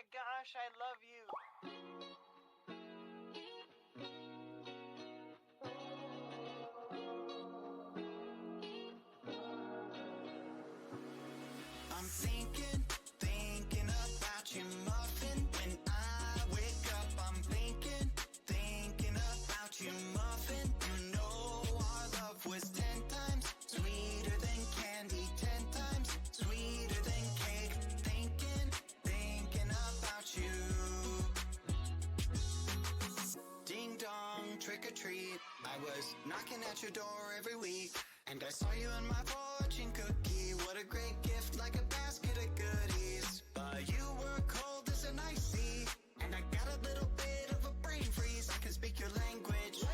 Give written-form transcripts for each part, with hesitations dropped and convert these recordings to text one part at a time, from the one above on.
my gosh, I love you. I'm thinking about you, muffin. When I wake up, I'm thinking about you, muffin. You know our love was 10 times sweeter than candy, 10 times sweeter than cake. Thinking about you. Ding dong, trick or treat. I was knocking at your door every week, and I saw you in my fortune cookie. What a great gift, like a basket of goodies. But you were cold as an ice sea, and I got a little bit of a brain freeze. I can speak your language,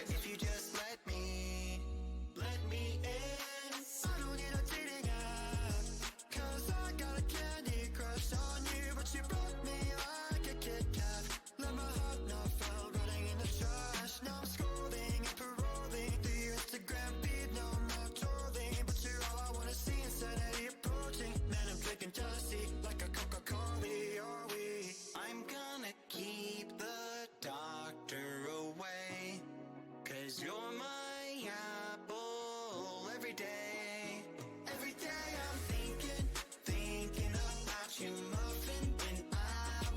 if you just let me in. I don't need a dating app, 'cause I got a candy crush on you. But you broke me like a Kit Kat. Let my heart not fell, running in the trash. Now I'm scrolling and paroling through your Instagram feed. No more trolling, but you're all I wanna see. Insanity approaching, man, I'm drinking jealousy like a Coca-Cola. Are we? I'm gonna keep the doctor away, 'cause you're my apple every day. Every day I'm thinking about you, muffin. When I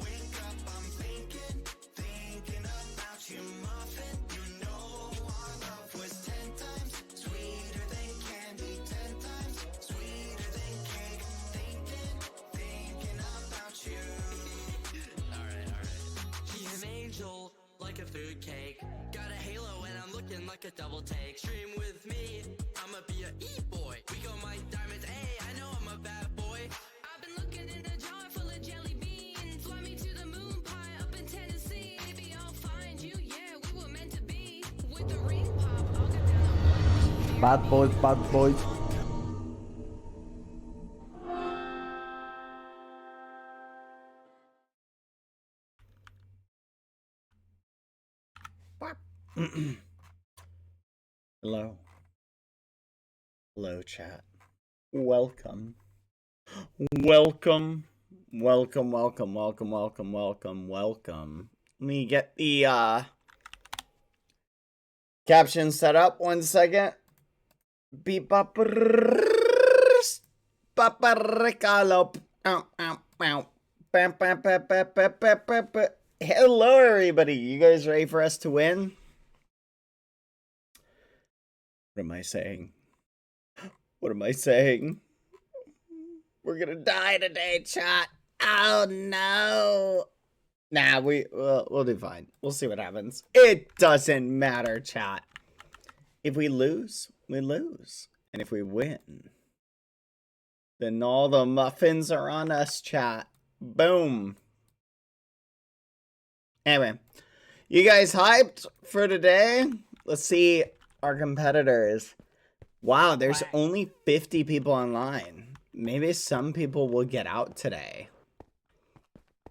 wake up, I'm thinking about you, muffin. You know our love was 10 times sweeter than candy, 10 times sweeter than cake. Thinking about you. Alright. She's an angel, like a food cake. Got a halo and I'm looking like a double take. Stream with me, I'ma be a e-boy. We go my diamonds, ayy, I know I'm a bad boy. I've been looking in a jar full of jelly beans. Fly me to the moon pie up in Tennessee. Maybe I'll find you, yeah, we were meant to be. With the ring pop, I'll get down on one knee. Bad boys, bad boys. Hello. Hello, chat. Welcome. Welcome. Welcome, welcome, welcome, welcome, welcome, welcome. Let me get the caption set up. 1 second. Beep bop paparicalo. Hello, everybody. You guys ready for us to win? What am I saying? What am I saying? We're gonna die today, chat. Oh no. Nah, we'll do fine. We'll see what happens. It doesn't matter, chat. If we lose, we lose. And if we win, then all the muffins are on us, chat. Boom. Anyway, you guys hyped for today? Let's see our competitors. Wow, there's only 50 people online. Maybe some people will get out today.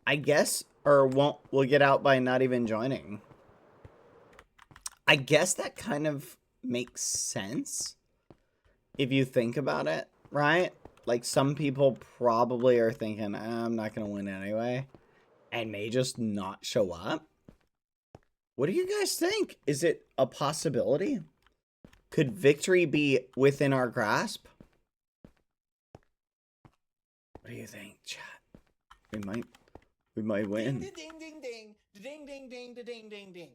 I guess, or will get out by not even joining. I guess that kind of makes sense if you think about it, right? Like, some people probably are thinking, I'm not going to win anyway, and may just not show up. What do you guys think? Is it a possibility? Could victory be within our grasp? What do you think, chat? We might win. Ding, ding, ding, ding, ding, ding, ding, ding, ding, ding.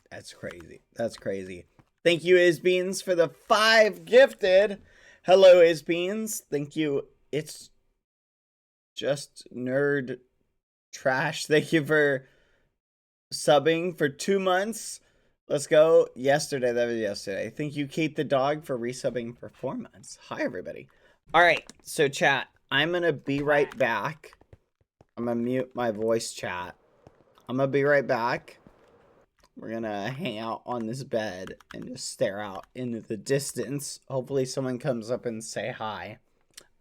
That's crazy. That's crazy. Thank you, Isbeans, for the 5 gifted. Hello, Isbeans. Thank you. It's just nerd trash. Thank you for subbing for 2 months. Let's go. Yesterday. That was yesterday. Thank you, Kate the dog, for resubbing for 4 months. Hi, everybody. All right. So, chat, I'm going to be right back. I'm going to mute my voice chat. I'm going to be right back. We're going to hang out on this bed and just stare out into the distance. Hopefully someone comes up and say hi.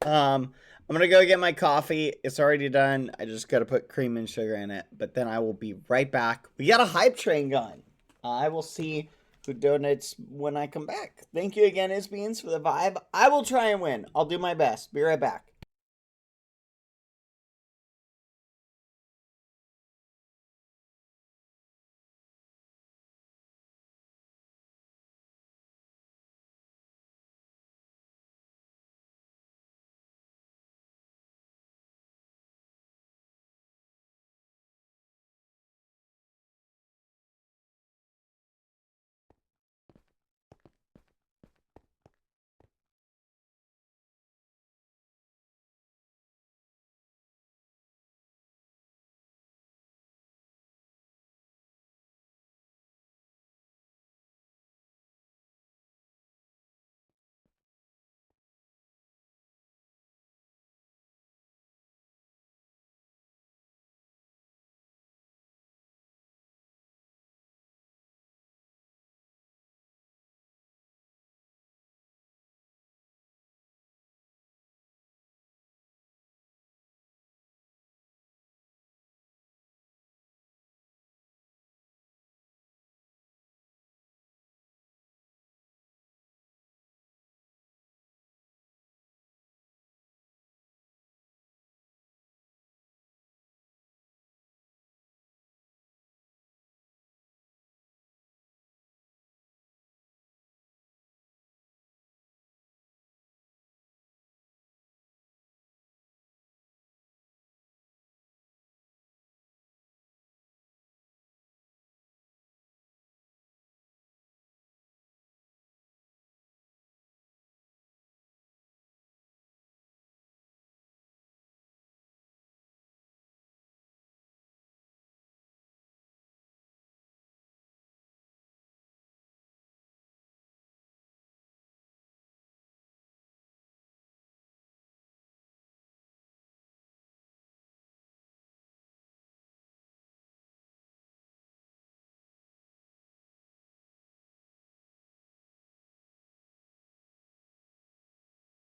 I'm going to go get my coffee. It's already done. I just got to put cream and sugar in it. But then I will be right back. We got a hype train going. I will see who donates when I come back. Thank you again, Isbeans, for the vibe. I will try and win. I'll do my best. Be right back.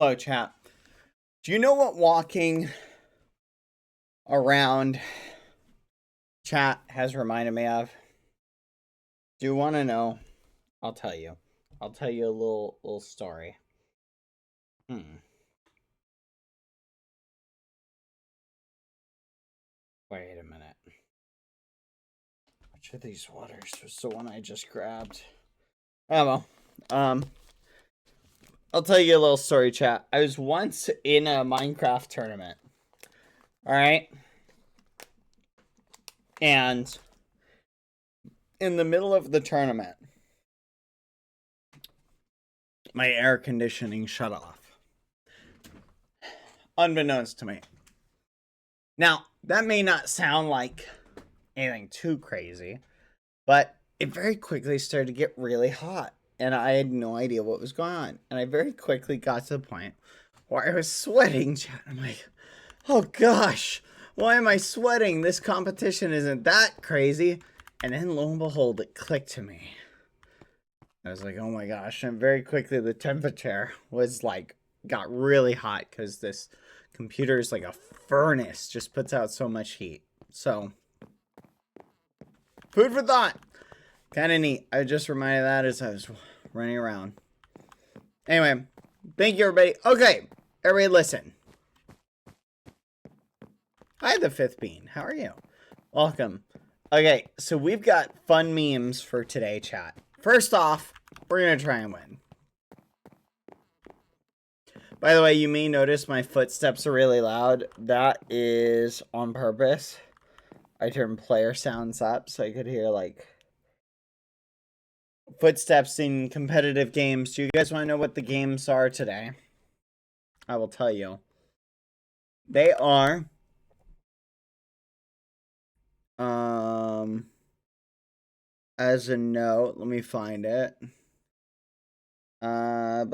Hello, chat. Do you know what walking around chat has reminded me of? Do you want to know? I'll tell you. I'll tell you a little story. Wait a minute. Which of these waters was the one I just grabbed? Oh well. I'll tell you a little story, chat. I was once in a Minecraft tournament. Alright? And in the middle of the tournament, my air conditioning shut off. Unbeknownst to me. Now, that may not sound like anything too crazy, but it very quickly started to get really hot, and I had no idea what was going on. And I very quickly got to the point where I was sweating. I'm like, oh gosh, why am I sweating? This competition isn't that crazy. And then lo and behold, it clicked to me. I was like, oh my gosh. And very quickly the temperature was like, got really hot because this computer is like a furnace, just puts out so much heat. So, food for thought. Kind of neat. I just reminded of that as I was running around. Anyway, thank you, everybody. Okay, everybody listen. Hi, the fifth bean. How are you? Welcome. Okay, so we've got fun memes for today, chat. First off, we're going to try and win. By the way, you may notice my footsteps are really loud. That is on purpose. I turned player sounds up so I could hear, like, footsteps in competitive games. Do you guys want to know what the games are today? I will tell you. They are... as a note, let me find it. Hold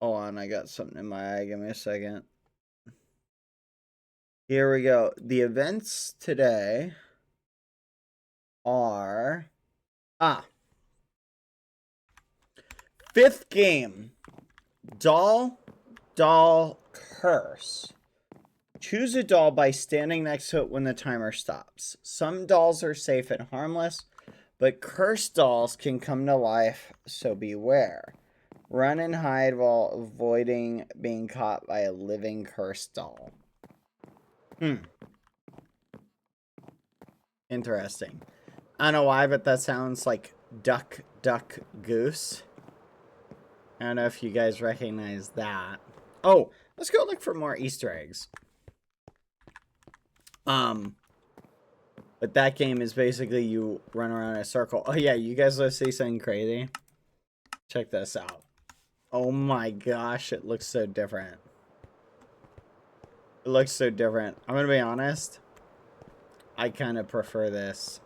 on, I got something in my eye. Give me a second. Here we go. The events today are... fifth game. Doll Curse. Choose a doll by standing next to it when the timer stops. Some dolls are safe and harmless, but cursed dolls can come to life, so beware. Run and hide while avoiding being caught by a living cursed doll. Interesting. I don't know why, but that sounds like Duck, Duck, Goose. I don't know if you guys recognize that. Oh, let's go look for more Easter eggs. But that game is basically you run around in a circle. Oh yeah, you guys want to see something crazy? Check this out. Oh my gosh, it looks so different. It looks so different. I'm gonna be honest. I kind of prefer this.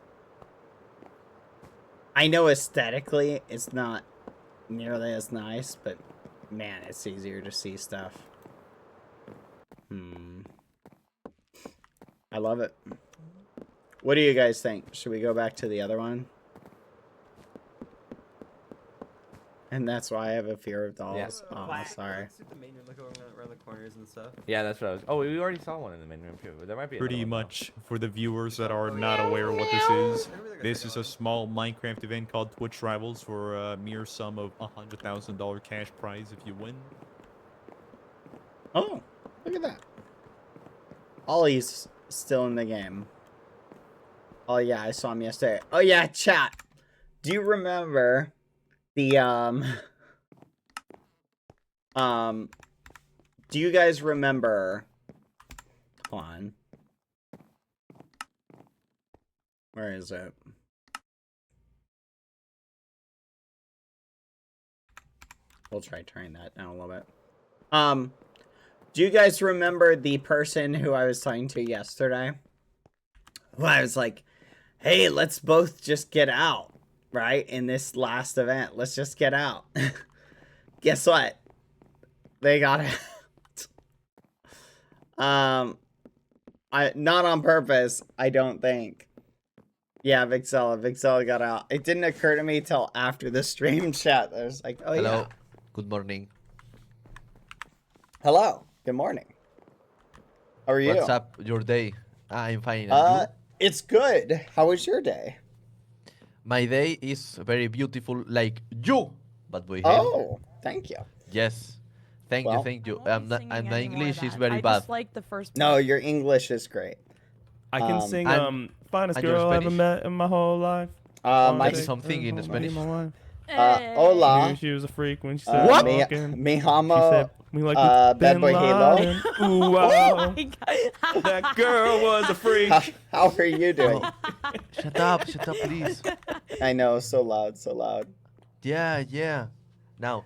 I know aesthetically it's not nearly as nice, but man, it's easier to see stuff. I love it. What do you guys think? Should we go back to the other one? And that's why I have a fear of dolls. Yeah. Oh, sorry. The main room, like around the corners and stuff. Yeah, that's what I was. Oh, we already saw one in the main room too. There might be pretty much for the viewers that are not aware of what this is a small Minecraft event called Twitch Rivals for a mere sum of $100,000 cash prize if you win. Oh, look at that. Ollie's still in the game. Oh yeah, I saw him yesterday. Oh yeah, chat. Do you remember the do you guys remember, hold on, where is it? We'll try turning that down a little bit. Do you guys remember the person who I was talking to yesterday? Well, I was like, hey, let's both just get out, right? In this last event, let's just get out. Guess what? They got out. Not on purpose, I don't think. Yeah, Vixella got out. It didn't occur to me till after the stream chat. I was like, oh, hello. Yeah. Good morning. Hello. Good morning. How are you? What's up? Your day? I'm fine. And you? It's good. How was your day? My day is very beautiful, like you, BadBoyHalo. Oh, thank you. Yes. Thank Well- you, thank you. I won't be singing My any more of English is that. very I bad. just like the first No, part. your English is great. I can sing and- finest and your girl I ever Spanish? met in my whole life. My Say something in Spanish. hola. Knew she was a freak when she said What? walking. Me She amo. said we like Bad Boy Halo. Ooh, Oh wow. my God. That girl was a freak. How are you doing? Shut up, please. I know, so loud, so loud. Yeah. Now,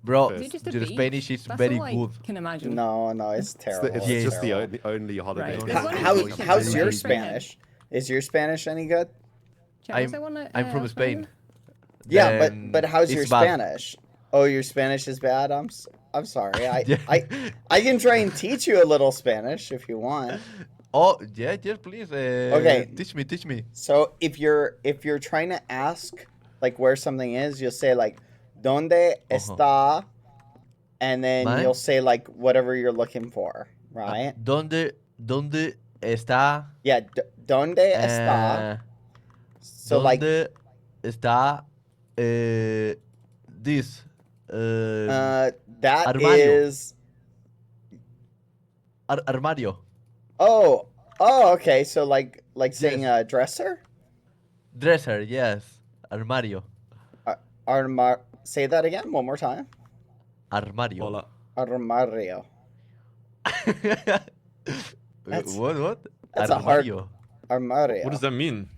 bro, Is it just a your beach? Spanish is That's very all I good. can imagine. No, it's terrible. It's Yes. just the terrible. only holiday. Right. in How- the How, country. how's your Bring it. Spanish? Is your Spanish any good? Chad, was there one, I'm from outside Spain. here? Yeah, Then but how's your it's bad. Spanish? Oh, your Spanish is bad. I'm sorry. Yeah. I can try and teach you a little Spanish if you want. Oh, yes, please. Okay. Teach me. So if you're trying to ask like where something is, you'll say like "Dónde está?" and then Mine? you'll say like whatever you're looking for, right? ¿Dónde está? Yeah, ¿Dónde está? So like ¿Dónde está this? that Armario. is Armario. oh okay. So like saying Yes. dresser? Dresser, yes. Armario. Say that again one more time. Armario. Hola. Armario. What? That's a hard- Armario. Armario. What does that mean?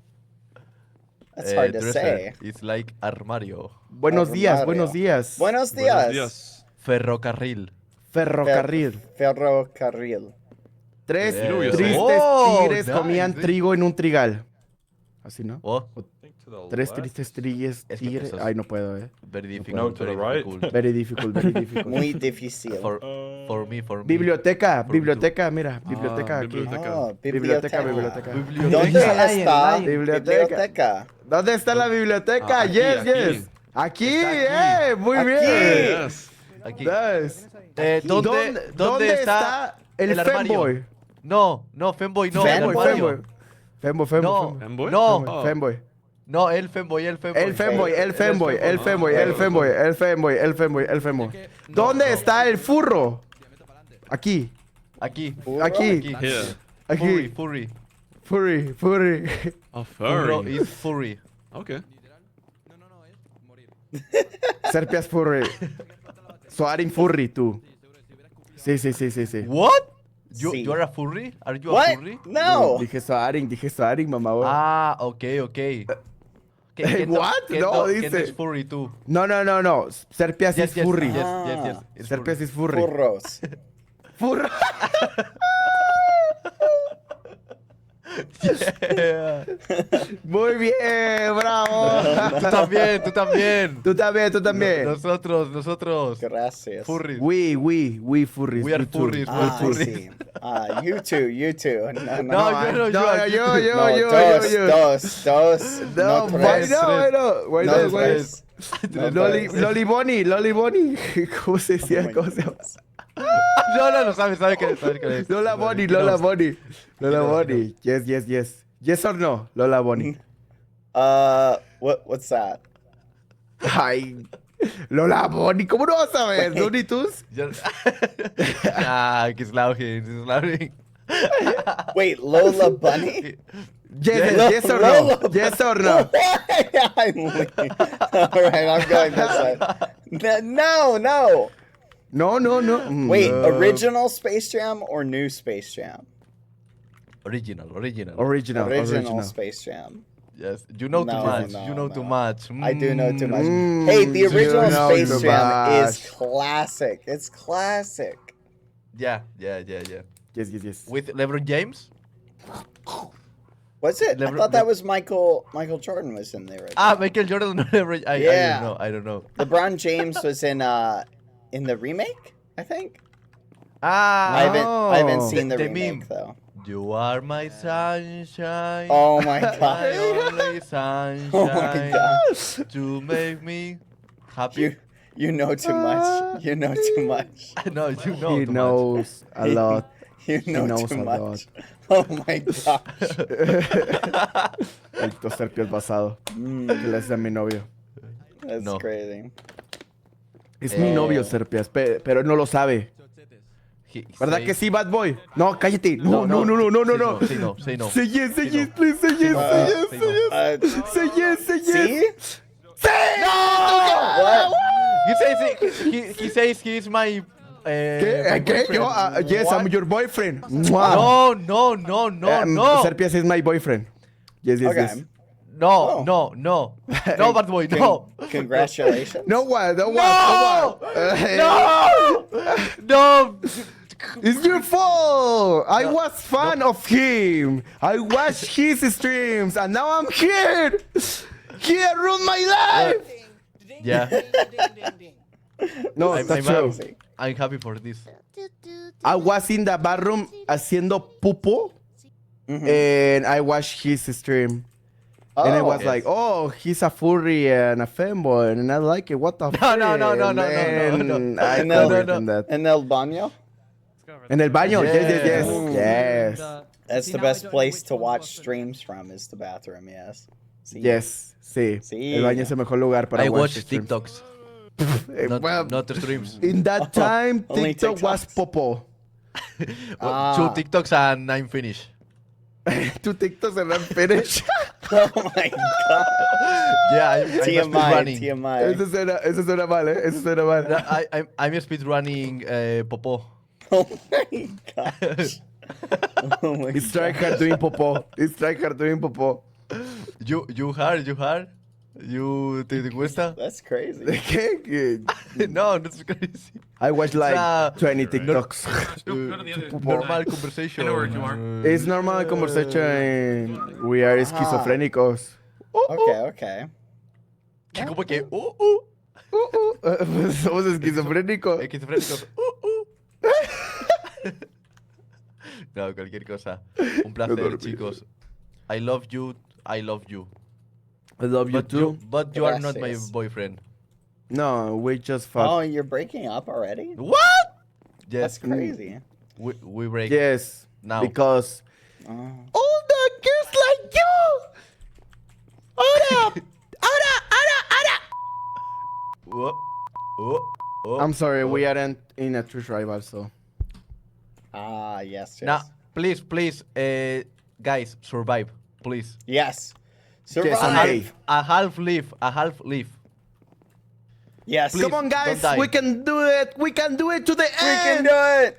That's hard to Dresser. say. It's like armario. Buenos días, Armario. buenos días. Buenos Buenos días. días. Ferrocarril. Ferrocarril. Ferrocarril. Tres Yeah. tristes Oh, tigres comían nice. trigo en un trigal. Así, ¿no? Oh, Tres tristes tigres. Es que Tigres. eso es- Ay, no puedo, very difficult. No, to the very right. difficult. Very difficult, very difficult. Muy difícil. For me. Biblioteca, For me biblioteca, mira. Biblioteca aquí. biblioteca. Oh, Biblioteca, biblioteca. biblioteca. ¿Dónde está? Biblioteca. Biblioteca. ¿Dónde está la biblioteca? Aquí, Yes, aquí. yes. Aquí, Está aquí. muy Aquí. bien. Yes. Aquí. Yes. ¿Dónde está el armario? femboy? No, femboy no. Femboy, el armario. Femboy. No, Femboy? no, Oh. Femboy. no, el femboy. El femboy. ¿Dónde está el furro? Aquí. Aquí. Aquí. Here. Aquí. Furry. Furry. A Furro furry. is furry. Okay. Serpias furry. Soaring furry, tú. Sí. What? Sí. You are a furry? Are you a What? furry? No. Dije Soaring, mamá. Ah, okay. What? No, ¿Quién dice. es furry tú? No. Serpias Yes, is furry. Yes. It's Serpias furry. is furry. Furros. Furro. Yeah. Muy bien, bravo. Tú también. Tú también. Nosotros. Gracias. Furries. We furries. We are you too. furries. Ah, Furries. sí. You two. No. No, yo. Dos. No, No, why tres. no? No, tres. No, Loli tres. Bonnie. ¿Cómo se decía? Oh my ¿Cómo se llama? No, sabe qué es. Lola Bonnie. Yes. Yes or no, Lola Bonnie. What's that? Ay, Lola Bonnie, ¿cómo no vas a ver? Wait. ¿Looney Tunes? He's laughing. Wait, Lola Bunny? Yes or no? Lola Yes or no? I'm leaving. All right, I'm going this way. No. No. Wait, No. original Space Jam or new Space Jam? Original. Original Space Jam. Yes, you know too No, much. no, You know no. too much. I do know too much. Mm, Hey, the you original know Space too Jam is much. classic. It's classic. Yeah. Yes. With LeBron James? What's it? I thought that was Michael Jordan was in there. Michael Jordan. No, LeBron. Yeah. I don't know. LeBron James was in the remake, I think. Ah, I haven't seen the The remake meme. though. You are my sunshine. Oh my My god. only sunshine. Oh my gosh. To make me happy. You know too much. You know too much. No, you know He too knows a lot. You know knows too a much. lot. Oh my gosh. Maldito serpio el pasado. Que le hace a mi novio. That's No. crazy. Es mi novio, Serpias, pero él no lo sabe. He ¿Verdad que says- sí, bad boy? No, cállate. No, no, no, no, no, no, no. Say no, say no. Say yes, say Say yes, no. please. Say yes, say yes, Say say no. yes. Say yes, say yes. See? Say What? He says he's my. ¿Qué? ¿Qué? boyfriend. Yo, yes, What? I'm your boyfriend. Mwah. No. Serpias is my boyfriend. Yes, yes, Okay. yes. No, no, no. No, bad boy, no. Congratulations. No one, no one, No! no one. No! It's your fault. I was fan of him. I watched his streams, and now I'm here. He ruined my life. Yeah, No, I'm, that's I'm, true. I'm happy for this. I was in the bathroom haciendo pupo, and I watched his stream. And I was Yes. like, oh, he's a furry and a femboy, and I like it. What the fuck? no. I And told then- him that. En el baño? En el baño, yes, yes, Ooh. yes. That's the best place to watch streams from, is the bathroom, yes. See? Yes, sí. Sí. El baño es el mejor lugar para I watch watch streams. TikToks, Well, not streams. in that time, Only TikTok was TikToks. popo. Two TikToks and I'm finished. Two TikToks and I'm finished. Oh my god. Yeah, I'm TMI, speedrunning. TMI. Eso suena mal, ¿eh? Eso suena mal. I'm speedrunning Popo. Oh my gosh. Oh my It's try hard doing popo. It's try hard doing popo. You hard? ¿Te cuesta? That's crazy. ¿Qué? No, that's crazy. I watch like Sea, 20 TikToks. Normal conversation. It's normal conversation. We are schizoprénicos. Okay, okay. Que como que, Somos esquizofrénicos. esquizofrénicos. No, cualquier cosa. Un placer, dormí. chicos. I love you. I love you. I love you too. But you are not my Gracias. boyfriend. No, we just fuck. Oh, you're breaking up already? What? That's Yes, crazy. we break Yes. now. Because Oh. all the girls like you. Ahora. Oh, oh, oh. I'm sorry, we aren't in a true rival, so. Ah, yes, yes. Now, please, guys, survive, please. Yes. Yes, Survive. okay. A half live. Yes. Please, Come on, guys, don't die. we can do it. We can do it to the We can end. do it.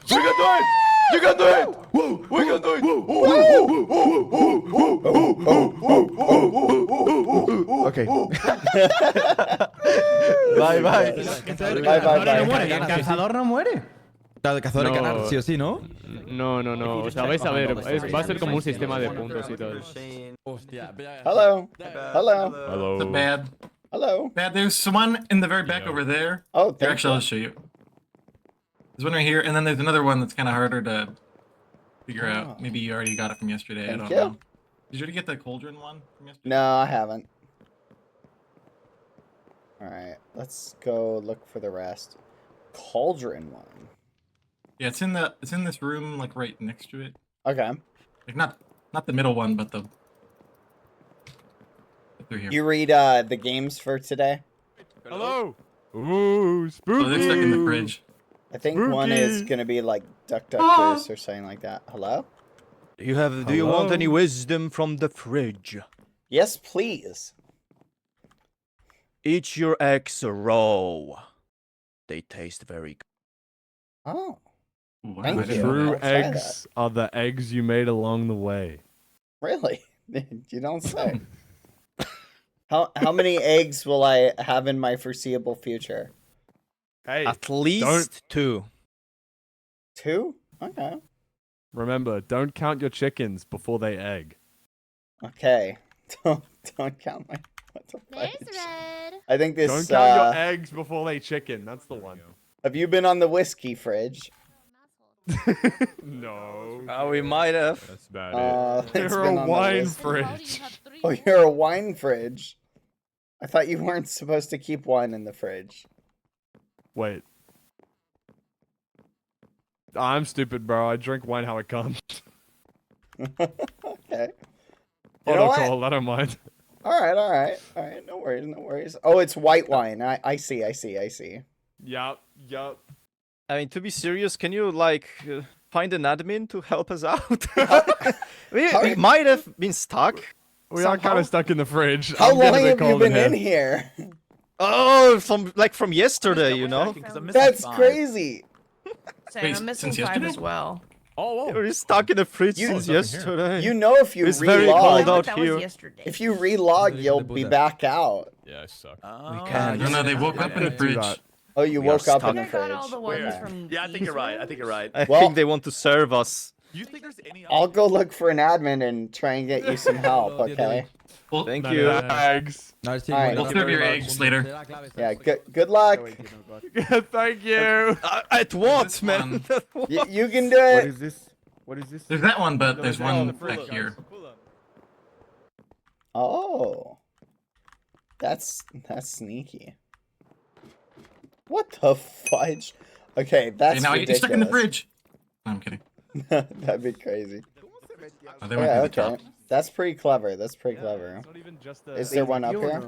We can do it! You can do it! We can do it! Okay. Bye, bye. Bye, bye, bye. El cazador no muere. Claro, el cazador hay que ganar, sí o sí, ¿no? No, no, no. O sea, vais a ver. Va a ser como un sistema de puntos y todo. Hello. Hello. Hello. Bad. Hello. Bad. There's one in the very back over there. Oh, Here, thank actually, you. I'll show you. There's one right here, and then there's another one that's kind of harder to figure Oh. out. Maybe you already got it from yesterday. I Thank don't you. know. Did you already get the cauldron one from yesterday? No, I haven't. Alright, let's go look for the rest. Cauldron one. Yeah, it's in this room, like right next to it. Okay. Like not the middle one, but the through here. You read the games for today? Hello. Ooh, spooky. Oh, they're stuck in the fridge. I think one is Spooky. gonna be like Duck Duck Goose or something like that. Hello? Do you want any wisdom from the fridge? Yes, please. Eat your eggs raw. They taste very good. Oh. Ooh, Thank I you. True I'll try eggs are the eggs you made along the way. Really? You don't say. How many eggs will I have in my foreseeable future? Hey, At least 2. 2? Okay. remember, don't count your chickens before they egg. Okay. Don't count my. What the There's fudge? Red. I think this. Don't count your eggs before they chicken. That's the one. Have you been on the whiskey fridge? No. We might have. That's about it. It's You're been a on the wine whiskey. fridge. Oh, you're a wine fridge. I thought you weren't supposed to keep one in the fridge. Wait. I'm stupid, bro. I drink wine how it comes. Okay. Oh, You know no, what? Cole, I don't mind. All right. No worries, no worries. Oh, it's white wine. I see. Yup. I mean, to be serious, can you like find an admin to help us out? we might have been stuck. We are kind of stuck in the fridge. How I'm getting long a bit have you cold been in in here? Oh, from yesterday, you know. That's crazy. Same, Wait, I'm missing since 5 yesterday? as well. Oh, We're stuck in the fridge You- since yesterday. You know if you It's very cold relog, out That here. was yesterday. if you relog, you'll be back out. Yeah, I suck. No, they woke up in the fridge. Oh, you We are woke up in stuck. the I got all fridge. the ones Okay. from Yeah, I think you're right. I think you're right. I Well- think they want to serve us. Do you think there's any? I'll go look for an admin and try and get you some help, okay? Well, Thank you. Eggs. Alright. we'll serve your eggs later. Yeah, good luck. Thank you. At what, This man? one. You can do What it. is this? What is this? There's that one, but there's one back here. Oh. That's sneaky. What the fudge? Okay, that's Hey, now you're stuck in the ridiculous. fridge. No, I'm kidding. That'd be crazy. Oh, they went Yeah, through the okay. top. That's pretty clever. That's pretty clever. It's not even just a... Is there one up here?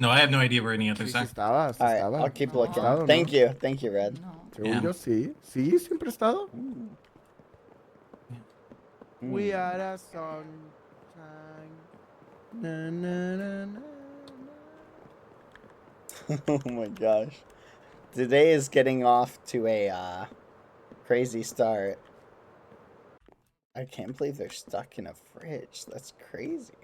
No, I have no idea where any others Sí are. estaba, sí Alright, estaba. I'll keep looking. Estado, ¿no? Thank you, Red. Según yo sí. Sí, siempre he estado. Mm. We are the sunshine. Na, na, na, na, Oh my gosh. Today is getting off to a crazy start. I can't believe they're stuck in a fridge. That's crazy.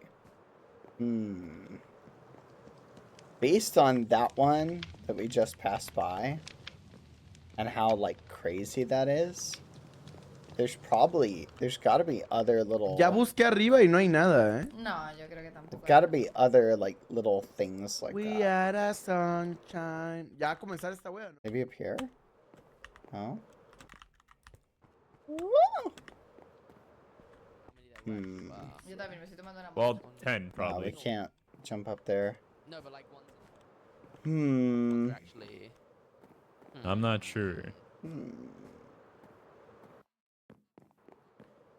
Based on that one that we just passed by and how like crazy that is, there's gotta be other little Ya busqué arriba y no hay nada, eh. No, yo creo que tampoco. gotta be other like little things like We that. are the sunshine. Ya a comenzar esta wea, ¿no? Maybe up here? No? Yo también me estoy tomando una Well, 10 No, probably. we can't jump up there. No, but like ones Hmm. actually. I'm not sure.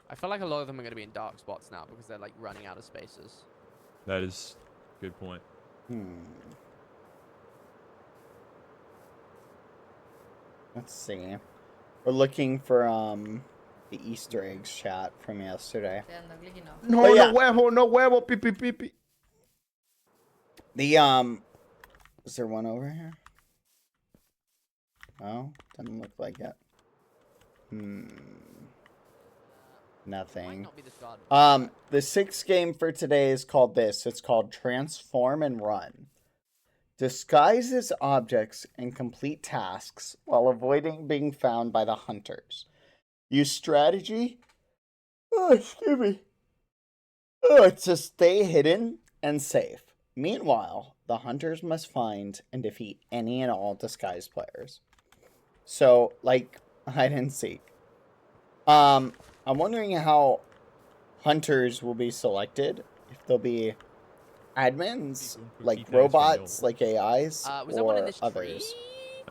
I feel like a lot of them are going to be in dark spots now because they're like running out of spaces. That is a good point. Let's see. We're looking for the Easter eggs chat from yesterday. Estoy dando clic y no. No, Oh, yeah. no huevo, pipi, pipi. The is there one over here? No, doesn't look like it. Nothing. Not be this garden. The sixth game for today is called this. It's called Transform and Run. Disguise as objects and complete tasks while avoiding being found by the hunters. Use strategy. Oh, excuse me. To stay hidden and safe. Meanwhile, the hunters must find and defeat any and all disguised players. So, like hide and seek. I'm wondering how hunters will be selected. If they'll be admins, like robots, like AIs, Was there one in or this others.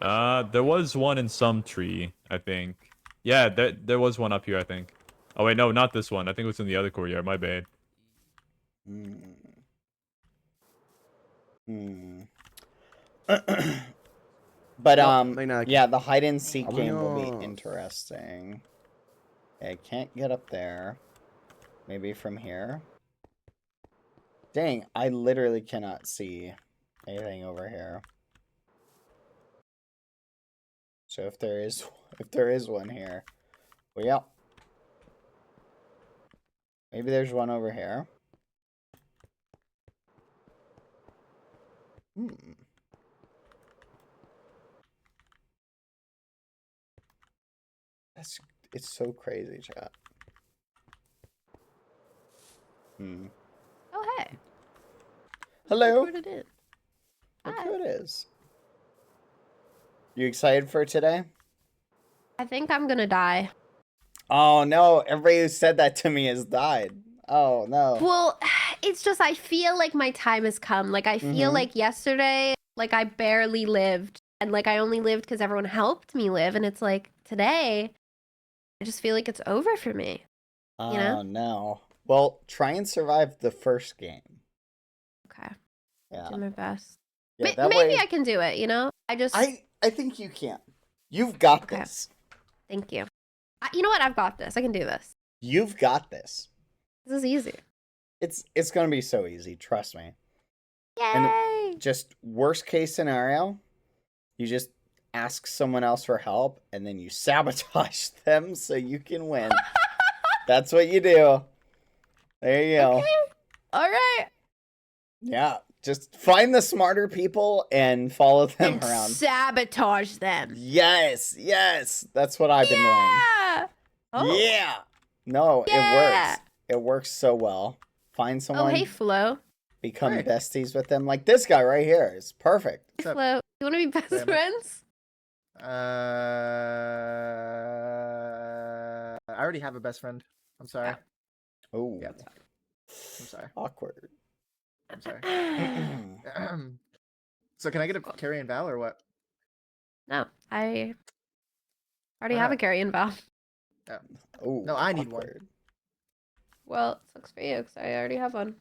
tree? There was one in some tree, I think. Yeah, there was one up here, I think. Oh wait, no, not this one. I think it was in the other courtyard. My bad. But No hay nada aquí. yeah, the hide and seek game will Vámonos. be interesting. Okay, I can't get up there. Maybe from here. Dang, I literally cannot see anything over here. So if there is one here, well, yeah. Maybe there's one over here. It's so crazy, chat. Oh, hey. Hello. Look what it is. Look Hi. who it is. You excited for today? I think I'm gonna die. Oh no, everybody who said that to me has died. Oh no. Well, it's just I feel like my time has come. Like I feel like yesterday, like I barely lived, and like I only lived because everyone helped me live, and it's like today, I just feel like it's over for me. You know? Oh no. Well, try and survive the first game. Okay. Yeah. Do my best. Yeah, that Maybe way- I can do it. You know? I think you can. You've got this. Thank you. You know what? I've got this. I can do this. You've got this. This is easy. It's gonna be so easy. Trust me. Yay! And just worst case scenario, you just ask someone else for help, and then you sabotage them so you can win. That's what you do. There you go. Okay. All right. Yeah, just find the smarter people and follow them And around. sabotage them. Yes, that's what I've been doing. Yeah. Oh. Yeah. No, Yeah. it works. It works so well. Find Oh, someone, hey, Flo. become Hey. besties with them. Like this guy right here is perfect. Hey, Flo. You want to be best Damn it. friends? I already have a best friend. I'm sorry. Oh, Yeah. I'm sorry. awkward. I'm sorry. So can I get a carry and Val or what? No, I already Why have a not? carry-in valve. Oh, No, I need one. awkward. Well, it sucks for you because I already have one.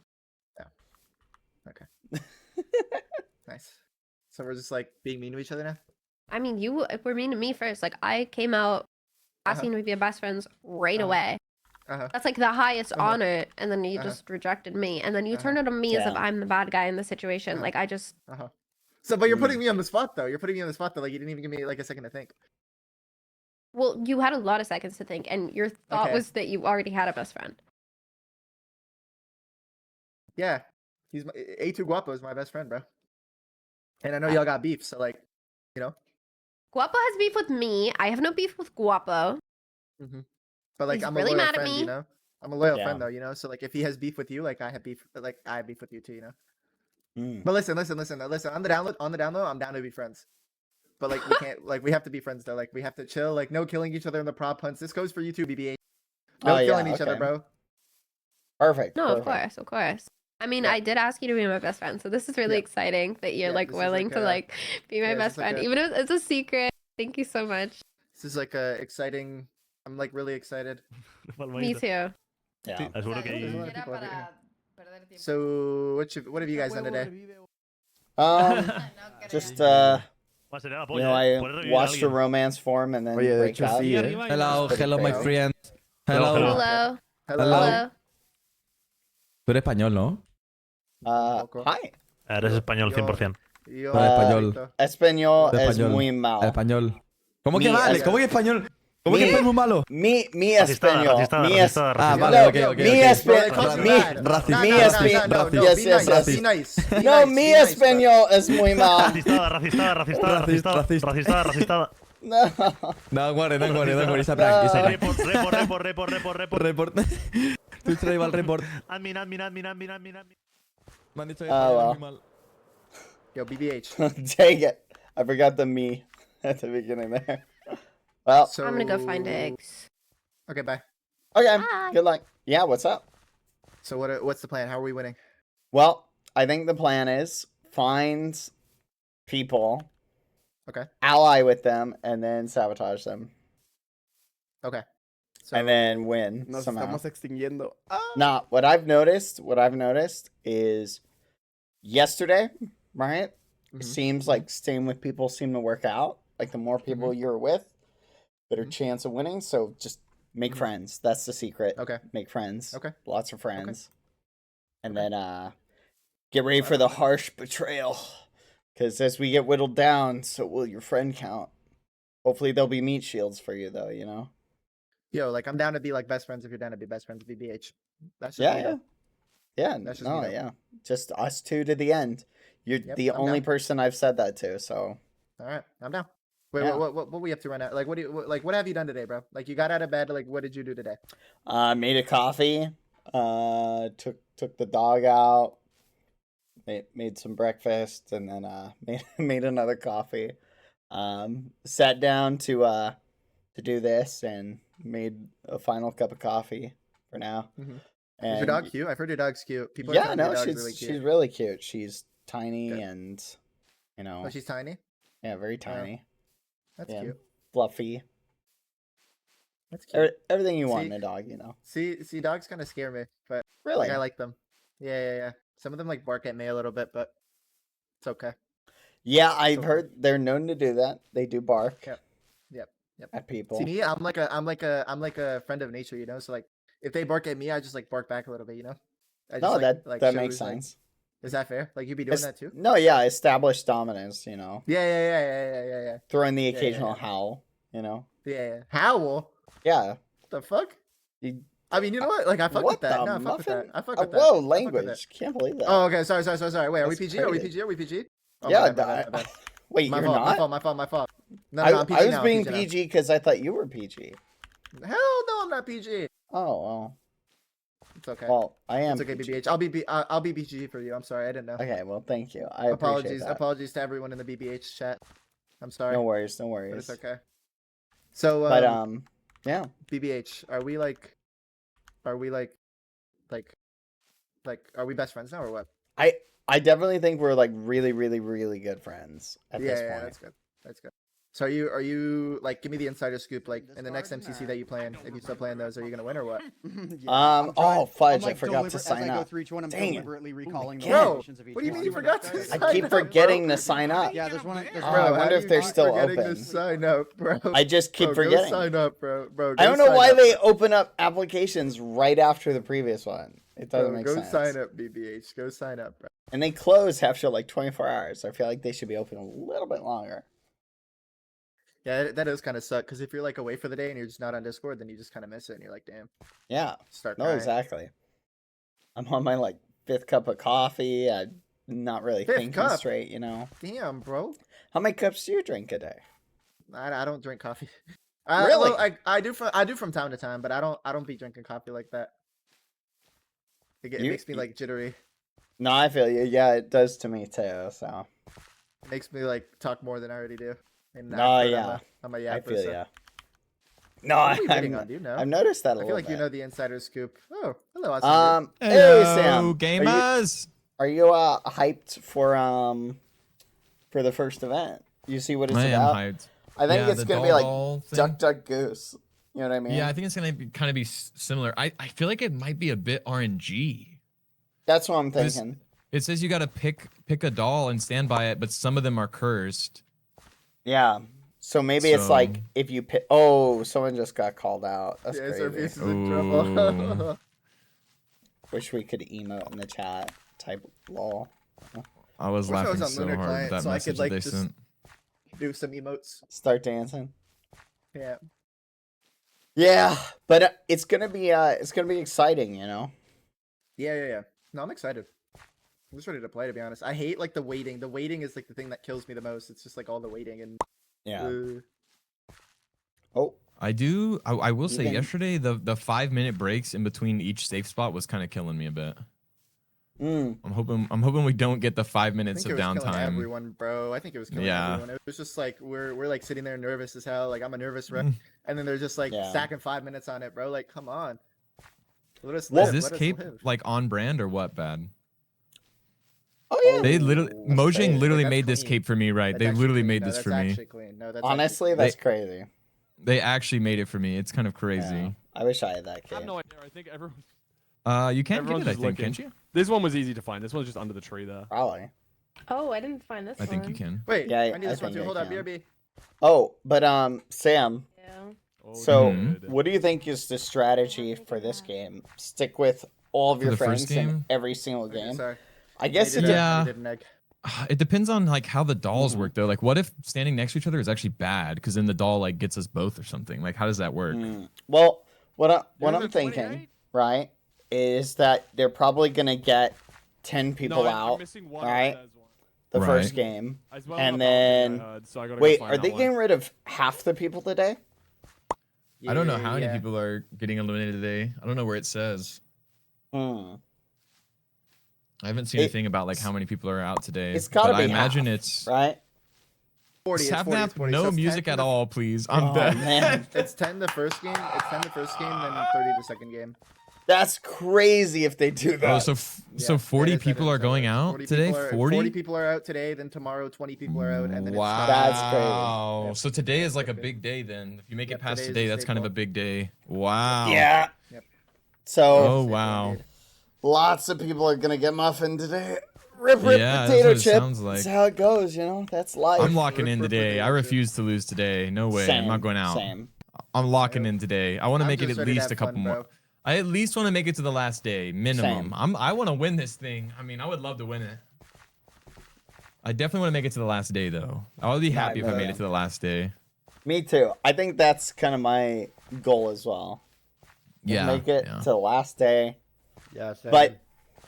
Okay. Nice. So we're just like being mean to each other now? I mean, you were mean to me first. Like, I came out asking to be best friends right away. That's like the highest honor, and then you just rejected me, and then you turned it on me as if Yeah. I'm the bad guy in the situation. Like, I just So, but you're putting me on the spot though. You're putting me on the spot though. Like you didn't even give me like a second to think. well, you had a lot of seconds to think, and your thought Okay. was that you already had a best friend. Yeah, he's A2 Guapo is my best friend, bro. And I know y'all got beef, so like, you know. Guapo has beef with me. I have no beef with Guapo. But like, He's I'm really a loyal mad at friend, me. you know. I'm a loyal Yeah. friend though, you know. So like, if he has beef with you, like I have beef with you too, you know. Mm. But listen. On the download, I'm down to be friends. But like, we can't, like, we have to be friends though. Like, we have to chill. Like, no killing each other in the prop hunts. This goes for you too, BBH. No Oh, yeah, killing each other, okay. bro. Perfect. No, perfect. of course. I mean, I did ask you to be my best friend, so this is really exciting that you're Yeah, like this is willing like to a- like be my yeah, this best is like friend, a- even if it's a secret. Thank you so much. This is like a exciting. I'm like really excited. Me too. Yeah. There's a lot of people over here. So what have you guys done today? Just you know, I watched a romance form and then break up. Hello, my friend. Hello. Hello. Tú eres español, ¿no? Hi. Eres español 100%. Yo, español. Español es Español. muy mal. Español. ¿Cómo Mi que vale? es- ¿Cómo que español? ¿Cómo que Mi- español muy malo? Mi Racista, español. racista, Mi racista, es- Ah, racista. vale, No, ok, no, ok. mi ok. espa- Bro, they called you mi- bad. racista, No, mi no, espa- no, no, no, Yes, be yes, nice, bro, yes. be nice, be No, nice, mi be nice, bro. español es muy mal. Racista, racista, racista, racista, Racista. racista, racista. No. Don't worry, it's a prank, it's a prank. Report. Twitch rival report. Admin. Me han dicho que Ah, español es well. muy mal. Yo, BBH. Dang it. I forgot the me at the beginning there. Well, So I'm gonna go find eggs. Okay, bye. okay. Bye. Good luck. Yeah, what's up? So what's the plan? How are we winning? Well, I think the plan is find people, Okay. ally with them, and then sabotage them. Okay. So And then win nos somehow. estamos extinguiendo. Nah, what I've noticed is yesterday, right? It seems like staying with people seem to work out. Like the more people you're with, better chance of winning. So just make friends. That's the secret. Okay. Make friends. Okay. Lots of friends. And then get ready for the harsh betrayal. Because as we get whittled down, so will your friend count. Hopefully there'll be meat shields for you though, you know? Yo, like I'm down to be like best friends if you're down to be best friends with BBH. That's just Yeah, me, yeah. though. Yeah, That's just no, me, though. yeah. Just us two to the end. You're Yep, the I'm only down. person I've said that to, so All right, I'm down. Wait, Yeah. what we up to right now? Like, what have you done today, bro? Like, you got out of bed. Like, what did you do today? made a coffee, took the dog out, made some breakfast, and then made another coffee. Sat down to do this and made a final cup of coffee for now. And Is your dog cute? I've heard your dog's cute. People are yeah, telling me no, your dog's she's really cute. she's really cute. She's tiny Good. and you know. Oh, she's tiny. Yeah, very tiny. That's Yeah, cute. fluffy. That's cute. Everything you want See- in a dog, you know. See, dogs kind of scare me, but Really? like, I like them. Yeah. Some of them like bark at me a little bit, but it's okay. Yeah, I've heard they're known to do that. They do bark Yep. at people. See me, I'm like a friend of nature, you know. So like, if they bark at me, I just like bark back a little bit, you know. I No, just, that shows, makes like- sense. Is that fair? Like you be doing that too? No, yeah, established dominance, you know. Yeah. Throw in the Yeah, occasional yeah. howl, you know. Yeah. Howl? Yeah. What the fuck? You- I mean, you know what? Like, I fuck What with that. the No, I fuck with that. muffin? I fuck Oh, with that. whoa, I fuck with language. that. Can't believe that. Oh, okay. Sorry. Wait, are we That's PG? Are we crazy. PG? Are we PG? Oh, Yeah, my bad. Wait, My you're fault, not? My fault. No, I I'm PG was now, being now. PG because I thought you were PG. Hell no, I'm not PG. Oh well. It's okay. Well, I am. It's okay, PG. BBH. I'll be PG for you. I'm sorry, I didn't know. Okay, well, thank you. I appreciate that. Apologies to everyone in the BBH chat. I'm sorry. No worries, no But worries. it's okay. So, But yeah. BBH, are we like, are we best friends now or what? I definitely think we're like really, really, really good friends at this Yeah, point. that's good. That's good. So are you like, give me the insider scoop, like in the next MCC that you plan, if you still playing those, are you gonna win or what? Oh fudge! I forgot to sign up. Dang it! Bro, what do you mean you forgot to sign up? I keep forgetting to sign up. Yeah, there's one. I wonder if they're still forgetting open. to sign up, bro. I just keep Bro, forgetting. Go sign up, bro. I don't know why they open up applications right after the previous one. It doesn't make go sense. Go sign up, BBH. Go sign up, bro. And they close after like 24 hours. I feel like they should be open a little bit longer. Yeah, that does kind of suck, because if you're like away for the day and you're just not on Discord, then you just kind of miss it, and you're like, damn. Yeah. Start No, crying. exactly. I'm on my like 5th cup of coffee. I'm not really Fifth thinking cup? straight, you know. Damn, bro. How many cups do you drink a day? I don't drink coffee. Really? Well, I do from time to time, but I don't be drinking coffee like that. It makes me like jittery. No, I feel you. Yeah, it does to me too. So. It makes me like talk more than I already do. And No, yeah. I'm a I yap feel person. ya. No, What are we waiting on? Do you know? I've noticed that a I little feel like bit. you know the insider scoop. Oh, hello, Austin. Hey Sam, gamers. Are you hyped for the first event? You see what it's I am about? hyped. I think Yeah, it's the gonna be doll like thing. Duck Duck Goose. You know what I mean? Yeah, I think it's gonna be kind of be similar. I feel like it might be a bit RNG. That's what I'm 'Cause thinking. It says you gotta pick a doll and stand by it, but some of them are cursed. Yeah. So maybe it's So- like if you pick. Oh, someone just got called out. That's Yeah, crazy. Surface is in trouble. Wish we could emote in the chat. Type lol. I was Wish I laughing on so Lunar hard Client with that so I message could like they just sent. do some emotes. Start dancing. Yeah. Yeah, but it's gonna be exciting, you know. Yeah. No, I'm excited. I'm just ready to play, to be honest. I hate like the waiting. The waiting is like the thing that kills me the most. It's just like all the waiting and Yeah. Oh. I will say Even- yesterday the 5-minute breaks in between each safe spot was kind of killing me a bit. Mm. I'm hoping we don't get the 5 I minutes think of it was killing downtime. everyone, bro. I think it was killing Yeah. everyone. It was just like we're like sitting there nervous as hell. Like I'm a nervous wreck, Mm. and then they're just like Yeah. stacking 5 minutes on it, bro. Like come on, let us Is live. this let us cape live. like on brand or what, bad? Oh yeah. They literally That's Mojang crazy. literally That's made this clean. cape for me, right? That's They actually literally clean. made No, this that's for me. actually clean. No, that's Honestly, actually that's crazy. They actually made it for me. It's kind of crazy. Yeah. I wish I had that I cape. have no idea. I think everyone. You can get Everyone's it, I just think, looking. can't you? This one was easy to find. This one's just under the tree there. Probably. Oh, I didn't find this I think one. you can. Wait, Yeah, I need I this one think too. I Hold on, can. BRB. Oh, but Sam. Yeah. Oh, So, Mhm. what do you think is the strategy for this game? Stick with all of For your the first friends in game? every single Okay, game. sorry. I guess I it. did Yeah. I did an egg. It depends on like how the dolls Mhm. work though. Like, what if standing next to each other is actually bad? Because then the doll like gets us both or something. Like, how does that work? Well, what There's I'm a thinking, 28? right, is that they're probably gonna get 10 people No, I'm out, missing one. right? Says one. the Right. first game, As well and as a bounty then I heard, so I gotta go wait, find are that they one. getting rid of half the people today? I don't know how many Yeah. people are getting eliminated today. I don't know where it says. Hmm. I haven't seen anything about like how many people are out today. It's gotta but be I imagine half, it's right. 40. It's 40. Sapnap, It's 40. no So it's music 10 at the- all, please. I'm Oh dead. man. It's 10 the first game. It's 10 the first game, then 30 the second game. That's crazy if they do that. Oh, so 40 people are going out 40 today. people are, 40 people are out today. Then tomorrow, 20 people are out, and then Wow, That's crazy. Yep. So today is like a big day then. If you make it past today is today, a that's state kind of ball. a big day. Wow. Yeah. Yep. So. Oh wow. Lots of people are gonna get muffin today. Rip Yeah, that's potato what it chip. sounds like. That's how it goes, you know. That's life. I'm locking in today. I refuse to lose today. No way. I'm not going out. Same. I'm locking in today. I want to I'm make it just at ready to least have a couple fun, more. bro. I at least want to make it to the last day, minimum. Same. I want to win this thing. I mean, I would love to win it. I definitely want to make it to the last day, though. I would be happy if I made it to the last day. Me too. I think that's kind of my goal as well. Yeah. Make it to the last day. Yeah, same. But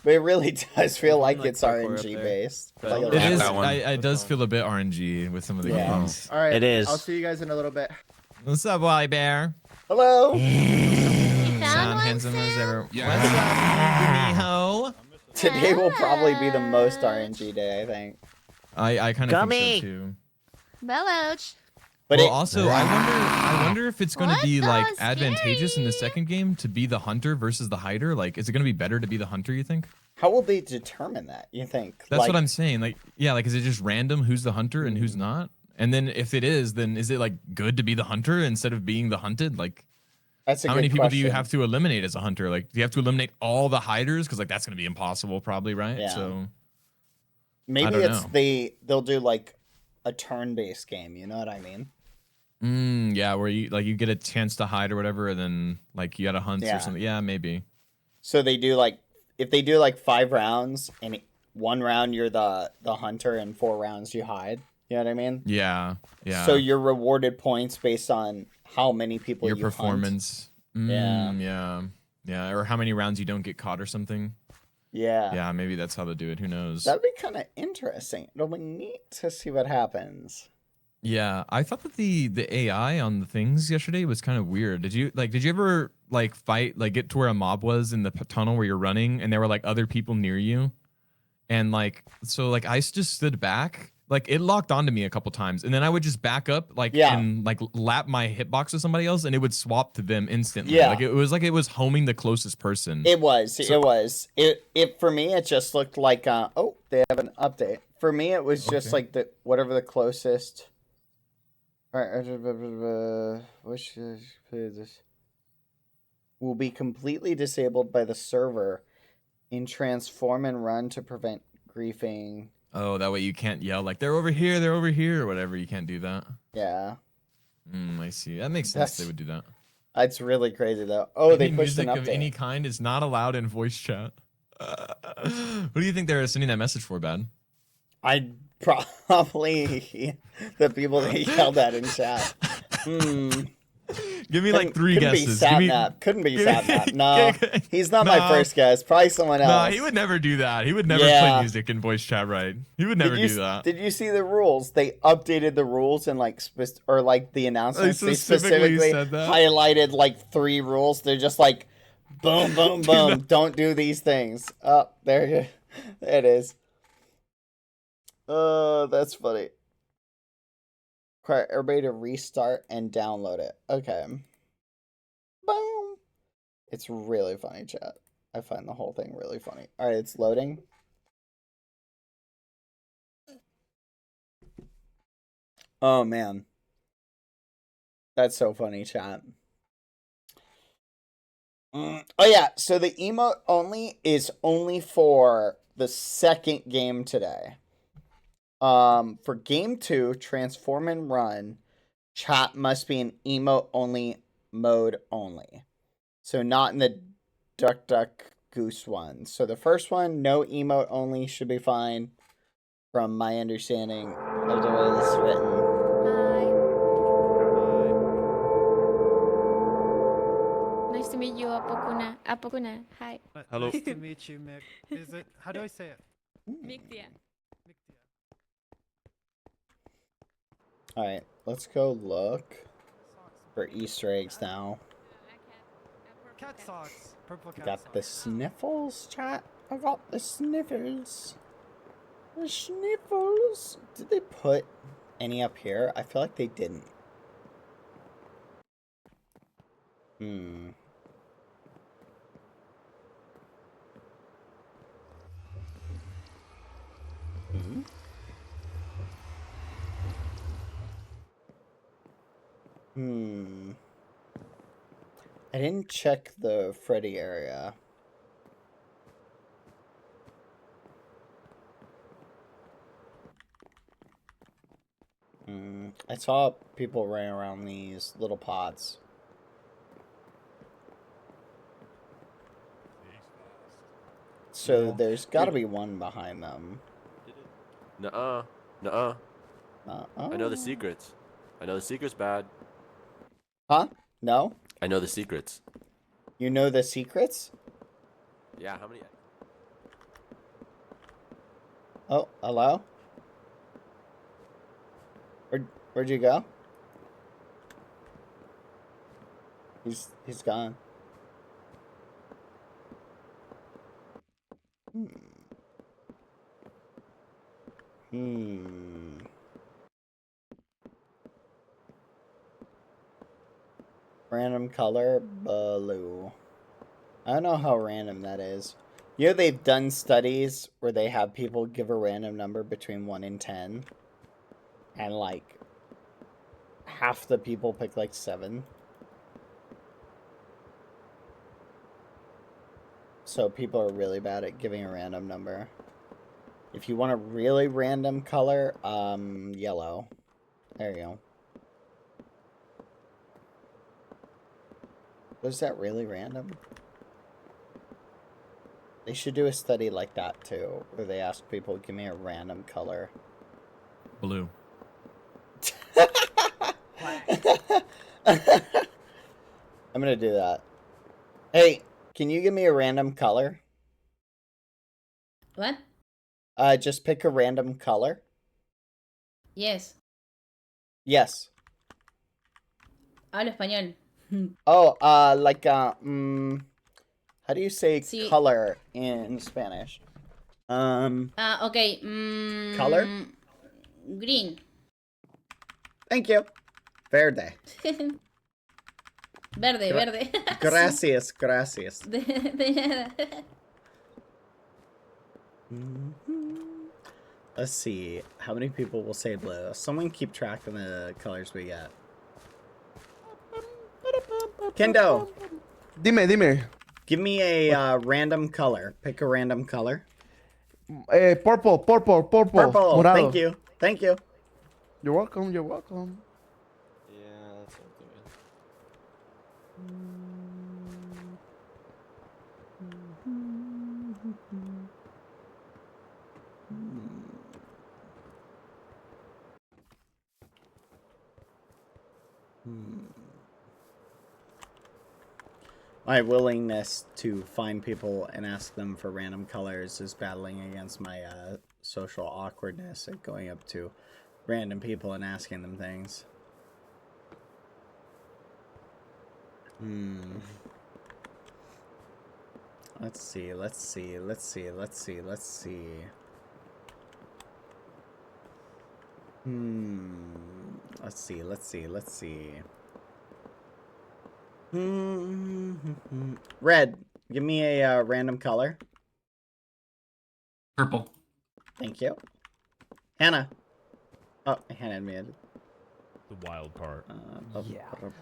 it really does feel like it's RNG based. Like It is. It does feel a bit RNG with some of the games. All right. It is. I'll see you guys in a little bit. What's up, Wally Bear? Hello. Sound handsome as ever. What's up, Miho? Today will probably be the most RNG day, I think. I kind of think so too. Beloch. But Well, also, I wonder if it's going to be like advantageous in the second game to be the hunter versus the hider. Like, is it going to be better to be the hunter? You think? How will they determine that? You think? That's Like, what I'm saying. Like, yeah, like is it just random who's the hunter and who's not? And then if it is, then is it like good to be the hunter instead of being the hunted? Like, That's a how good many people do you question. have to eliminate as a hunter? Like, do you have to eliminate all the hiders? Because like that's going to be impossible, probably, right? Yeah. So I Maybe don't it's know. they'll do like a turn-based game. You know what I mean? Yeah, where you get a chance to hide or whatever, and then like you got to hunt Yeah. or something. Yeah, maybe. So they do like if they do like 5 rounds and 1 round you're the hunter and 4 rounds you hide. You know what I mean? Yeah, yeah. So you're rewarded points based on how many people Your you hunt. performance. Yeah. Or how many rounds you don't get caught or something. Yeah. Yeah, maybe that's how they do it. Who knows? That'd be kind of interesting. It'll be neat to see what happens. Yeah, I thought that the AI on the things yesterday was kind of weird. Did you ever like fight like get to where a mob was in the tunnel where you're running and there were like other people near you? And like so like I just stood back. Like it locked onto me a couple times and then I would just back up and like lap my hitbox with somebody else and it would swap to them instantly. Yeah. Like it was homing the closest person. It was. It for me it just looked like oh, they have an update. For me it was just like the whatever the closest which this will be completely disabled by the server in transform and run to prevent griefing. Oh, that way you can't yell like they're over here, or whatever. You can't do that. Yeah. I see. That makes sense. They would do that. It's really crazy though. Oh, they Any pushed an music update. of any kind is not allowed in voice chat. Who do you think they're sending that message for, Bad? I probably the people that yelled at in chat. Give me like 3 couldn't guesses. Be Give me- Satnap. Couldn't be give me- Satnap. No, he's not my No. first guess. Probably someone else. No, he would never do that. He would never Yeah. play music in voice chat, right? He would never Did you, do that. Did you see the rules? They updated the rules and like or like the announcements. They specifically said that? highlighted like 3 rules. They're just like, boom, boom, boom. Don't do these things. Oh, there it is. Oh, that's funny. Require everybody to restart and download it. Okay. Boom. It's really funny, chat. I find the whole thing really funny. All right, it's loading. Oh, man. That's so funny, chat. Oh, yeah. So the emote only is only for the second game today. For game 2, transform and run, chat must be in emote only mode only. So not in the duck duck goose one. So the first one, no emote only, should be fine from my understanding of the way this is written. Nice to meet you, Apokuna. Apokuna, hi. Hello. Nice to meet you, Mick. Is it? How do I say it? Miktia. Alright, let's go look for Easter eggs now. Cat socks. Purple cat Got the sniffles, chat. I got the sniffles. The sniffles. Did they put any up here? I feel like they didn't. I didn't check the Freddy area. I saw people running around these little pods. So there's got to be one behind them. Nuh-uh. Nuh-uh. I know the secrets. I know the secret's bad. Huh? No? I know the secrets. You know the secrets? Yeah, how many? Oh, hello? Where'd you go? He's gone. Random color, blue. I don't know how random that is. You know they've done studies where they have people give a random number between 1 and 10. And like half the people pick like 7. So people are really bad at giving a random number. If you want a really random color, yellow. There you go. Was that really random? They should do a study like that too, where they ask people, give me a random color. Blue. I'm gonna do that. Hey, can you give me a random color? What? Just pick a random color. Yes. Yes. Hablo español. Oh, how do you say Sí. color in Spanish? Okay. Color? Green. Thank you. Verde. Verde, verde. Gracias, gracias. De nada. Let's see. How many people will say blue? Someone keep track of the colors we get. Kendo. Dime. Give me a random color. Pick a random color. Purple. Purple. Morado. Thank you. Thank you. You're welcome. You're welcome. Yeah, that's something. My willingness to find people and ask them for random colors is battling against my social awkwardness at going up to random people and asking them things. Let's see. Let's see. Let's see. Let's see. Let's see. Let's see. Let's see. Let's see. Red. Give me a random color. Purple. Thank you. Hannah. Oh, Hannah admitted. The wild part. Yeah.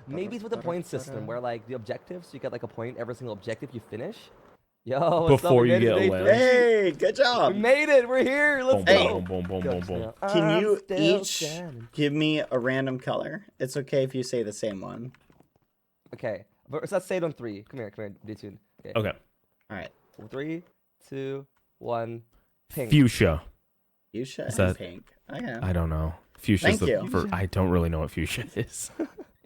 Maybe it's with a point system where like the objectives, you get like a point every single objective you finish. Yo, what's Before up? you get it, a Hey, good job. We made it. We're here. Let's go. Boom, boom, boom, boom, boom. Can you still each standing. give me a random color? It's okay if you say the same one. Okay. But let's say it on 3. Come here, D-Tune. Okay. All right. 3, 2, 1. Pink. Fuchsia. Fuchsia Is and that- pink. Okay. I don't know. Fuchsia. Thank you. I don't really know what fuchsia is.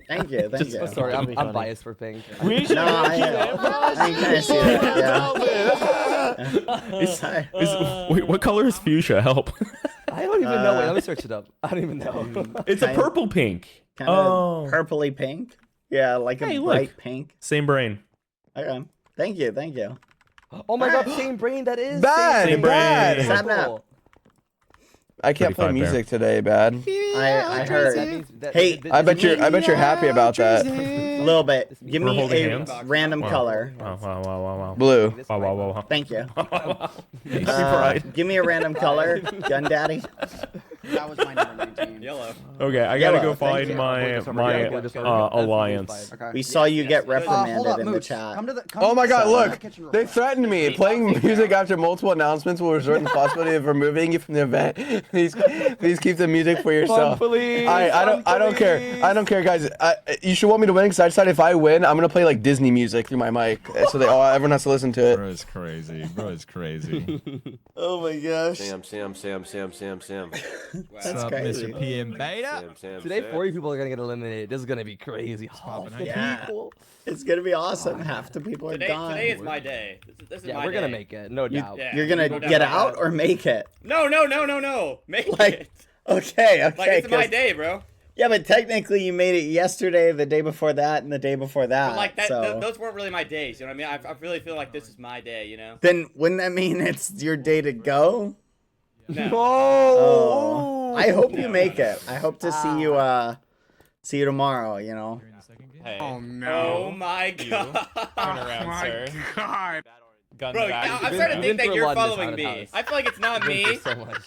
Thank you. Thank you. Sorry, I'm biased for pink. No, I kind of see that. Yeah. Wait, what color is fuchsia? Help. I don't even know. Wait, let me search it up. I don't even know. It's a purple pink. Kind of purpley pink. Yeah, like a Hey, bright look. pink. Same brain. Okay. Thank you. Thank you. Oh my god, same brain that is. Bad, same bad. Stop now. Purple. I can't play 35 music today, bad. I heard. That hey, I bet you're happy about that. little bit. Give We're me holding a hands? random Wow. color. Wow. Blue. Wow. Thank you. Happy Pride. Give me a random color, Gun Daddy. That was my number 19. Yellow. Okay, I gotta Yellow, go thank find you. my alliance. Okay. We saw you get reprimanded hold up, in the Mooch. chat. Come to Oh my god, the look! kitchen real They quick. threatened me. Playing music after multiple announcements will result in the possibility of removing you from the event. Please keep the music for yourself. I don't care. I don't care, guys. You should want me to win because I decided if I win, I'm gonna play like Disney music through my mic, so everyone has to listen to it. Bro is crazy. Bro is crazy. Oh my gosh. Sam. That's What's up, crazy. Mr. PM Beta? Today, 40 people are gonna get eliminated. This is gonna be crazy. Half the Yeah. people. It's gonna be awesome. Half the people are gone. Today is my day. This is Yeah, my we're gonna day. make it, no doubt. Yeah, You're gonna no doubt get about out it. or make it? No. Make Like, it. okay. Like it's my 'cause- day, bro. Yeah, but technically you made it yesterday, the day before that, and the day before that. But like that, so those weren't really my days. You know what I mean? I really feel like this is my day. You know? then wouldn't that mean it's your day to go? No. Oh. I hope you make it. I hope to see you tomorrow, you know. Hey. Oh no. Oh my god. Turn around, sir. God. Bro, I'm starting to think that you're following me. I feel like it's not me.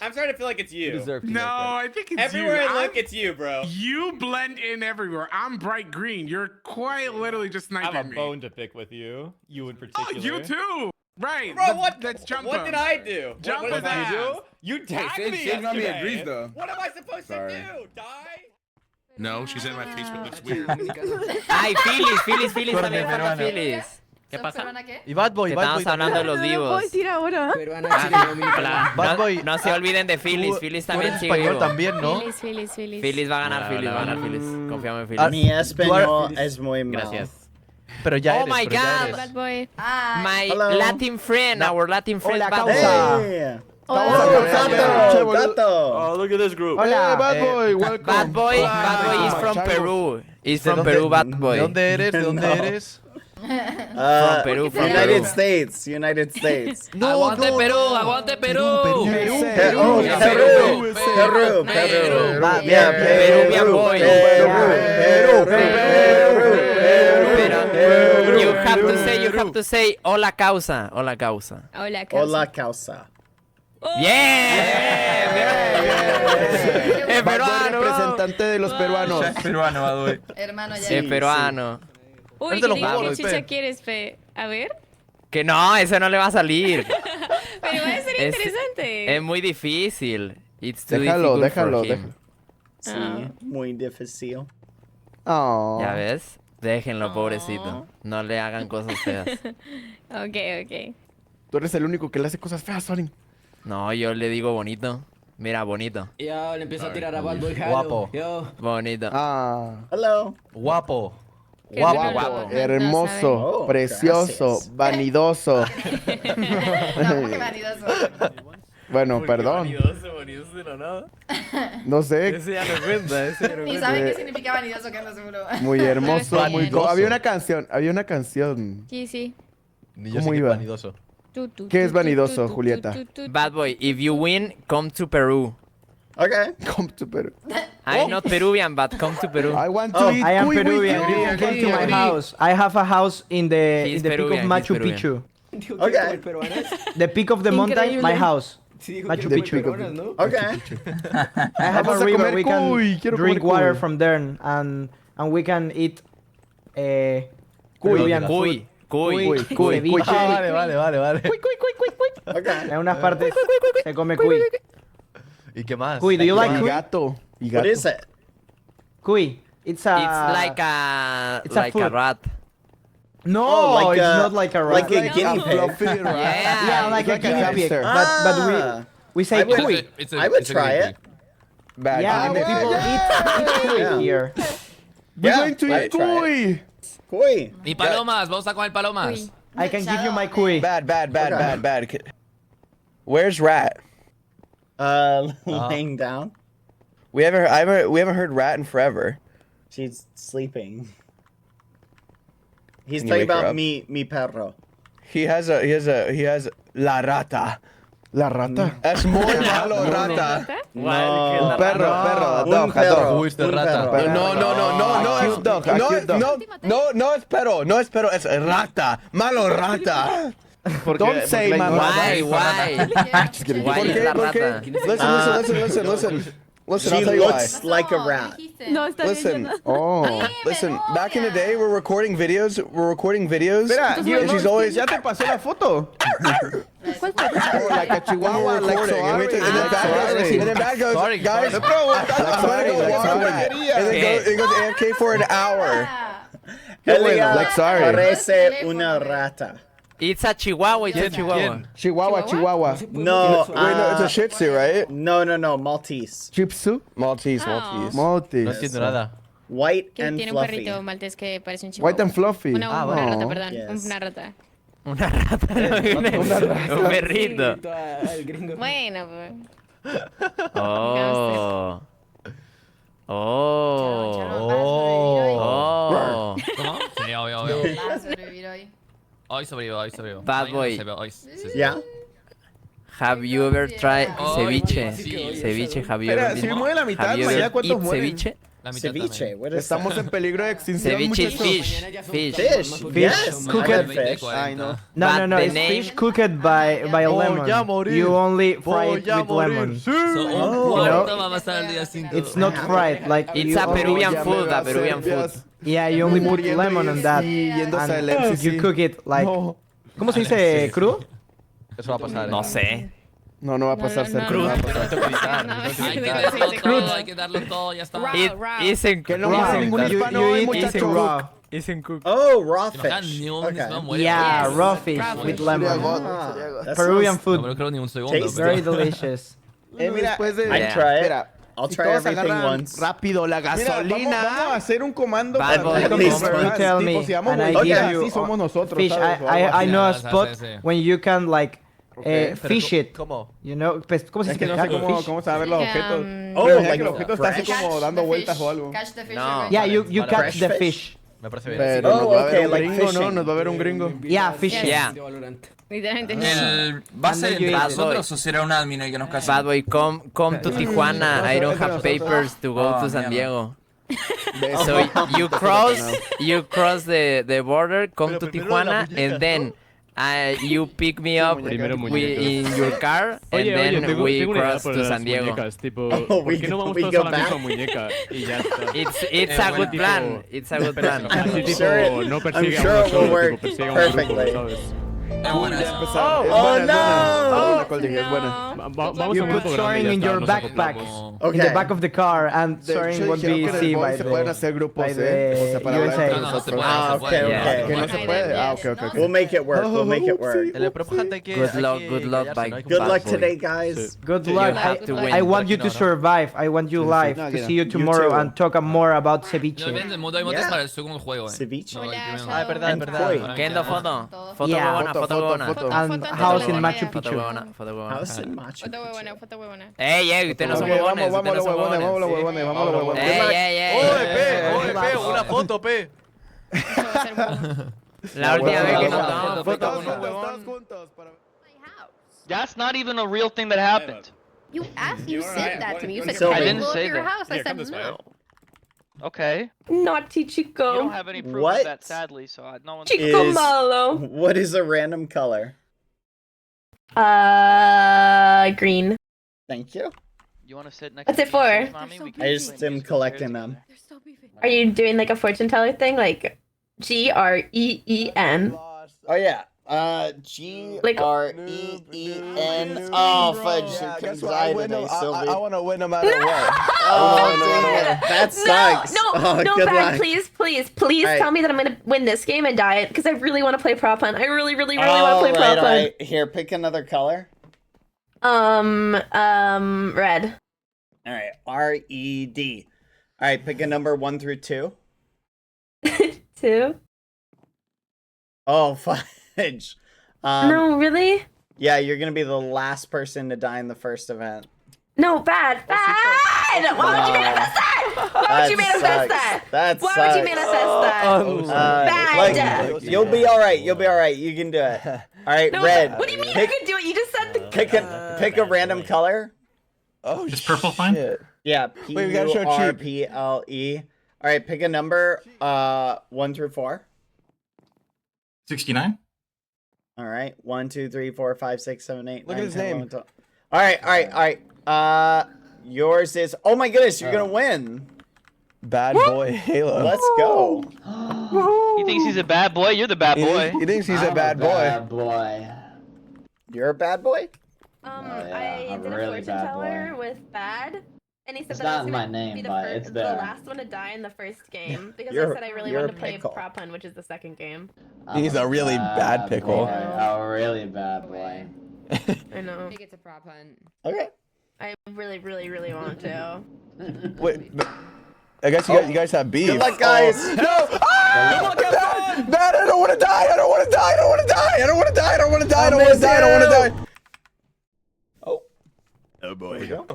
I'm starting to feel like it's you. No, I think it's Everywhere you. I look, it's you, bro. You blend in everywhere. I'm bright green. You're quite literally just sniping me. I have a bone to pick with you. You in particular. Oh, you too. Right. Bro, what? Let's jump What him. did I do? Jump what his did I ass. do? You tagged me yesterday. though. What am I supposed to do? Die? No, she said my face looks weird. Ay, Phyllis también falta Phyllis. ¿Qué pasa? Y Bad Boy, Estamos hablando de los divos. Bad Boy. No se olviden de Phyllis. Phyllis también sigue español vivo. también, ¿no? Phyllis. Phyllis va a ganar, Phyllis va a ganar, Phyllis. Confiamos en Phyllis. Mi español es muy malo. Gracias. Pero ya Oh eres, my pero ya God. eres. Bad boy. My Hello. Latin friend, our Latin friend, Hola, Bad causa. Boy. Hey. Hola, Gato. Oh, look at this group. Hola. Bad Boy, welcome. Bad Boy is from Peru. He's from Peru, Bad Boy. ¿De dónde eres? ¿De dónde No. From eres? Peru, from United Peru. States. United States. Aguante Perú, aguante Perú. Oh, Peruvian Peru. Yeah, Peruvian boy. Pero you have to say hola causa, hola causa. Hola, causa. Hola causa. Bien. Es Bad Boy, peruano. representante de los peruanos. peruano, Bad Boy. Hermano, ya. Es peruano. Uy, Ahorita ¿qué lo digo jugamos, qué chicha Fe. quieres, Fe? A ver. Que no, ese no le va a salir. Pero va a ser Es- interesante. Es muy difícil. It's too Déjalo, difficult déjalo, for him. déjalo. Sí, muy difícil. Oh. Ya ves, déjenlo, pobrecito. No le hagan cosas feas. Ok. Tú eres el único que le hace cosas feas, Sonic. No, yo le digo bonito. Mira, bonito. Yo le empiezo a tirar a BadBoyHalo. Guapo. Yo. Bonito. Ah. Hello. Guapo. Que Guapo, no- guapo. no- no Hermoso, Oh, precioso, gracias. vanidoso. Bueno, perdón. Vanidoso, ¿no? No sé. Ese ya no cuenta, ese ya no Ni cuenta. saben qué significa vanidoso, que no seguro. Muy hermoso, muy Vanidoso. Había una canción. Sí. Ni yo ¿Cómo sé que iba? vanidoso. ¿Qué es vanidoso, Julieta? Bad Boy, if you win, come to Peru. Okay. Come to Peru. I'm not Peruvian, but come to Peru. I want to eat I am cuy with Peruvian. you. You can come to my house. I have a house in the He's peak Peruvian, of Machu he's Peruvian. Picchu. Okay. The peak of the mountain, my house. Machu The Picchu. peak of the- Okay. I have Vamos a a river. comer We can cuy, quiero drink comer water cuy. from there, and we can eat Cuy. Peruvian Cuy, food. cuy. Ceviche. Ah, vale. Okay. En unas partes se come cuy. ¿Y qué más? Cuy, do you like Y cuy? gato. Y What gato. is it? Cuy. It's a. It's like a It's a food. rat. No, Oh, like it's a- not like a rat. like a guinea pig. Fluffy rat. Yeah. Yeah, like a like a guinea pig. hamster. But we say I would- cuy. I would try it. Bad Yeah, guinea pig. people eat cuy Yeah. here. We're Yeah, going to I'd eat try it. cuy. Cuy. Y palomas, vamos a comer palomas. I can give you my cuy. Bad. Where's Rat? Laying down. We haven't heard Rat in forever. She's sleeping. He's Can you talking wake her about up? mi perro. He has La Rata. La Rata? Es muy malo, Rata. No. Un perro, a Un dog, a perro, dog. Who is the un rata? perro. No, cute dog, a cute dog. no es perro, no es perro, es rata, malo rata. Don't say my Why? Just kidding. Why ¿Por is qué? la ¿Por qué? rata? Listen. Listen, She I'll tell you why. looks like a rat. No, está Listen, bien. listen. Back in the day, we're recording videos. Espera, and Gio, she's always ¿ya te pasó la foto? like a chihuahua, like recording. And then Bad goes, guys, I'm gonna go walk back. And then it goes AFK for an hour. Elia Like, sorry. parece una rata. It's a chihuahua, it's a chihuahua. Chihuahua. No, Wait, no, it's a Shih Tzu, right? No, Maltese. Shih Tzu? Maltese. No entiendo nada. White Que and tiene un fluffy. perrito maltés que parece un chihuahua. White and fluffy. Una rata, perdón. Yes. Una rata. Una rata. Un perrito. Bueno, pues. Oh. ¿Cómo? Sí, obvio. Va a sobrevivir hoy. Hoy sobrevivo. Bad boy. Yeah. Have you ever tried ceviche? sí. Ceviche, have you ever Espera, si been? muere la mitad, Have you mañana ever ¿cuántos eat mueren? ceviche? La mitad Ceviche. What is Estamos en peligro de extinción, Ceviche is muchachos. fish. Fish. Yes. Cooked. I had fish. Ay, no. But No, the it's name- fish cooked by a lemon. ya morir. You only fry it Voy a with morir. lemon. So, un cuarto va a pasar el día 5. It's not fried, like It's you a only- Peruvian food, a Peruvian food. Yeah, you only put lemon on that. yéndose al And MCC. you cook it like. ¿Cómo se dice? ¿Crudo? Eso va a pasar. No sé. No va a pasar cerca. no, No va a no. pasar. Hay que darlo todo, ya está. It isn't Que no mate ningún You hispano hoy, eat it muchachos. raw. Isn't cooked. Oh, raw Imagina, fish. ni un Okay. hispano muere. Yeah, Yes. raw fish Raw with fish. lemon. That Peruvian sounds- No food. me lo creo ni un segundo. Tasty. Very delicious. Mira, después de... I'd try it. Espera. I'll Si try todos everything agarran once. rápido la gasolina. Vamos a hacer un comando Bad boy. para Please, you tell me, Si vamos and I muy give bien, you así somos nosotros, fish. ¿sabes? O algo I así. know a Sí, spot sí. when you can like Okay. fish it. ¿Cómo? You know, pues, ¿cómo se Es dice que no sé pescar? cómo, Fish? cómo saber los objetos. Oh, Pero like que el objeto está así fresh? como dando vueltas o algo. Catch the fish. No. Yeah, you Vale. catch Fresh the fish? fish. Me parece bien. Pero Oh, nos va a ver okay, un like gringo, ¿no? fishing. Nos va a ver un gringo. Yeah, fish. Yeah. Literalmente. ¿Va a ser entre nosotros o será un admin el que nos Bad boy, come to Tijuana. I don't have papers to go to San Diego. So you cross the border, come to Tijuana, and then you pick me up in your car, and then we cross to San Diego. Tipo, Oh, ¿por qué no vamos we todos go a la misma back? muñeca? Y ya está. It's a good plan. It's a good plan. Así tipo, sure it- no I'm persigue a sure uno it will solo, work tipo, persigue a un grupo, perfectly. ¿sabes? Oh, no! Vamos You a un put grupo grande y soaring ya in está, your nos backpack, acoplamos. in the Okay. back of the car, and soaring won't be seen by Se pueden the hacer grupos, by O the sea, para hablar USA. entre No, no se nosotros. puede, Ah, no se puede. okay, Yeah. okay. Que no se puede. Ah, ok. We'll make it work. We'll make it work. En el próximo hay que. Good luck, bye. Good Bad luck boy. today, guys. Good You luck. have to win. I want you to survive. I want you live No, to que see you tomorrow too. and talk more about No, ceviche. vende mundo hay motes Yeah. para el segundo juego, Ceviche. No, el primero. Ah, es verdad, And koi. Kendo foto. Foto Yeah. huevona, foto huevona. And Foto house in huevona. Machu Foto Picchu. huevona, foto huevona. House in Machu Foto Picchu. huevona, foto huevona. Ey, ustedes no son Ok, huevones. vamos los Ustedes no son huevones, vamos los huevones. huevones, vamos los huevones. Ey, ey. Una foto, pe. Eso va a ser bueno. La última vez que nos Todos tomamos foto juntos, con un todos huevón. juntos, para- That's not even a real thing that happened. You asked, you said that to me. You said, Sylvie. can I I didn't blow up say your that. house? I Here, said, come this way. no. Okay. Naughty You Chico. don't have any proof What? of that, sadly, so no one's. Chico Is- Malo. What is a random color? Green. Thank you. You want to sit next What's to it for? me, Mommy? We can I play just am musical collecting chairs them. Are you doing like a fortune teller thing? Like GREEN? Oh yeah. GREEN. Oh fudge! Yeah, You guess can what? die I win today, no- I Sylvie. want to win no matter what. Oh no, that sucks. No, Oh, no, good Bad, luck. please Alright. tell me that I'm gonna win this game and die it because I really want to play prop hunt. I really want to play prop hunt. Alright. Here, pick another color. Red. All right, RED. All right, pick a number 1 through 2. 2. Oh fudge. No, really? Yeah, you're gonna be the last person to die in the first event. No, Bad. Why would you manifest that? Why would you manifest that? That Why sucks. would you manifest that? Bad. Like, you'll be all right. You'll be all right. You can do it. All right, No, red. what do you mean Pick, I could do it? You just said the. pick a random color. Oh, Is purple fine? Yeah, Wait, we gotta show cheap. PURPLE. All right, pick a number 1 through 4. 69. All right, 1, 2, 3, 4, 5, 6, 7, 8. Look 9, at his 10, name. 11, 12. All right. Yours is. Oh my goodness, you're gonna win. Bad boy Halo. Let's go. He thinks he's a bad boy. You're the bad boy. He thinks he's a bad boy. boy. You're a bad boy. I I'm did a a really fortune bad teller boy. with Bad, and he said It's that not I was in gonna my name, be the, but it's the there. last one to die in the first game because You're- I said I really you're wanted a to play pickle. Prop Hunt, which is the second game. He's a really bad pickle. Boy. A really bad boy. I know. He gets a prop hunt. Okay. I really want to. Wait, I guess you guys have beef. Good luck, guys. Oh, no! Ah! Bad! I don't want to die! I don't want to die! I don't want to die! I don't want to die! I don't want to die! I don't want to die! I don't want to die! Oh boy. There we go.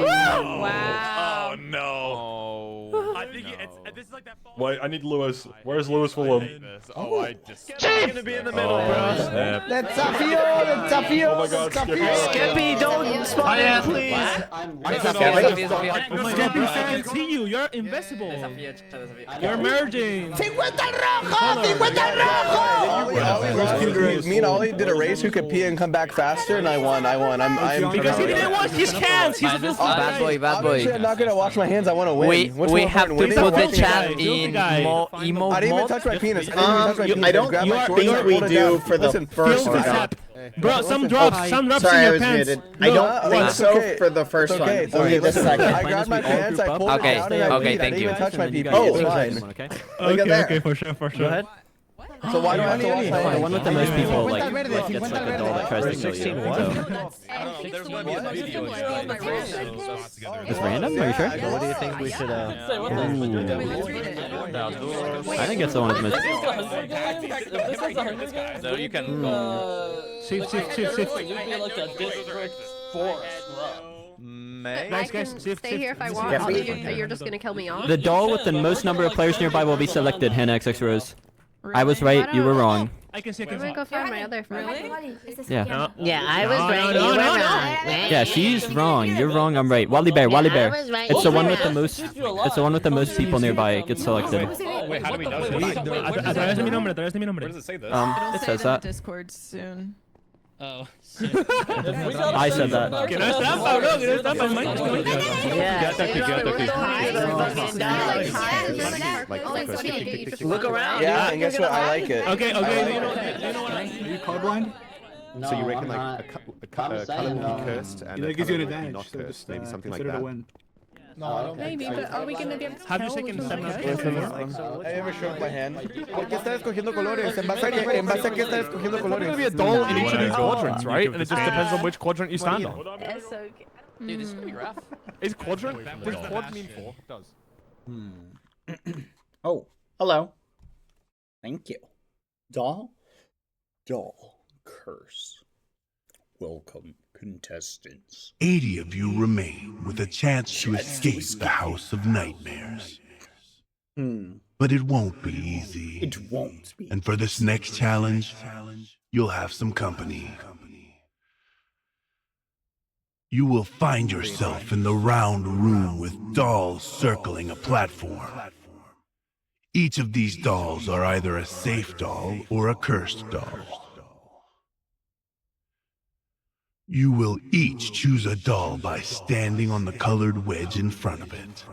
Wow. Oh no. I think this is like that. Wait, I need Lewis. Where's Lewis Fulham? Oh, I just. Chief's gonna be in the middle, bro. Snap. Desafío, desafío, Oh my God, Skippy, don't spawn in, please. Skippy fans see you. You're invisible. You're merging. 50 rojo, 50 rojo. Me and Ollie did a race who could pee and come back faster, and I won. I'm Because he didn't wash his hands. He's a Bad boy, bad Obviously, I'm boy. not gonna wash my hands. I want to win. We What's more have to important, put winning the or chat winning? in emote I didn't even touch my penis. I didn't even touch my penis. I don't Grab my shorts think and we pull it do down. for the Listen, first feel the one. sap. Bro, some drops in Sorry, I your was pants. muted. I don't think it's so okay. for the first It's one. okay. It's Only okay. the Listen, second. I grabbed my pants, I pulled Okay, it down, and I okay, peed. I thank didn't you. even touch my pee. Oh, It's fine. Look at that. Okay, for sure. Go ahead. So why do I have to wash my hands? The one with the most people like gets like a doll that tries to kill you. It's random? Are you sure? What do you think we should I think it's the one with the most. So you can. Shift. I can stay here if I want. Yeah, You're just gonna kill me off. The doll with the most number of players nearby will be selected. Hannah XX Rose. I was right. You were wrong. I can see. I'm gonna go find my other friend. Yeah. Yeah, I was right. You were wrong. Yeah, she's wrong. You're wrong. I'm right. Wally Bear. Wally Bear. It's the one with the most. It's the one with the most people nearby. It gets selected. Wait, how do we know this? A través de mi nombre. Where does it say this? It says that. Discord soon. Oh. I said that. Que no es trampa, bro. Que no es trampa, Mike. Look around. Yeah, and guess what? I like it. Okay. Do you know what? Are you colorblind? No, So you reckon I'm like not. a color will be cursed and That a gives you color an will be advantage. not So cursed, just maybe something like consider it a that. win. No, I don't Maybe, but are we gonna be able to Have you tell shaken which seven one of it is? I never showed my hand. ¿Por qué está escogiendo colores? ¿En base a qué está escogiendo colores? There's gonna be a doll in each of these quadrants, right? And it just depends on which quadrant you stand on. It's okay. Dude, this is gonna be rough. Is quadrant? Does quad mean 4? It does. Oh, hello. Thank you. Doll curse. Welcome, contestants. 80 of you remain with a chance to escape the House of Nightmares. But it won't be easy. It won't be. And for this next challenge, you'll have some company. You will find yourself in the round room with dolls circling a platform. Each of these dolls are either a safe doll or a cursed doll. You will each choose a doll by standing on the colored wedge in front of it.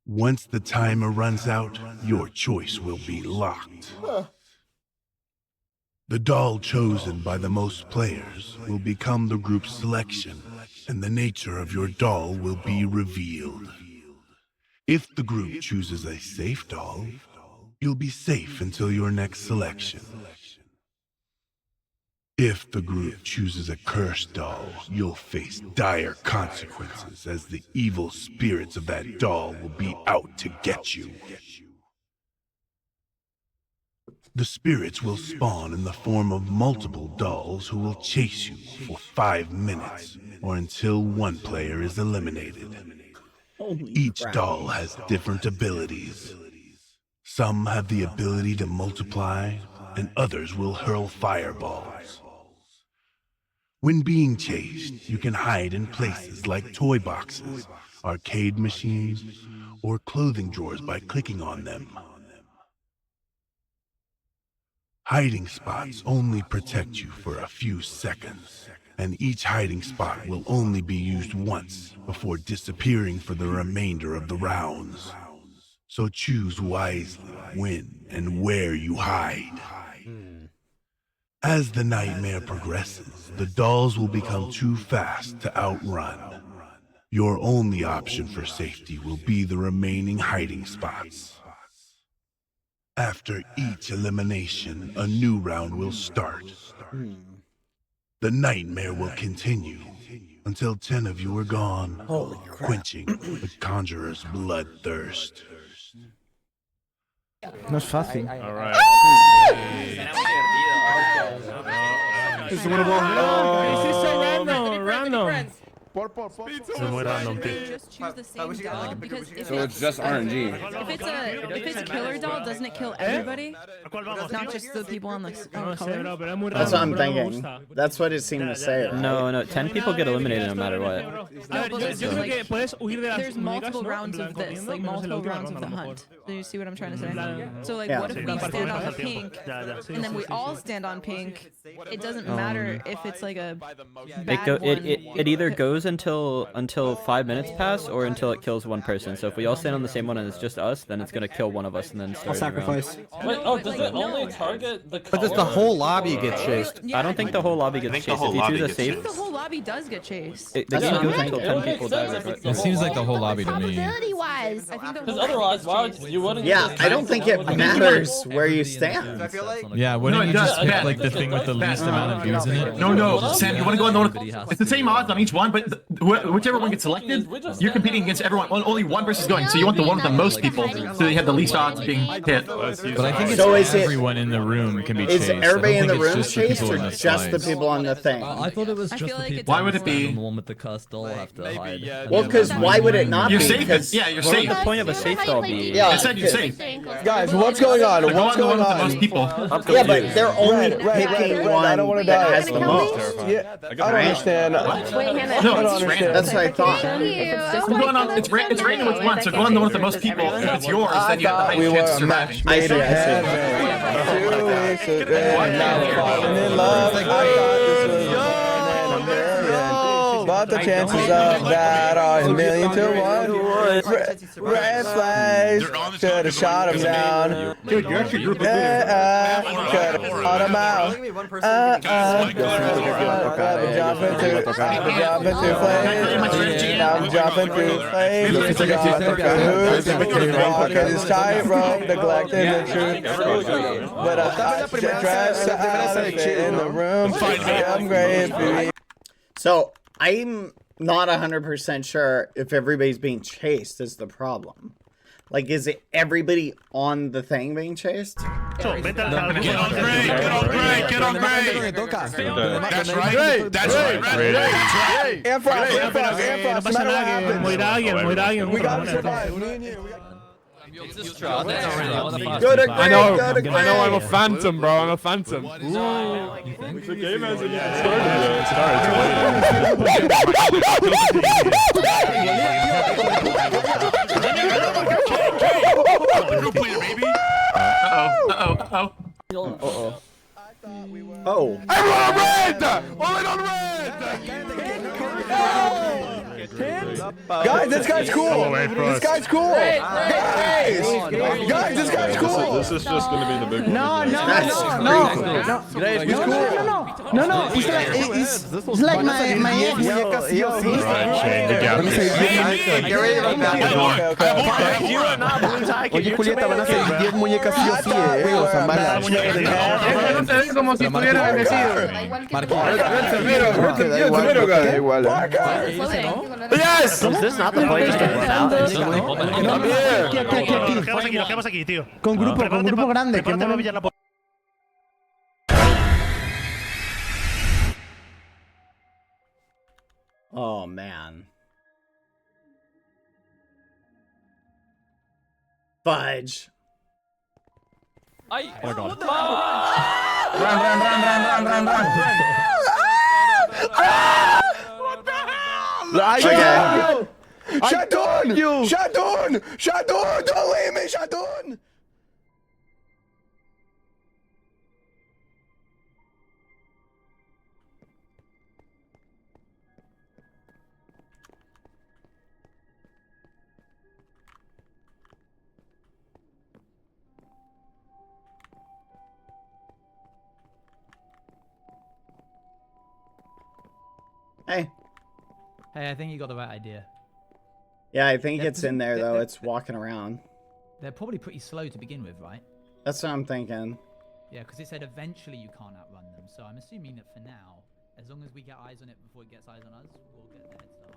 Once the timer runs out, your choice will be locked. The doll chosen by the most players will become the group's selection, and the nature of your doll will be revealed. If the group chooses a safe doll, you'll be safe until your next selection. If the group chooses a cursed doll, you'll face dire consequences as the evil spirits of that doll will be out to get you. The spirits will spawn in the form of multiple dolls who will chase you for 5 minutes or until one player is eliminated. Each doll has different abilities. Some have the ability to multiply, and others will hurl fireballs. When being chased, you can hide in places like toy boxes, arcade machines, or clothing drawers by clicking on them. Hiding spots only protect you for a few seconds, and each hiding spot will only be used once before disappearing for the remainder of the rounds. So choose wisely when and where you hide. As the nightmare progresses, the dolls will become too fast to outrun. Your only option for safety will be the remaining hiding spots. After each elimination, a new round will start. The nightmare will continue until 10 of you are gone, quenching the conjurer's bloodthirst. No es fácil. It's winnable. This is so random. It's muy random, too. Just choose the same doll because if So it's just RNG. if it's a killer doll, doesn't it kill everybody? Not just the people on the color. That's what I'm thinking. That's what it seemed to say. Right? No, 10 people get eliminated no matter what. There's multiple rounds of this, like multiple rounds of the hunt. Do you see what I'm trying to say? So like, what if we stand on pink, and then we all stand on pink? It doesn't matter if it's like a bad one. It either goes until 5 minutes pass or until it kills one person. So if we all stand on the same one and it's just us, then it's gonna kill one of us and then start. I'll sacrifice. Wait, does it only target the color? But does the whole lobby get chased? I don't think the whole lobby gets chased. If you choose a safe, The whole lobby does get chased. the game goes until 10 people die. It seems like the whole lobby to me. Probability-wise. Because otherwise, why would you wouldn't? Yeah, I don't think it matters where you stand. Yeah, wouldn't you just pick like the thing with the least amount of views in it? No, Sam, you want to go on the one? It's the same odds on each one, but whichever one gets selected, you're competing against everyone. Only one person's going, so you want the one with the most people, so you have the least odds of being hit. But I think it's So is it- everyone in the room can be Is chased. everybody I in the don't think room it's chased people or in the just the slides. people on the thing? I thought it was just the people. Why would it be? The one with the cussed doll have to hide. Well, because why would it not You're be? safe. 'Cause- Yeah, you're What safe. would the point of a safe doll be? Yeah, I said you're safe. Guys, what's going on? So go What's on the one going with the on? most people. Yeah, but they're only Red, picking I one don't wanna that die. has the most. Yeah, I don't understand. Wait, I No, don't it's understand. That's what I thought. I'm going on. It's raining with one, so go on the one with the most people. If it's yours, then you have the thought we highest were chance of a surviving. match made in heaven. 2 weeks ago, now we're falling in love. I thought this was one in a million, but the chances of that are a million to one. Red flags, could have shot him down. Dude, you're actually group Could have shot him out. I'm jumping through flames. Walking this tightrope, neglecting the truth. But I dress in the room. I'm great. So I'm not 100% sure if everybody's being chased is the problem. Like, is it everybody on the thing being chased? Get on Gray! That's right! That's right! Air Frost, no matter what happens. We gotta survive. Me and you. Go to Gray, I know go to Gray. I'm a phantom, bro. I'm a phantom. The game hasn't even Group leader, baby! Uh-oh. Oh. Everyone on red! All in on red! Guys, this guy's cool. This guy's cool. Guys, this guy's cool. This is just gonna be the big one. No. He's like my ex. Oye, Julieta, van a ser 10 muñecas sí o sí, o sea, malas. Como si estuviera bendecido. Da igual. Yes! Is this not the point to get without? Aquí, tío. Con grupo grande. Que no... Oh, man. Fudge. Oh Run. What the hell? Shadun! Shadun! Shadun! Don't leave me, Shadun! Hey. Hey, I think you got the right idea. Yeah, I think it's in there though. It's walking around. They're probably pretty slow to begin with, right? That's what I'm thinking. Yeah, because it said eventually you can't outrun them. So I'm assuming that for now, as long as we get eyes on it before it gets eyes on us, we'll get the head start.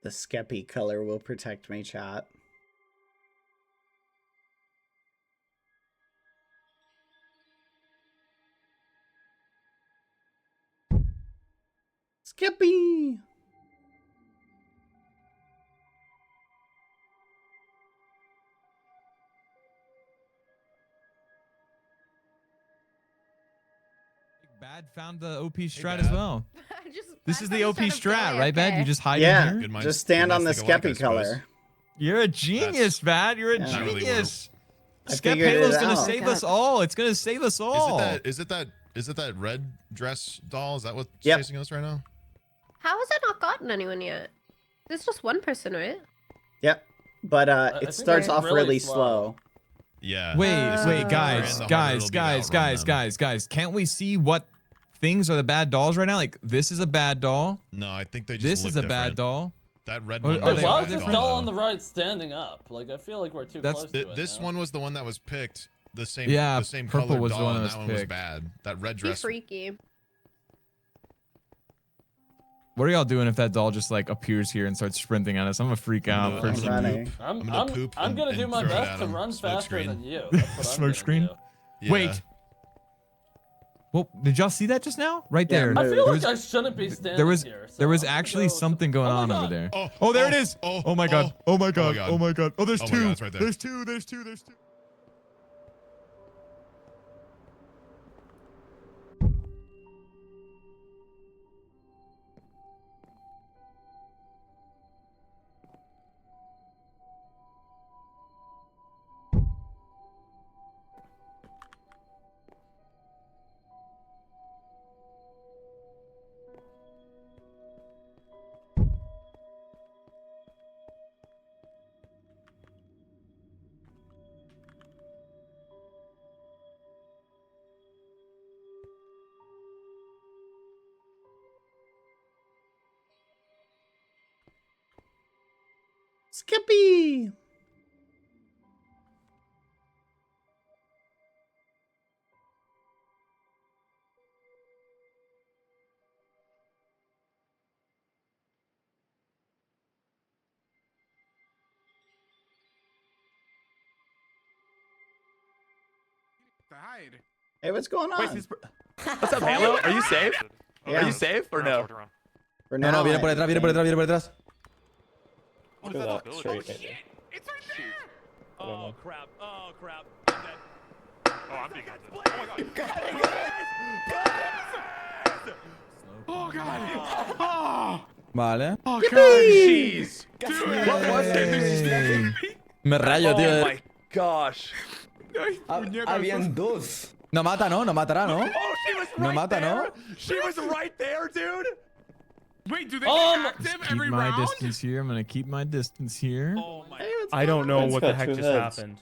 The Skeppy color will protect me, chat. Skeppy! Bad found the OP strat as well. This is the OP instead of strat, going, right, Bad? okay. You just hide Yeah, in here? just stand on the Skeppy color. You're a genius, Bad. You're a Yeah. genius. I Skep figured it Halo's gonna out. save us all. It's gonna save us all. Is it that red dress doll? Is that what's Yep. chasing us right now? How has it not gotten anyone yet? It's just one person, right? Yep. But it starts off really slow. Yeah. Wait, guys. guys. Can't we see what things are the bad dolls right now? Like, this is a bad doll. No, I think they just This look is a different. bad doll. That red Are one. they was all a bad different? doll, on though. the right standing up. Like, I feel like we're too close to it. This one was the one that was picked. The same. Yeah, The same purple colored was the doll, one and that that was one was picked. bad. That red Be dress. freaky. What are y'all doing if that doll just like appears here and starts sprinting at us? I'm gonna freak out personally. I'm gonna poop I'm gonna and do my throw it best at to him. run Smoke faster screen. than you. That's what I'm Smoke gonna screen. do. Yeah. Wait. Well, did y'all see that just now? Right there. I feel There like was- I shouldn't be standing there was here. So there was I'm gonna actually go something going on over there. Oh, there it is. Oh my god. Oh my god. God. Oh my god. Oh, there's Oh my two. God, it's right there. There's two. There's two. There's two. Skippy! hide. Hey, what's going on? What's up, Halo? Are you safe? Yeah. Are you safe or no? For No, now, viene por detrás, viene por detrás, viene por detrás. It's right there. Oh crap! Oh crap! I'm dead. Oh, I'm being hunted. Oh my god! Oh god! Oh! Vale. Oh, God, jeez. Dude, what was it? Me rayo, tío. Oh, my gosh. Habían dos. No mata, ¿no? No matará, ¿no? Oh, she was No right mata, there. ¿no? She was right there, dude. Wait, do they active Keep every my round? distance here. I'm gonna keep my distance here. Oh my. I don't know It's what the got heck two just heads. happened.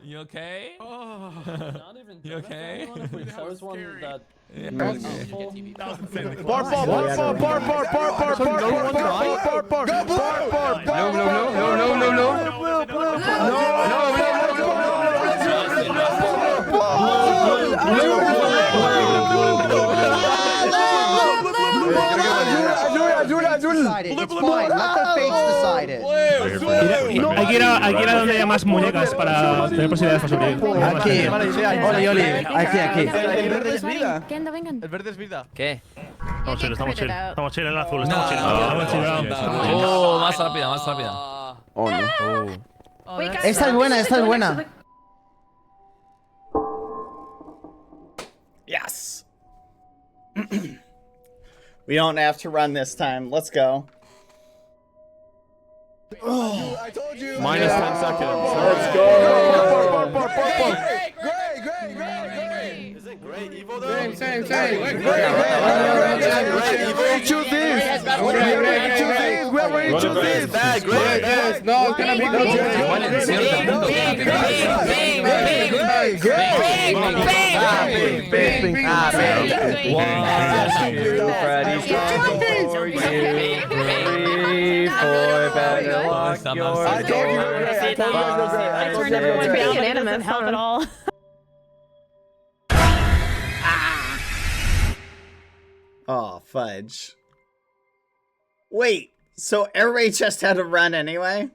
You okay? Oh. Not even. You okay? There's one that. It's fine. Let the fates decide it. Hay que ir a donde haya más muñecas para tener posibilidades de sobrevivir. Aquí. Oli. Aquí. El verde es vida. El verde es vida. ¿Qué? Estamos chill, estamos chill. Estamos chill, el azul, No, estamos chill. Oh, más rápida, más rápida. Oh, no. Esta es buena. Yes. We don't have to run this time. Let's go. I told you. Minus 10 seconds. Let's go. Great. Is it great Evo though? Same. Choose this. Where choose this? Bad, great. No, it's gonna be I turned everyone pretty unanimous. Help at all. Oh, fudge. Wait, so everybody just had to run anyway?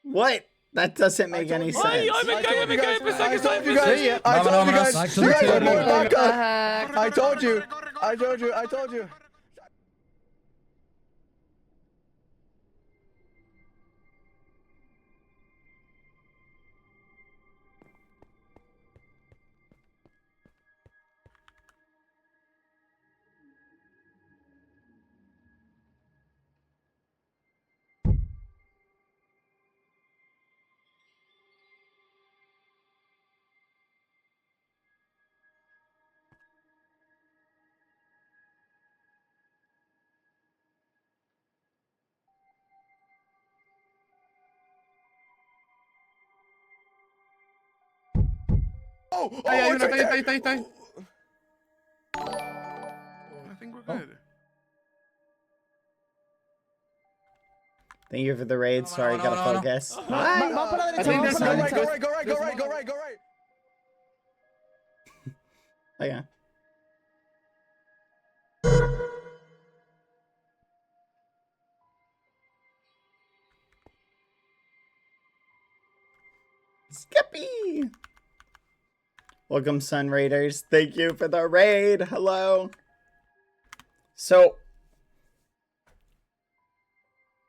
What? That doesn't make any sense. I told you. Ahí está. I think we're good. Thank you for the raid. Sorry, gotta focus. Go right. Okay. Skippy! Welcome, Sun Raiders. Thank you for the raid. Hello. So,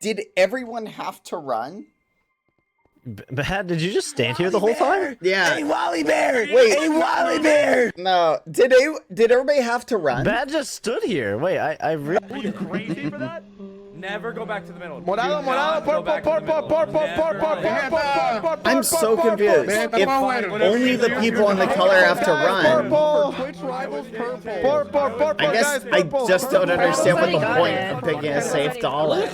did everyone have to run? Bad, did you just stand here the whole time? Yeah. Hey, Wally Bear! Wait. Hey, Wally Bear! No. Did everybody have to run? Bad just stood here. Wait, I really. Are you crazy for that? Never go back to the middle. Morado, I'm so confused. If only the people in the color have to run. I guess I just don't understand what the point of picking a safe doll is.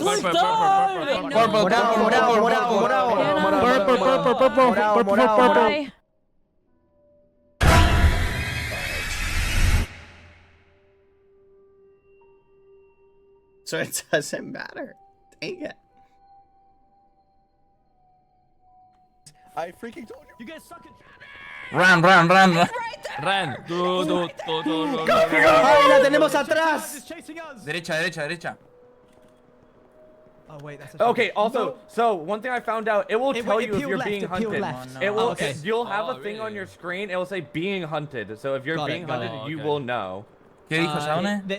So it doesn't matter. Dang it. I freaking told you. You guys suck at Run. Ran. ¡Ay, la tenemos atrás! Derecha. Oh wait, that's okay. Also, so one thing I found out, it will tell you if you're being hunted. It will. You'll have a thing on your screen. It will say being hunted. So if you're being hunted, you will know. Because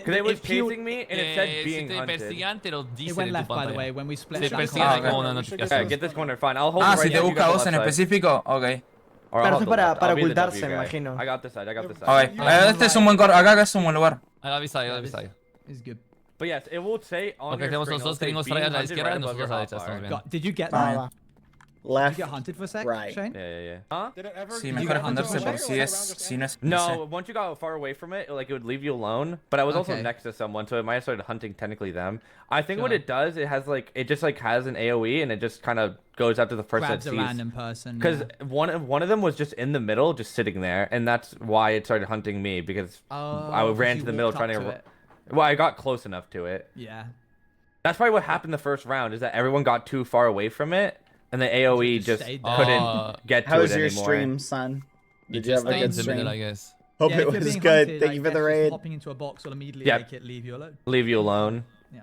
it was chasing me and it said being hunted. It went left, by the way, when we split. Okay, get this corner. Fine, I'll hold it right si te here, you busca got dos the en left side. específico, ok. Or Pero I'll eso hold para I'll be the ocultarse, W me guy. imagino. I got this side. Ok, este es un buen lugar. Acá es un buen lugar. Is good. But yes, it will say on your tenemos screen, los dos it'll gringos say por allá a la being hunted izquierda right y above your nosotros a la derecha. hotbar. Estamos viendo. Did you get that? Left. Did you get hunted for a sec, Right. Shane? Yeah. Huh? Sí, mejor hundarse por si no es... No, once you got far away from it, like it would leave you alone. But I was also Okay. next to someone, so it might have started hunting technically them. I think what it does, it has like it just like has an AOE and it just kind of goes after the first Grabs that a sees. random person. Because yeah. one of them was just in the middle, just sitting there, and that's why it started hunting me because I ran to the middle trying to. Well, I got close enough to it. Yeah. That's probably what happened the first round. Is that everyone got too far away from it, and the AOE just couldn't get to How it was your anymore. stream, son? Did you have a good stream? I guess. Hope Yeah, it if you're was being good. hunted, Thank I you for the guess just raid. Hopping into a box will immediately Yep. make it leave you alone. Leave you alone. Yeah.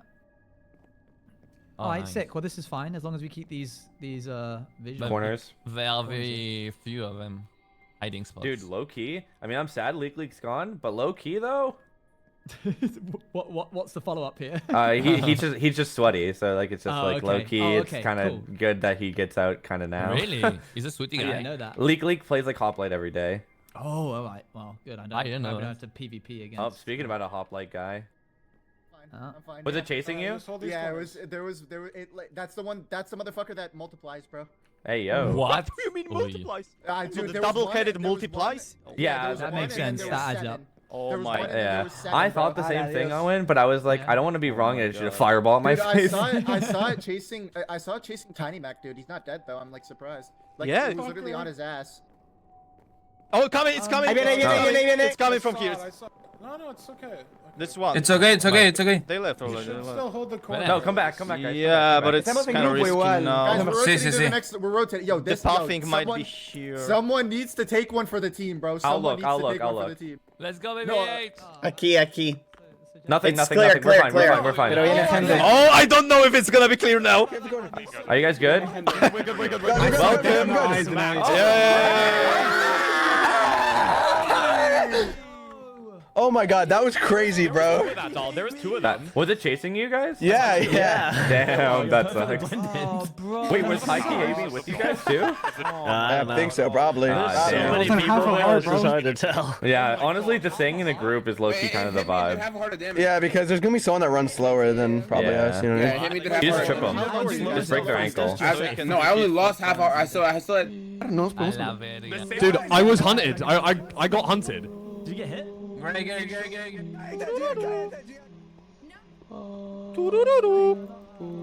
Oh, Alright, nice. sick. Well, this is fine as long as we keep these visual Corners. There are very few of them. Hiding spots. Dude, low key. I mean, I'm sad Leak's gone, but low key though. What's the follow up here? He's just sweaty, so like it's just Oh, like okay. low key. Oh, It's okay, kind of cool. good that he gets out kind of now. Really? He's a sweetie guy. I didn't know that. Leak plays like Hoplite every day. Oh, alright. Well, good. I didn't know don't that. have to PvP again. Oh, speaking about a Hoplite guy. I'm fine. Was it chasing you? Yeah, it was. There was. That's the one. That's the motherfucker that multiplies, bro. Hey yo. What? do you mean multiplies? Dude, the there was double-headed one- there was multiplies? one- Yeah, there was that one makes and then sense. there was That adds seven. up. Oh There was my. one and then there Yeah. was seven, I bro. thought the same thing, Owen, but I was like, I don't want to be wrong and it should have fireball at my Dude, face. I saw it chasing. I saw it chasing Tiny Mac, dude. He's not dead though. I'm like surprised. Like, Yeah. it was literally on his ass. Oh, coming! It's coming! It's coming from here. No, it's okay. This one. It's okay, it's okay, it's okay. They left already. They left. Still hold the corner. No, come back, guys. Yeah, come but back. it's kind of risky Guys, now. we're rotating to the see. next. We're rotating. Yo, The this puffing might someone, be here. Someone needs to take one for the team, bro. Someone needs to take one for the team. Let's go, baby. Aquí. Nothing. It's clear. We're fine. Oh, I don't know if it's gonna be clear now. Are you guys good? We're good. Welcome. Oh my god, that was crazy, bro. There was two of them. Was it chasing you guys? Yeah. Damn, that sucks. Oh, bro. Wait, was Heike aiming with you guys too? I think so, probably. Damn. many people there, it's just hard to tell. Yeah, honestly, just staying in a group is low-key kind of the vibe. Yeah, because there's gonna be someone that runs slower than probably us. You know what I mean? You just trip them. Just break their ankle. No, I only lost half hour. I still had... Dude, I was hunted. I got hunted. Did you get hit?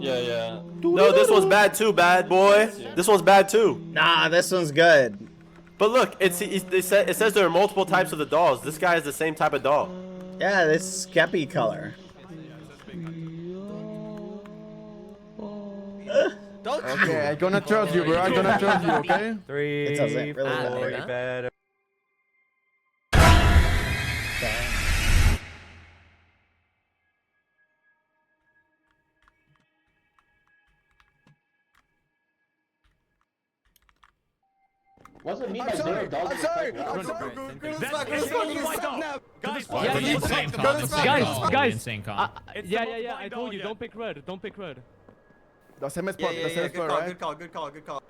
Yeah. No, this one's bad too, bad boy. This one's bad too. Nah, this one's good. But look, it says there are multiple types of the dolls. This guy is the same type of doll. Yeah, this skeppy color. Okay, I'm gonna trust you, bro. I'm gonna trust you, okay? It doesn't really Three, better. I'm sorry. Guys. Yeah. I told you, don't pick red. Don't pick red. The same spot, right? Good call.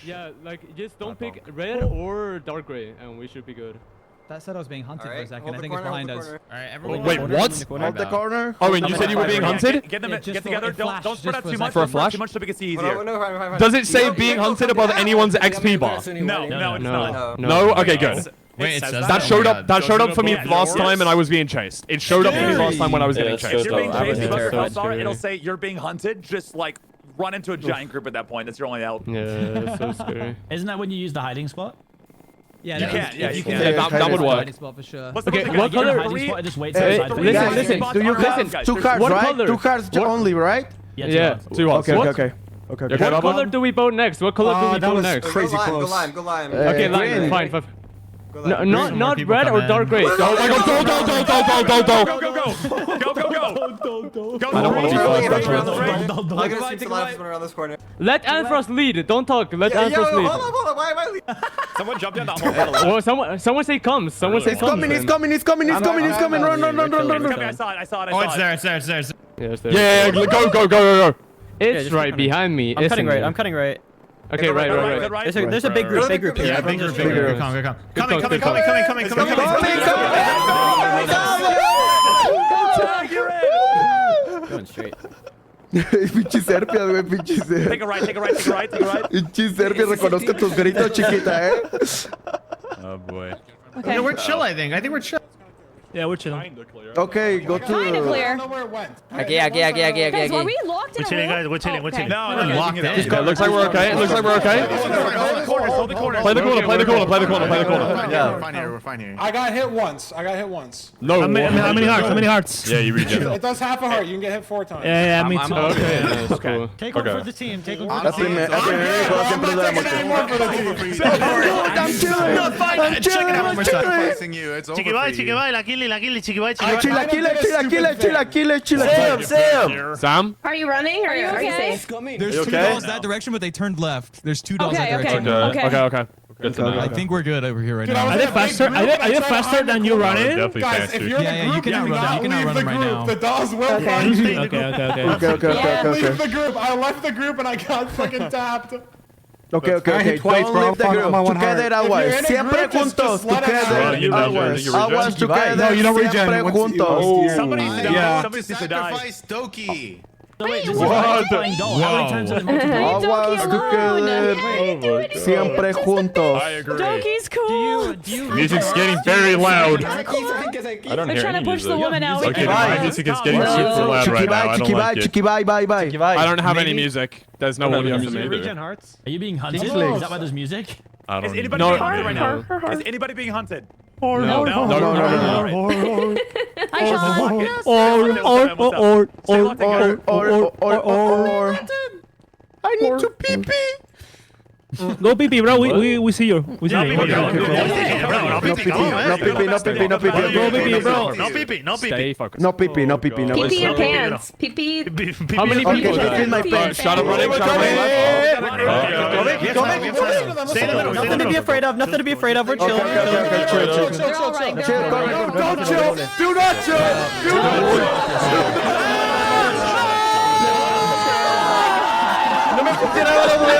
Yeah, like just don't pick red or dark gray, and we should be good. That said I was being hunted for a second. I think it's behind us. Alright, everyone. Wait, what? Hold the corner. Oh, and you said you were being hunted? Get them. Yeah, Get just together. for a flash, Don't spread out just too for a much. For a Don't spread flash? too much so we can see easier. Does it say being hunted above anyone's XP bar? No, it's not. No? Okay, good. Wait, it says That showed up. That showed up for me last time, and I was being chased. It showed up for me last time when I was getting chased. You're being chased. Yeah, If that's sorry, scary. it'll say you're being hunted. Just like run into a giant group at that point. That's your only help. Yeah, that's so scary. Isn't that when you use the hiding spot? Yeah, You that can. is- Yeah, if you can. can. Yeah, that would work. Hiding spot for sure. What's the Okay, most what you can color- get? Hiding spot and just wait Hey, outside for listen, you. listen. Do you Listen, have two cards, What right? color? Two cards only, right? Yeah, Two hearts. Okay. Okay, What Bubba? color do we vote next? What color do we vote next? crazy close. Go lime. Okay, green. fine. No, not red or dark gray. Oh my god, go. I don't want to be fast, that's I'm gonna sweep the last one around this corner. Let Anthros lead. Don't talk. Let Anthros lead. Hold on. Why am I leading? Someone jump down that hole. Well, someone say comes. Someone say He's comes. coming. He's coming. Run. I saw it. Oh, it's there. Yeah, it's there. Yeah, go. It's just right keep behind me. I'm cutting isn't right. it? I'm cutting right. Okay, right. There's a big group. Big group here. Yeah, big group. Coming. Coming. Pinche serpias, güey, pinche serpias. Take a right, take a right, take a right, take a right. Pinche serpias, reconozco tus gritos, chiquita, Oh boy. Okay, we're chill, I think. I think we're chill. Yeah, we're chilling. Okay, go to... Kinda clear. Aquí. Guys, were we locked in a room? guys. We're chilling. We're chilling. No, We're locked in. in. It looks like we're okay. It looks like we're okay. Hold the corners, hold the corners. Play the corner, play the corner, play the corner, play the corner. Yeah. We're fine here. We're fine here. I got hit once. No. How many hearts? How many hearts? Yeah, you regen. It does half a heart. You can get hit 4 times. Yeah, me too. Okay. That's cool. Take one for the team. Take one for La the team. I'm chilling. I'm chilling. We're sacrificing you. It's over for you. La kill, Sam? Are you running or are you safe? There's two dolls that direction, but they turned left. There's two dolls that direction. Okay. Good to know. I think we're good over here right now. Are they faster? Are they faster than you running? Definitely faster. Yeah, you can outrun them. You can outrun them right now. The dolls will find you. Okay. Leave the group. I left the group and I got fucking tapped. Okay. Don't leave the group. Together always. Siempre juntos. Together always. Always together. No, you don't regen. Siempre juntos. Somebody needs to die. Somebody needs to die. Sacrifice Doki. Wait, Always together. Siempre juntos. I agree. Doki's cool. Music's getting very loud. I don't They're hear trying any to push the music. woman out. Okay, my music is getting super loud right now. I don't like it. Chiki bye. I don't have any music. There's no audio for me. Are you being hunted? Is that why there's music? Is anybody being hunted right now? Is anybody being hunted? No. I shot. I need to pee pee. Go pee, bro. We see you. We see you. No pee bro. Stay focused. No pee pee. Pee pee your pants. Pee pee. How many Okay, people? pee in my pants. Shot him running. Nothing to be afraid of. Nothing to be afraid of. We're chill. Okay, chill. They're all right. Don't chill. Do not chill. No me funcionaba la W.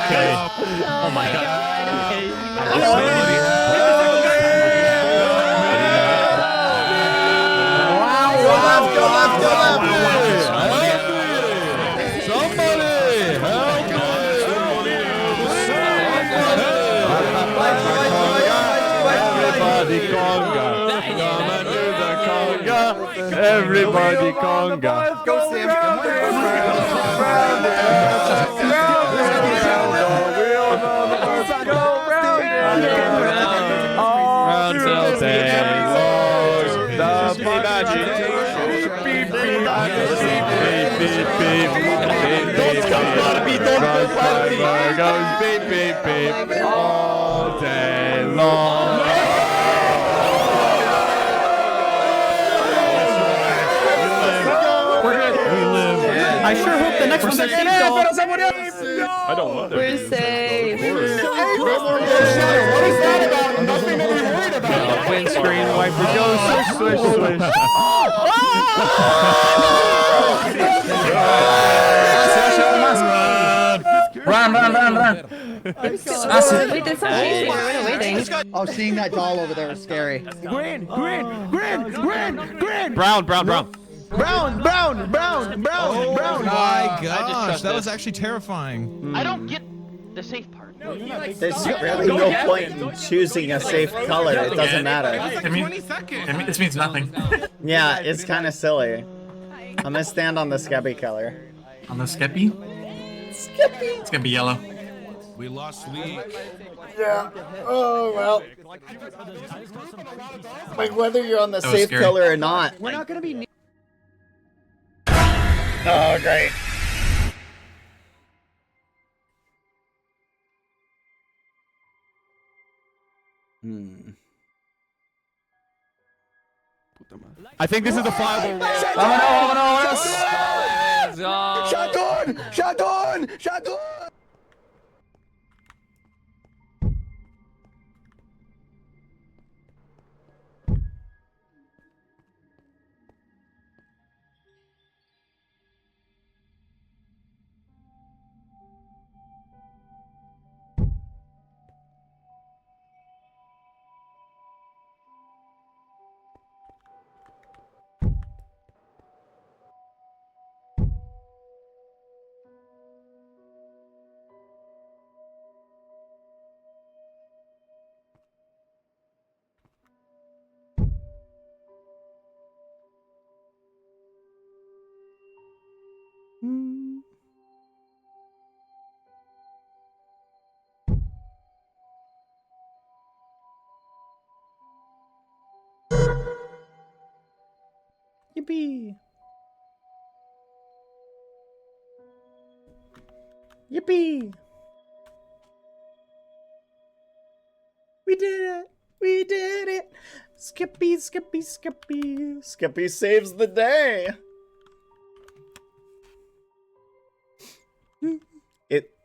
Okay. Oh my god. Everybody conga. Go Sam. All day long. I sure hope the next one's a safe doll. I don't want We're safe. What is that about? Nothing to be worried about. Windscreen wiper goes swish, swish, swish. Run. Wait, there's some chasing. We're waiting. Oh, seeing that doll over there is scary. Green. Brown. Oh my gosh, that was actually terrifying. I don't get the safe part. There's really no point in choosing a safe color. It doesn't matter. This means nothing. Yeah, it's kind of silly. I'm gonna stand on the Skeppy color. On the Skeppy? Skeppy. It's gonna be yellow. We lost League. Yeah. Oh well. Like whether you're on the was safe scary. color or not. We're not gonna be. Oh great. I think this is the fireball. Shot on. Yippee! Yippee! We did it! We did it! Skippy, Skippy, Skippy. Skippy saves the day.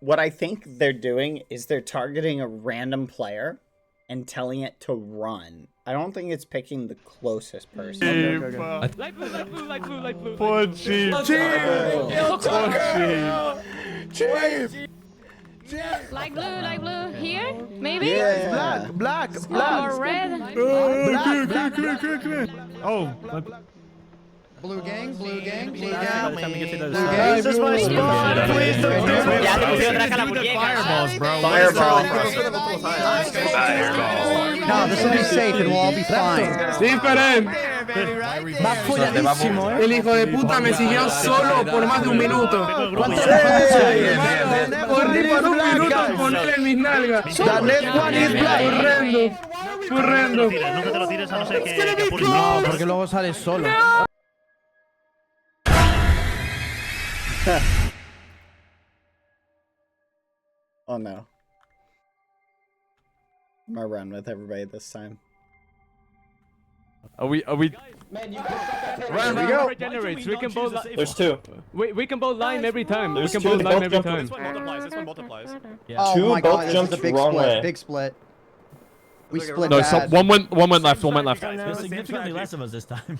What I think they're doing is they're targeting a random player and telling it to run. I don't think it's picking the closest person. Light blue, light blue, light blue, light blue. Poor Chief. Like blue, here? Maybe? Yeah. Black. Or red? Oh. Blue gang, blue gang, blue gang. By the time we get to those This is my spawn. Please don't do the fireballs, bro. Fireball. No, this will be safe and we'll all be fine. Different. El hijo de puta me siguió solo por más de un minuto. Corrí por un minuto con él en mis nalgas. Horrendo. Nunca te lo tires a no ser que No, porque luego sales solo. Oh no. I'm gonna run with everybody this time. Are we? Run, we go. Regenerates. We can both. There's two. We can both lime every time. There's We can two, both they lime both every jump time. This one multiplies. This one multiplies. Oh Two my both god, this jumped is a big wrong split. way. Big split. We split No, so bad. one went left. One went left. There's significantly less of us this time.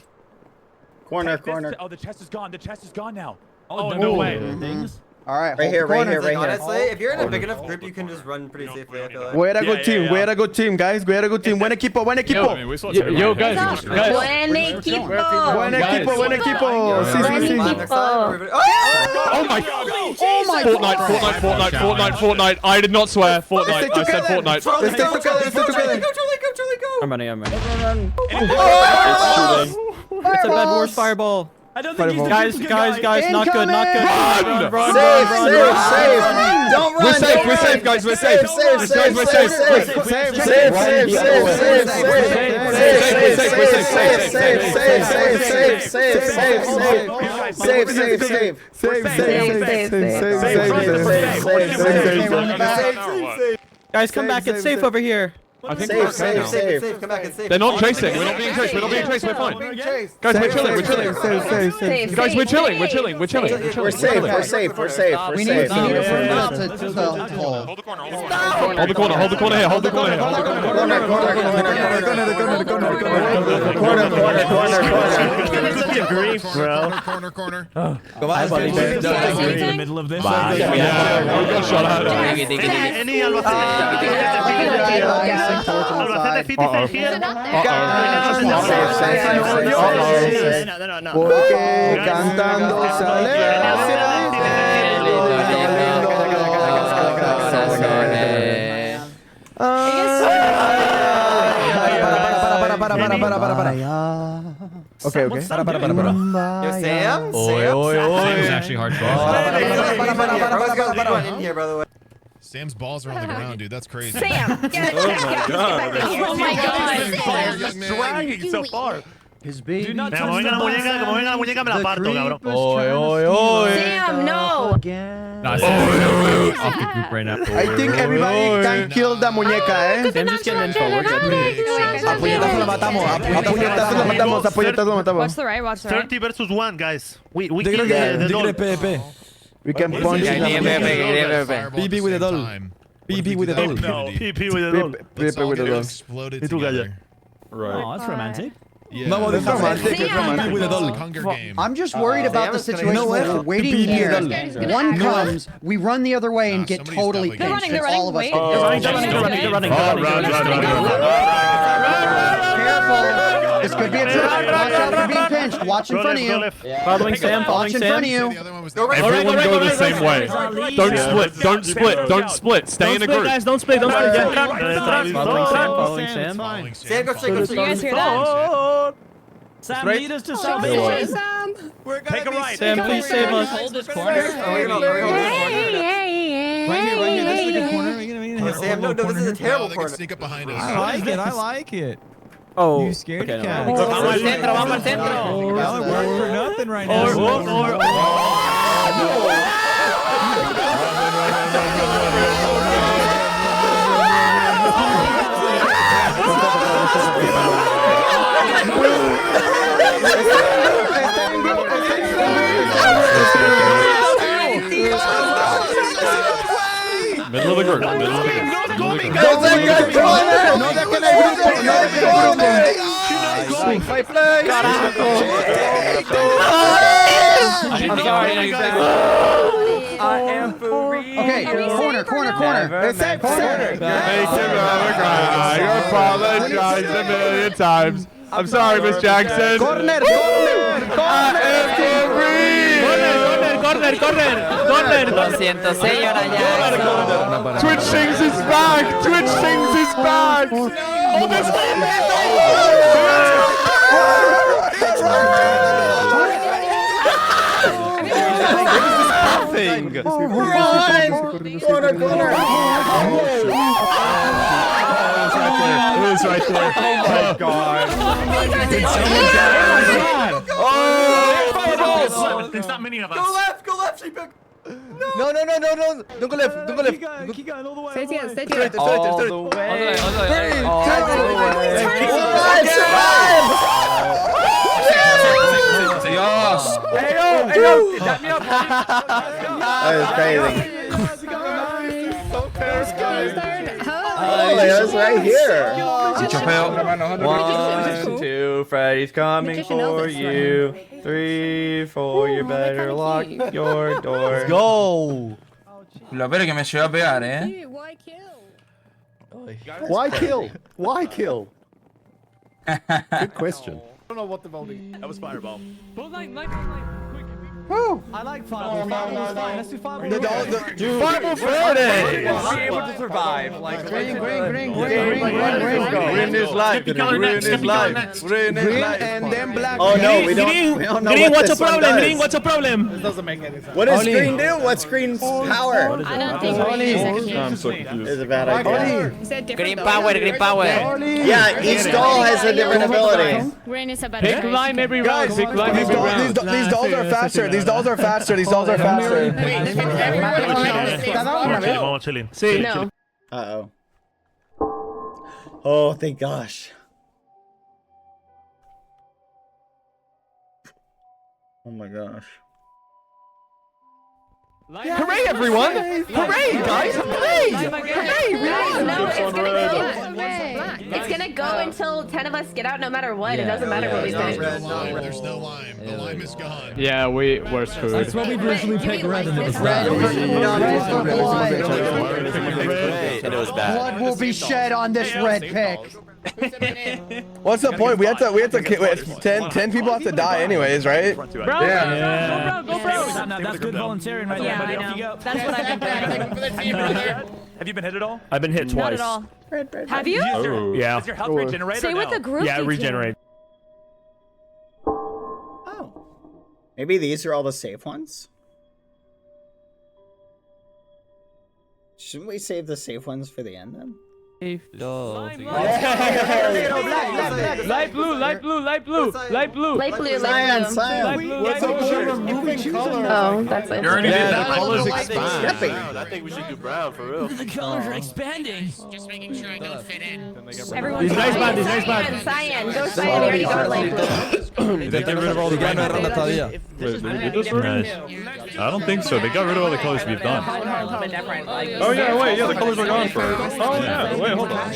Corner. Oh, the chest is gone. The chest is gone now. Oh, no way. Things. All right, Right here. Honestly, if you're in a big enough group, you can just run pretty safely. I feel like. We're a good team. We're a good team, guys. We're a good team. Buen equipo. Buen equipo. Yo, guys. Buen equipo. Buen equipo. Buen equipo. Sí, sí, sí. Oh my god! Fortnite! I did not swear. Fortnite. I said Fortnite. I'm running. Oh! It's a bad wars fireball. I don't think he's Guys, not good. Save. Don't run. We're safe, guys. We're safe. Guys, come back. It's safe over here. I think Safe. Come back and safe. they're not chasing. We're not being chased. We're fine. Guys, we're chilling. Guys, we're chilling. We're safe. We need to Hold the corner. Hold the corner here. Corner. Go by, buddy. In the middle of this. Yeah, we got shot at. Any Albacete defeat here. Porque cantando Okay. Yo, Sam? Sam's actually hard In here, by the way. Sam's balls are on the ground, dude. That's crazy. Sam, get it. Oh my god. Just dragging so far. His baby. Do not touch Como venga la muñeca, me la parto, cabrón. Sam, no. Off the group right now. I think everybody can kill the muñeca, eh? Sam's just getting info. We're good. A puñetazo la matamos. Watch the right, watch the right. 30 versus 1, guys. We kill the doll. We can punch the BB with a doll. BB with a doll. No, PP with the doll. Let's all with get the doll. exploded Y tú, Gaya. together. Oh, that's romantic. Yeah. No, it's romantic. It's romantic. With a doll. Hunger Game. I'm just worried about the situation where we're waiting here. One comes, we run the other way and get totally pinched. They're running, All of us wait. get Careful. This could be a trap. Watch out for being pinched. Watch in front of you. Following Sam. Watch in front of you. Everyone go the same way. Don't split. Stay in a group. Guys, don't split. Following Sam. Sam, go straight. You guys hear that? Sam, lead us to salvation. Sam. Take a right. Sam, please save us. Hold this corner. Right here. This is a good corner. Sam, no, this is a terrible corner. Sneak up behind us. I like it. Oh. You scared okay, cat. no. Vamos al centro, vamos al centro. Well, it worked for nothing right now. Middle of the group. Middle of the group. No dejen el grupo. No dejen el grupo. No dejen el grupo. Play, play. Carajo. I am for real. Okay, corner. Make him never cry. I apologize a million times. I'm sorry, Miss Jackson. Corner. I am for real. Corner. Lo siento, señora Jackson. Twitch Things is back. Twitch Things is back. Oh, this thing. Corner. It was right there. Oh my god. There's not many of us. Go left, Sheepik. No. Don't go left. Keep going all the way. Stay here. All the way. Yes. Hey, yo, tap me up. That is crazy. Oh, it was right here. 1, 2, Freddy's coming for you. 3, 4, you better lock your door. Go. Lo peor es que me llegó a pegar, Dude, why kill? Why kill? Good question. I don't know what the voting. That was Fireball. I like Fireball. Fireball's fine. Let's do Fireball. Fireball Friday. Be able to survive. Like Green. Green is life. Green is life. Green is life. And then black. Oh no, we don't know Green, what what's this your one problem? does. Green, what's your problem? This doesn't make any sense. What does green do? What's green's power? I don't think green is actually. I'm so confused. It's a bad idea. Is that different? Green power, green power. Yeah, each doll has a different ability. Green is a bad Pick idea. line every round. Guys, Pick line every round. these dolls are faster. These dolls are faster. No. Uh-oh. Oh, thank gosh. Oh my gosh. Hooray, everyone! Hooray, guys! Hooray! It's gonna go until 10 of us get out no matter what. It doesn't matter what we say. There's no lime. The lime is gone. Yeah, we're screwed. That's what we originally picked red and it was Red. And it was bad. Blood will be shed on this red pick. What's the point? We have to 10 people have to die anyways, right? Go Yeah. bro. That's good volunteering right there, buddy. Off you go. That's what I've been doing. Have you been hit at all? I've been hit Not twice. at all. Have you? Yeah. Does your health regenerate? Stay or with no? the group. Yeah, regenerate. Oh. Maybe these are all the safe ones? Shouldn't we save the safe ones for the end then? Light blue. Cyan. What's up with your removing color? Oh, that's it. You already did that. Colors expand. I think we should do brown for real. The colors are expanding. Just making sure I don't fit in. Everyone's These nice bad. Cyan. Go Cyan. We already got light blue. Did they get rid of all the green? Wait, did we do this already? I don't think so. They got rid of all the colors we've done. Oh yeah, wait, yeah, the colors are gone for. Oh yeah, wait, hold on.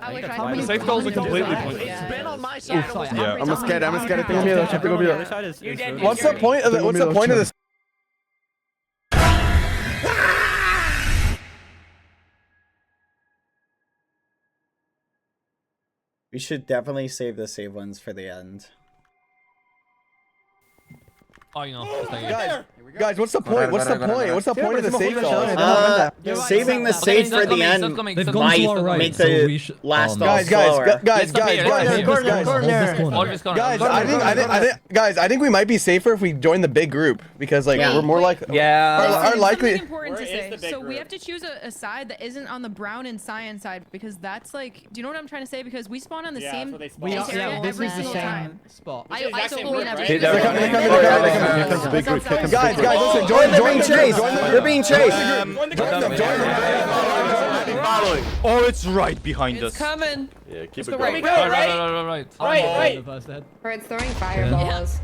Okay. The safe dolls are completely pointless. Yeah, I'm scared. Tengo miedo. What's the point of this? We should definitely save the save ones for the end. Guys, what's the point? What's the point? What's the point of the safe dolls? Saving the save for the end might make the last doll slower. Guys, I think we might be safer if we join the big group because like we're more like It's are likely. important to say. So we have to choose a side that isn't on the brown and cyan side because that's like, do you know what I'm trying to say? Because we spawn on the same base area every single time. Spot. I spawn every Hey, single they're time. Guys, listen, they're being chased. They're being chased. Oh, it's right behind us. It's coming. Yeah, keep It's it the going. right. Right. Or it's throwing fireballs.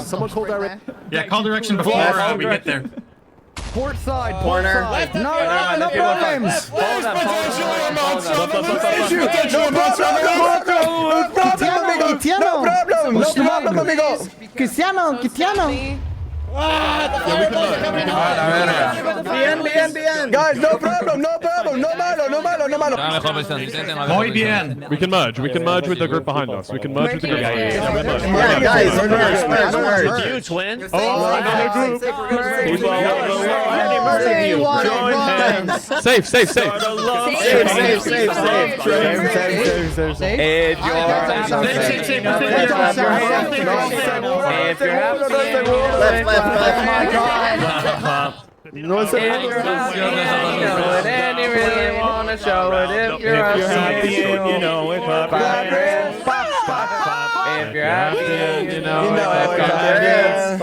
Someone call direction. Yeah, call direction before we get there. Port side. Corner. No problems. No problem, amigo. Cristiano. Bien. Guys, no problem. No malo. Muy bien. We can merge with the group behind us. We can merge with the group. Yeah, guys, merge. You twins. Join hands. Safe. Safe. No se And you really wanna show it if you're happy, you know it. If you're happy, you know it. Clap your hands. Clap. If you're happy, You know it. Clap your hands.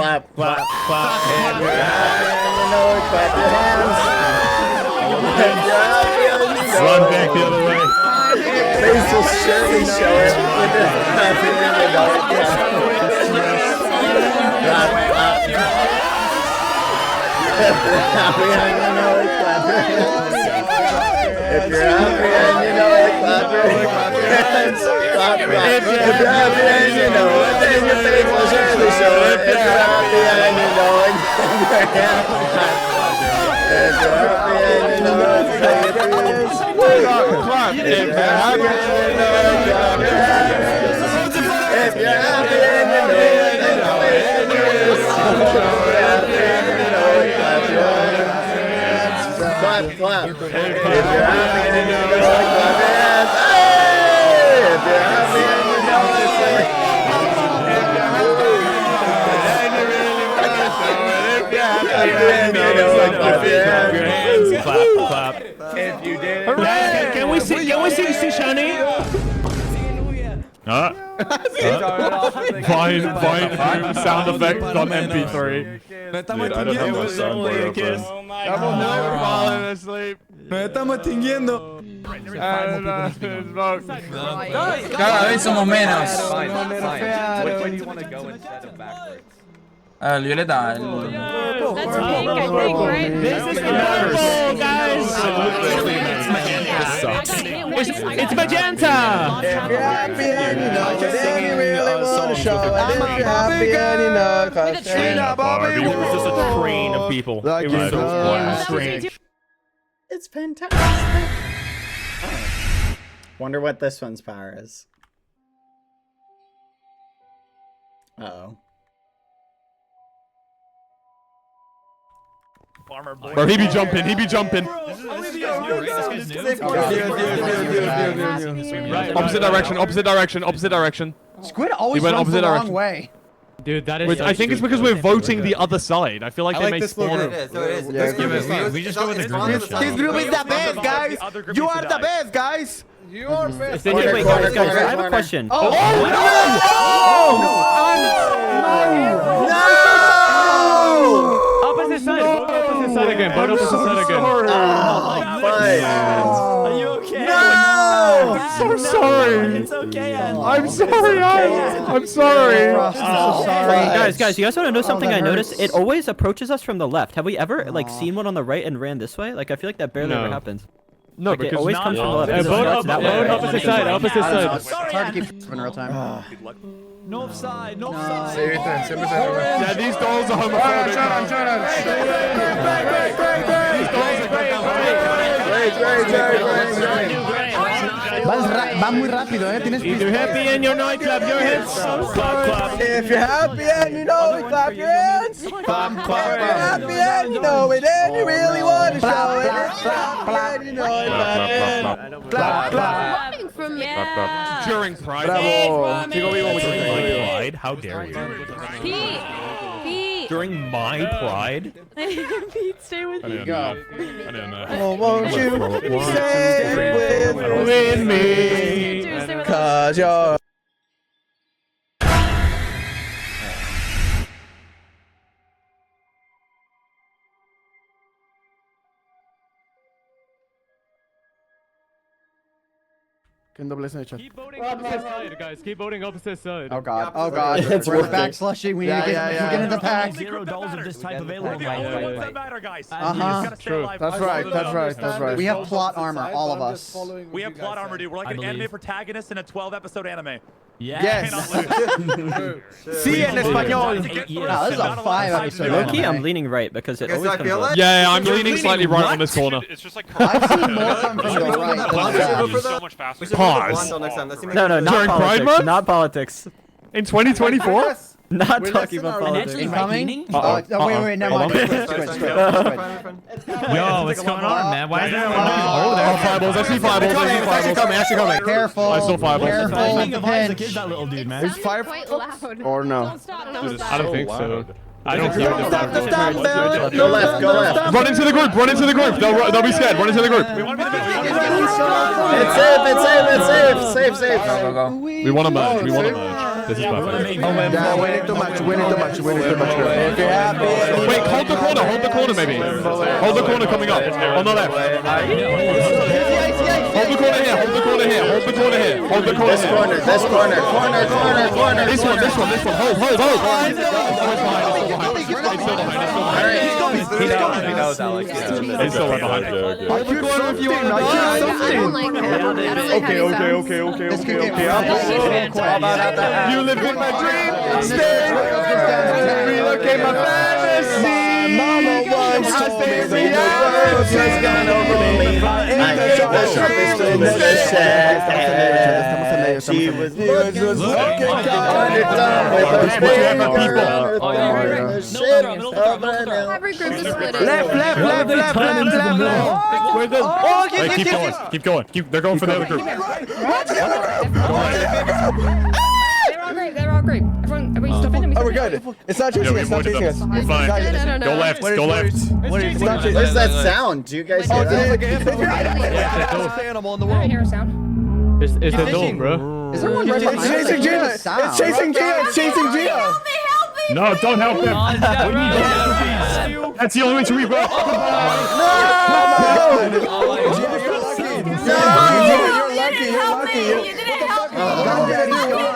run back the other way. Face will surely show it. Clap your hands. If you're happy and you know it, clap your hands. If you're happy and you know it, clap your hands. Clap. If you're happy and you know it, then your face will surely show it. If you're happy and you know it, then your hands clap. If you're happy and you know it, say it is. Clap. If you're happy and you know it, clap your hands. If you're happy and you know it, then your face will surely show it. Clap. If you're happy and you know it, clap your hands. Hey! If you're happy and you know it, say it. If you're happy and you know it, clap your hands. Clap. If you did. Can we see Shani? Fine sound effect on MP3. Dude, I don't have my soundboard open. I'm falling asleep. Estamos extinguiendo. Cada vez somos menos. Where do you want to go instead of backwards? El violeta. That's pink, I think, right? This is purple, guys. It's magenta. If you're happy and you know it, then you really want to show it. If you're happy and you know it, clap your hands. There was just a train of people. It was so strange. It's fantastic. Wonder what this one's power is. Uh-oh. Bro, he be jumping. Opposite direction. Squid always went runs opposite the wrong direction. way. Dude, that is. I think it's because we're voting the other side. I feel like they may spawn. We just go with the group. This group is the best, guys. You are the best, guys. You are best. Wait, guys, I have a question. Opposite side. Opposite side again. Are you okay? No! I'm so sorry. It's okay, I'm sorry. I'm sorry. Guys, you guys want to know something I noticed? It always approaches us from the left. Have we ever like seen one on the right and ran this way? Like I feel like that barely ever happens. No, like, because it always comes from the left. Vote opposite side. Opposite side. It's hard to keep in real time. North side. Yeah, these dolls are homophobic. Va muy rápido, tienes If you're happy and you know it, clap your hands. Clap. If you're happy and you know it, clap your hands. If you're happy and you know it, and you really want to show it. Clap, you know it, clap your hands. Clap. During Pride. Bravo. Pride? How dare you? Pete. during my pride. Pete, stay with me. I don't know. Oh, won't you stay with me? Cause you're. Keep voting opposite side, guys. Keep voting opposite side. Oh god. Oh god. We're the back slushy. We need to get into the pack. $0 of this type available. Yeah, We're the only ones that matter, guys. True. That's right. We have plot armor, all of us. We have plot armor, dude. We're like an anime protagonist in a 12-episode anime. Yes. Sí, en español. This is a 5-episode. Low-key, I'm leaning right because it always comes up. Yeah, I'm leaning slightly right on this corner. It's just like I've seen more come from the right. so much faster. Pause. No, not During Pride politics. Month? Not politics. In 2024? Not talking about politics. Incoming? Wait, never mind. Yo, what's going on, man? Why is Oh, there are fireballs. I see fireballs. Actually coming. Careful. I saw fireballs. Careful with the pinch. that little dude, man? There's fire loud. Or no? I don't think so. I don't think so. Go left, go left. Run into the group. Run into the group. They'll be scared. Run into the group. It's safe. We want to merge. This is perfect. Yeah, winning too much. Wait, hold the corner maybe. Hold the corner coming up. On the left. Hold the corner here. Hold the corner here. Hold the corner here. Hold the corner This corner. This one. Hold. He's still right behind. Hold the corner if you want. I don't like him. I don't like how he sounds. You live in my dream. Stay. Relocate my fantasy. Mama once told me the world has gone over me. She was looking Every group is split. Left. We're good. Oh, Keep going. They're going for the other group. They're all great. Everyone stop in. Oh, we're good. It's not chasing us. We're fine. Go left. Where's that sound? Do you guys hear that? I don't hear a sound. It's the dome, bro. Is there one right behind us? Chasing Gia. It's chasing Gia. No, don't help him. That's the only way to rebuild. You're lucky. You didn't help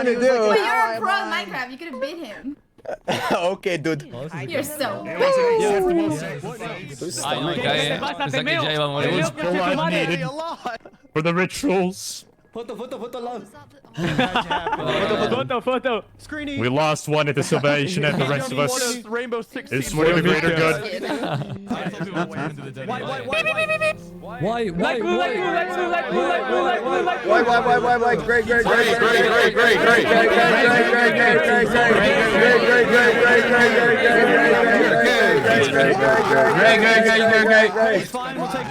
me. But you're a pro at Minecraft. You could have beat him. Okay, dude. You're so bad. For the rituals. Photo. We lost one at the salvation and the rest of us. It's for the greater good. Why?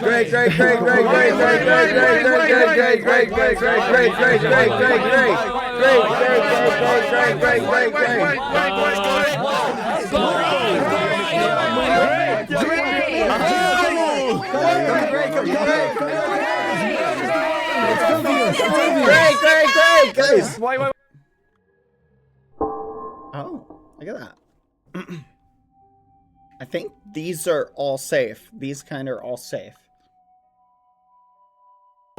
Great, guys. Oh, look at that. I think these are all safe. These kind are all safe.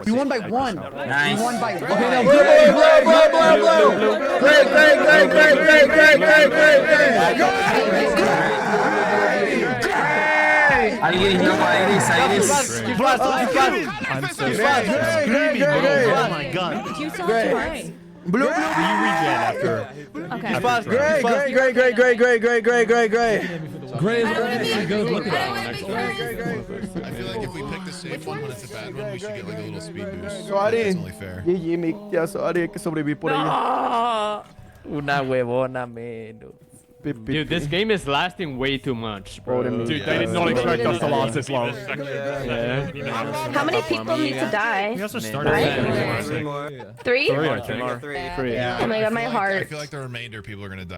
We won by one. Nice. We won by one. I'm so screaming. Oh my god. You saw it right. Blue. You read that after. Okay. Great. I feel like if we pick the safe one when it's a bad one, we should get like a little speed boost. Sorry. It's only fair. GG, Mick. Ya, sorry, hay que sobrevivir por ahí. Una huevona menos. Dude, this game is lasting way too much, bro. Dude, they did Yeah. not expect us to last this long. How many people need to die? We also started Three? Three. Oh my god, my I heart. feel like the remainder people are gonna die.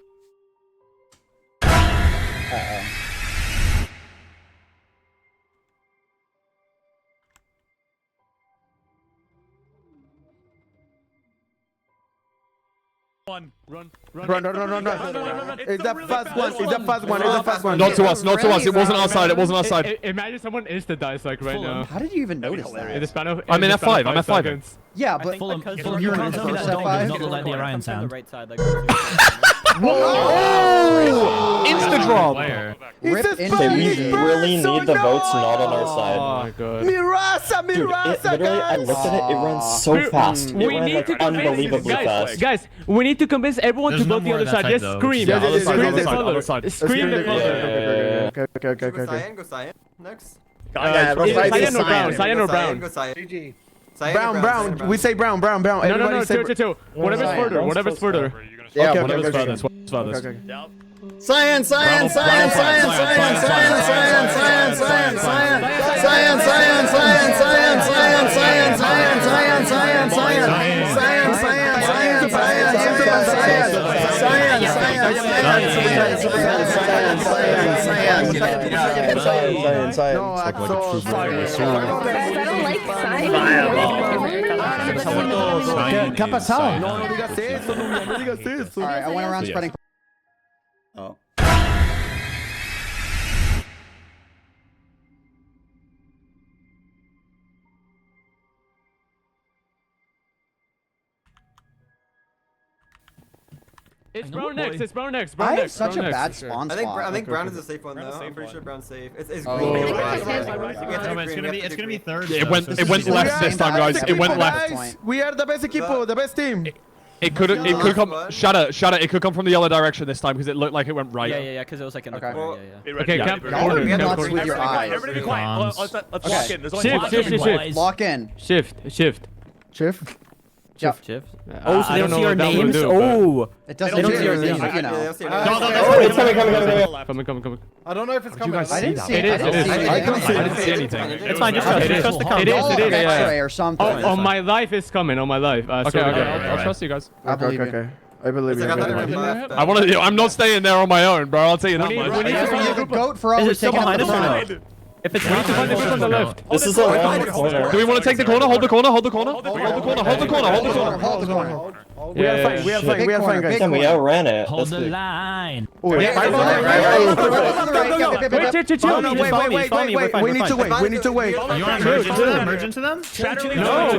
Run. It's the first one. It's the first one. It's the first one. Not to us. Not to us. It wasn't our side. It wasn't our side. Imagine someone insta dies like right now. How did you even notice that? I'm in F5. I'm F5. Yeah, but Fulham, you're you can't in tell me first that dog F5. does not look like the Orion sound. Right side, like, Oh! Insta drop. Rip into Okay, we you. really need the votes not on our side. Oh my god. Mirasa, Literally, I looked at it. It runs so fast. It We ran need like to unbelievably fast. Guys, we need to convince everyone to vote the other side. Just scream. Scream the color. Scream the color. Okay. Go Cyan. Next. Cyan or brown? Cyan or brown? Go Cyan. GG. Brown. We say brown. No. Everybody say Two. Whatever's further. Yeah, Okay, whatever's furthest. Okay. Science. ¿Qué ha pasado? No digas eso, no digas eso. All right, I went around spreading. Oh. It's brown next. It's brown next. I have such a bad spawn I spot. think brown is a safe one though. I'm pretty sure brown's safe. It's Oh. green. It's gonna be third. It went left this time, guys. It went left. We are the best equipo, the best team. It could come. Shut up. It could come from the yellow direction this time because it looked like it went right. Yeah, because it was like in the corner. Yeah. Okay, camp. Y'all are nuts with your eyes. Everybody be quiet. Let's lock in. There's only Shift. Lock in. Shift. Shift. Oh, so they don't see our names? Oh. It doesn't. They don't do see our anything, names. you know. It's coming. I don't know if it's coming. I didn't see It is. I didn't see anything. It's fine, just trust the count. It is. X-ray or something. On my life is coming. On my life. Okay. I'll trust you guys. I believe you. I believe you. I want to. I'm not staying there on my own, bro. I'll tell you that much. We need to find a goat for all Is it still behind us or no? If it's find the group on the left. This is around the corner. Do we want to take the corner? Hold the corner. Hold the corner. We are fine, guys. Damn, we outran it. Hold the line. Wait. We need to wait. You want to merge into them? No,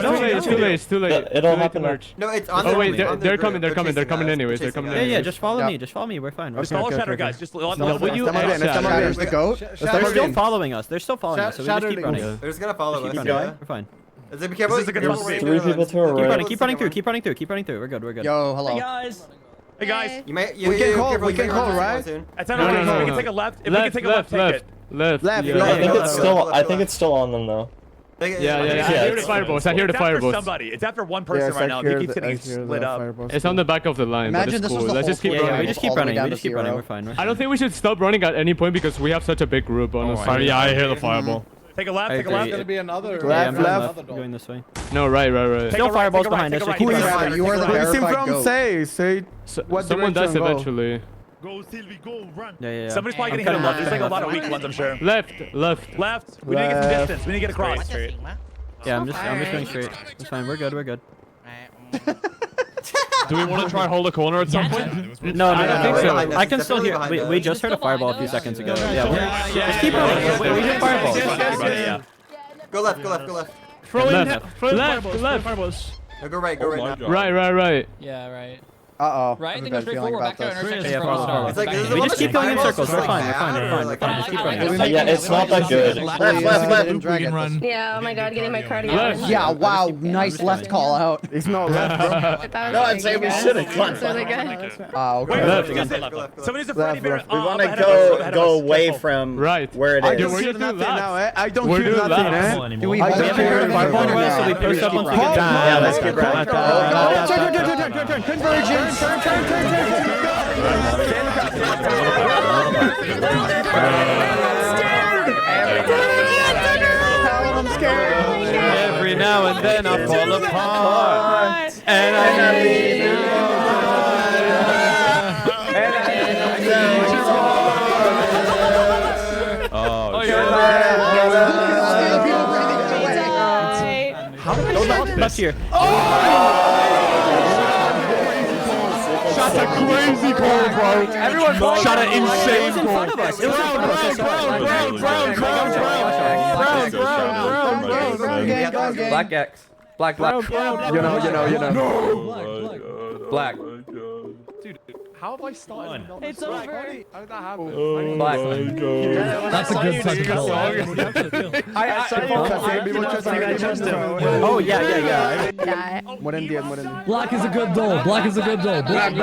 it's too late. It'll happen. No, it's on Oh wait, they're coming anyways. They're coming anyways. Yeah, just follow me. We're fine. Just follow Shatter, guys. Just let you Shatter's the goat. They're still following us. So we just keep running. They're just gonna follow us. We're fine. Be careful. There's 3 people to our right. Keep running through. We're good. Yo, hello. Hey guys. We can call, right? No. We can take a left. If we can take a left, take it. Left. I think it's still on them though. Yeah. I hear the fireballs. Somebody. It's after one person right now. He keeps getting split up. It's on the back of the line. Imagine but this it's was cool. the Let's just keep whole running. We just keep running. We're fine. I don't think we should stop running at any point because we have such a big group, honestly. Yeah, I hear the fireball. Take a left. There's gonna be another. Left. Going this way. No, right. Still fireballs behind us. Who is you are the verified goat. Say what Someone does direction go. eventually. Go, Sylvie, go, run. Yeah. Somebody's probably getting hit left. There's like a lot of weak ones, I'm sure. Left. We need to get some distance. We need to get across. Yeah, I'm just going straight. It's fine. We're good. Do we want to try hold a corner at some point? No. I think so. I can still hear. We just heard a fireball a few seconds ago. Yeah. Just keep running. We hear fireball. Go left. Left. No, go right now. Right. Yeah, right. Uh-oh. Right, I then have go a bad straight feeling forward, about back to this. intersection. It's like, We just keep going in circles. We're fine. Just keep running. Yeah, it's not that good. Left. Yeah, oh my god, getting my cardio. Left. Yeah, wow, nice left call out. It's not left, bro. No, I'd say we shouldn't. That's really good. Left. Somebody's afraid of it. We want to go away from where it I is. don't hear nothing now, eh? I don't hear nothing, eh? Do we I hold don't it hear here? fireball So we push up once we get down. Yeah, let's keep running. Turn. Convergence. I'm scared. Every now and then I fall apart, and I need you. left this. here. Shut a crazy call, bro. Everyone, shut an insane It was in front of us. It was in front of us. Brown. Black X. Black. You know. Black. Dude, how have I started? It's over. How did that happen? Black. That's a good second song. Oh yeah. Black is a good doll. Black is a good doll. Black.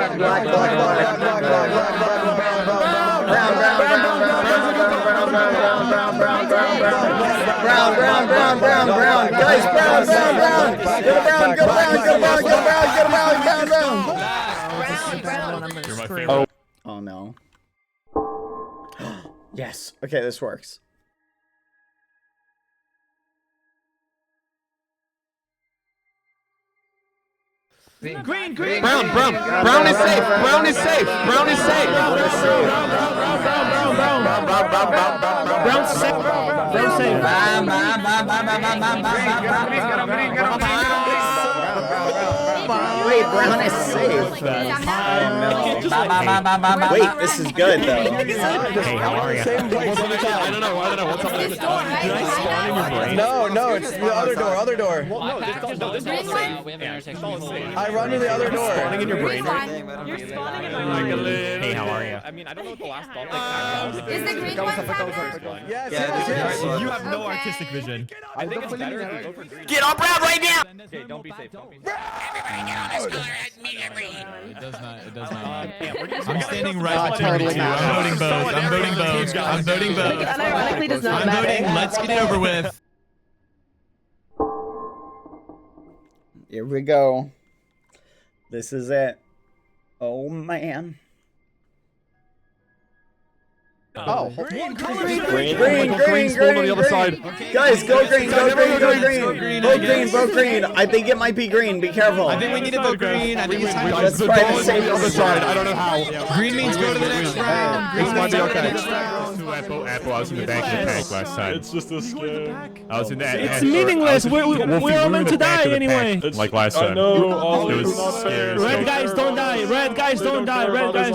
Brown. Guys, brown. Go brown. Oh no. Yes. Okay, this works. Brown is safe. Brown is safe. Brown's safe. Wait, brown is safe. Wait, this is good though. Hey, how are you? I don't know. What's up? Did I spawn in your brain? No, it's the other door. I run to the other door. Spawning in your brain. You're spawning in my brain. Hey, how are you? I mean, I don't know what the last ball Is the green one? Yes. You have no artistic vision. I think it's better if you go for green. Get up, Brad, right now! Okay, don't be safe. It does not. I'm standing right between you two. I'm voting both. Unironically does not I'm matter. voting. Let's get it over with. Here we go. This is it. Oh man. Oh, green. On the other side. Guys, go green. Vote green. I think it might be green. Be careful. I think we need to vote green. I think it's time. Let's try to save the other side. I don't know how. Green means go to the next round. This might be okay. Apple, I was in the back of the pack last time. It's just a scare. I was in that. It's meaningless. We're all meant to die anyway. Like last time. No, It was scary. Red guys don't die. Red guys don't die. Red guys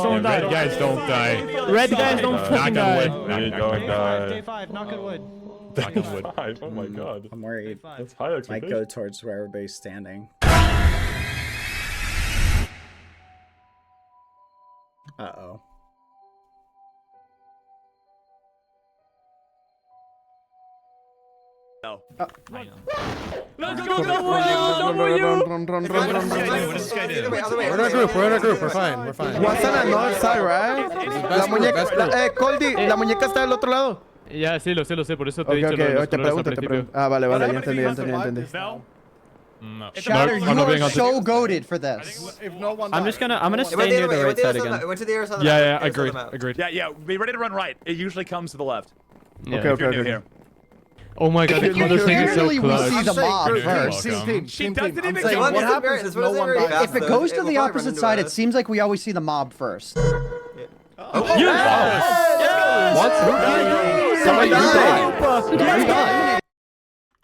don't die. Red guys don't fucking die. They don't die. Day 5, knock on wood. Day 5. Oh my god. I'm worried. That's high Might expectation. go towards where everybody's standing. Uh-oh. No. Let's go, W! What does this guy do? We're in a group. We're fine. What's on the north side, right? La muñeca, Coldy, la muñeca está del otro lado. Ya, sí lo sé, por eso te he dicho Ok, lo de los te colores al pregunto. principio. Ah, vale, ya entendí. No. Shatter, I'm not you being are so goaded for this. I'm gonna stay near the right side again. Went to the other side. Yeah, agreed. Yeah. Be ready to run right. It usually comes to the left. Yeah. Okay. Here. Oh my god, the color thing is so Clearly we close. see the mob You're first. welcome. She doesn't even Like, get what what happens? happens. No one dies. If it goes to the opposite side, it seems like we always see the mob first. What?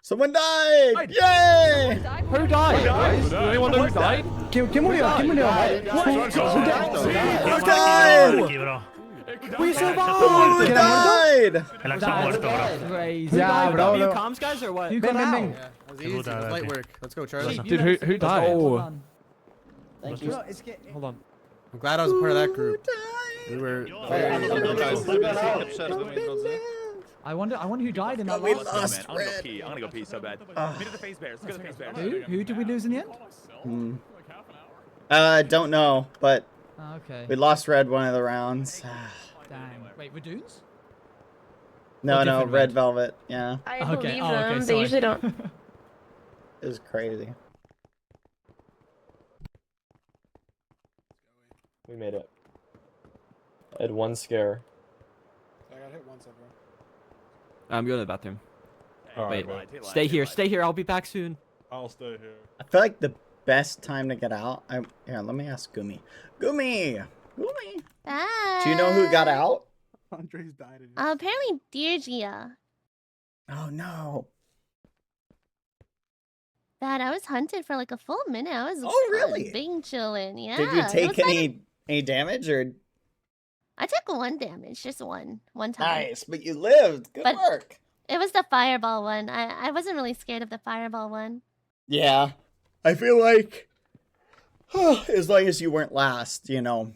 Someone died! Yay! Who died? Does anyone know who died? ¿Quién murió? Who died? We survived! Who died? Yeah, bro. W comms guys or what? Ven. Light work. Let's go, Charlie. Dude, who died? Thank you. Hold on. I'm glad I was a part of that group. We were. I wonder who died in that We last lost I'm gonna go red. pee. I'm gonna go pee so bad. Meet at the face bears. Let's go to the face bears. Who did we lose in the end? Don't know, but Oh, okay. we lost red one of the rounds. Dang. Wait, Radoons? No, different red red. velvet. Yeah, I Okay, believe oh, okay, them. They sorry. usually don't. it was crazy. We made it. I had one scare. I got hit once, everyone. I'm going to the bathroom. Alright, Wait, stay here. I'll be back soon. I'll stay here. I feel like the best time to get out. Here, let me ask Gumi. Gumi. Do you know who got out? Andre's died. Apparently Deirdre. Oh no. bad. I was hunted for like a full minute. I was really? being chilling. Yeah. Did you It take was like any damage or? I took 1 damage, just one time. Nice, but you lived. Good But work. It was the fireball one. I wasn't really scared of the fireball one. Yeah, I feel like as long as you weren't last, you know,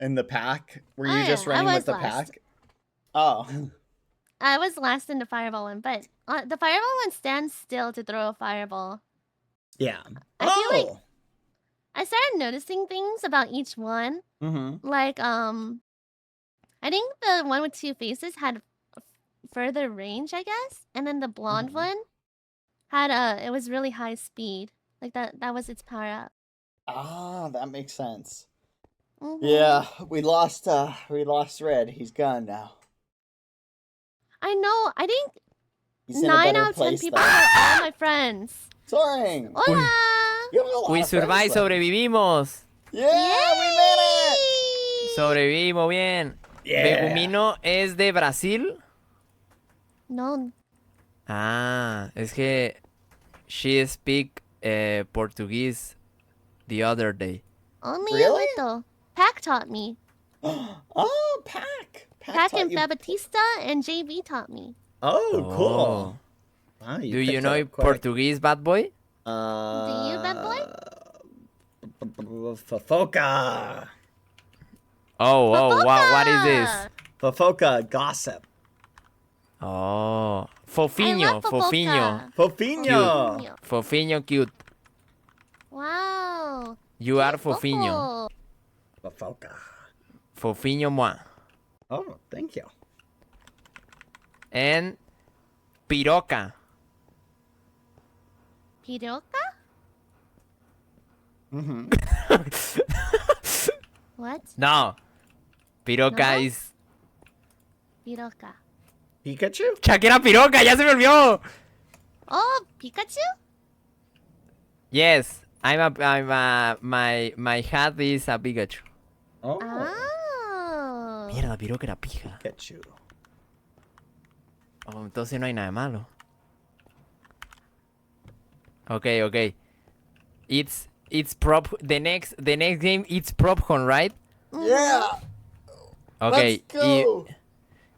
in the pack. Were you just running with the pack? Oh. I was last in the fireball one, but the fireball one stands still to throw a fireball. Yeah. I feel like I started noticing things about each one. Mm-hmm. Like, I think the one with 2 faces had further range, I guess, and then the blonde one had it was really high speed. Like that was its power up. Ah, that makes sense. Mhm. Yeah, we lost Red. He's gone now. I know. I think He's in a 9 better out of 10 place people now. are all my friends. Soaring. Hola. You have a lot We of friends survived, left. sobrevivimos. Yeah, we made it. Sobrevivimos bien. Yeah. Begumino es de Brasil. No. Ah, es que she speak Portuguese the other day. Only Really? a little. Pac taught me. Oh, Pac. Pac taught and you- Babatista and JV taught me. Oh, cool. Wow, Do you picked know up quick. Portuguese, bad boy? Do you, bad boy? Fofoca. Oh, what is this? Fofoca gossip. Oh, fofinho, fofinho. Fofinho. Cute. Fofinho cute. Wow. You are fofinho. Fofoca. Fofinho moi. Oh, thank you. And piroca. Piroca? Mm-hmm. What? No. Piroca No? is... Piroca. Pikachu? Shakira piroca, ya se me olvidó. Oh, Pikachu? Yes, my hat is a Pikachu. Oh. Oh. Mierda, piroca era pija. Pikachu. Oh, entonces no hay nada de malo. Okay. It's prop. The next game it's PropCon, right? Yeah. Okay. Let's go.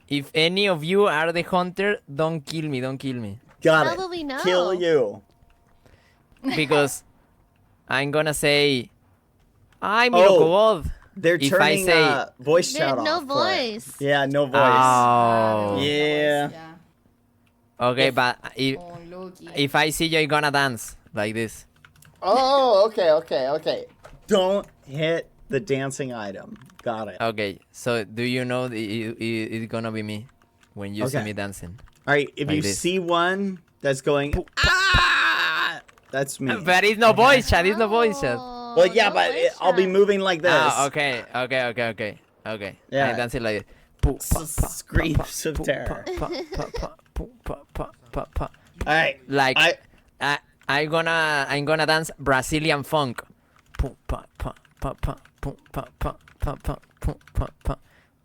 If any of you are the hunter, don't kill me. Got How it. will we know? Kill you. Because I'm gonna say I'm Mirokobod. They're If turning I say voice There's chat no off. for it. voice. Yeah, no voice. Oh. Yeah. Okay, but if I see you, you're gonna dance like this. Oh, okay. Don't hit the dancing item. Got it. Okay, so do you know it's gonna be me when you see Okay. me dancing? All right, if Like you this. see one that's going, that's me. But it's no voice chat. It's no voice chat. Well, yeah, but I'll be moving like this. Ah, okay. Yeah. I'm dancing like Screams of terror. All right, like I'm gonna dance Brazilian funk.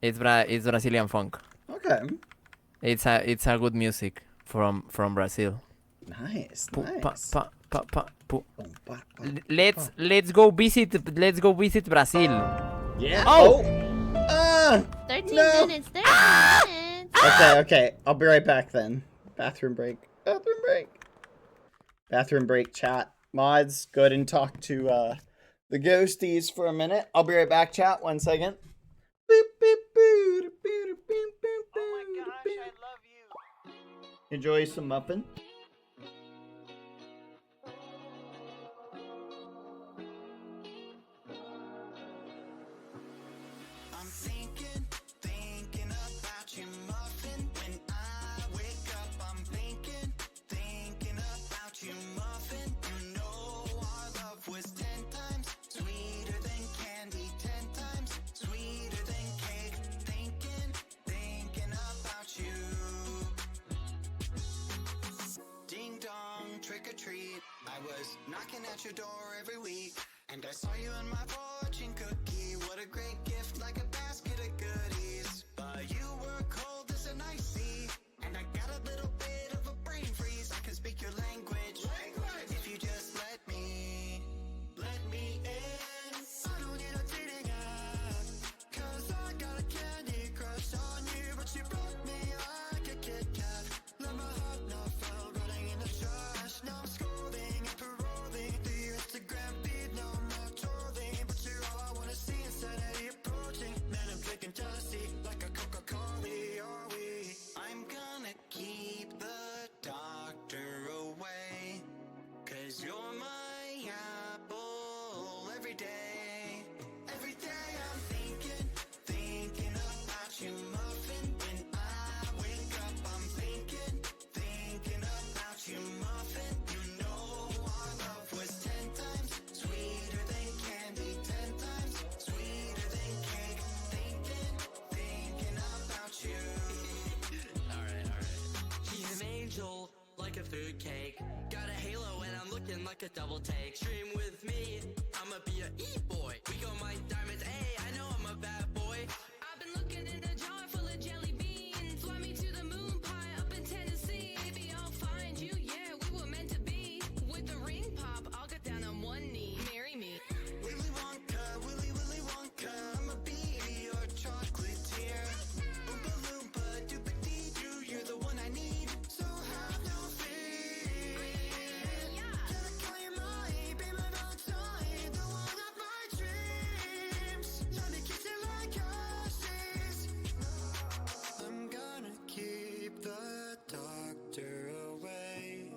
It's Brazilian funk. Okay. It's a good music from Brazil. Nice. Let's go visit Brazil. Yeah. Oh. 13 No. minutes. 13 minutes. Okay. I'll be right back then. Bathroom break. Bathroom break chat. Mods, go ahead and talk to the ghosties for a minute. I'll be right back, chat. 1 second. Enjoy some muffin. Trick or treat, I was knocking at your door every week, and I saw you in my fortune cookie. What a great gift, like a basket of goodies. But you were cold as an ice sea, and I got a little bit of a brain freeze. I can speak your language. If you just angel, like a food cake. Got a halo and I'm looking like a double take. Stream with me, I'ma be a e-boy. We go my diamonds, ayy, I know I'm a bad boy. I've been looking in a jar full of jelly beans. Fly me to the moon pie up in Tennessee. Maybe I'll find you, yeah, we were meant to be. With the ring pop, I'll get down on one knee. Marry me. Willy Wonka, Willy Wonka, I'ma be your chocolatier. Oompa Loompa, Doopa-Dee-Doo, you're the one I need, so have no fear. Gotta call your mommy, be my Valentine, the one of my dreams. Let me kiss it like horses. I'm gonna keep the doctor away,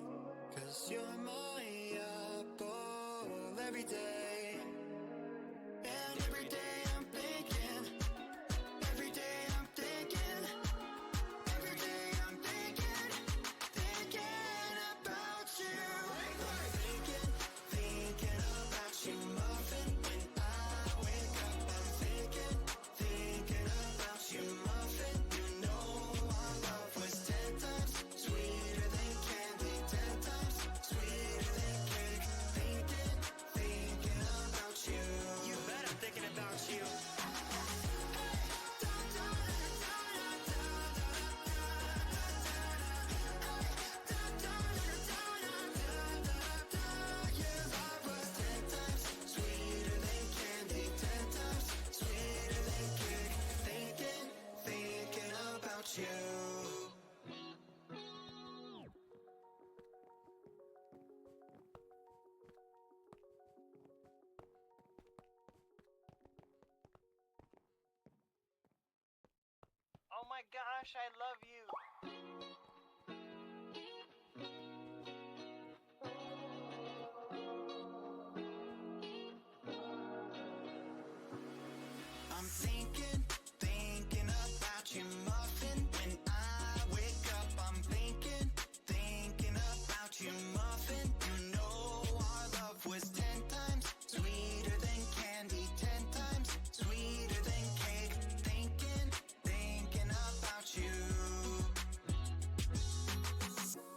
'cause you're my apple every day. And every day I'm thinking, every day I'm thinking, every day I'm thinking, thinking about you. Thinking about you, muffin. When I wake up, I'm thinking about you, muffin. You know our love was 10 times sweeter than candy, 10 times sweeter than cake. Thinking about you. You bet I'm thinking about you. Sweeter than candy, 10 times sweeter than cake. Thinking about you. Oh my gosh, I love you. I'm thinking about you, muffin. When I wake up, I'm thinking about you, muffin. You know our love was 10 times sweeter than candy, 10 times sweeter than cake. Thinking about you.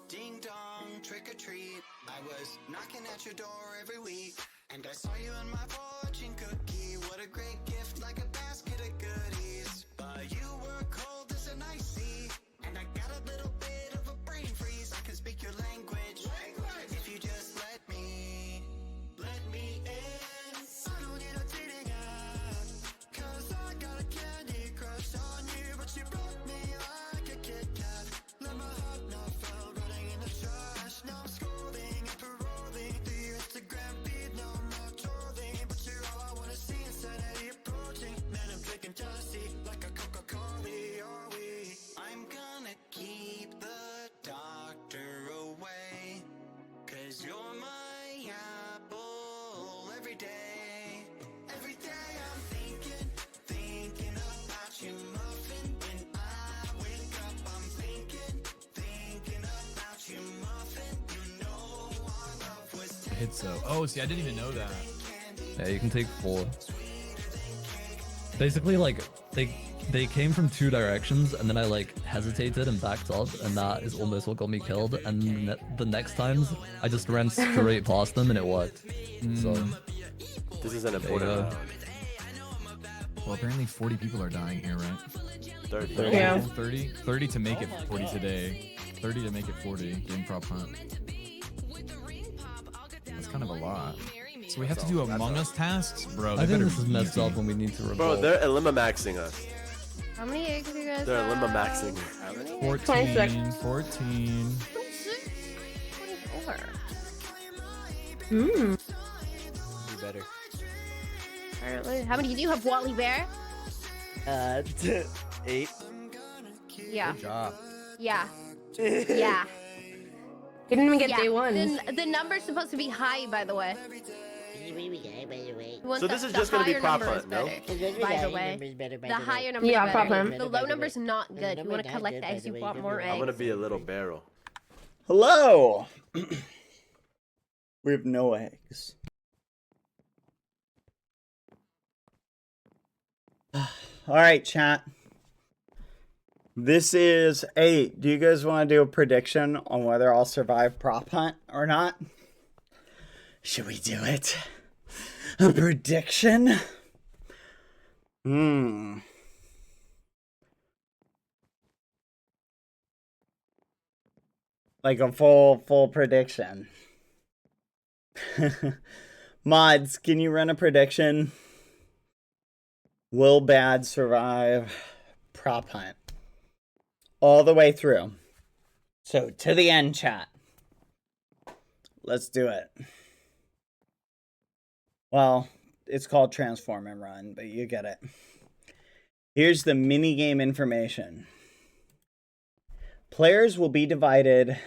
Ding dong, trick or treat. I was knocking at your door every week, and I saw you in my fortune cookie. What a great gift, like a basket of goodies. But you were cold as an ice sea, and I got a little bit of a brain freeze. I can speak your language, if you just let me in. I don't need a dating app, 'cause I got a candy crush on you. But you broke me like a Kit Kat. Let my heart not fall, running in the trash. Now I'm scrolling and paroling through your Instagram feed. No, I'm not trolling, but you're all I wanna see. Insanity approaching, man, I'm drinking jealousy like a Coca-Cola. Are we? I'm gonna keep the doctor away, 'cause you're my apple every day. Every day I'm thinking about you, muffin. When I wake up, I'm thinking about you, muffin. You know our love was 10 Hit so. Oh, see, I didn't even know that. Yeah, you can take 4. Basically, like they came from 2 directions, and then I like hesitated and backed up, and that is almost what got me killed. And the next times, I just ran straight past them, and it worked. So this is an important round. Well, apparently 40 people are dying here, right? 30. Yeah. 30 to make it 40 today. 30 to make it 40. Game prop hunt. That's kind of a lot. So we have to do Among Us tasks, bro. I think this is messed up when we need to revolt. Bro, they're Elima-maxing us. How many eggs do you guys They're have? Elima-maxing. 14. 14. 24. Do better. Apparently. How many do you have, Wally Bear? 8. Yeah. Good job. Yeah. Yeah. You didn't even get day 1. The number's supposed to be high, by the way. So this is just gonna be prop hunt, no? By the way, the higher number. Yeah, prop hunt. The low number's not good. You want to collect eggs. You want more eggs. I'm gonna be a little barrel. Hello. We have no eggs. All right, chat. This is 8. Do you guys want to do a prediction on whether I'll survive prop hunt or not? Should we do it? A prediction? Like a full prediction. Mods, can you run a prediction? Will Bad survive prop hunt? All the way through. So, to the end, chat. Let's do it. Well, it's called Transform and Run, but you get it. Here's the minigame information. Players will be divided.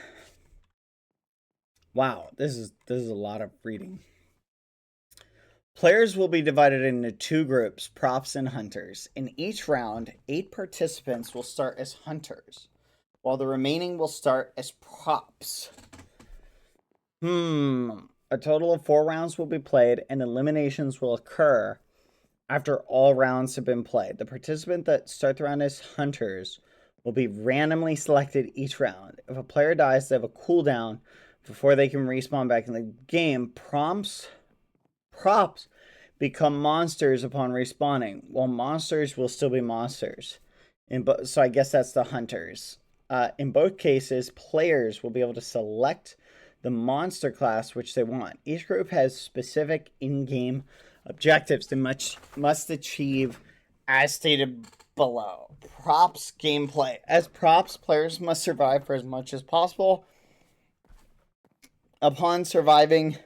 Wow, this is a lot of reading. Players will be divided into 2 groups, props and hunters. In each round, 8 participants will start as hunters, while the remaining will start as props. A total of 4 rounds will be played, and eliminations will occur after all rounds have been played. The participant that start the round as hunters will be randomly selected each round. If a player dies, they have a cooldown before they can respawn back in the game. Props become monsters upon respawning, while monsters will still be monsters. So I guess that's the hunters. In both cases, players will be able to select the monster class which they want. Each group has specific in-game objectives they must achieve as stated below. Props gameplay. As props, players must survive for as much as possible. Upon surviving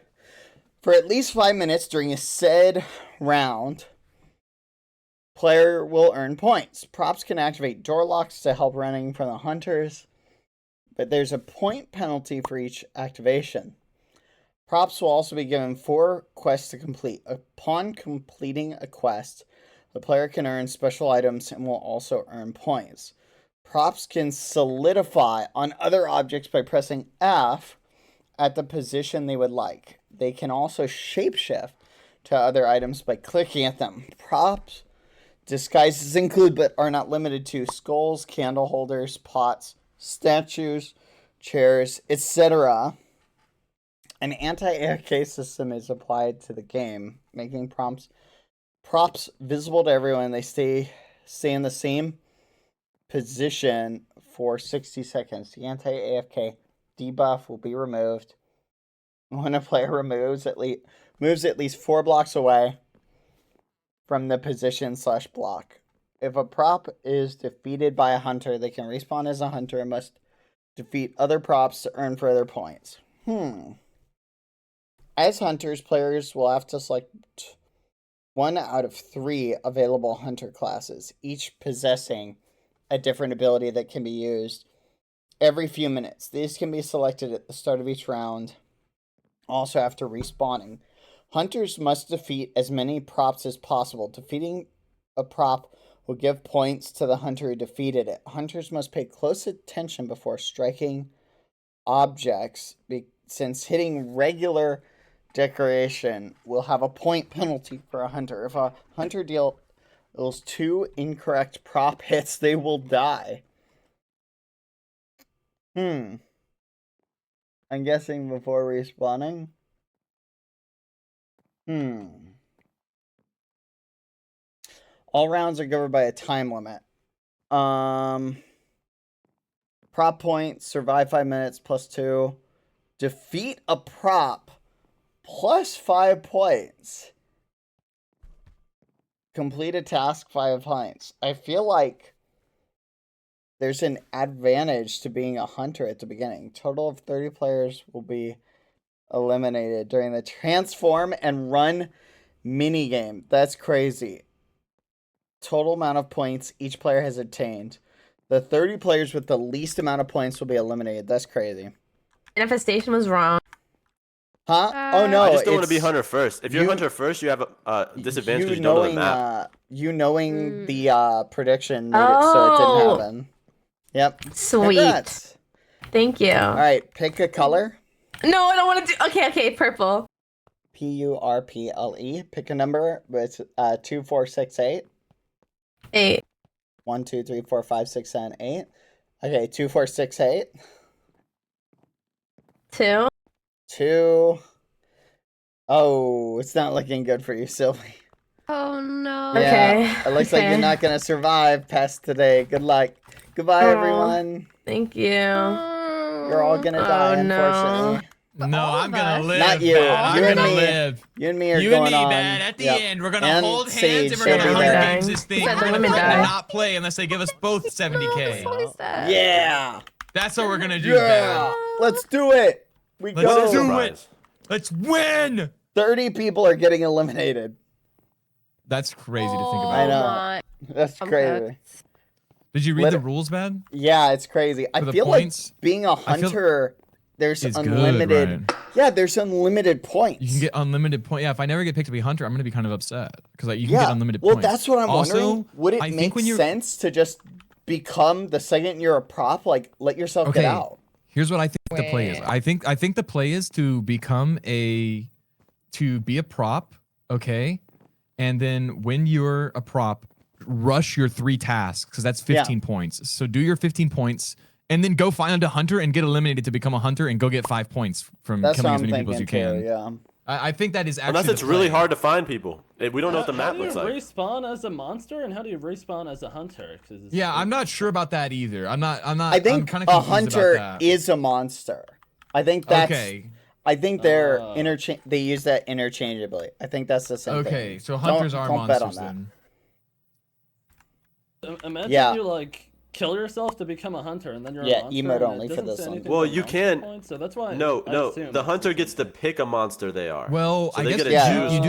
for at least 5 minutes during a said round, player will earn points. Props can activate door locks to help running from the hunters, but there's a point penalty for each activation. Props will also be given 4 quests to complete. Upon completing a quest, the player can earn special items and will also earn points. Props can solidify on other objects by pressing F at the position they would like. They can also shapeshift to other items by clicking at them. Props disguises include, but are not limited to, skulls, candle holders, pots, statues, chairs, etc. An anti-AFK system is applied to the game, making props visible to everyone. They stay in the same position for 60 seconds. The anti-AFK debuff will be removed when a player moves at least 4 blocks away from the position / block. If a prop is defeated by a hunter, they can respawn as a hunter and must defeat other props to earn further points. As hunters, players will have to select 1 out of 3 available hunter classes, each possessing a different ability that can be used every few minutes. These can be selected at the start of each round, also after respawning. Hunters must defeat as many props as possible. Defeating a prop will give points to the hunter who defeated it. Hunters must pay close attention before striking objects, since hitting regular decoration will have a point penalty for a hunter. If a hunter deals 2 incorrect prop hits, they will die. I'm guessing before respawning. All rounds are governed by a time limit. Prop points, survive 5 minutes +2. Defeat a prop +5 points. Complete a task 5 points. I feel like there's an advantage to being a hunter at the beginning. Total of 30 players will be eliminated during the transform and run minigame. That's crazy. Total amount of points each player has attained. The 30 players with the least amount of points will be eliminated. That's crazy. Manifestation was wrong. Huh? Oh no! I just don't want to be hunter first. If you're hunter first, you have a disadvantage because you don't know the map. You knowing the prediction made it so it didn't happen. Yep. Sweet. Congrats. Thank you. All right, pick a color. No, I don't want to do. Okay, purple. PURPLE. Pick a number. It's 2, 4, 6, 8. 8. 1, 2, 3, 4, 5, 6, 7, 8. Okay, 2, 4, 6, 8. 2. 2. Oh, it's not looking good for you, Sylvie. Oh no. Yeah, it looks like you're not gonna survive past today. Good luck. Goodbye, everyone. Thank you. You're all gonna die, unfortunately. No, I'm gonna live. Not you. Man. You I'm and gonna me. live. You and me are You going and me, on. man. At the Yep. end, we're gonna And hold hands Sage, and we're gonna she'll be Hunger there. Games this thing. Said the We're women gonna die. not play unless they give us both 70k. Yeah. That's what we're gonna do. Yeah. Let's do it. We Let's go. do it. Let's win. 30 people are getting eliminated. That's crazy to think about. I know. That's crazy. Did you read the rules, Bad? Yeah, it's crazy. I For the feel points? like being a I feel- hunter, there's It's good, unlimited. Ryan. Yeah, there's unlimited points. You can get unlimited points. Yeah, if I never get picked to be hunter, I'm gonna be kind of upset because like you can Yeah. get unlimited Well, points. that's what I'm Also, wondering. Would it I make think when you're sense to just become the second you're a prop? Like, let yourself get out. Here's what I think the play is. I think the play is to become to be a prop, okay? And then when you're a prop, rush your 3 tasks because that's 15 points. So do your 15 points and then go find a hunter and get eliminated to become a hunter and go get 5 points from That's killing what as I'm many people as you thinking can. too, yeah. I think that is actually Unless it's the really play. hard to find people. We don't know what the map looks How do like. you respawn as a monster and how do you respawn as a hunter? Yeah, I'm not sure about that either. I'm not. I think I'm kind of a confused hunter about that. is a monster. I think that's. Okay. I think they're They use that interchangeably. I think that's the same thing. Okay, so hunters are don't bet on monsters that. then. Imagine Yeah. you like kill yourself to become a hunter and then you're Yeah, a monster. emote and only it for doesn't this say one. anything Well, about you monster can. points, so that's why No, I no. assume The it's hunter gets to pick a monster they are. Well, So I they guess get to choose you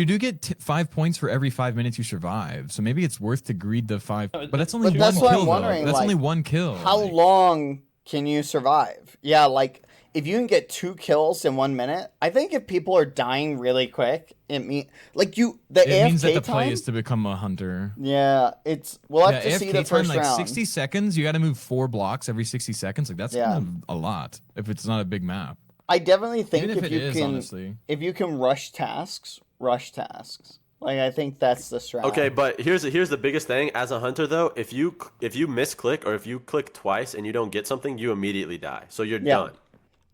do what- get 5 points for every 5 minutes you survive. So maybe it's worth to greed the 5. But that's only But one that's what kill. I'm wondering. Though. That's like, only one kill. How long can you survive? Yeah, like if you can get 2 kills in 1 minute, I think if people are dying really quick, it mean like you the It AFK means that the time. play is to become a hunter. Yeah, we'll have to AFK see the time, first like round. 60 seconds. You got to move 4 blocks every 60 seconds. Like that's Yeah. kind of a lot if it's not a big map. I definitely think Even if if it you is, can, honestly. if you can rush tasks. Like I think that's the strat. Okay, but here's the biggest thing. As a hunter, though, if you misclick or if you click twice and you don't get something, you immediately die. So you're Yeah. done.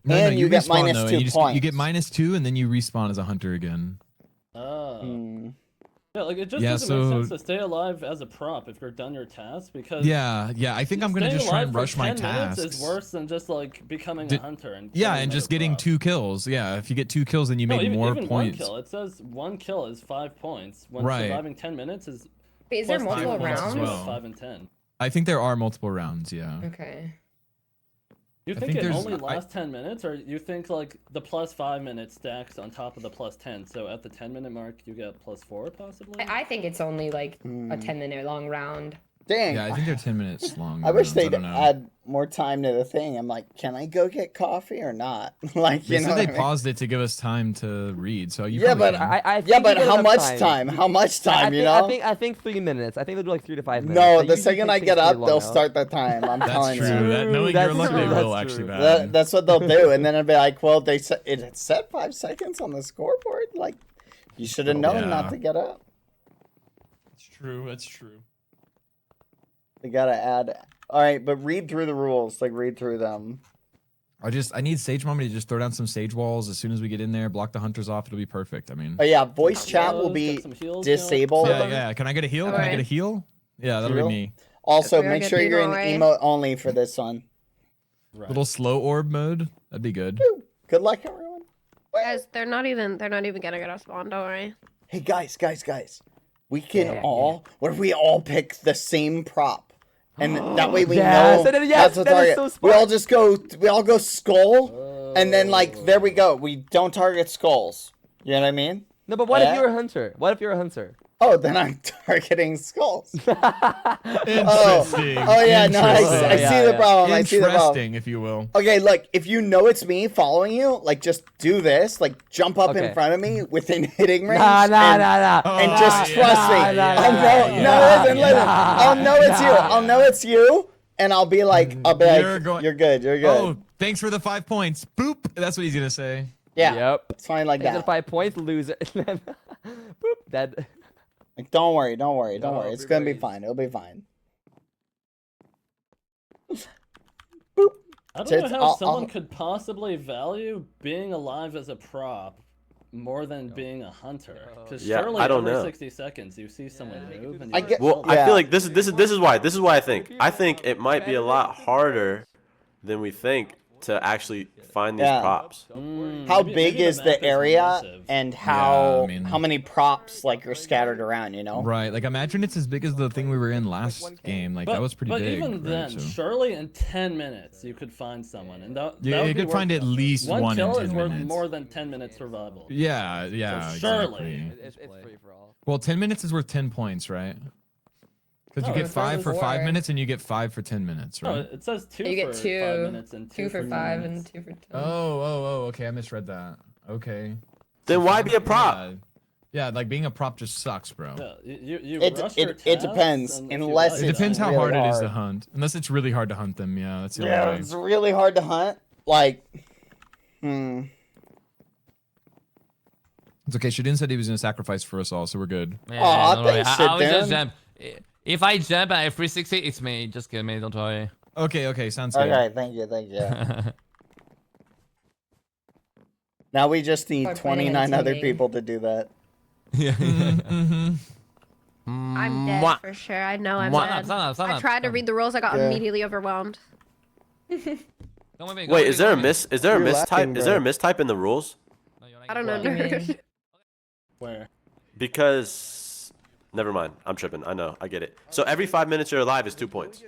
And you get respawn, minus though, 2 and points. you get -2 and then you respawn as a hunter again. Yeah, like it just Yeah, doesn't make so- sense to stay alive as a prop if you're done your task because Yeah, I think I'm gonna staying just try alive and for rush my 10 minutes tasks. is worse than just like becoming Did- a hunter and Yeah, killing and just another getting prop. 2 kills. Yeah, if you get 2 kills, then you No, make more even points. 1 kill. It says 1 kill is 5 points. When Right. surviving 10 minutes is. Wait, is there plus 5 multiple points rounds? to Well. 5 and 10. I think there are multiple rounds. Yeah. Okay. You I think think it there's- only I- lasts 10 minutes, or you think like the plus 5 minutes stacks on top of the plus 10? So at the 10-minute mark, you get plus 4 possibly. I think it's only like a 10-minute long round. Dang. Yeah, I think they're 10 minutes long. I wish rounds. they'd don't know. add more time to the thing. I'm like, can I go get coffee or not? Like, They you know said what they I mean? paused it to give us time to read. So you Yeah, probably but can. yeah, but how much time? How much time? You know? I think 3 minutes. I think they'll do like 3 to 5 minutes. No, They the usually second take I things get pretty up, long they'll out. start the time. I'm That's telling true. you. That, knowing That's your luck, they true, will that's actually true. bad. That's what they'll do, and then I'll be like, "Well, it said 5 seconds on the scoreboard. Like, you should have known not Yeah. to get up." It's true. That's true. They gotta add. All right, but read through the rules. Like, read through them. I need Sage Mommy to just throw down some Sage walls as soon as we get in there, block the hunters off. It'll be perfect. I mean. Oh yeah, voice chat will Get be some heals disabled. Yeah. Can I get a heal? Can I Alright. get a heal? Yeah, that'll Heal? be me. Also, We are make good sure you're in people, right? emote only for this one. Little slow orb mode. That'd be good. Good luck, everyone. Guys, they're not even gonna get us spawn, don't worry. Hey guys. We can all. What if we all pick the same prop? And that way we Yes, know that is- yes, that's the that is target. so We all smart. just go. We all go skull, and then like there we go. We don't target skulls. You know what I mean? No, but what Yeah. if you're a hunter? What if you're a hunter? Oh, then I'm targeting skulls. Interesting. Oh yeah, no, I Interesting. see the problem. I see the problem. Interesting, if you will. Okay, look, if you know it's me following you, like just do this, like jump up in Okay. front of me within hitting range. Nah. And Oh, just yeah. trust me. I'll know. No, listen. I'll know it's you. I'll know it's you, and I'll be like, You're you're good. You're good. Oh, thanks for the 5 points. Boop. That's what he's gonna say. Yeah. Yep. It's fine like Takes the that. 5 points, loser. Boop. Dead. Like, don't worry. No, It's gonna be fine. It'll be fine. I don't know how someone could possibly value being alive as a prop more than being a hunter. Because surely I don't every know. 60 seconds you see someone move. And I feel like this is why I think it might be a lot harder than we think to actually find these props. How big is the area, and how many props like are scattered around? You know. Right. Like imagine it's as big as the thing we were in last game. Like that was pretty big. But even then, so. surely in 10 minutes you could find someone, and that Yeah, you could find at least one kill in is 10 worth minutes. more than 10 minutes survival. Yeah, So surely. exactly. It's free for all. Well, 10 minutes is worth 10 points, right? Because you No, get 5 for 5 4. minutes and you get 5 for 10 minutes, right? No, it says 2 You get for 2, 5 minutes and 2 for 10 5 minutes. and 2 for 10. Oh, okay, I misread that. Okay. Then why be a prop? Yeah, like being a prop just sucks, bro. Yeah, you It depends, unless It it's depends how really hard it is to hard. hunt. Unless it's really hard to hunt them, yeah, that's the only Yeah, way. it's really hard to hunt. Like, It's okay, Shadin said he was gonna sacrifice for us all, so we're good. Yeah, don't worry. I will just jump. If I jump at 360, it's me. Just kill me, don't worry. Okay, sounds good. Okay, thank you. Now we just need Start planning 29 other teaming. people to do that. I'm dead Mwah. for sure. I know I'm Mwah. dead. Stand up. I tried to read the rules. I got Yeah. immediately overwhelmed. Wait, is there a mistype? Is there a mistype in the rules? I don't know. Nerd. Where? Because never mind. I'm tripping. I know. I get it. So every 5 minutes you're alive is 2 points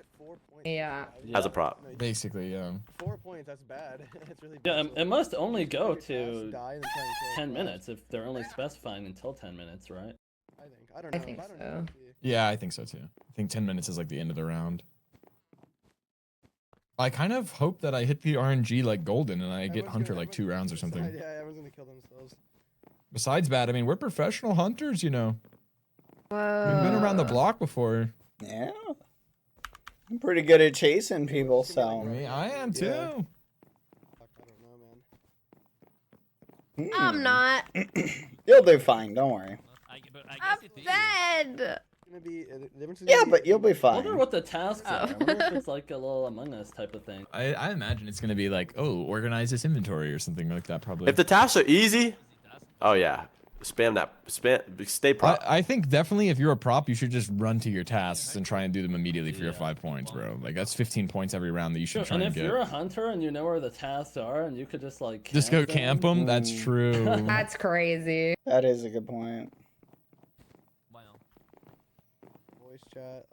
Yeah. as a prop. Basically, yeah. 4 points, that's bad. It's really Yeah, it must only go to die and then try and kill 10 us. minutes if they're only specifying until 10 minutes, right? I don't know. I think so. Yeah, I think so too. I think 10 minutes is like the end of the round. I kind of hope that I hit the RNG like golden and I get Hunter like 2 rounds or something. Yeah, everyone's gonna kill themselves. Besides that, I mean, we're professional hunters, you know. Whoa. We've been around the block before. Yeah. I'm pretty good at chasing people, so. I am too. Yeah. I'm not. You'll do fine, don't worry. I'm dead. Yeah, but you'll be I fine. wonder what the tasks are. I wonder if it's like a little Among Us type of thing. I imagine it's gonna be like, oh, organize this inventory or something like that, probably. If the tasks are easy, oh yeah, stay prop. I think definitely if you're a prop, you should just run to your tasks and try and do them immediately for your 5 points, bro. Like that's 15 points every round that you should try And and if get. you're a hunter and you know where the tasks are and you could just like Just go camp them. That's true. That's crazy. That is a good point. Voice chat.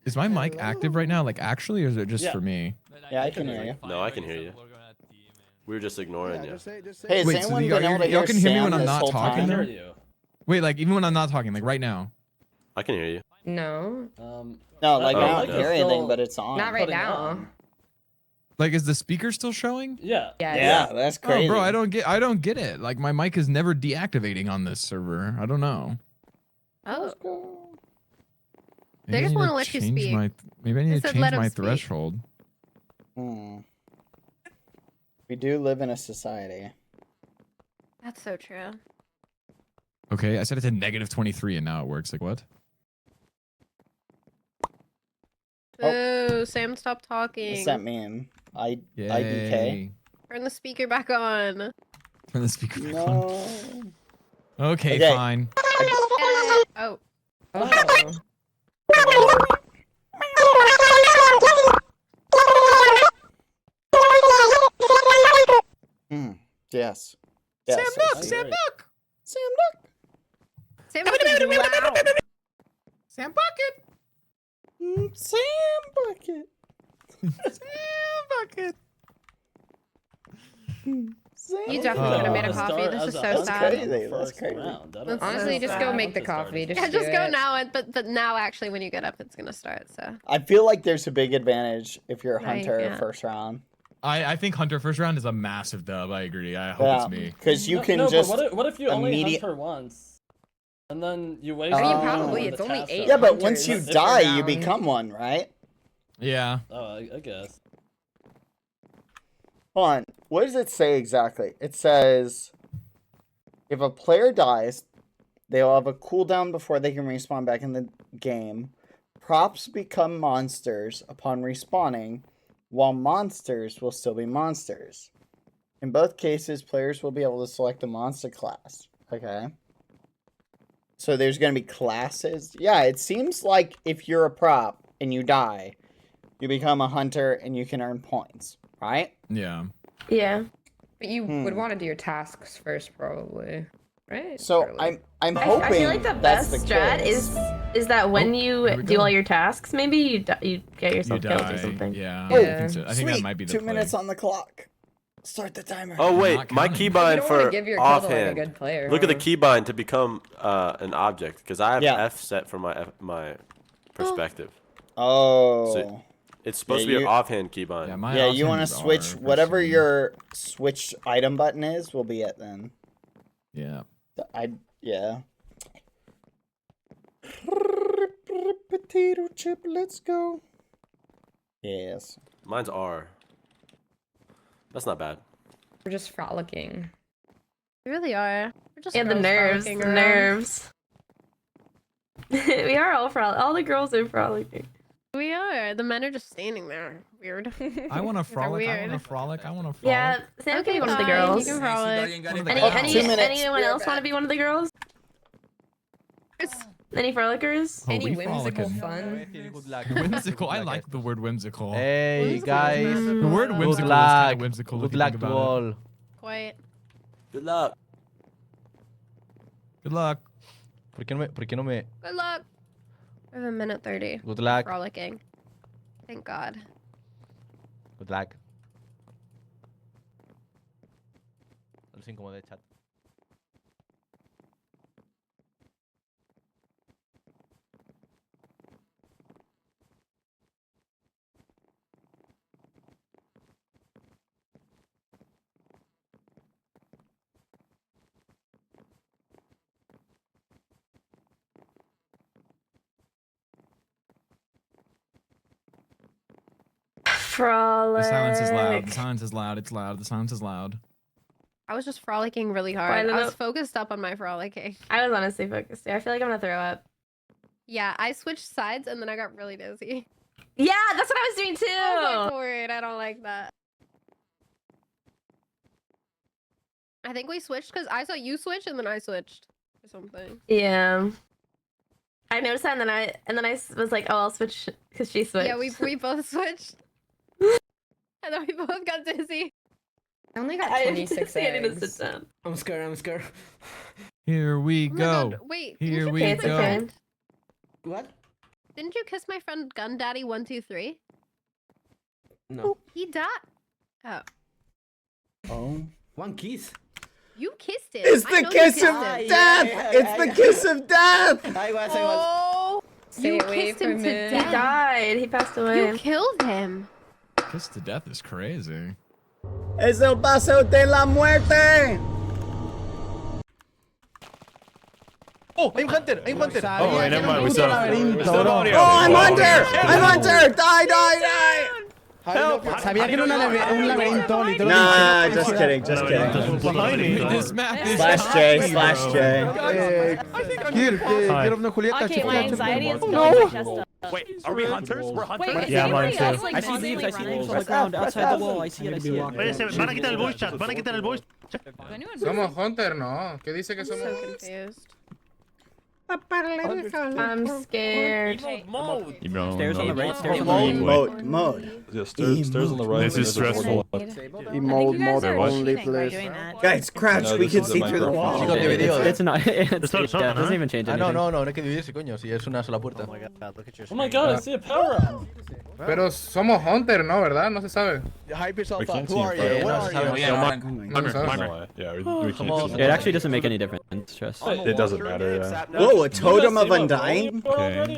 Is my mic active right now? Like actually, or is it just for me? Yeah, I can hear you. No, I can hear you. We were just ignoring you. Hey, has Wait, so anyone been able to y'all hear can hear me Sam when I'm this not whole talking? time? though? Wait, like even when I'm not talking, like right now. I can hear you. No. No, like Oh, I don't no. hear anything, but it's on. Not right now. Like, is the speaker still showing? Yeah. Yeah, that's crazy. Oh, bro, I don't get it. Like my mic is never deactivating on this server. I don't know. Oh. Maybe They just I need want to let you change speak. Maybe I They need to said let change 'em my speak. threshold. We do live in a society. That's so true. Okay, I set it to -23 and now it works. Like what? Oh, Sam, stop talking. What's that mean? IDK? Yay. Turn the speaker back on. Turn the speaker back No. on. Okay, Okay. fine. Oh. Yes. Yes. Sam Duck! Sam Duck! Sam Duck! Sam is loud. Sam Bucket! Sam Bucket! Sam Bucket! You definitely could have made a coffee. This is so sad. That's crazy. Honestly, just go make the coffee. Just Yeah, just do go it. now. But now, actually, when you get up, it's gonna start. So. I feel like there's a big advantage if you're a Right, hunter yeah. first round. I think Hunter first round is a massive dub. I agree. I hope it's me. Because you can no, just but what if you only immediate- hunt her once, and then you wait? I mean, probably, it's only 8 Yeah, but once you hunters die, per you round. become one, right? Yeah. Oh, I guess. Hold on. What does it say exactly? It says if a player dies, they'll have a cooldown before they can respawn back in the game. Props become monsters upon respawning. while monsters will still be monsters. In both cases, players will be able to select a monster class. Okay. So there's going to be classes. Yeah, it seems like if you're a prop and you die, you become a hunter and you can earn points, right? Yeah. Yeah. But you would want to do your tasks first, probably, right? So I'm hoping I feel like the that's best the strat case. is that when here you we do go. all your tasks, maybe you get yourself You killed die. or something. Yeah. Oh, I think so. I think sweet. that might be the 2 play. minutes on the clock. Start the timer. Oh wait, Not my counting. keybind You don't wanna for give your kill to, like, a offhand. good player, Look at the huh? keybind to become an object because I have Yeah. F set for my perspective. Oh. So it's supposed to be an offhand keybind. Yeah, my Yeah, you want to offhands switch are whatever personally- your switch item button is will be it then. Yeah. Yeah. Potato chip, let's go. Yes. Mine's R. That's not bad. We're just frolicking. We really are. We're just Yeah, the girls nerves, frolicking the around. nerves. We are all all the girls are frolicking. We are. The men are just standing there. Weird. I want to They're frolic. I weird. want to frolic. I want to frolic. Yeah, Sam can be one of the girls. You can frolic. Anyone else want to be one of the girls? Any frolickers? Oh, Any we whimsical frolicking. fun? Whimsical. I like the word whimsical. Hey guys, The word good whimsical is kind luck. of whimsical. Good if you luck think to about it. all. Quiet. Good luck. Good luck. ¿Por qué no me? Good luck. We have a minute 30. Good luck. Frolicking. Thank God. Good luck. Los incómodo de chat. Frolic. The silence is loud. The silence is loud. It's loud. The silence is loud. I was just frolicking really hard. Why did I was it- focused up on my frolicking. I was honestly focused. I feel like I'm gonna throw up. Yeah, I switched sides and then I got really dizzy. Yeah, that's what I was doing too. I was like, worried. I don't like that. I think we switched because I saw you switch and then I switched or something. Yeah. I noticed that, and then I was like, oh, I'll switch because she switched. Yeah, we both switched. And then we both got dizzy. I only got I 26 I need to eggs. sit down. I'm scared. I'm scared. Here we Oh my go. God, wait, Here didn't you we kiss my go. friend? What? Didn't you kiss my friend Gun Daddy 123? No. He died. Oh, Oh. One kiss. you kissed him. It's I the know you kiss kissed of him. death! It's the kiss of death! I was. Oh, Stay you away kissed him from to him. He death. died. He passed away. You killed him. Kiss to death is crazy. Es el paso de la muerte! Oh, I'm Hunter. I'm Hunter. Oh, wait, never mind. We still Oh, I'm Hunter! I'm Hunter! Die, die, die! Sabía que era un laberinto, literal. Nah, just kidding, just kidding. This map is Slash J, slash J. Quiero una Julieta. Okay, my anxiety is No. Wait, are we hunters? We're hunters. Wait, yeah, mine too. I see leaves. I see leaves on the ground outside the wall. I see it. I see it. Wait a second, van a quitar el voice chat. Van a quitar el voice chat. Somos Hunter, ¿no? ¿Qué dice que So somos? confused. I'm scared. Stairs on the right. Stairs on the right. Mode, mode. Yeah, stairs on the right. This is stressful. Emote mode only, please. Guys, crouch, No, we this can is see the through the microphone. wall. It's not. It's, not yeah, something, it doesn't even change Ah, anything. no, hay que dividirse, coño. Si es una sola puerta. Oh my God! I see a power up. Pero somos Hunter, ¿no? ¿Verdad? No se sabe. Hype yourself We up. can't Who see are in front you? of What us. are you? Yeah, we can't see. It actually doesn't make any difference. Trust. It doesn't matter, yeah. Whoa, a totem of undying? Okay.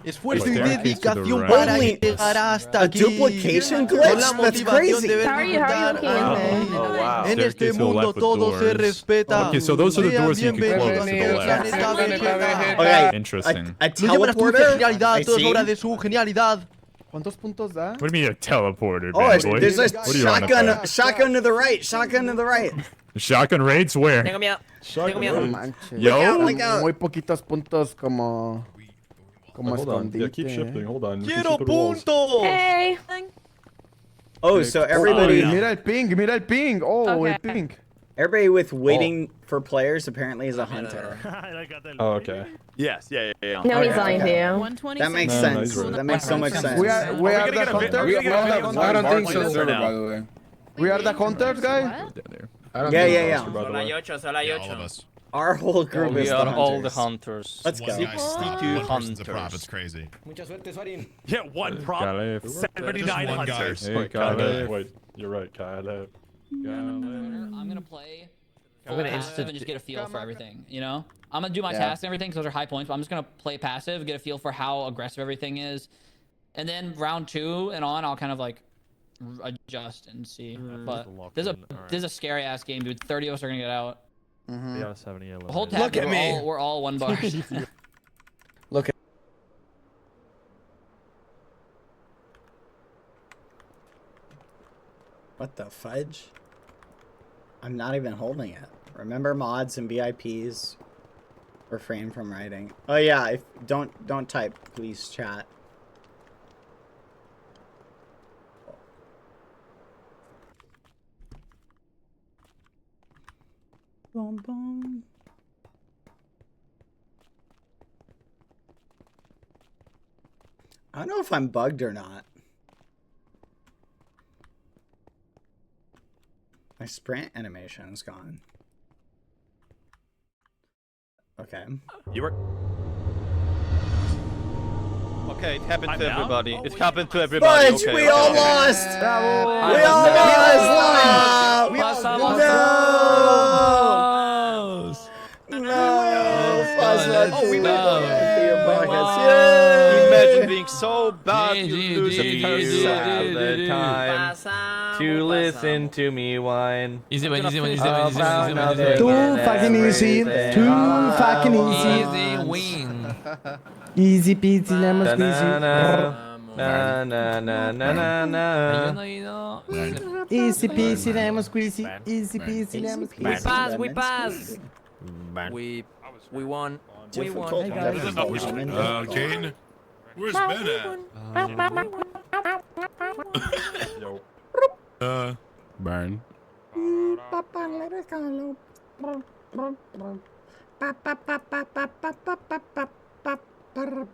Esfuerzo y Staircase to the dedicación right. para Only llegar hasta a aquí. duplication Con glitch? la That's motivación crazy. de ver How are you disfrutar. looking? Oh wow. En este Staircase to the mundo left with todo se doors. respeta. Okay, so those are the Sean doors you can bienvenidos close to the al left. planeta Vegeta. Okay, Interesting. a No llevarás tu teleporter? genialidad, I todo es see. obra de su genialidad. ¿Cuántos puntos da? What do you mean a teleporter, Oh, bad boy? there's a What are you on shotgun, about? shotgun to the right, shotgun to the right. Shotgun raids where? Tengo miedo. Shotgun Tengo miedo. No manches. Yo. Look out. Muy poquitos puntos como Hold on. Yeah, keep escondite. shifting. Hold on. Quiero puntos. Hey. Oh, so everybody. Mira el ping. Oh, el ping. Everybody with waiting for players apparently is a hunter. Oh, okay. Yes, yeah. No, he's Okay, lying to okay. you. 120 That makes seconds. sense. That makes so much sense. We are the hunters. I don't think so, server, by the way. We are the hunters, guys. Yeah. Solo hay ocho. Our whole group is the hunters. all the hunters. Let's go. 62 hunters. It's crazy. Yeah, one prop, Caleb. 79 one guy. hunters. Hey, Caleb. Wait, you're right, Caleb. I'm gonna play. I'm gonna passive and just get a feel for everything. You know, I'm gonna do my Yeah. tasks and everything because those are high points. But I'm just gonna play passive, get a feel for how aggressive everything is, and then round 2 and on, I'll kind of like adjust and see. But there's a scary ass game, dude. 30 of us are gonna get out. Yeah, 70. The whole tab, we're all one bar. Look at. What the fudge? I'm not even holding it. Remember mods and VIPs. Refrain from writing. Oh yeah, don't type, please chat. Boom boom. I don't know if I'm bugged or not. My sprint animation is gone. Okay. You were. Okay, it happened I'm to down? everybody. It happened to everybody. Fudge, Okay, we okay, all okay. lost! Bravo. We all lost! We No! all No! No! Fuzz, Oh, we made Yay! Imagine being so bad you lose a person. the time to listen to me whine. Easy win. Too fucking easy. Too fucking easy. Easy win. Easy peasy lemon squeezy. Easy peasy lemon squeezy. Easy peasy lemon squeezy. We pass. We won. We won. Kane, where's Ben at? Burn.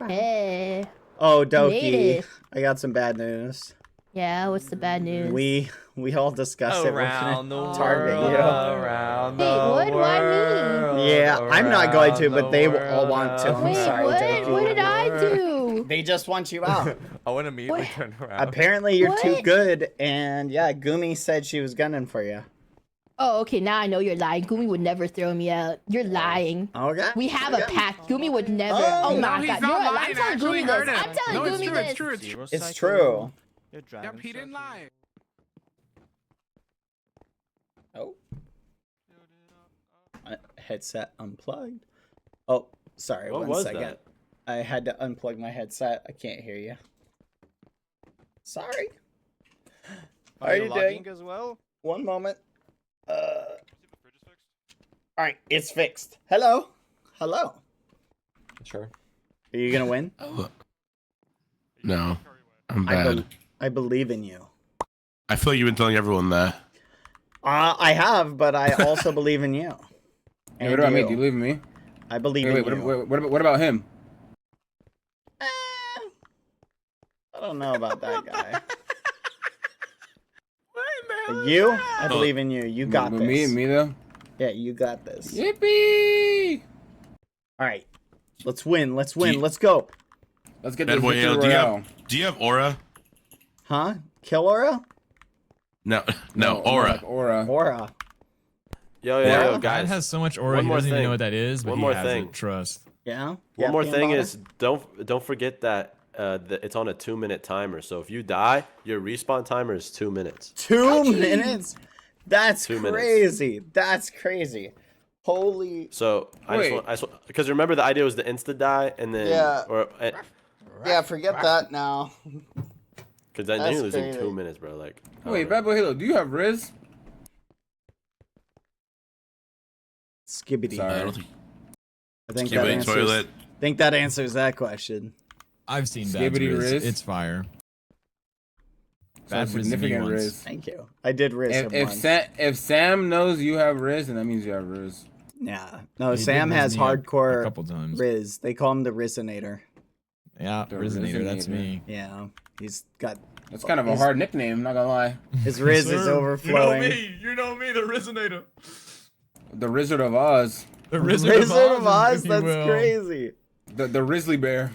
Hey. Oh, Made Doki, it. I got some bad news. Yeah, what's the bad news? We all discussed it. We're Around the gonna target world, you. around Wait, what? Why me? Yeah, I'm not going to, but they all want to. I'm Wait, sorry, what? Doki. What did I do? They just want you out. I want to immediately What? turn around. Apparently, you're too What? good, and yeah, Gumi said she was gunning for you. Oh, okay, now I know you're lying. Gumi would never throw me out. You're lying. Okay. We have a pact. Gumi would never. Oh, my god. You're I'm telling Gumi this. I'm telling Gumi this. It's true. Yep, he didn't lie. Oh. Headset unplugged. Oh, sorry. What One was second. that? I had to unplug my headset. I can't hear you. Sorry. How Are you you doing? logging as well? One moment. All right, it's fixed. Hello. Hello. Sure. Are you gonna win? No, I'm I, bad. I believe in you. I feel like you've been telling everyone that. I have, but I also believe in you. Hey, what about me? Do you believe in me? I believe Wait, in wait, you. what about him? I don't know about that guy. But you? I believe in you. You got this. Me though? Yeah, you got this. Yippee! All right. Let's win. Let's win. Let's go. Let's get Bad this boy, victory Halo, royale. do you have aura? Huh? Kill aura? No, No, aura. like aura. Aura. Yo, Brad guys. has so much aura, One he more doesn't even thing. know what that is, but One he more has thing. it. Trust. Yeah? One more Peanut thing butter? is don't forget that it's on a 2-minute timer. So if you die, your respawn timer is 2 minutes. 2 minutes? That's 2 minutes. crazy. That's crazy. Holy. So I just want because remember the idea was the insta die and then Yeah. Yeah, forget that now. because then That's you're losing crazy. 2 minutes, bro. Like Wait, Bad Boy Halo, do you have Riz? Skibbity. I don't think. I think Skibbity toilet. think that answers that question. I've seen Bad's Skibbity Riz. Riz. It's fire. Bad Some Riz me significant once. Riz. Thank you. I did Riz him once. If Sam knows you have Riz, then that means you have Riz. Yeah. No, He did Sam Riz has me a hardcore couple times. Riz. They call him the Rizinator. Yeah, The Rizinator, that's me. Yeah. He's got... That's kind of a hard nickname, I'm not gonna lie. His Riz is overflowing. You know me, the Rizinator. The Wizard of Oz. The Wizard of Oz? That's crazy. The Risley Bear.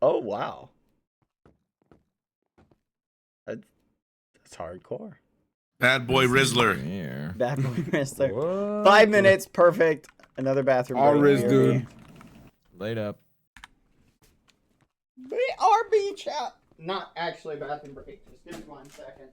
Oh, wow. That's hardcore. Bad boy Rizzler. Bad boy Rizzler. 5 minutes, perfect. Another bathroom All break. Riz, Here dude. Laid up. RB chat. Not actually bathroom break. Just give me 1 second.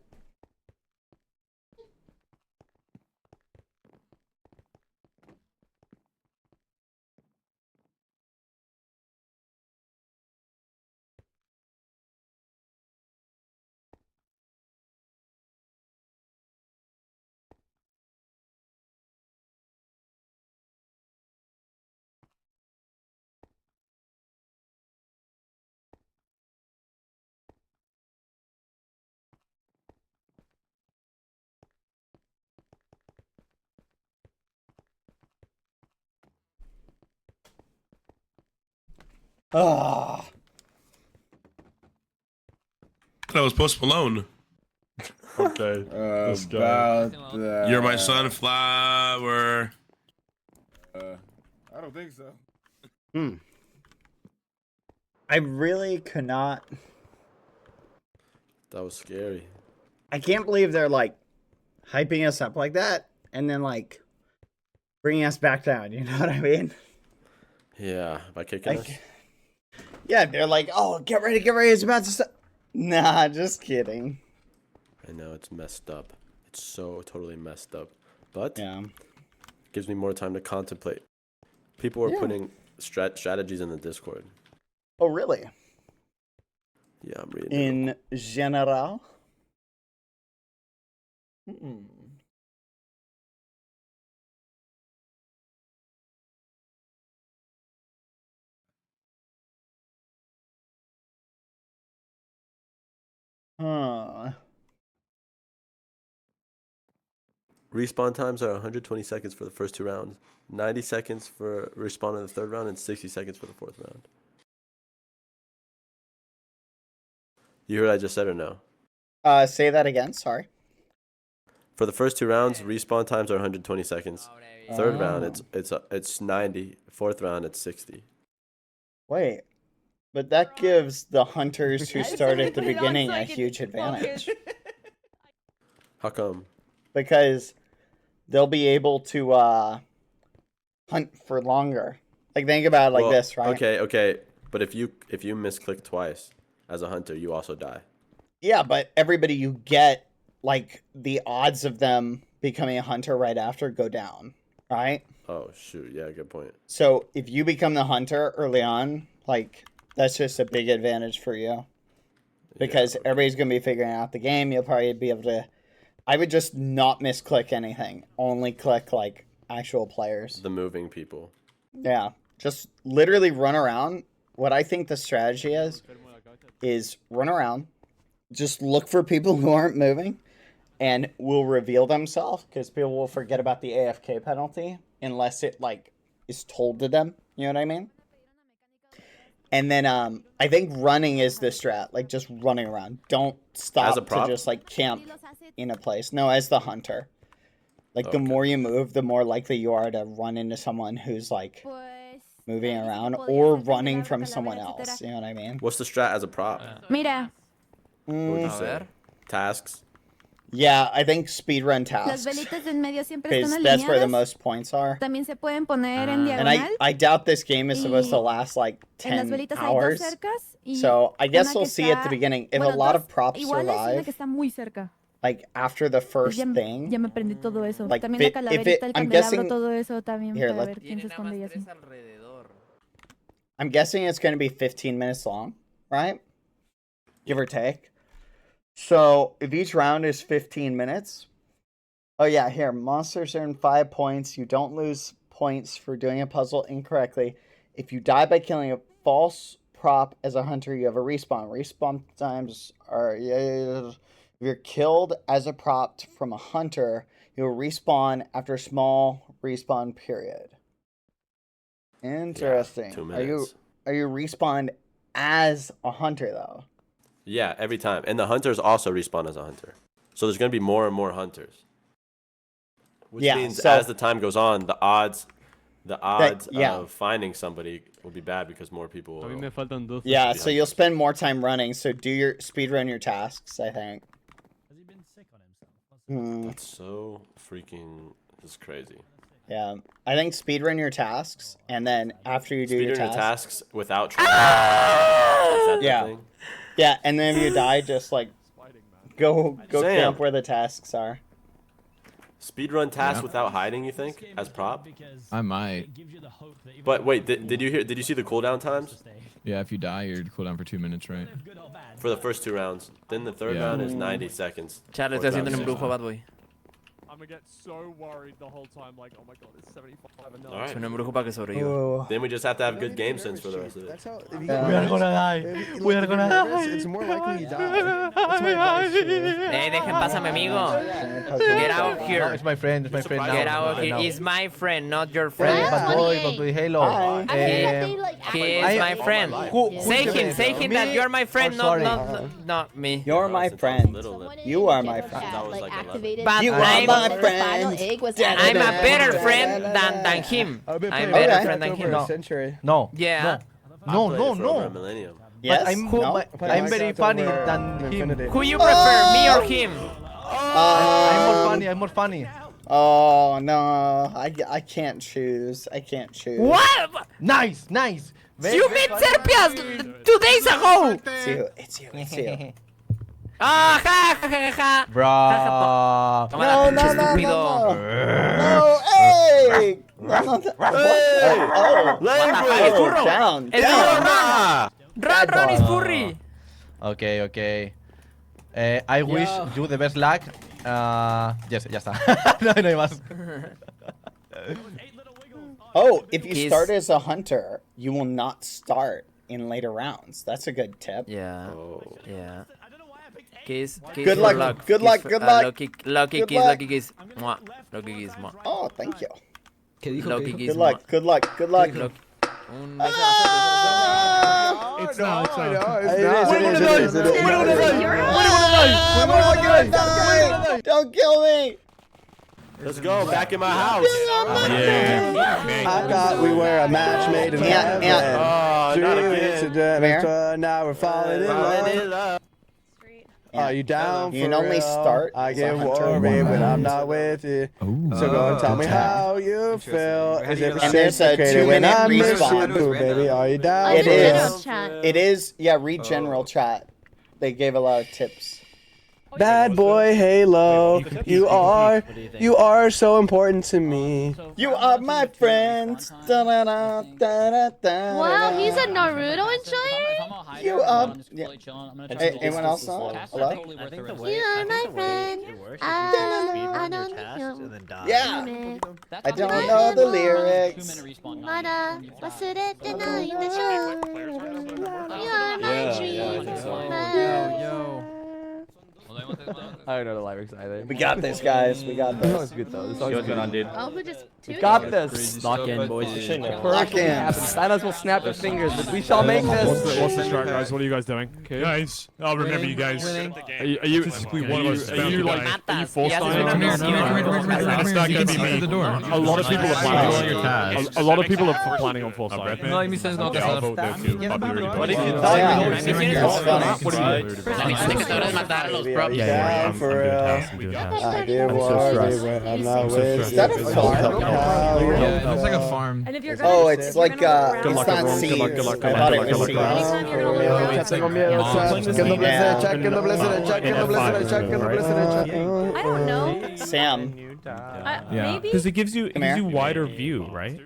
Ah. That was Post Malone. Okay. You're my sunflower. I don't think so. I really could not. That was scary. I can't believe they're like hyping us up like that and then like bringing us back down. You know what I mean? Yeah, by kicking us. Yeah, they're like, oh, get ready, it's about to start. Nah, just kidding. I know, it's messed up. It's so totally messed up. But yeah, gives me more time to contemplate. People are putting strategies in the Discord. Oh, really? Yeah, I'm reading In general? Respawn times are 120 seconds for the first 2 rounds, 90 seconds for respawn in the 3rd round, and 60 seconds for the 4th round. You heard what I just said or no? Say that again, sorry. For the first 2 rounds, respawn times are 120 seconds. 3rd round, it's 90. 4th round, it's 60. Wait, but that gives the hunters who start at the beginning a huge advantage. How come? Because they'll be able to hunt for longer. Like, think about it like this, right? Okay. But if you misclick twice as a hunter, you also die. Yeah, but everybody you get, like, the odds of them becoming a hunter right after go down, right? Oh, shoot. Yeah, good point. So if you become the hunter early on, like, that's just a big advantage for you. Because everybody's going to be figuring out the game. You'll probably be able to... I would just not misclick anything. Only click, like, actual players. The moving people. Yeah. Just literally run around. What I think the strategy is run around. Just look for people who aren't moving. And will reveal themselves. Because people will forget about the AFK penalty. Unless it, like, is told to them. You know what I mean? And then I think running is the strat. Like, just running around. Don't stop to just, like, camp in a place. No, as the hunter. Like, the more you move, the more likely you are to run into someone who's, like, moving around or running from someone else. You know what I mean? What's the strat as a prop? Mira. What would you say? Tasks? Yeah, I think speedrun tasks. Because that's where the most points are. También se pueden poner en And diagonal. I doubt this game is supposed to last, like, 10 hours. So I guess we'll see at the beginning. If a lot of props survive, like, after the first thing, Ya me aprendí todo eso. like, También if la it, calaverita, el I'm candelabro, guessing, todo eso también here, para let, ver quién se esconde y así. I'm guessing it's going to be 15 minutes long, right? Give or take. So if each round is 15 minutes, oh yeah, here, monsters earn 5 points. You don't lose points for doing a puzzle incorrectly. If you die by killing a false prop as a hunter, you have a respawn. Respawn times are if you're killed as a prop from a hunter, you'll respawn after a small respawn period. Interesting. Yeah, 2 minutes. Are you respawned as a hunter though? Yeah, every time. And the hunters also respawn as a hunter. So there's going to be more and more hunters. Which means as the time goes on, the odds of finding somebody will be bad because more people will. Yeah, so you'll spend more time running. So do your speedrun your tasks, I think. Has he been sick on himself? That's so freaking... This is crazy. Yeah, I think speedrun your tasks, and then after you do your tasks without trying. Is that the yeah. thing? Yeah, and then if you die, just like go camp where the tasks are. Speedrun tasks without hiding, you think, as prop? I might. But wait, did you see the cooldown times? Yeah, if you die, you're cooldown for 2 minutes, right? For the first 2 rounds. Then the third round is 90 seconds. Charlie, estoy haciendo un embrujo, Bad Boy. I'm gonna get so worried the whole time, like, oh my god, it's 75 and 9. Alright. Es un embrujo para que sobreviva. Then we just have to have good game sense for the rest of it. We are gonna die. We are gonna die. It's more likely you die. That's my advice. Hey, dejen pasar, mi amigo. Get out here. It's my friend. It's my friend. Get out here. He's my friend, not your friend. BadBoyHalo. He is my friend. Say him that you're my friend, not me. You're my friend. You are my friend. But you are my friend. I'm a better friend than him. I'm a better friend than him. No. Yeah. No. Yes. I'm very funny than him. Who you prefer, me or him? I'm more funny. Oh no, I can't choose. I can't choose. What? Nice. You met Serpias 2 days ago. It's you. Ah, ha. Bro. No. No, hey! Run, is furry. Okay. I wish you the best luck. Yes, ya está. No hay más. Oh, if you start as a hunter, you will not start in later rounds. That's a good tip. Yeah. Yeah. Kiss good luck. Good luck. Lucky kiss. Mwah. Lucky kiss. Mwah. Oh, thank you. Lucky kiss. Good luck. It's not. Don't kill me. Let's go. Back in my house. Yeah. I thought we were a match made in heaven. Oh, not again. Now we're falling in love. Are you down? You can only start. I get worried when I'm not with you. So go and tell me how you feel. Is it reciprocated when I miss you, baby? Are you down? It is. Yeah, read general chat. They gave a lot of tips. BadBoyHalo, you are so important to me. You are my friends. Wow, he's a Naruto enjoyer? You are. Anyone else know? Hello? You are my friend. I don't know. Yeah. I don't know the lyrics. What's it denying the show? You are my dream. I don't know the lyrics either. We got this, guys. We got this. That was good though. This was going on, dude? Oh, we just got this. Lock in, boys. Lock in. Thanos will snap his fingers, but we shall make this. What's the strat, guys? What are you guys doing? Okay. Guys, I'll remember you guys. Are you physically one of us? Are you like? Are you full style? That's not gonna be me. A lot of people are planning. A lot of people are planning on full style. No, it makes sense not to I'll vote there too. What if you die? Yeah, I'm doing tasks. I get worried when I'm not with you. Is that a farm? Yeah, it's like a farm. Oh, it's like it's not seeds. I thought it was I don't know. Sam. Yeah, because it gives you wider view, right?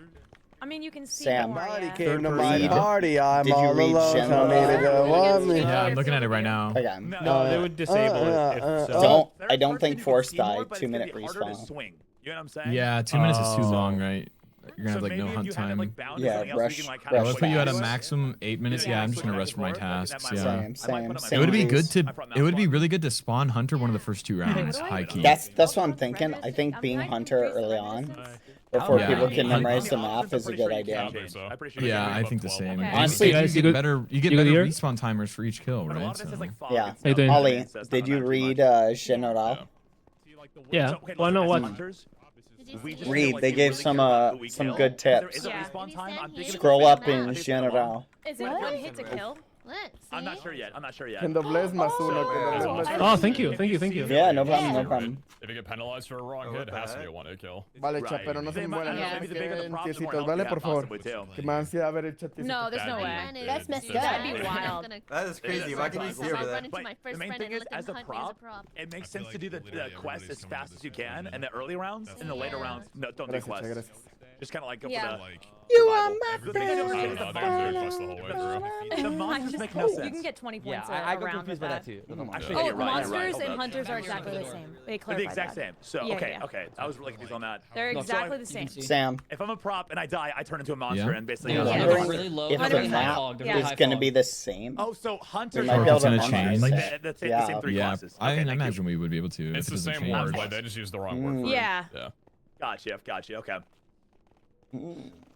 I mean, you can see Sam. Somebody came to my party. I'm all alone. Yeah, I'm looking at it right now. Okay. No, they would disable it. If so. I don't think force die. 2 minute respawn. You know what I'm saying? Yeah, 2 minutes is too long, right? You're gonna have like no hunt time. Yeah, rush. I would put you at a maximum 8 minutes. Yeah, I'm just gonna rush for my tasks. Yeah. Same. It would be good to. It would be really good to spawn hunter one of the first 2 rounds. High key. That's what I'm thinking. I think being hunter early on, before people can memorize the map, is a good idea. Yeah, I think the same. Honestly, you get better respawn timers for each kill, right? So. Yeah. Hey, dude. Ollie, did you read General? Yeah. Well, no, what? Read. They gave some good tips. Scroll up in General. Is it one hit to kill? I'm not sure yet. Oh, thank you. Yeah, no problem. If you get penalized for a wrong hit, it has to be a 1-hit kill. Vale, chat, pero no se mueran, no se queden tiesitos, ¿vale? Por favor. Que me da ansiedad ver el chat. No, there's no way. That's messed up. That'd be wild. That is crazy. Why can you see over that? The main thing is, as a prop, it makes sense to do the quest as fast as you can in the early rounds. In the later rounds, no, don't do quests. Just kind of like go for the. You are my The monsters make no sense. You can get 20 points I got around confused by that too. Actually, Oh, you're right. monsters and hunters are exactly the same. They They're clarified the exact that. same. So okay. I was really confused on that. They're exactly the same. Sam. If I'm a prop and I die, I turn into a monster and basically. If the map is going to be the same. Oh, so hunters might be able to change. the same 3 classes. I imagine we would be able to. It's the same word, but they just use the wrong word for it. Yeah. Gotcha. Okay.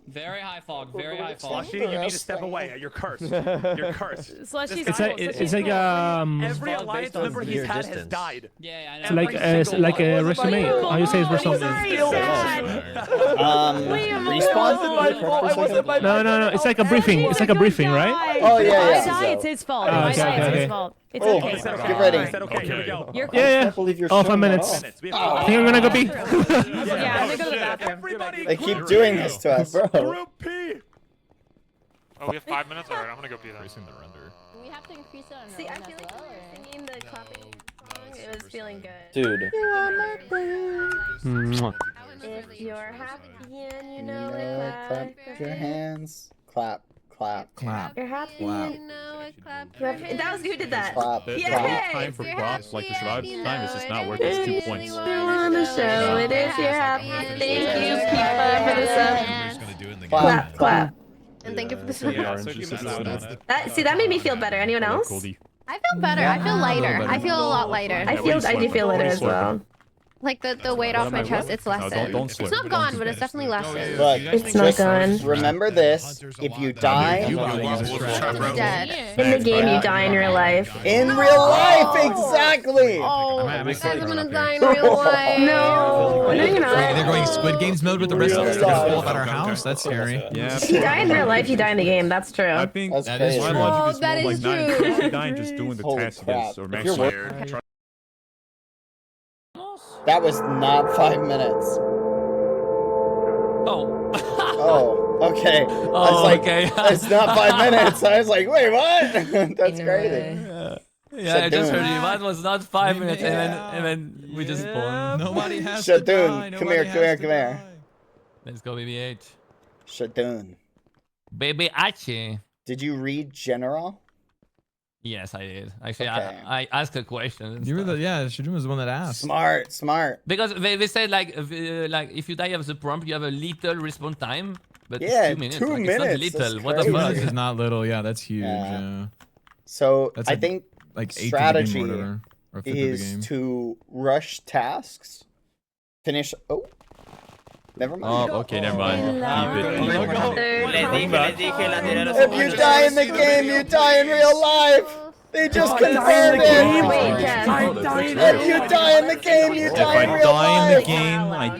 Very high fog. Very high fog. Slushy, you need to step away. You're cursed. You're cursed. Slushy's It's like every alliance member he's had has died. Yeah, I know. It's like a resume. How you say it's resume? Respawn? No. It's like a briefing. It's like a briefing, right? Oh yeah. I die, it's his fault. If I die, it's his fault. It's okay. Get ready. Okay, here we go. Yeah. Oh, 5 minutes. I think I'm gonna go pee. Yeah, I'm gonna go to the bathroom. They keep doing this to us, bro. Group P. Oh, we have 5 minutes? Alright, I'm gonna go pee then. Increasing the render. We have to increase it on. See, I feel like when we were singing the clapping song, it was feeling good. Dude. If you're happy and you know it, Clap your hands. Clap. You're happy Clap. and know it, clap. That was who did that. Clap. The Yay! time for props, like the survive time, is just not worth its 2 points. You wanna show it if you're happy. Thank you, Keepa, for the sub. Clap. And thank you for the See, that made me feel better. Anyone else? I feel better. I feel lighter. I feel a lot lighter. I do feel lighter as well. Like the weight off my chest, it's lessened. It's not gone, but it's definitely lessened. Look, It's not gone. Remember this: if you die Dead. In the game, you die in real life. in real life, exactly. Oh, guys, I'm gonna die in real life. No, you're not. They're going Squid Games mode with the rest of us. They're gonna fall about our house. That's scary. Yeah. If you die in real life, you die in the game. That's true. I think That's That is crazy. true. my logic is Oh, that more is like true. dying just doing the Holy tasks crap. or If max you're layer. That was not 5 minutes. Oh. Oh, okay. I was like, it's not 5 minutes. I was like, wait, what? That's crazy. Yeah, I just heard you. Mine was not 5 minutes, and then we just spawned. Nobody has to die. Shadun, come here. Let's go, BB8. Shadun. Baby Achi. Did you read General? Yes, I did. Actually, Okay. I asked a question. and You were stuff. Shadun was the one that asked. Smart. Because they said like if you die of the prompt, you have a little respawn time, but Yeah, it's 2 minutes. 2 like, minutes. It's not little. That's What the crazy. fuck? It's not little. Yeah, that's huge. Yeah. So That's I like- think like 8th strategy of the game or whatever, or 5th of the is game. to rush tasks, finish. Oh, never mind. Oh, okay, never mind. Keep it. If you die in the game, you die in real life. They just confirmed it. If you die in the game, you die in real life. I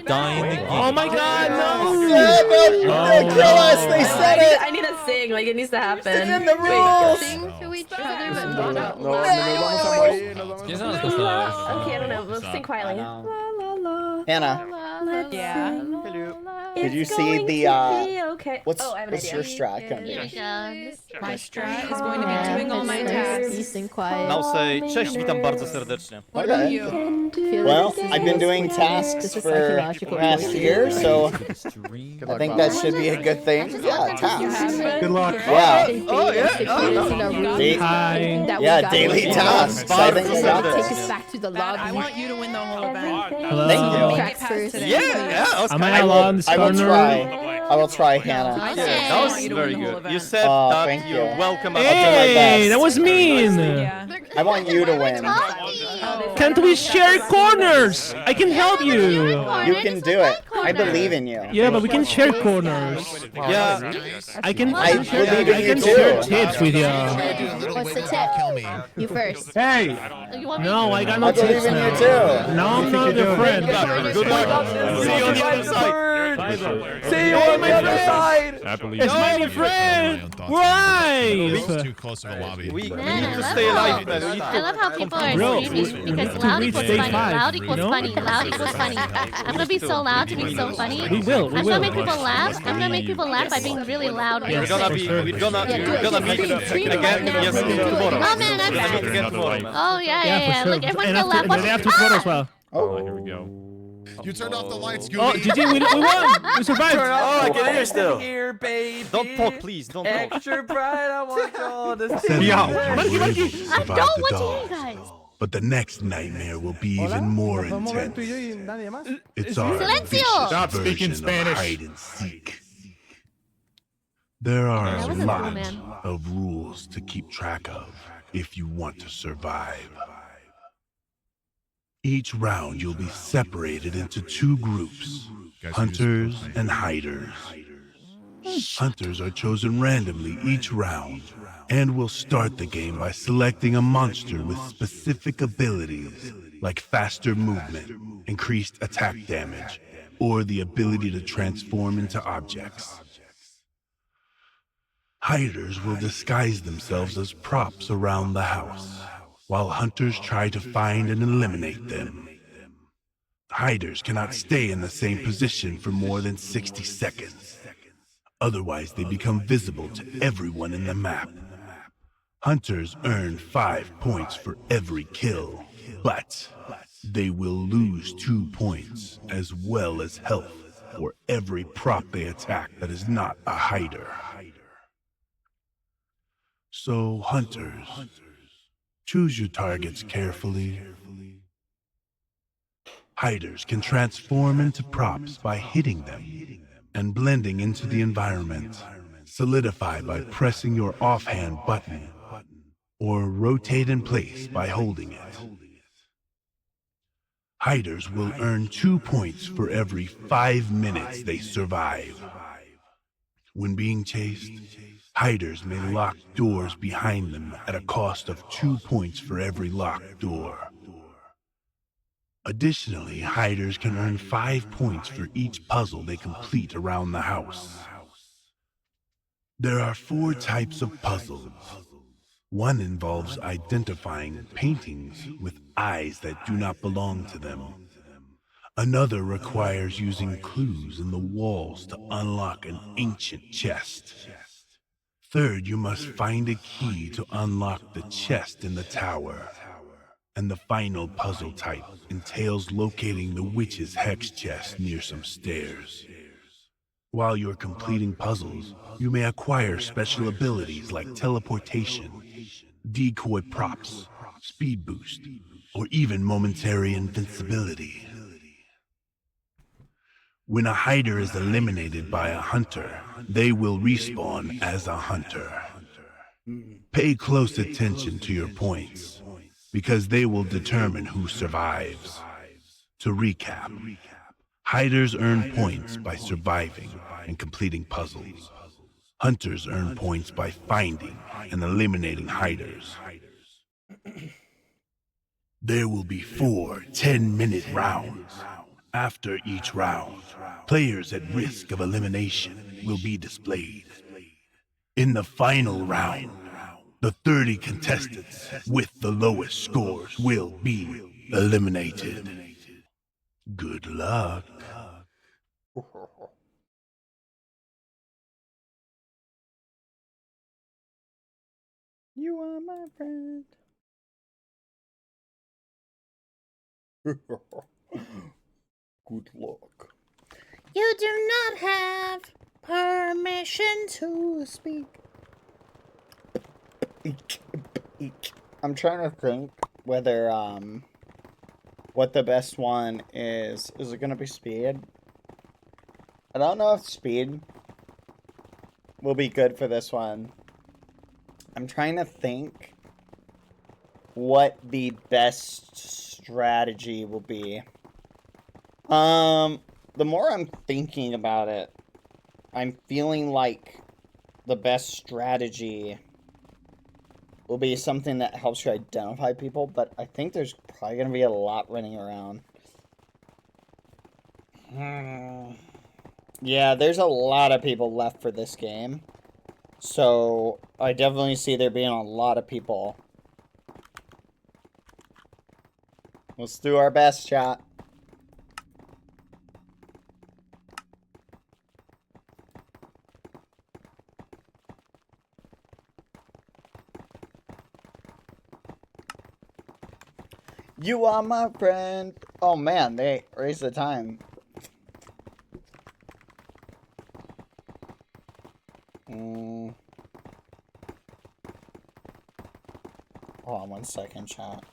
die in the game. Oh my God, no! Yeah, they'll kill us. They said it. I need to sing. Like it needs to happen. It's in the rules. Sing to each other, but not Okay, I don't know. Let's sing quietly. Hannah, Yeah. did you see the Okay. what's I have an what's idea. your strat gonna be? My strat is going to be doing all my tasks. Peace and quiet. Now say, cześć, witam bardzo serdecznie. Okay. Well, I've been doing tasks for last year, so I think that should be a good thing. Yeah, tasks. Good luck. Yeah. Oh, Yeah, daily tasks. I think we got Take this. us back to the lobby. I want you to win the whole event. Hello. Thank you. Tracks first. Am I allowed on this I will corner? try. I will try, Hannah. That was very good. You said thank that you. you're welcome. Hey, that was mean. I want you to win. Can't we share corners? I can help you. You can do it. I believe in you. Yeah, but we can share corners. Yeah. I can believe in you share too. tips with you. What's the tip? You first. Hey. You want me No, I got no I believe tips in you now. too. No, I'm not your friend. Good luck. See you on the other side. See you on the other side. It's my friend. Why? Too close of a lobby. We need to stay alive, man. I love how people are Bro, screaming we because need to loud reach equals day funny. 5, Loud equals you know? funny. Loud equals funny. I'm gonna be so loud to be so funny. We will. I'm gonna make people laugh. I'm gonna make people laugh by being really loud. We're gonna meet again. Yes, tomorrow. Oh man, I'm Meet again tomorrow. Oh yeah. Look, everyone's And gonna laugh. they have to photo as well. Oh, here we go. You turned off the lights, Gooey. Oh, GG, we won. We survived. Oh, I can hear you still. Here, baby. Don't talk, please. Don't talk. Extra bright, I want y'all to see. Monkey. I don't want to hear you guys. But the next nightmare will be even more intense. It's our Silencio. Stop speaking Spanish. Hide and seek. There are a lot of rules to keep track of if you want to survive. Each round you'll be separated into 2 groups, hunters and hiders. Hunters are chosen randomly each round, and will start the game by selecting a monster with specific abilities like faster movement, increased attack damage, or the ability to transform into objects. Hiders will disguise themselves as props around the house, while hunters try to find and eliminate them. Hiders cannot stay in the same position for more than 60 seconds. Otherwise, they become visible to everyone in the map. Hunters earn 5 points for every kill, but they will lose 2 points as well as health for every prop they attack that is not a hider. So, hunters, choose your targets carefully. Hiders can transform into props by hitting them and blending into the environment. Solidify by pressing your offhand button, or rotate in place by holding it. Hiders will earn 2 points for every 5 minutes they survive. When being chased, hiders may lock doors behind them at a cost of 2 points for every locked door. Additionally, hiders can earn 5 points for each puzzle they complete around the house. There are 4 types of puzzles. One involves identifying paintings with eyes that do not belong to them. Another requires using clues in the walls to unlock an ancient chest. Third, you must find a key to unlock the chest in the tower. And the final puzzle type entails locating the witch's hex chest near some stairs. While you're completing puzzles, you may acquire special abilities like teleportation, decoy props, speed boost, or even momentary invincibility. When a hider is eliminated by a hunter, they will respawn as a hunter. Pay close attention to your points, because they will determine who survives. To recap, hiders earn points by surviving and completing puzzles. Hunters earn points by finding and eliminating hiders. There will be 4 10-minute rounds. After each round, players at risk of elimination will be displayed. In the final round, the 30 contestants with the lowest scores will be eliminated. Good luck. You are my friend. Good luck. You do not have permission to speak. I'm trying to think whether what the best one is. Is it gonna be speed? I don't know if speed will be good for this one. I'm trying to think what the best strategy will be. The more I'm thinking about it, I'm feeling like the best strategy will be something that helps you identify people, but I think there's probably going to be a lot running around. Yeah, there's a lot of people left for this game. So, I definitely see there being a lot of people. Let's do our best, chat. You are my friend. Oh man, they raised the time. Hold on 1 second, chat.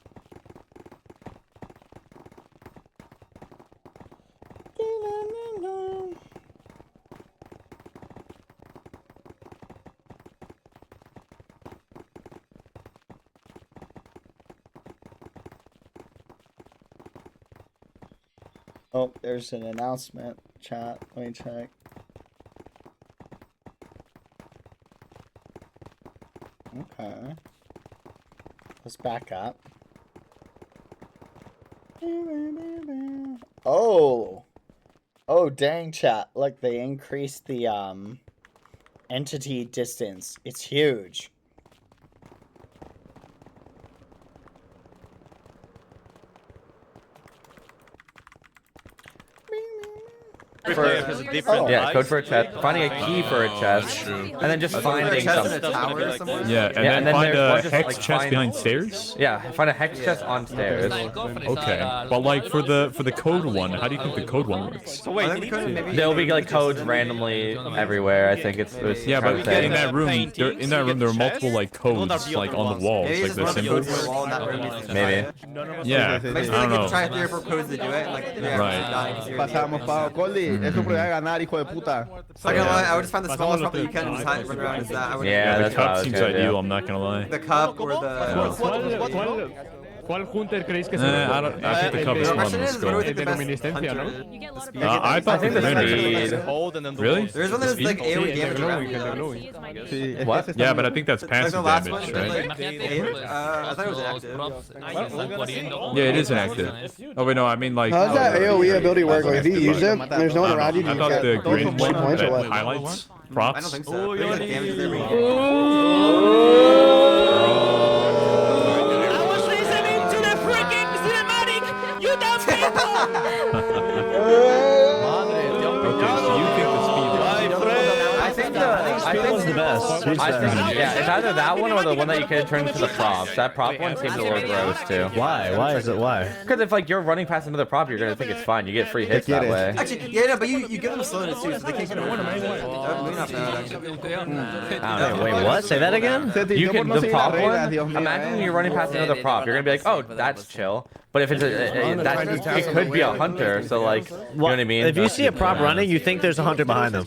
Oh, there's an announcement, chat. Let me check. Okay. Let's back up. Oh! Oh, dang, chat. Look, they increased the, entity distance. It's huge. Yeah, code for a chest, finding a key for a chest, and then just finding something. Yeah, and then find a hex chest behind stairs? Yeah, find a hex chest on stairs. Okay, but like for the code one, how do you think the code one works? There'll be like codes randomly everywhere. I think it's yeah, but in that room, there are multiple like codes like on the walls, like the symbols. Maybe. Yeah, I don't know. Try 3 or 4 codes to do it. Like, Right. Pasamos, Pau. Coldy, es tu oportunidad de ganar, hijo de puta. I would just find the smallest prop that you can and just run around as that. Yeah, the cup seems ideal, I'm not gonna lie. The cup or the... ¿Cuál hunter creéis que se I think the cup is fun. Let's go. I thought the speed. Really? There's one that's like AoE damage. What? Yeah, but I think that's passive damage, right? I thought it was active. Yeah, it is inactive. Oh wait, no, I mean like. How does that AoE ability work? Like, if you use it, and there's no one around you, do I you thought get the green one points or that what? highlights props. I don't think so. I think that damage every I think the best. Yeah, it's either that one or the one that you can turn into the props. That prop one seems a little gross too. Why? Why is it why? Because if like you're running past another prop, you're gonna think it's fine. You get free hits that way. Actually, yeah, no, but you give them slowness too, so they can't get away from it. Wait, what? Say that again? You can the prop one. Imagine you're running past another prop. You're gonna be like, oh, that's chill. But if it's it could be a hunter, so like, you know what I mean? If you see a prop running, you think there's a hunter behind them.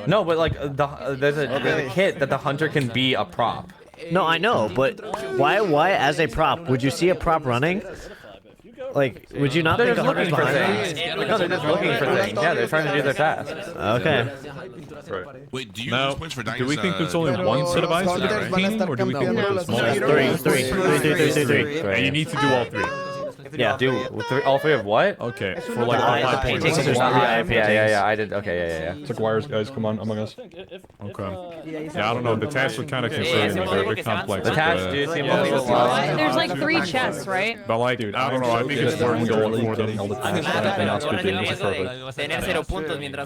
No, but like there's a hit that the hunter can be a prop. No, I know, but why as a prop would you see a prop running? Like, would you not think a hunter's behind them? No, they're just looking for things. Yeah, they're trying to do their task. Okay. Right. Wait, do you now, use points for do we think there's only one set of eyes for that team, or do we think there's multiple? Three. And you need to do all three. Yeah. Do all three of what? Okay, for like 5 points. Yeah, I did. Okay, yeah. It's like wires, guys. Come on, Among Us. Okay. Yeah, I don't know. The tasks are kind of concerning. They're very complex. The tasks do seem a little long. There's like 3 chests, right? But like, dude, I don't know. I think it's worth going for them.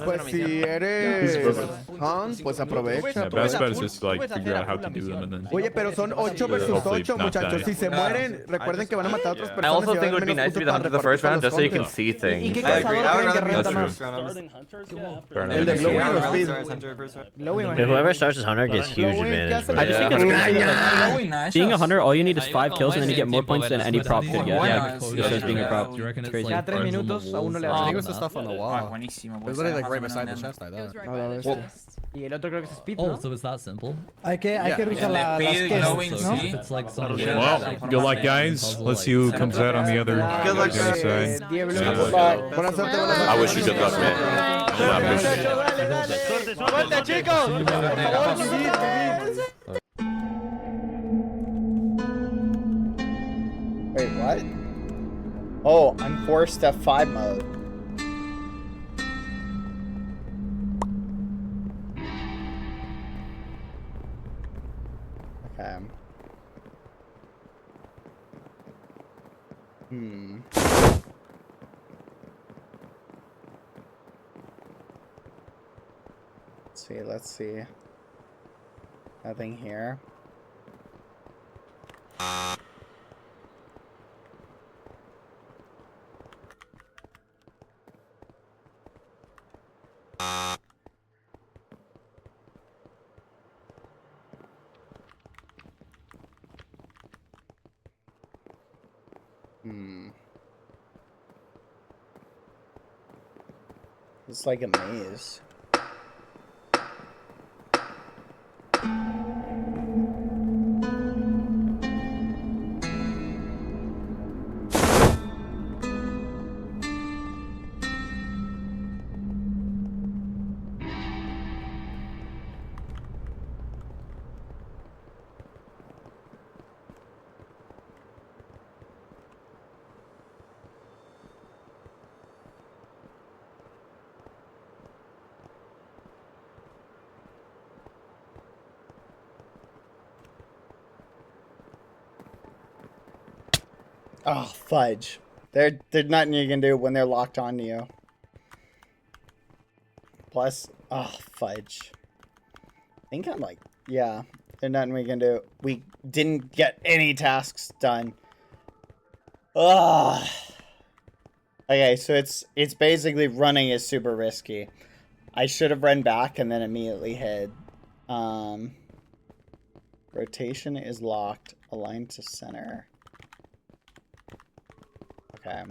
Pues si eres Hans, pues aprovecha. Yeah, best bet is just like figure out how to do them and then. Oye, pero son 8 versus 8, muchachos. Si se mueren, recuerden que van a matar a otras personas. I also think it would be nice to be the hunter the first round just so you can see things. I agree. I would rather be That's the true. first round. Fair El de enough. glowing o speed. If whoever starts as hunter gets huge advantage. Bro. I just think it's crazy. Like, being a hunter, all you need is 5 kills and then you get more points than any prop could get. Yeah, Just as being a prop. It's crazy. Cada 3 minutos a uno le da. I think it was the stuff on the wall. Buenísimo. It was literally like right beside the chest. I thought. Y el otro creo que es speed, Oh, ¿no? so it's that simple? Hay que revisar las quests, ¿no? It's like some Well, good luck, guys. Let's see who comes out on the other Good luck, side. Buena suerte, buena suerte. I wish you good luck, man. ¡Suerte, chicos! Wait, what? Oh, I'm forced F5 mode. Okay. Let's see. Nothing here. It's like a maze. Oh, fudge. There's nothing you can do when they're locked onto you. Plus, oh, fudge. I think I'm like, yeah, there's nothing we can do. We didn't get any tasks done. Ugh. Okay, so it's basically running is super risky. I should have run back and then immediately hid. Rotation is locked. Align to center. Okay.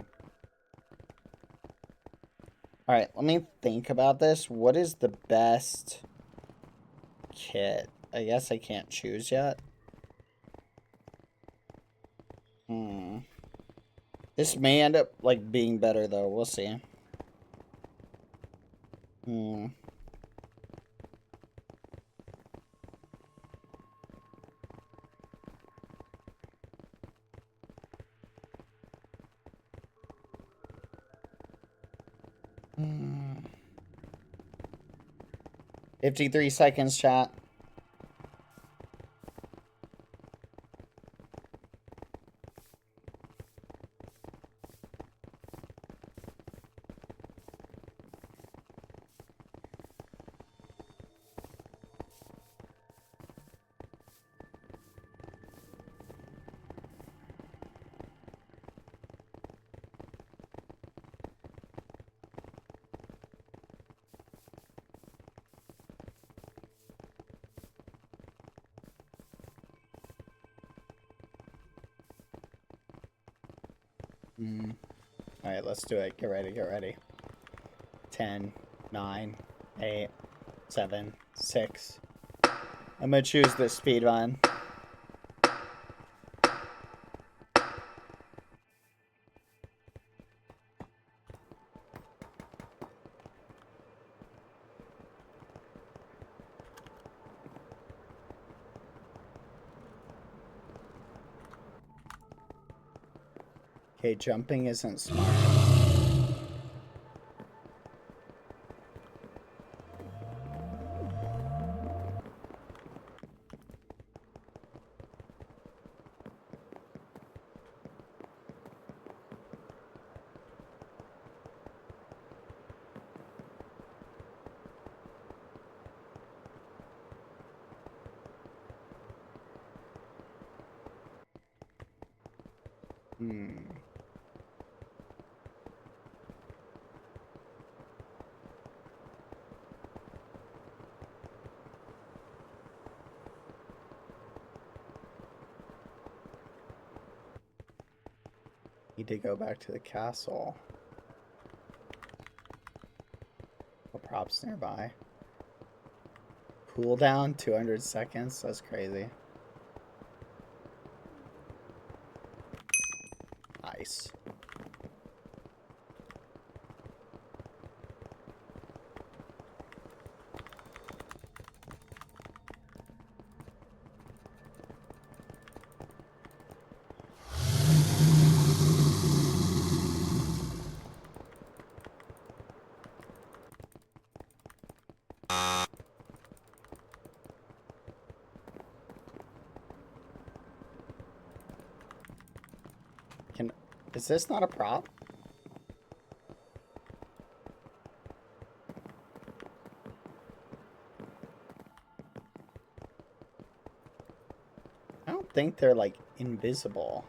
Alright, let me think about this. What is the best kit? I guess I can't choose yet. This may end up, like, being better, though. We'll see. Hmm. 53 seconds, chat. Alright, let's do it. Get ready, get ready. 10, 9, 8, 7, 6. I'm gonna choose this speed run. Okay, jumping isn't smart. Need to go back to the castle. No props nearby. Cooldown 200 seconds. That's crazy. Nice. Is this not a prop? I don't think they're like invisible.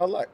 Oh, look.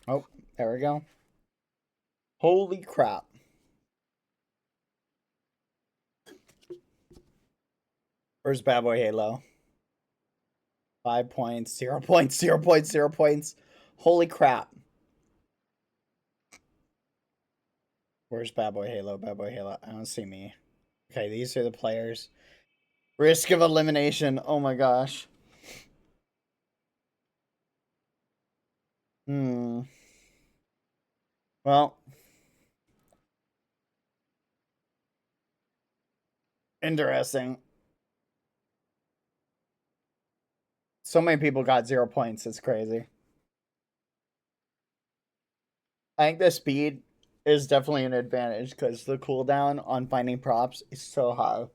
Oh, there we go. Holy crap. Where's BadBoyHalo? 5 points, 0 points, 0 points, 0 points. Holy crap. Where's BadBoyHalo? BadBoyHalo. I don't see me. Okay, these are the players. Risk of elimination. Oh my gosh. Well. Interesting. So many people got 0 points. It's crazy. I think the speed is definitely an advantage because the cooldown on finding props is so high.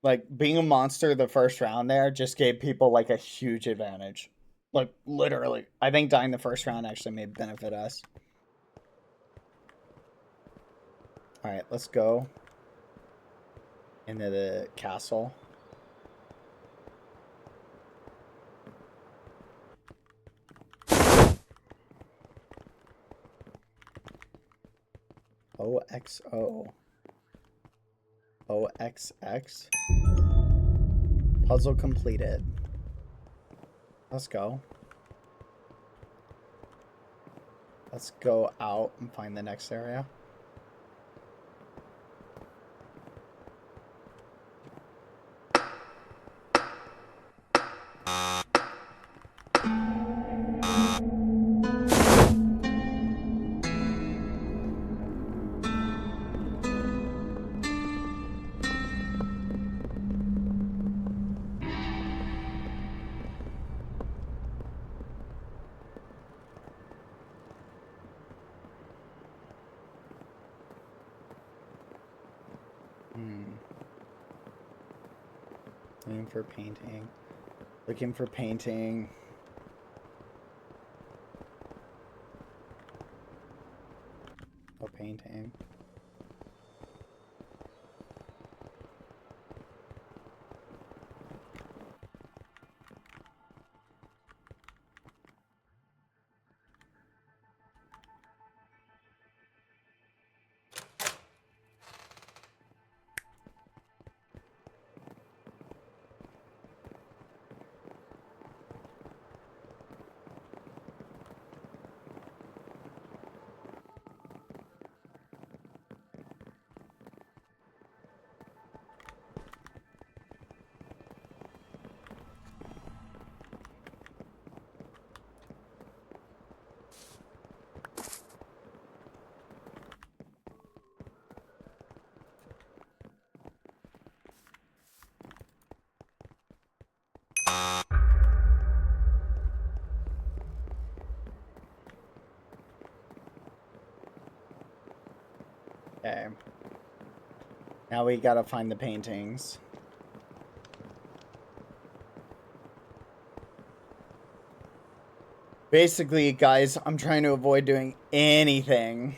Like, being a monster the first round there just gave people, like, a huge advantage. Like, literally. I think dying the first round actually may benefit us. Alright, let's go into the castle. OXO. OXX. Puzzle completed. Let's go. Let's go out and find the next area. Looking for painting. Looking for painting. Oh, painting. Okay. Now we gotta find the paintings. Basically, guys, I'm trying to avoid doing anything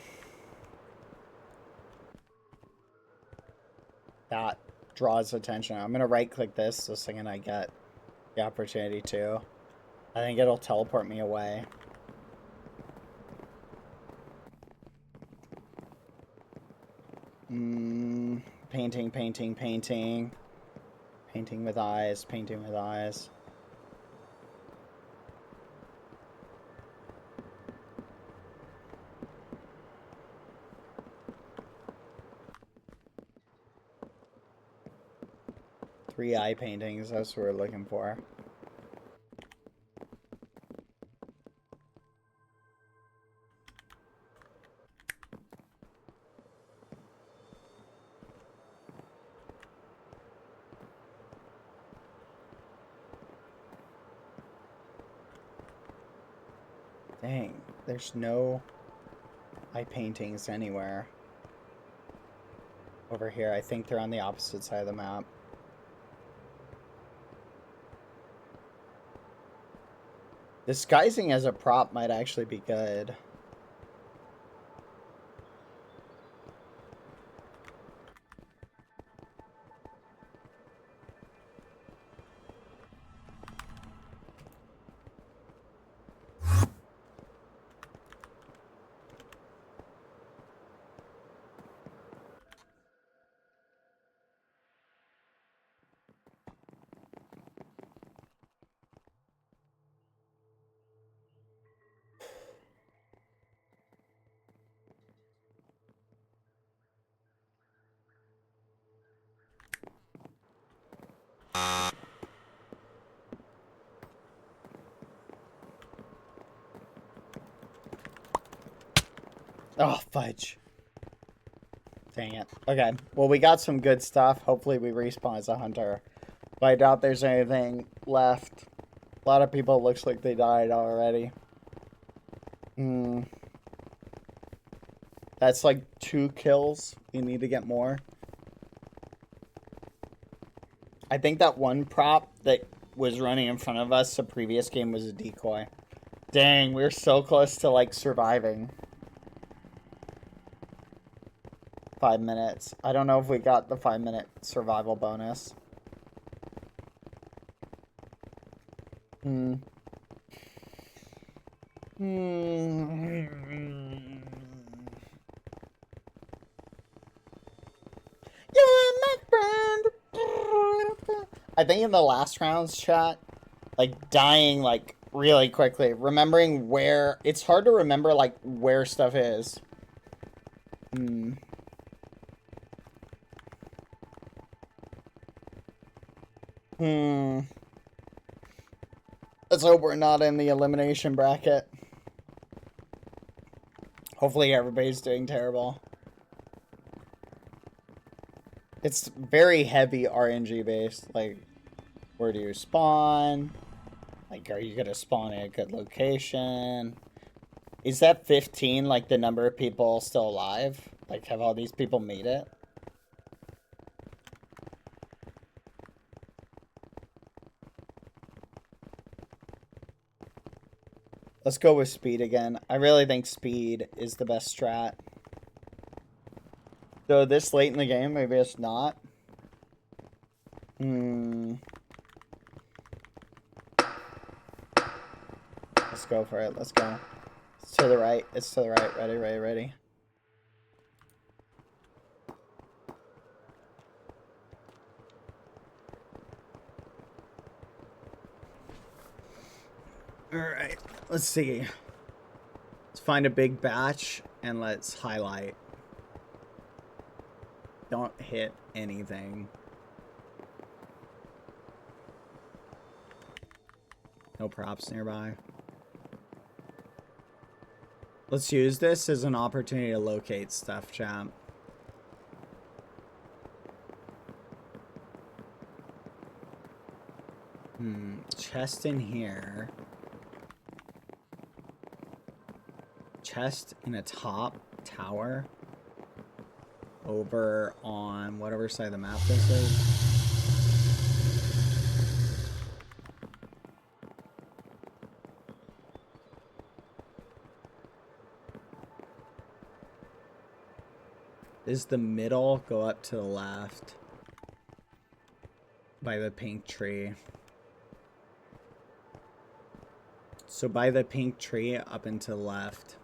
that draws attention. I'm gonna right-click this the second I get the opportunity to. I think it'll teleport me away. Painting, painting, painting. Painting with eyes, painting with eyes. Three eye paintings, that's what we're looking for. Dang, there's no eye paintings anywhere. Over here, I think they're on the opposite side of the map. Disguising as a prop might actually be good. Oh, fudge. Dang it. Okay, well, we got some good stuff. Hopefully we respawn as a hunter. But I doubt there's anything left. A lot of people, it looks like they died already. That's like 2 kills. We need to get more. I think that one prop that was running in front of us the previous game was a decoy. Dang, we're so close to like surviving. 5 minutes. I don't know if we got the 5-minute survival bonus. You're my friend. I think in the last round's chat, like dying like really quickly, remembering where it's hard to remember like where stuff is. Let's hope we're not in the elimination bracket. Hopefully everybody's doing terrible. It's very heavy RNG based. Like, where do you spawn? Like, are you gonna spawn at a good location? Is that 15 like the number of people still alive? Like, have all these people made it? Let's go with speed again. I really think speed is the best strat. So this late in the game, maybe it's not. Let's go for it. Let's go. It's to the right. It's to the right. Ready, ready, ready. Alright. Let's see. Let's find a big batch and let's highlight. Don't hit anything. No props nearby. Let's use this as an opportunity to locate stuff, chat. Chest in here. Chest in a top tower. Over on whatever side of the map this is. Is the middle go up to the left by the pink tree? So by the pink tree up and to the left.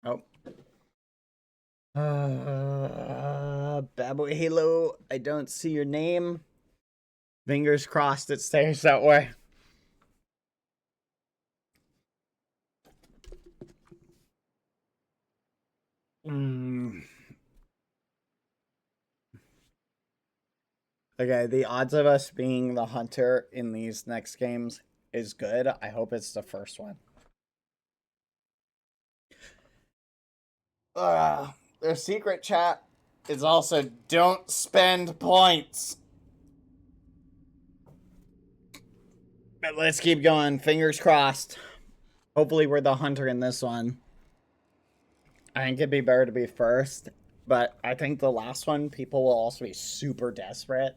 Oh. BadBoyHalo, I don't see your name. Fingers crossed it stays that way. Okay, the odds of us being the hunter in these next games is good. I hope it's the first one. Their secret chat is also don't spend points. But let's keep going. Fingers crossed. Hopefully we're the hunter in this one. I think it'd be better to be first, but I think the last one, people will also be super desperate.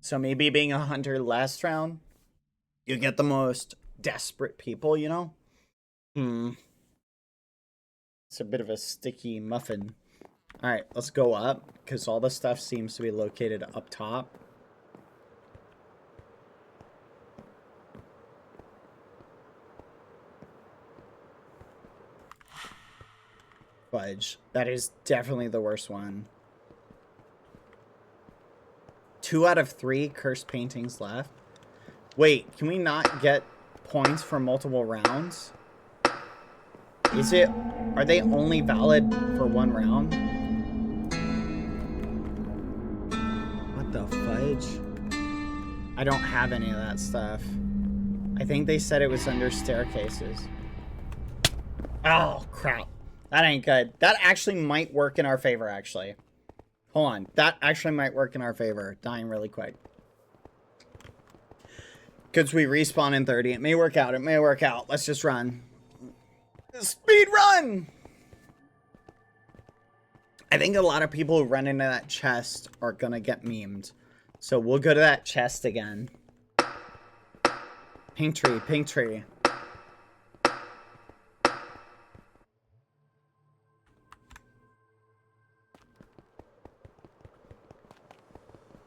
So maybe being a hunter last round, you get the most desperate people, you know? It's a bit of a sticky muffin. All right, let's go up, because all the stuff seems to be located up top. Fudge. That is definitely the worst one. 2 out of 3 cursed paintings left. Wait, can we not get points for multiple rounds? Is it... Are they only valid for 1 round? What the fudge? I don't have any of that stuff. I think they said it was under staircases. Oh, crap. That ain't good. That actually might work in our favor, actually. Hold on. That actually might work in our favor. Dying really quick. Because we respawn in 30. It may work out. It may work out. Let's just run. Speed run! I think a lot of people who run into that chest are going to get memed. So we'll go to that chest again. Pink tree. Pink tree.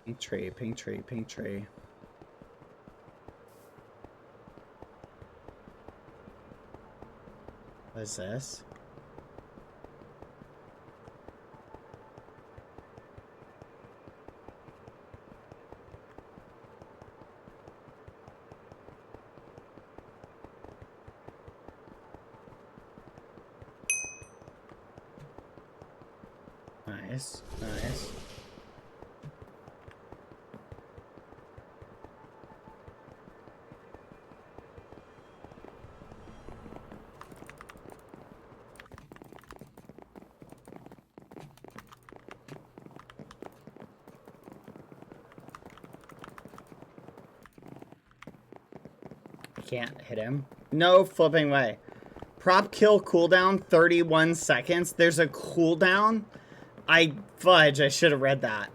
Pink tree, pink tree, pink tree. What is this? Nice, nice. Can't hit him. No flipping way. Prop kill cooldown 31 seconds. There's a cooldown. Fudge, I should have read that.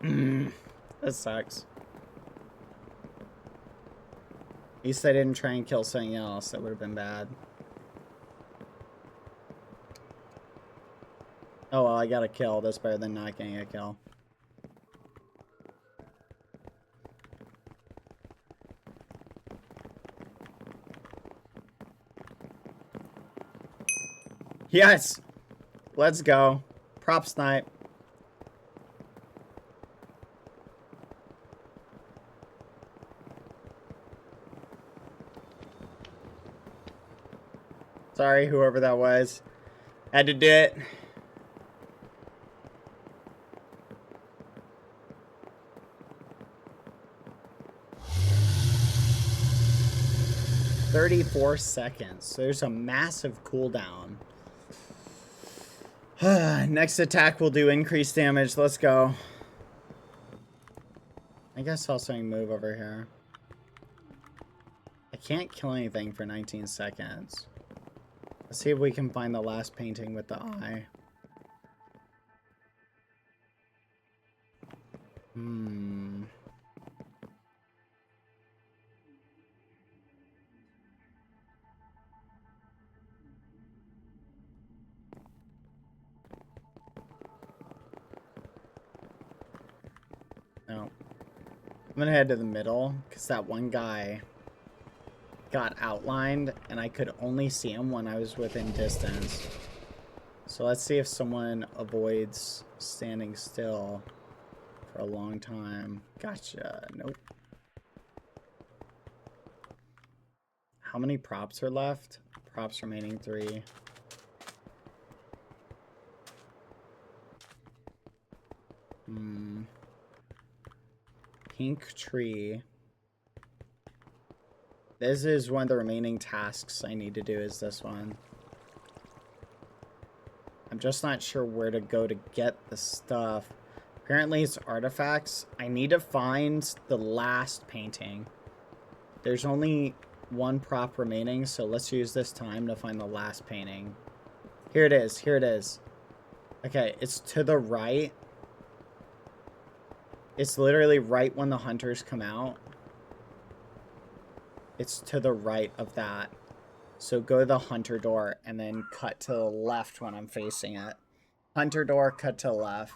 That sucks. At least I didn't try and kill something else. That would have been bad. Oh well, I got a kill. That's better than not getting a kill. Yes! Let's go. Prop snipe. Sorry, whoever that was. Had to do it. "34 seconds." So there's a massive cooldown. Next attack will do increased damage. Let's go. I guess I'll swing move over here. I can't kill anything for 19 seconds. Let's see if we can find the last painting with the eye. No. I'm gonna head to the middle, because that one guy got outlined, and I could only see him when I was within distance. So let's see if someone avoids standing still for a long time. Gotcha. Nope. How many props are left? Props remaining 3. Pink tree. This is one of the remaining tasks I need to do, is this one. I'm just not sure where to go to get the stuff. Apparently it's artifacts. I need to find the last painting. there's only one prop remaining, so let's use this time to find the last painting. Here it is. Here it is. Okay, it's to the right. It's literally right when the hunters come out. It's to the right of that. So go to the hunter door and then cut to the left when I'm facing it. Hunter door, cut to the left.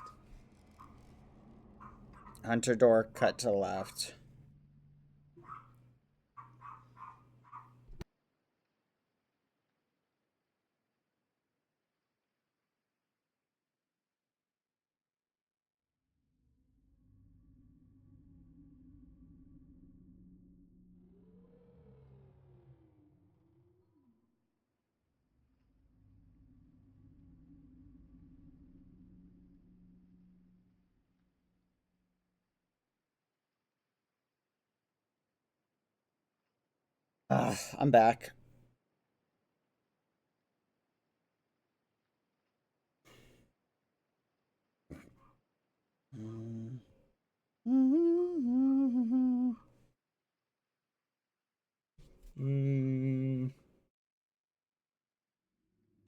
Hunter door, cut to the left. I'm back.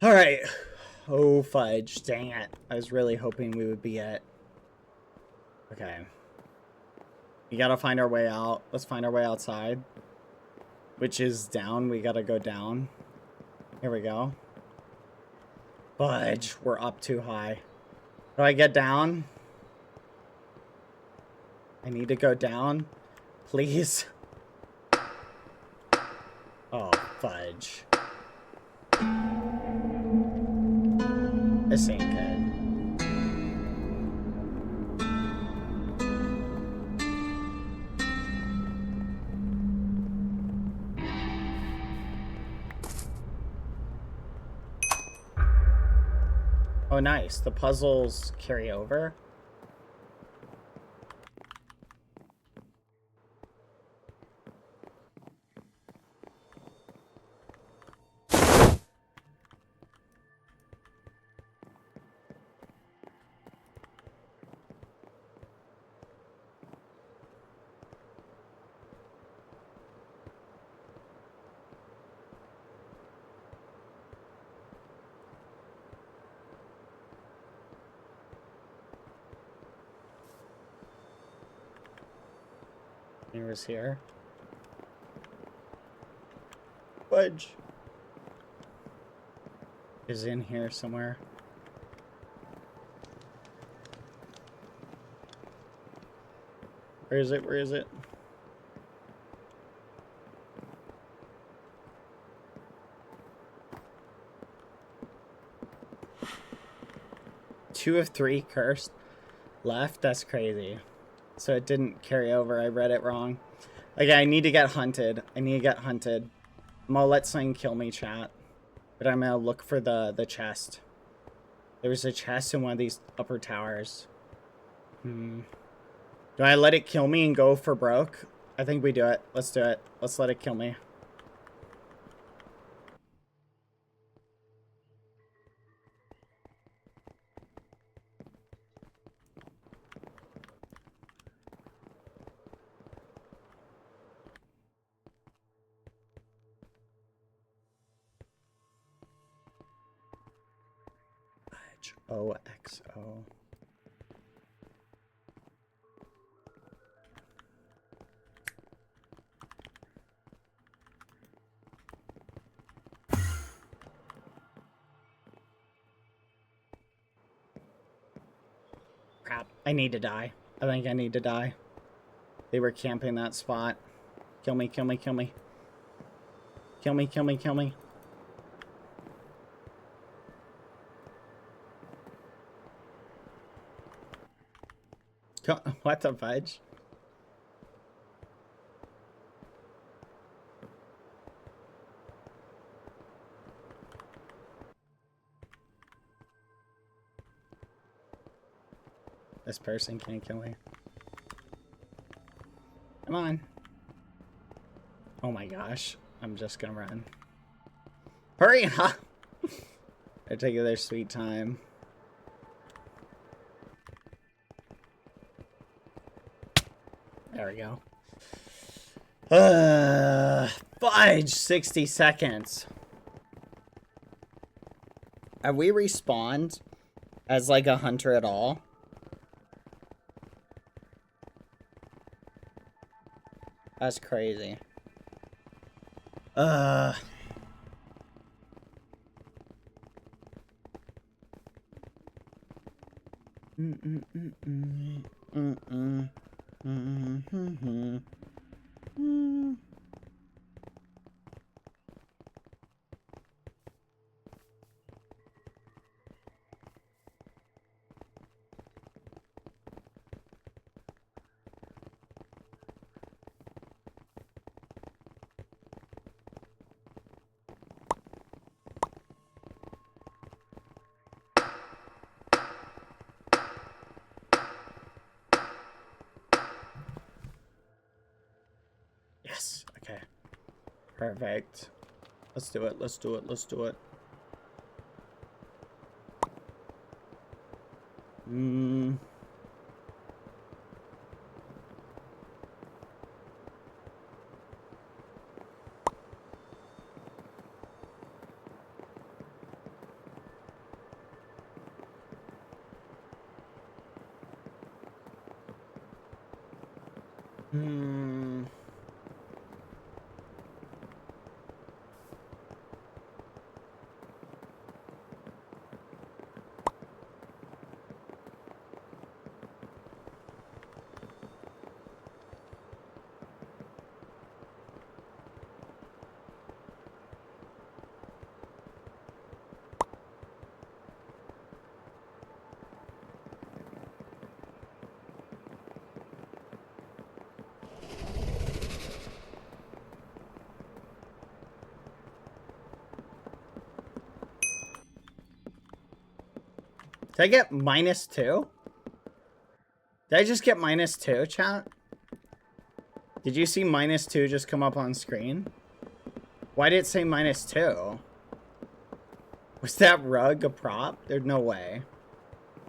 All right. Oh, fudge. Dang it. I was really hoping we would be at... Okay. We gotta find our way out. Let's find our way outside. Which is down. We gotta go down. Here we go. Fudge. We're up too high. Do I get down? I need to go down. Please. Oh, fudge. This ain't good. Oh, nice. The puzzles carry over. He was here. Fudge is in here somewhere. Where is it? Where is it? Two of three cursed left? That's crazy. So it didn't carry over. I read it wrong. Okay, I need to get hunted. I need to get hunted. I'm gonna let something kill me, chat. But I'm gonna look for the chest. There was a chest in one of these upper towers. Do I let it kill me and go for broke? I think we do it. Let's do it. Let's let it kill me. OXO. Crap. I need to die. I think I need to die. They were camping that spot. Kill me, kill me, kill me. Kill me, kill me, kill me. What the fudge? This person can't kill me. Come on. Oh my gosh. I'm just gonna run. Hurry up! They're taking their sweet time. There we go. Fudge, 60 seconds. Have we respawned as like a hunter at all? That's crazy. Yes. Okay. Perfect. Let's do it. Let's do it. Let's do it. Did I get -2? Did I just get -2, chat? Did you see -2 just come up on screen? Why did it say -2? Was that rug a prop? There's no way.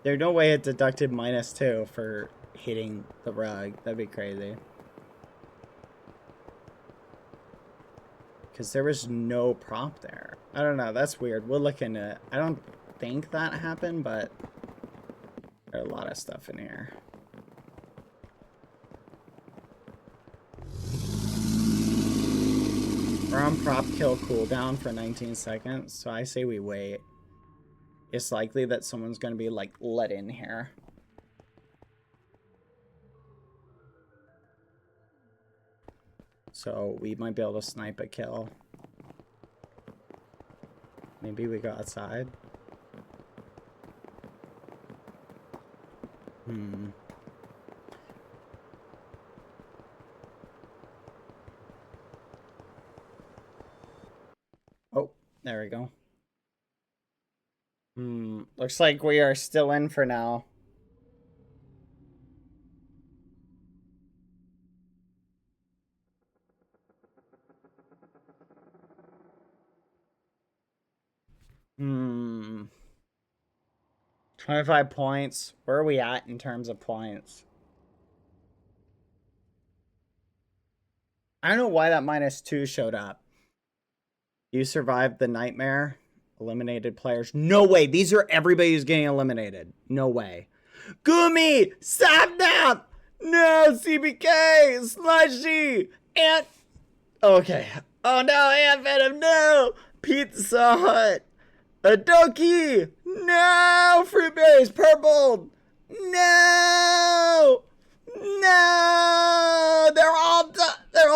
There's no way it deducted -2 for hitting the rug. That'd be crazy. Because there was no prop there. I don't know. That's weird. We'll look into it. I don't think that happened, but there's a lot of stuff in here. We're on prop kill cooldown for 19 seconds, so I say we wait. It's likely that someone's going to be like let in here. So we might be able to snipe a kill. Maybe we go outside. Oh, there we go. Looks like we are still in for now. Hmm. 25 points. Where are we at in terms of points? I don't know why that -2 showed up. You survived the nightmare. Eliminated players. No way. These are everybody who's getting eliminated. No way. Gumi! Sapnap! No! CBK! Slushy! Ant... Okay. Oh no, Ant Venom, no! Pizza Hut! Adoki! No! Fruitberries purpled! No! No! They're all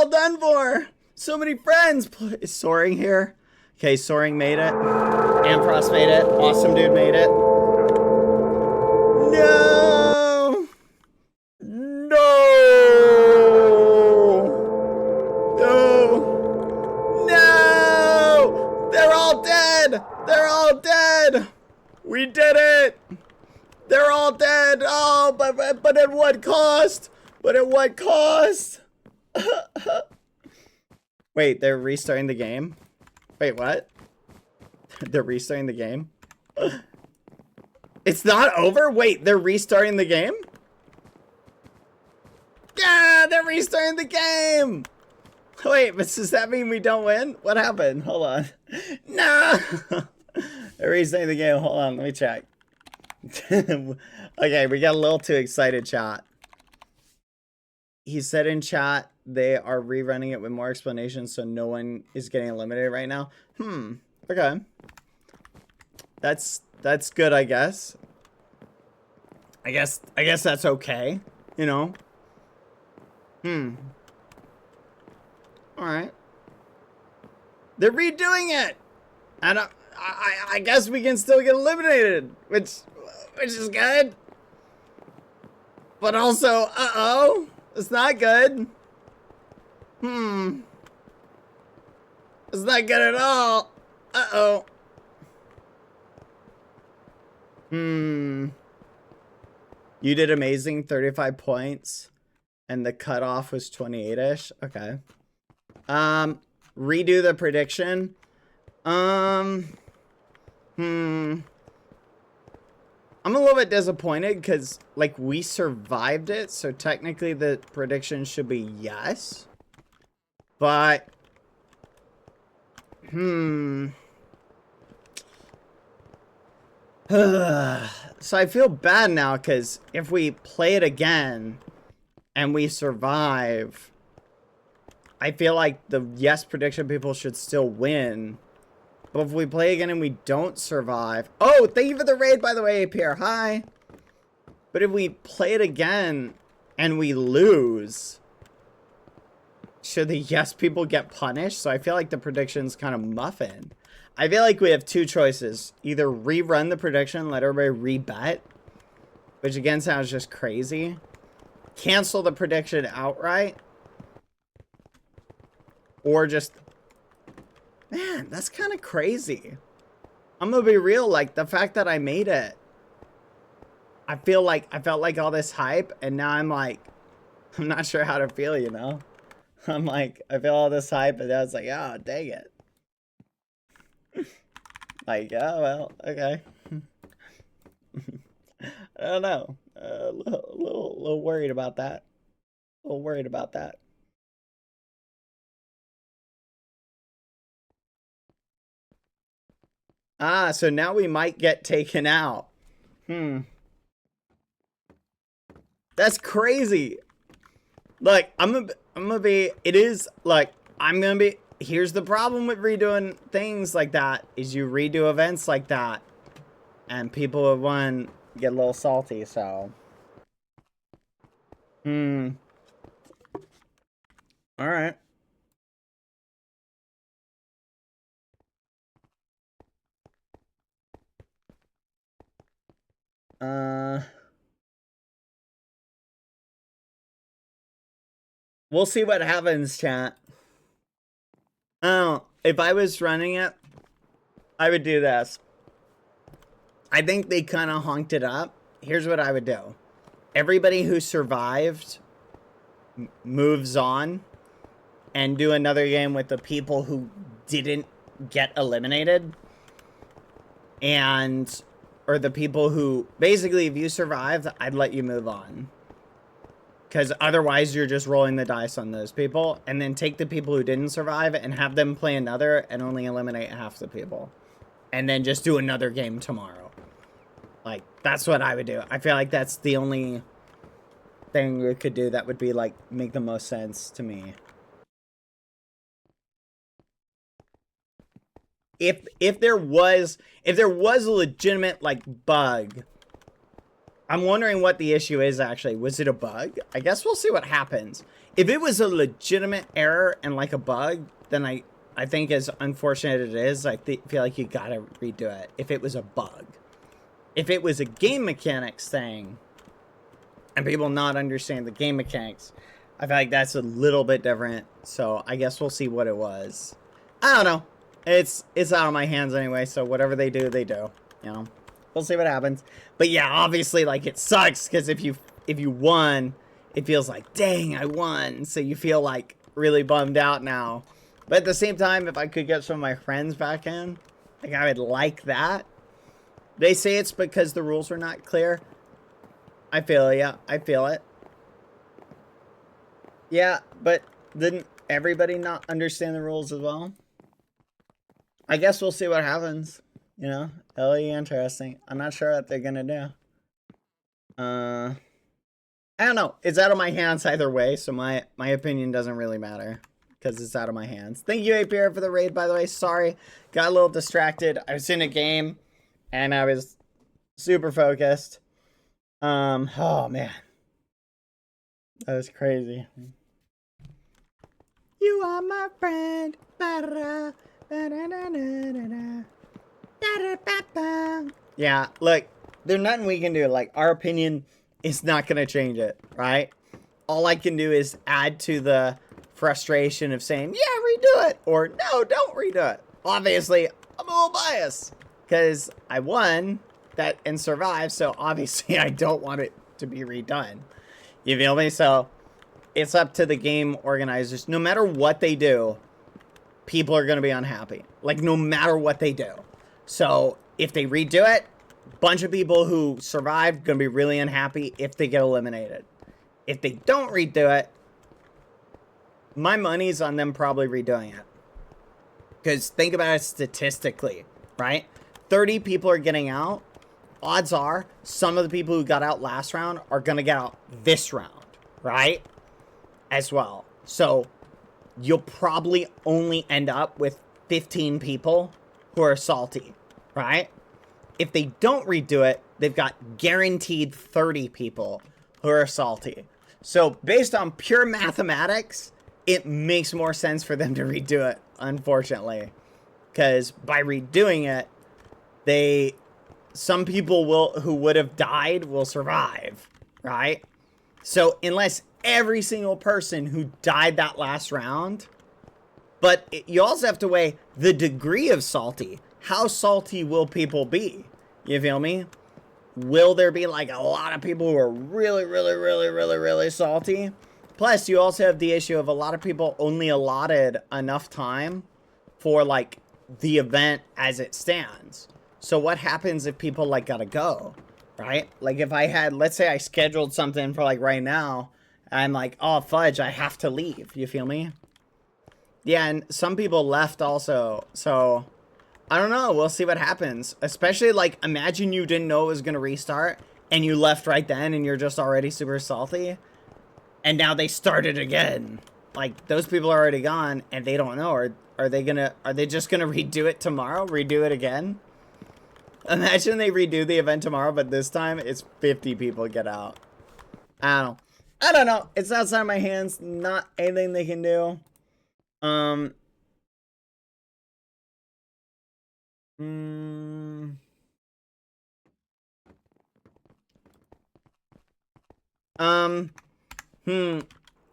done for! So many friends! Is Soaring here? Okay, Soaring made it. Amfrost made it. Awesome Dude made it. No! No! No! No! They're all dead! They're all dead! We did it! They're all dead! Oh, but at what cost? But at what cost? Wait, they're restarting the game? Wait, what? They're restarting the game? It's not over? Wait, they're restarting the game? Yeah, they're restarting the game! Wait, but does that mean we don't win? What happened? Hold on. No! They're restarting the game. Hold on, let me check. Okay, we got a little too excited, chat. He said in chat they are rerunning it with more explanations, so no one is getting eliminated right now. Okay. That's good, I guess. I guess that's okay, you know. Alright. They're redoing it! And I guess we can still get eliminated, which is good. But also, uh-oh, it's not good. It's not good at all. Uh-oh. You did amazing, 35 points. And the cutoff was 28-ish. Okay. Redo the prediction. I'm a little bit disappointed because, like, we survived it, so technically the prediction should be yes. But, so I feel bad now because if we play it again and we survive, I feel like the yes prediction people should still win. But if we play again and we don't survive... Oh, thank you for the raid, by the way, Pierre. Hi. But if we play it again and we lose, should the yes people get punished? So I feel like the prediction's kind of muffin. I feel like we have two choices. Either rerun the prediction, let everybody rebet, which again sounds just crazy. Cancel the prediction outright. Or just... Man, that's kind of crazy. I'm gonna be real, like, the fact that I made it. I felt like all this hype, and now I'm like, I'm not sure how to feel, you know? I'm like, I feel all this hype, and I was like, oh, dang it. Like, oh, well, okay. I don't know. A little worried about that. A little worried about that. Ah, so now we might get taken out. That's crazy. Like, I'm gonna be, it is, like, I'm gonna be, here's the problem with redoing things like that, is you redo events like that, and people who won get a little salty, so. Alright. We'll see what happens, chat. Oh, if I was running it, I would do this. I think they kind of honked it up. Here's what I would do. Everybody who survived moves on and do another game with the people who didn't get eliminated. Or the people who, basically, if you survived, I'd let you move on. Because otherwise, you're just rolling the dice on those people. And then take the people who didn't survive and have them play another and only eliminate half the people. And then just do another game tomorrow. Like, that's what I would do. I feel like that's the only thing we could do that would be, like, make the most sense to me. If there was a legitimate, like, bug, I'm wondering what the issue is, actually. Was it a bug? I guess we'll see what happens. If it was a legitimate error and, like, a bug, then I think, as unfortunate as it is, I feel like you gotta redo it. If it was a bug. If it was a game mechanics thing, and people not understand the game mechanics, I feel like that's a little bit different. So I guess we'll see what it was. I don't know. It's out of my hands anyway, so whatever they do, you know. We'll see what happens. But yeah, obviously, like, it sucks, because if you won, it feels like, dang, I won. So you feel, like, really bummed out now. But at the same time, if I could get some of my friends back in, like, I would like that. They say it's because the rules were not clear. I feel it, yeah. I feel it. Yeah, but then everybody not understand the rules as well? I guess we'll see what happens. You know, it'll be interesting. I'm not sure what they're gonna do. I don't know. It's out of my hands either way, so my opinion doesn't really matter because it's out of my hands. Thank you, APR, for the raid, by the way. Sorry, got a little distracted. I was in a game, and I was super focused. Oh man, that was crazy. You are my friend. Ba-da-da, ba-da-da-da-da-da. Da-da-ba-ba. Yeah, look, there's nothing we can do. Like, our opinion is not going to change it, right? All I can do is add to the frustration of saying, yeah, redo it, or no, don't redo it. Obviously, I'm a little biased because I won that and survived, so obviously I don't want it to be redone. You feel me? So it's up to the game organizers. No matter what they do, people are going to be unhappy. Like, no matter what they do. So if they redo it, a bunch of people who survived going to be really unhappy if they get eliminated. If they don't redo it, my money's on them probably redoing it. Because think about it statistically, right? 30 people are getting out. Odds are some of the people who got out last round are going to get out this round, right? As well. So you'll probably only end up with 15 people who are salty, right? If they don't redo it, they've got guaranteed 30 people who are salty. So based on pure mathematics, it makes more sense for them to redo it, unfortunately. Because by redoing it, some people who would have died will survive, right? So unless every single person who died that last round, but you also have to weigh the degree of salty. How salty will people be? You feel me? Will there be like a lot of people who are really, really, really, really, really salty? Plus, you also have the issue of a lot of people only allotted enough time for like the event as it stands. So what happens if people like gotta go, right? Like if I had, let's say I scheduled something for like right now, I'm like, oh fudge, I have to leave. You feel me? Yeah, and some people left also. So I don't know. We'll see what happens. Especially like imagine you didn't know it was gonna restart and you left right then and you're just already super salty. And now they started again. Like those people are already gone and they don't know. Are they just gonna redo it tomorrow? Redo it again? Imagine they redo the event tomorrow, but this time it's 50 people get out. I don't know. It's outside my hands. Not anything they can do.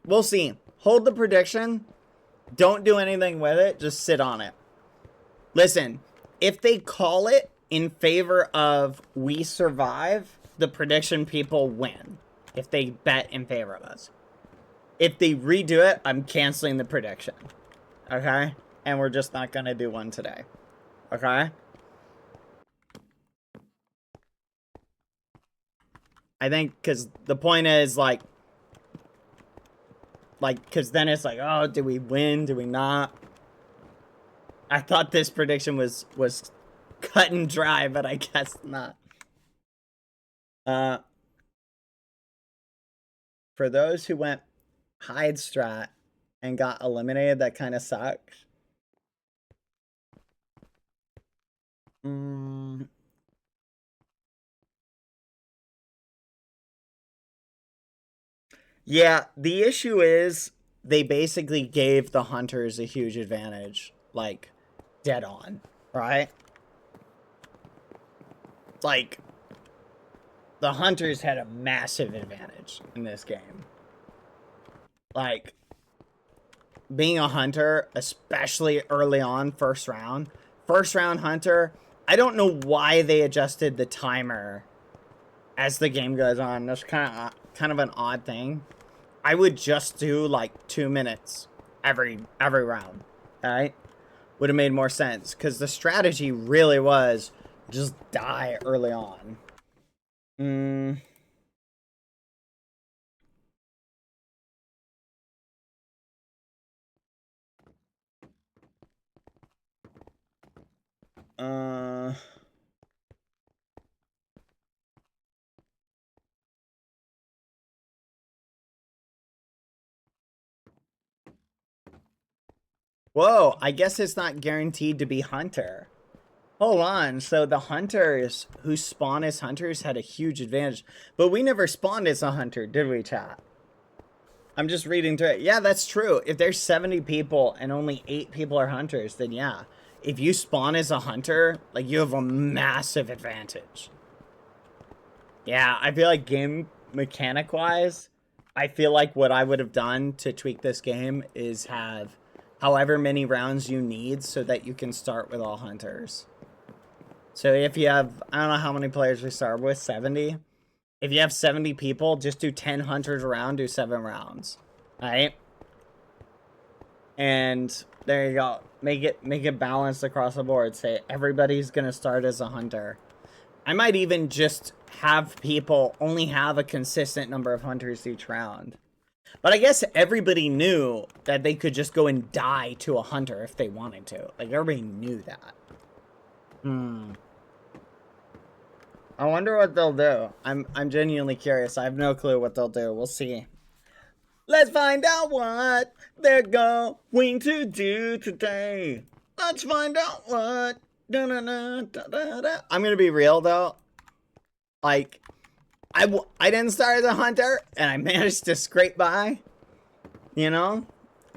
We'll see. Hold the prediction. Don't do anything with it. Just sit on it. Listen, if they call it in favor of we survive, the prediction people win. If they bet in favor of us. If they redo it, I'm canceling the prediction. Okay? And we're just not gonna do one today. Okay? I think, because the point is, like, because then it's like, oh, do we win? Do we not? I thought this prediction was cut and dry, but I guess not. For those who went hide strat and got eliminated, that kind of sucks. Yeah, the issue is they basically gave the hunters a huge advantage, like dead on, right? Like the hunters had a massive advantage in this game. Like being a hunter, especially early on, first round hunter, I don't know why they adjusted the timer as the game goes on. That's kind of an odd thing. I would just do like 2 minutes every round, all right? Would have made more sense because the strategy really was just die early on. Whoa, I guess it's not guaranteed to be hunter. Hold on, so the hunters who spawn as hunters had a huge advantage. But we never spawned as a hunter, did we, chat? I'm just reading through it. Yeah, that's true. If there's 70 people and only 8 people are hunters, then yeah. If you spawn as a hunter, like, you have a massive advantage. Yeah, I feel like game mechanic-wise, I feel like what I would have done to tweak this game is have however many rounds you need so that you can start with all hunters. So if you have, I don't know how many players we start with, 70? If you have 70 people, just do 10 hunters a round, do 7 rounds. Right? And there you go. Make it balanced across the board. Say everybody's gonna start as a hunter. I might even just have people only have a consistent number of hunters each round. But I guess everybody knew that they could just go and die to a hunter if they wanted to. Like, everybody knew that. I wonder what they'll do. I'm genuinely curious. I have no clue what they'll do. We'll see. Let's find out what they're going to do today. Let's find out what. I'm gonna be real though. Like, I didn't start as a hunter, and I managed to scrape by. You know,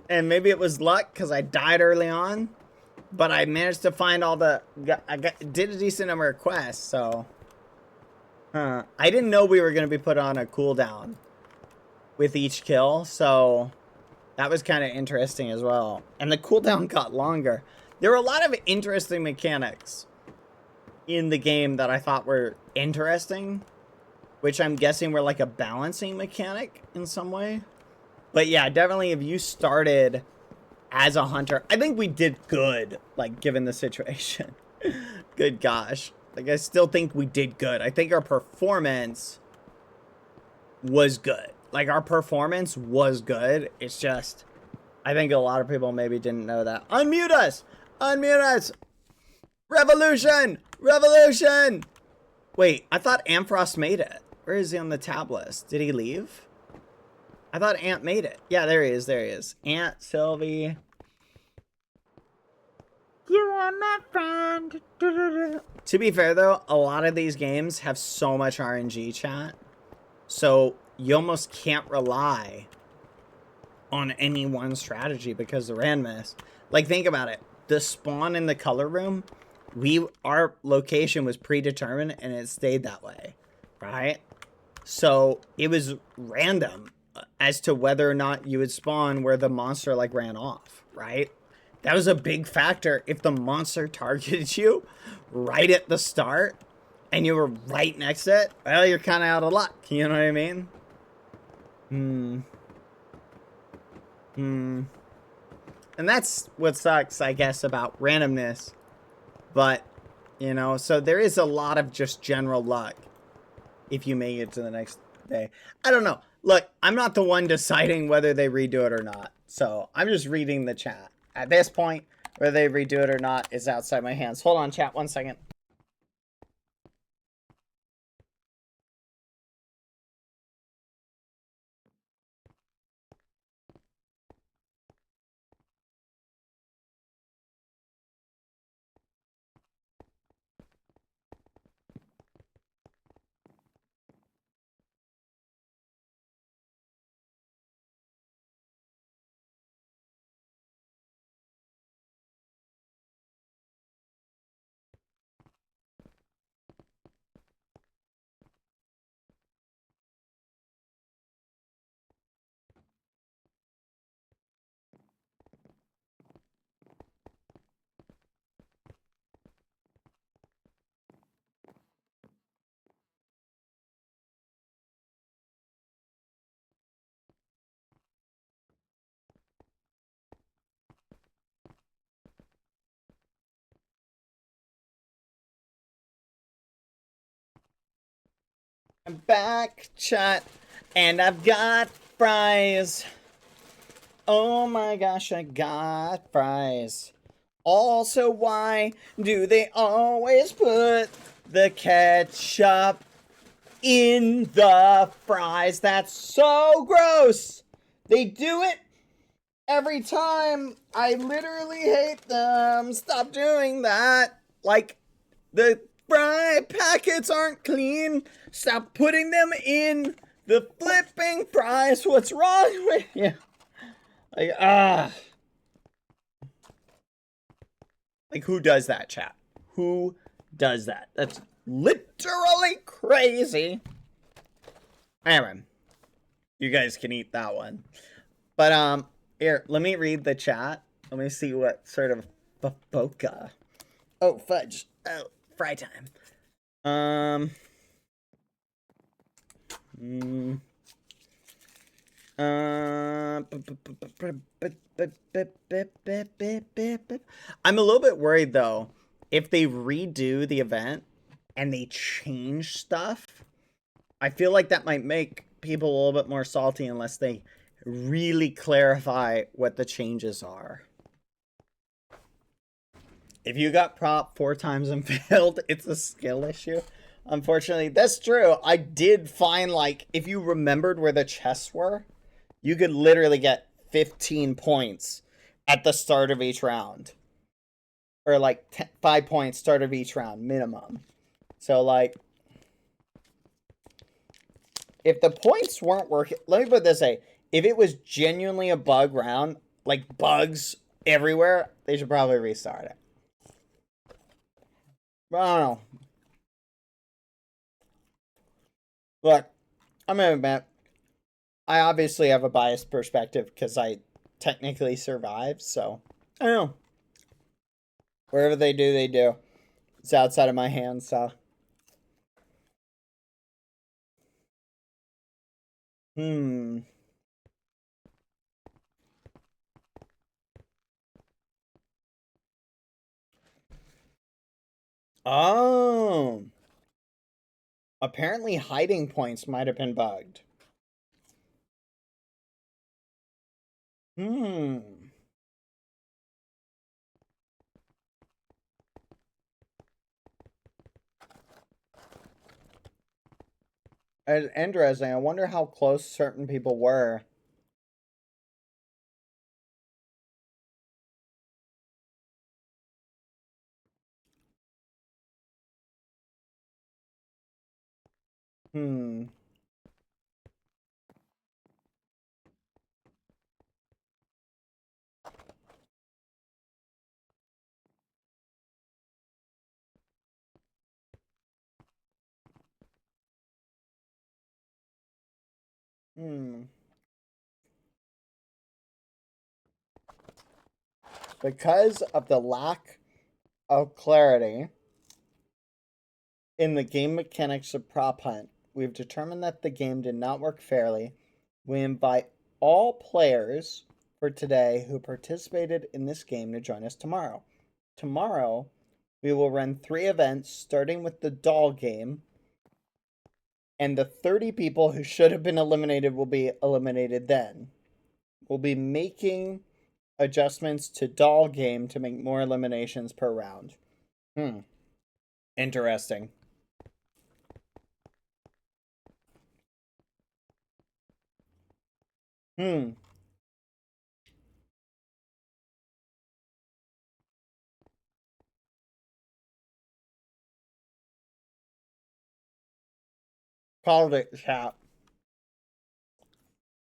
and maybe it was luck because I died early on, but I managed to find all the. Did a decent number of quests, so. I didn't know we were gonna be put on a cooldown with each kill, so that was kind of interesting as well. And the cooldown got longer. There were a lot of interesting mechanics in the game that I thought were interesting, which I'm guessing were like a balancing mechanic in some way. But yeah, definitely if you started as a hunter, I think we did good, like, given the situation. Good gosh. Like, I still think we did good. I think our performance was good. Like, our performance was good. It's just, I think a lot of people maybe didn't know that. Unmute us! Unmute us! Revolution! Revolution! Wait, I thought Amfrost made it. Where is he on the tab list? Did he leave? I thought Ant made it. Yeah, there he is. There he is. Ant, Sylvie. You are my friend. To be fair, though, a lot of these games have so much RNG, chat. So you almost can't rely on any one strategy because of randomness. Like, think about it. The spawn in the color room, our location was predetermined and it stayed that way, right? So it was random as to whether or not you would spawn where the monster, like, ran off, right? That was a big factor. If the monster targeted you right at the start and you were right next to it, well, you're kind of out of luck. You know what I mean? And that's what sucks, I guess, about randomness. But, you know, so there is a lot of just general luck if you make it to the next day. I don't know. Look, I'm not the one deciding whether they redo it or not. So I'm just reading the chat. At this point, whether they redo it or not is outside my hands. Hold on, chat, 1 second. I'm back, chat, and I've got fries. Oh my gosh, I got fries. Also, why do they always put the ketchup in the fries? That's so gross. They do it Every time. I literally hate them. Stop doing that. Like, the fry packets aren't clean. Stop putting them in the flipping fries. What's wrong with you? Like, Like, who does that, chat? Who does that? That's literally crazy. Anyway, you guys can eat that one. But, here, let me read the chat. Let me see what sort of boca. Oh, fudge. Oh, fry time. I'm a little bit worried, though, if they redo the event and they change stuff, I feel like that might make people a little bit more salty unless they really clarify what the changes are. If you got prop 4 times and failed, it's a skill issue. Unfortunately, that's true. I did find, like, if you remembered where the chests were, you could literally get 15 points at the start of each round. Or, like, 5 points start of each round, minimum. So, like, if the points weren't working... Let me put it this way. If it was genuinely a bug round, like bugs everywhere, they should probably restart it. But I don't know. Look, I'm gonna admit, I obviously have a biased perspective because I technically survived, so I don't know. Wherever they do, they do. It's outside of my hands, so. Oh. Apparently hiding points might have been bugged. It's interesting. I wonder how close certain people were. Because of the lack of clarity in the game mechanics of prop hunt, we've determined that the game did not work fairly. We invite all players for today who participated in this game to join us tomorrow. Tomorrow, we will run 3 events, starting with the doll game, and the 30 people who should have been eliminated will be eliminated then. We'll be making adjustments to doll game to make more eliminations per round. Interesting. Called it, chat.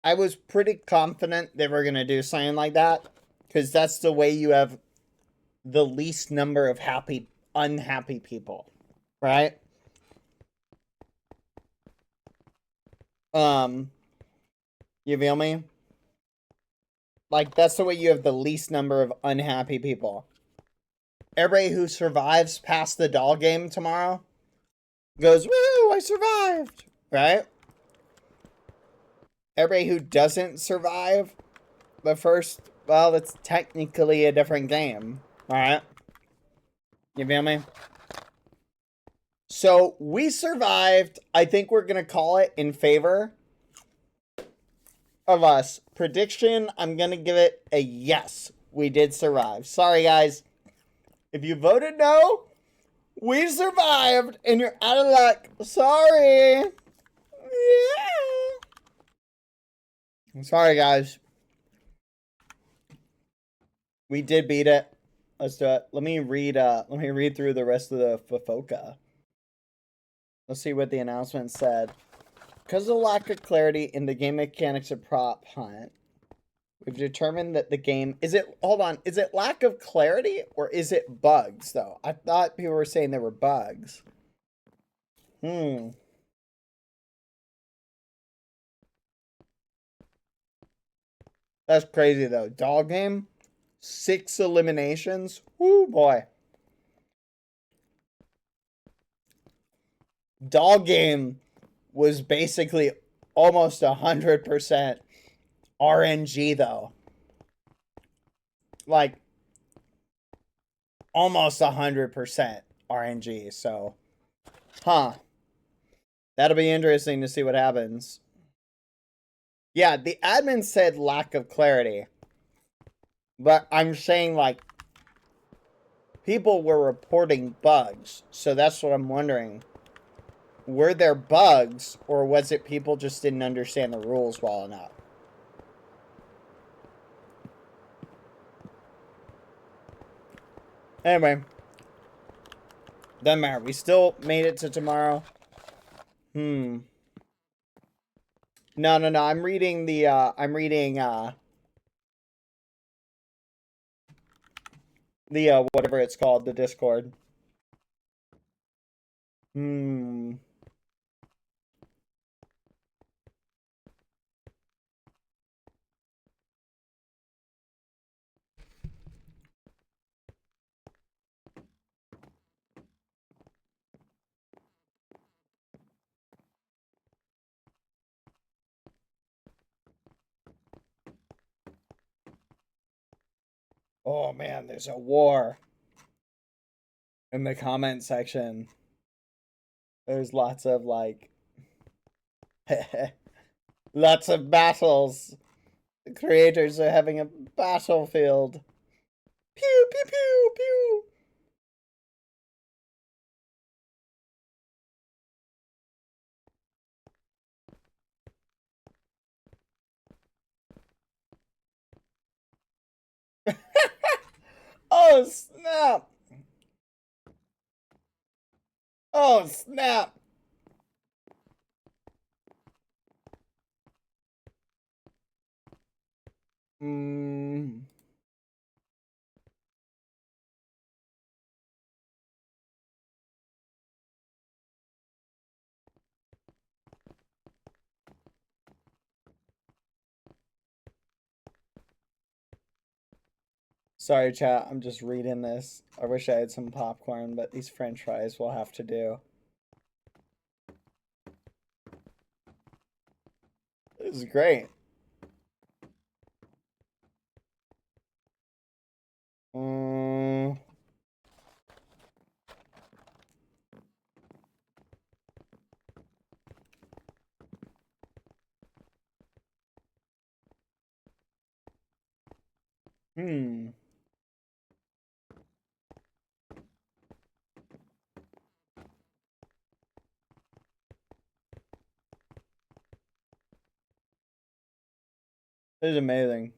I was pretty confident they were going to do something like that, because that's the way you have the least number of unhappy people, right? You feel me? Like, that's the way you have the least number of unhappy people. Everybody who survives past the doll game tomorrow goes, woo, I survived, right? Everybody who doesn't survive the first, well, it's technically a different game, alright? You feel me? So, we survived. I think we're gonna call it in favor of us. Prediction, I'm gonna give it a yes. We did survive. Sorry, guys. If you voted no, we survived, and you're out of luck. Sorry. Yeah. I'm sorry, guys. We did beat it. Let's do it. Let me read through the rest of the FOFOCA. Let's see what the announcement said. Because of the lack of clarity in the game mechanics of prop hunt, we've determined that the game is it lack of clarity or is it bugs though? I thought people were saying there were bugs. That's crazy though. Dog game, 6 eliminations. Woo boy. Dog game was basically almost 100% RNG though. Like almost 100% RNG. So, that'll be interesting to see what happens. Yeah, the admin said lack of clarity. But I'm saying, like, people were reporting bugs. So that's what I'm wondering. Were there bugs, or was it people just didn't understand the rules well enough? Anyway. Doesn't matter. We still made it to tomorrow. No. I'm reading the, whatever it's called, the Discord. Oh man, there's a war in the comment section. There's lots of like lots of battles. The creators are having a battlefield. Pew pew pew pew. Oh snap. Oh snap. Sorry, chat. I'm just reading this. I wish I had some popcorn, but these French fries will have to do. This is great. This is amazing.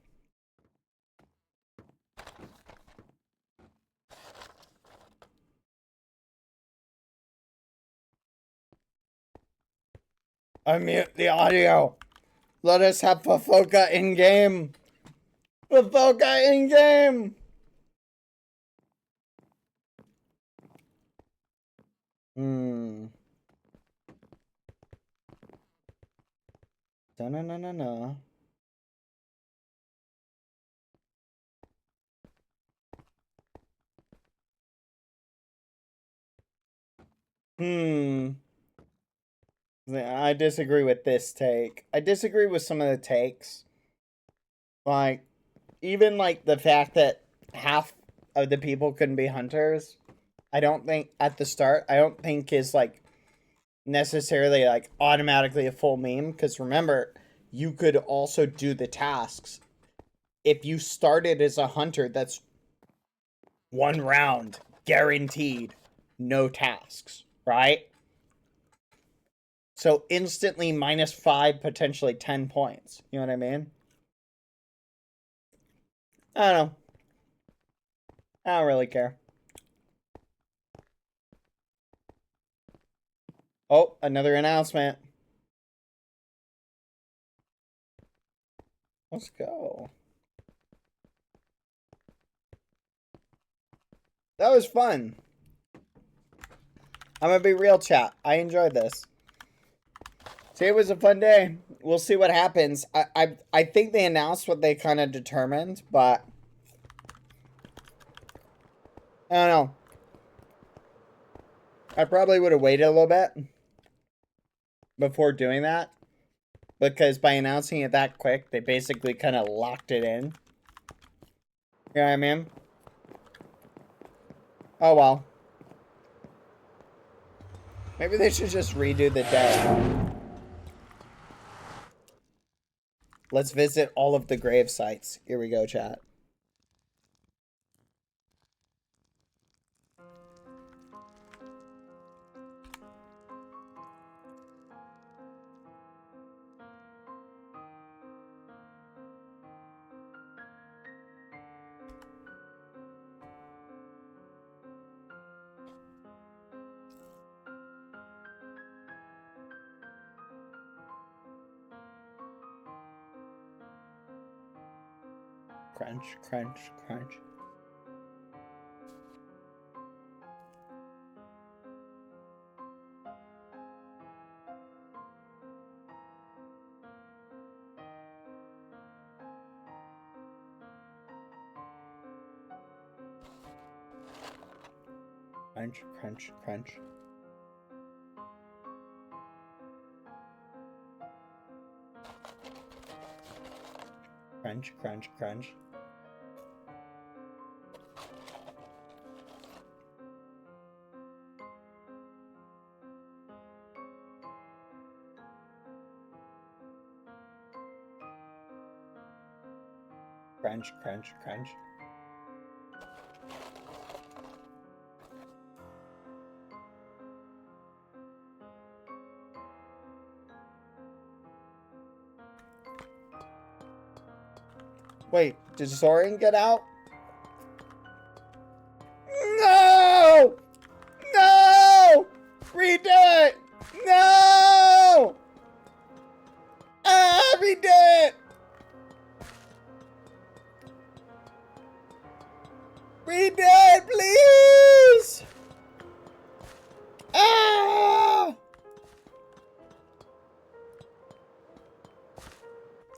Unmute the audio. Let us have FOFOCA in game. FOFOCA in game. Da-na-na-na-na. I disagree with this take. I disagree with some of the takes. Like, even like the fact that half of the people couldn't be hunters, I don't think at the start, I don't think is like necessarily like automatically a full meme. Because remember, you could also do the tasks. If you started as a hunter, that's 1 round, guaranteed, no tasks, right? So instantly -5, potentially 10 points. You know what I mean? I don't know. I don't really care. Oh, another announcement. Let's go. That was fun. I'm gonna be real, chat. I enjoyed this. Today was a fun day. We'll see what happens. I think they announced what they kind of determined, but I don't know. I probably would have waited a little bit before doing that, because by announcing it that quick, they basically kind of locked it in. You know what I mean? Oh well. Maybe they should just redo the day. Let's visit all of the grave sites. Here we go, chat. Crunch, crunch, crunch. Crunch, crunch, crunch. Crunch, crunch, crunch. Crunch, crunch, crunch. Wait, did Soren get out? No! No! Redo it! No! Ah, redo it! Redo it, please! Ah!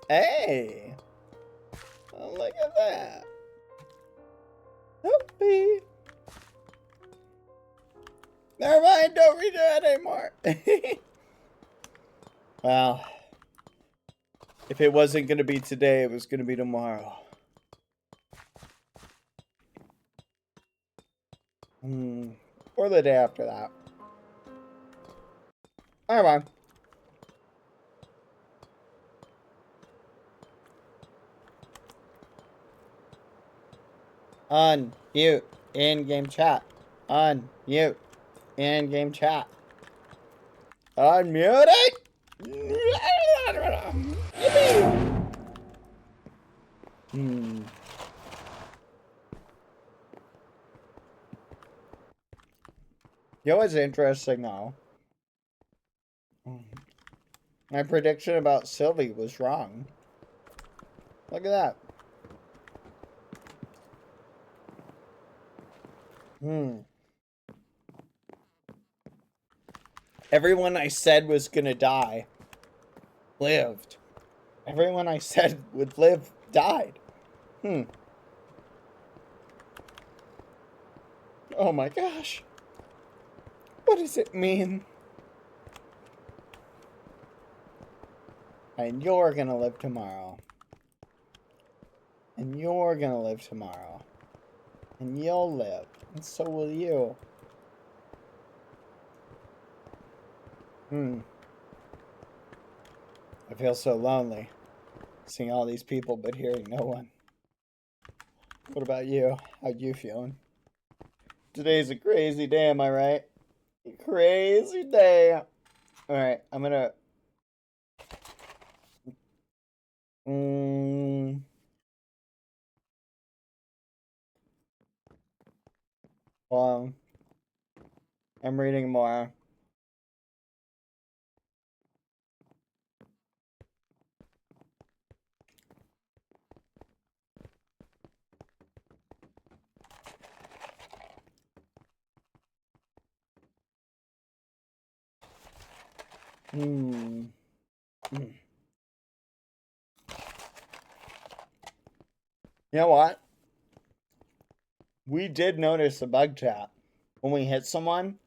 Hey! Oh, look at that. Whoopee. Never mind, don't redo it anymore. Well, if it wasn't going to be today, it was going to be tomorrow. Or the day after that. Never mind. Unmute in-game chat. Unmute in-game chat. Unmute it! Yippee! You know what's interesting though? My prediction about Sylvie was wrong. Look at that. Everyone I said was gonna die lived. Everyone I said would live died. Oh my gosh. What does it mean? And you're gonna live tomorrow. And you're gonna live tomorrow. And you'll live. And so will you. I feel so lonely. Seeing all these people but hearing no one. What about you? How you feeling? Today's a crazy day, am I right? Crazy day. Alright, I'm gonna... Well, I'm reading more. Hmm. You know what? We did notice a bug chat. When we hit someone,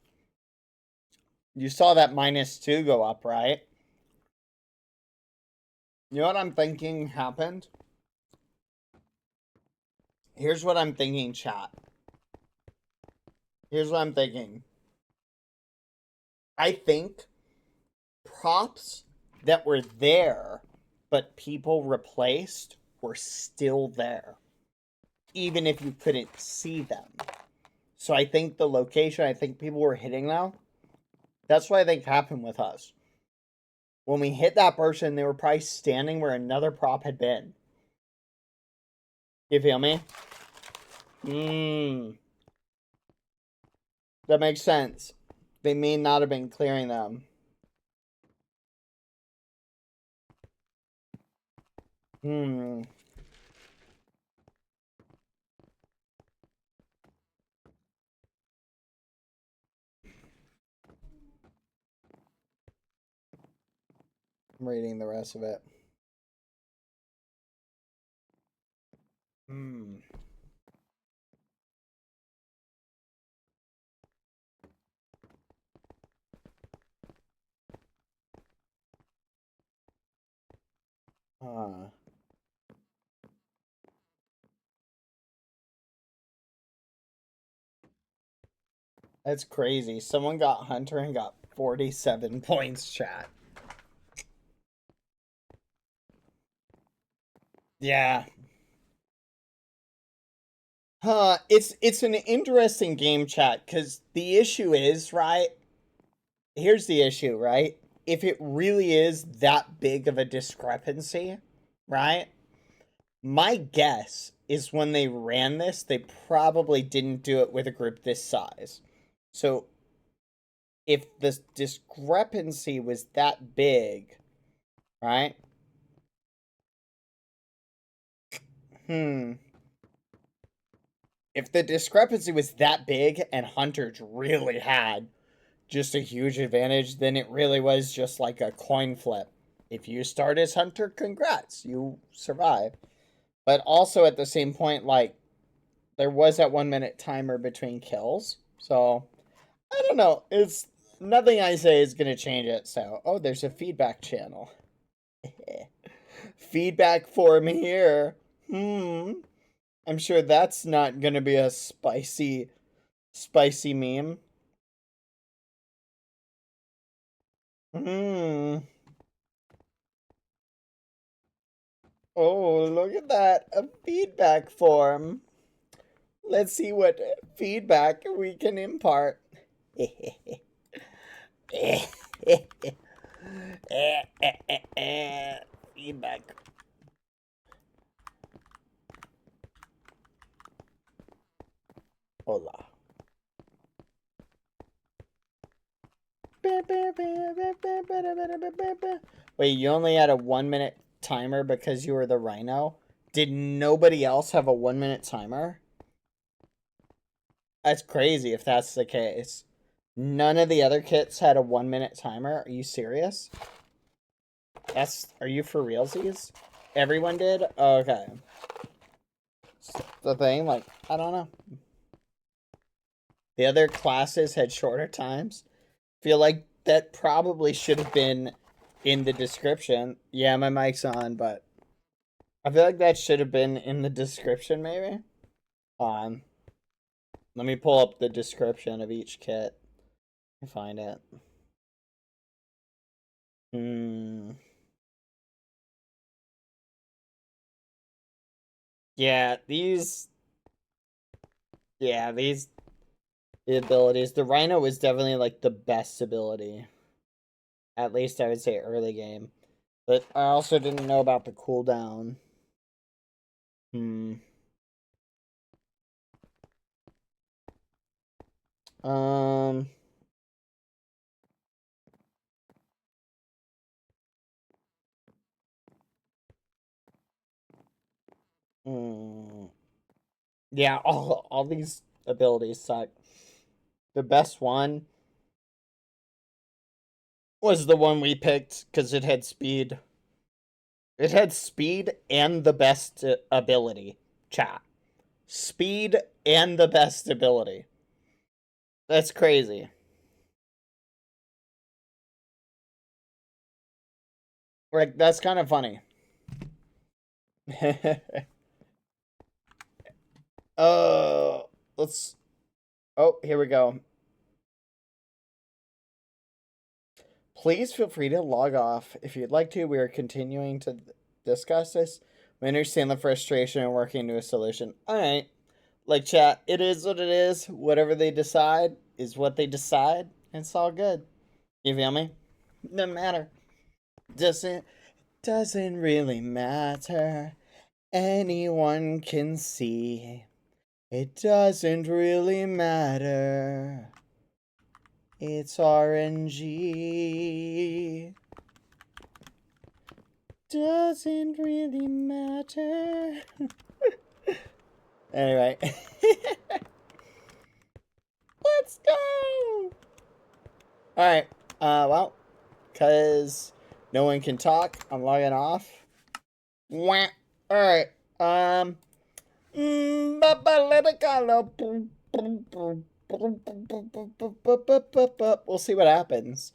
you saw that -2 go up, right? You know what I'm thinking happened? Here's what I'm thinking, chat. Here's what I'm thinking. I think props that were there, but people replaced, were still there. Even if you couldn't see them. So I think the location, I think people were hitting now. That's what I think happened with us. When we hit that person, they were probably standing where another prop had been. You feel me? That makes sense. They may not have been clearing them. I'm reading the rest of it. That's crazy. Someone got Hunter and got 47 points, chat. Yeah. It's an interesting game, chat, because the issue is, right? Here's the issue, right? If it really is that big of a discrepancy, right? My guess is when they ran this, they probably didn't do it with a group this size. So, if the discrepancy was that big, right? If the discrepancy was that big and Hunters really had just a huge advantage, then it really was just like a coin flip. If you start as Hunter, congrats, you survive. But also at the same point, like, there was that 1 minute timer between kills. So, I don't know. It's nothing I say is going to change it. So, oh, there's a feedback channel. Feedback form here. I'm sure that's not going to be a spicy meme. Oh, look at that. A feedback form. Let's see what feedback we can impart. Feedback. Hola. Wait, you only had a 1 minute timer because you were the Rhino? Did nobody else have a 1 minute timer? That's crazy if that's the case. None of the other kits had a 1 minute timer? Are you serious? Are you for realsies? Everyone did? Oh, okay. The thing, like, I don't know. The other classes had shorter times. Feel like that probably should have been in the description. Yeah, my mic's on, but I feel like that should have been in the description, maybe. Let me pull up the description of each kit and find it. Yeah, the abilities. The Rhino was definitely like the best ability. At least I would say early game. But I also didn't know about the cooldown. Yeah, all these abilities suck. The best one was the one we picked because it had speed. It had speed and the best ability. Chat. Speed and the best ability. That's crazy. Like, that's kind of funny. Let's... Oh, here we go. Please feel free to log off if you'd like to. We are continuing to discuss this. We understand the frustration and working to a solution. Alright. Like, chat, it is what it is. Whatever they decide is what they decide. It's all good. You feel me? Doesn't matter. Doesn't really matter. Anyone can see. It doesn't really matter. It's RNG. Doesn't really matter. Anyway. Let's go! Alright. Well, because no one can talk, I'm logging off. Wah. Alright. We'll see what happens.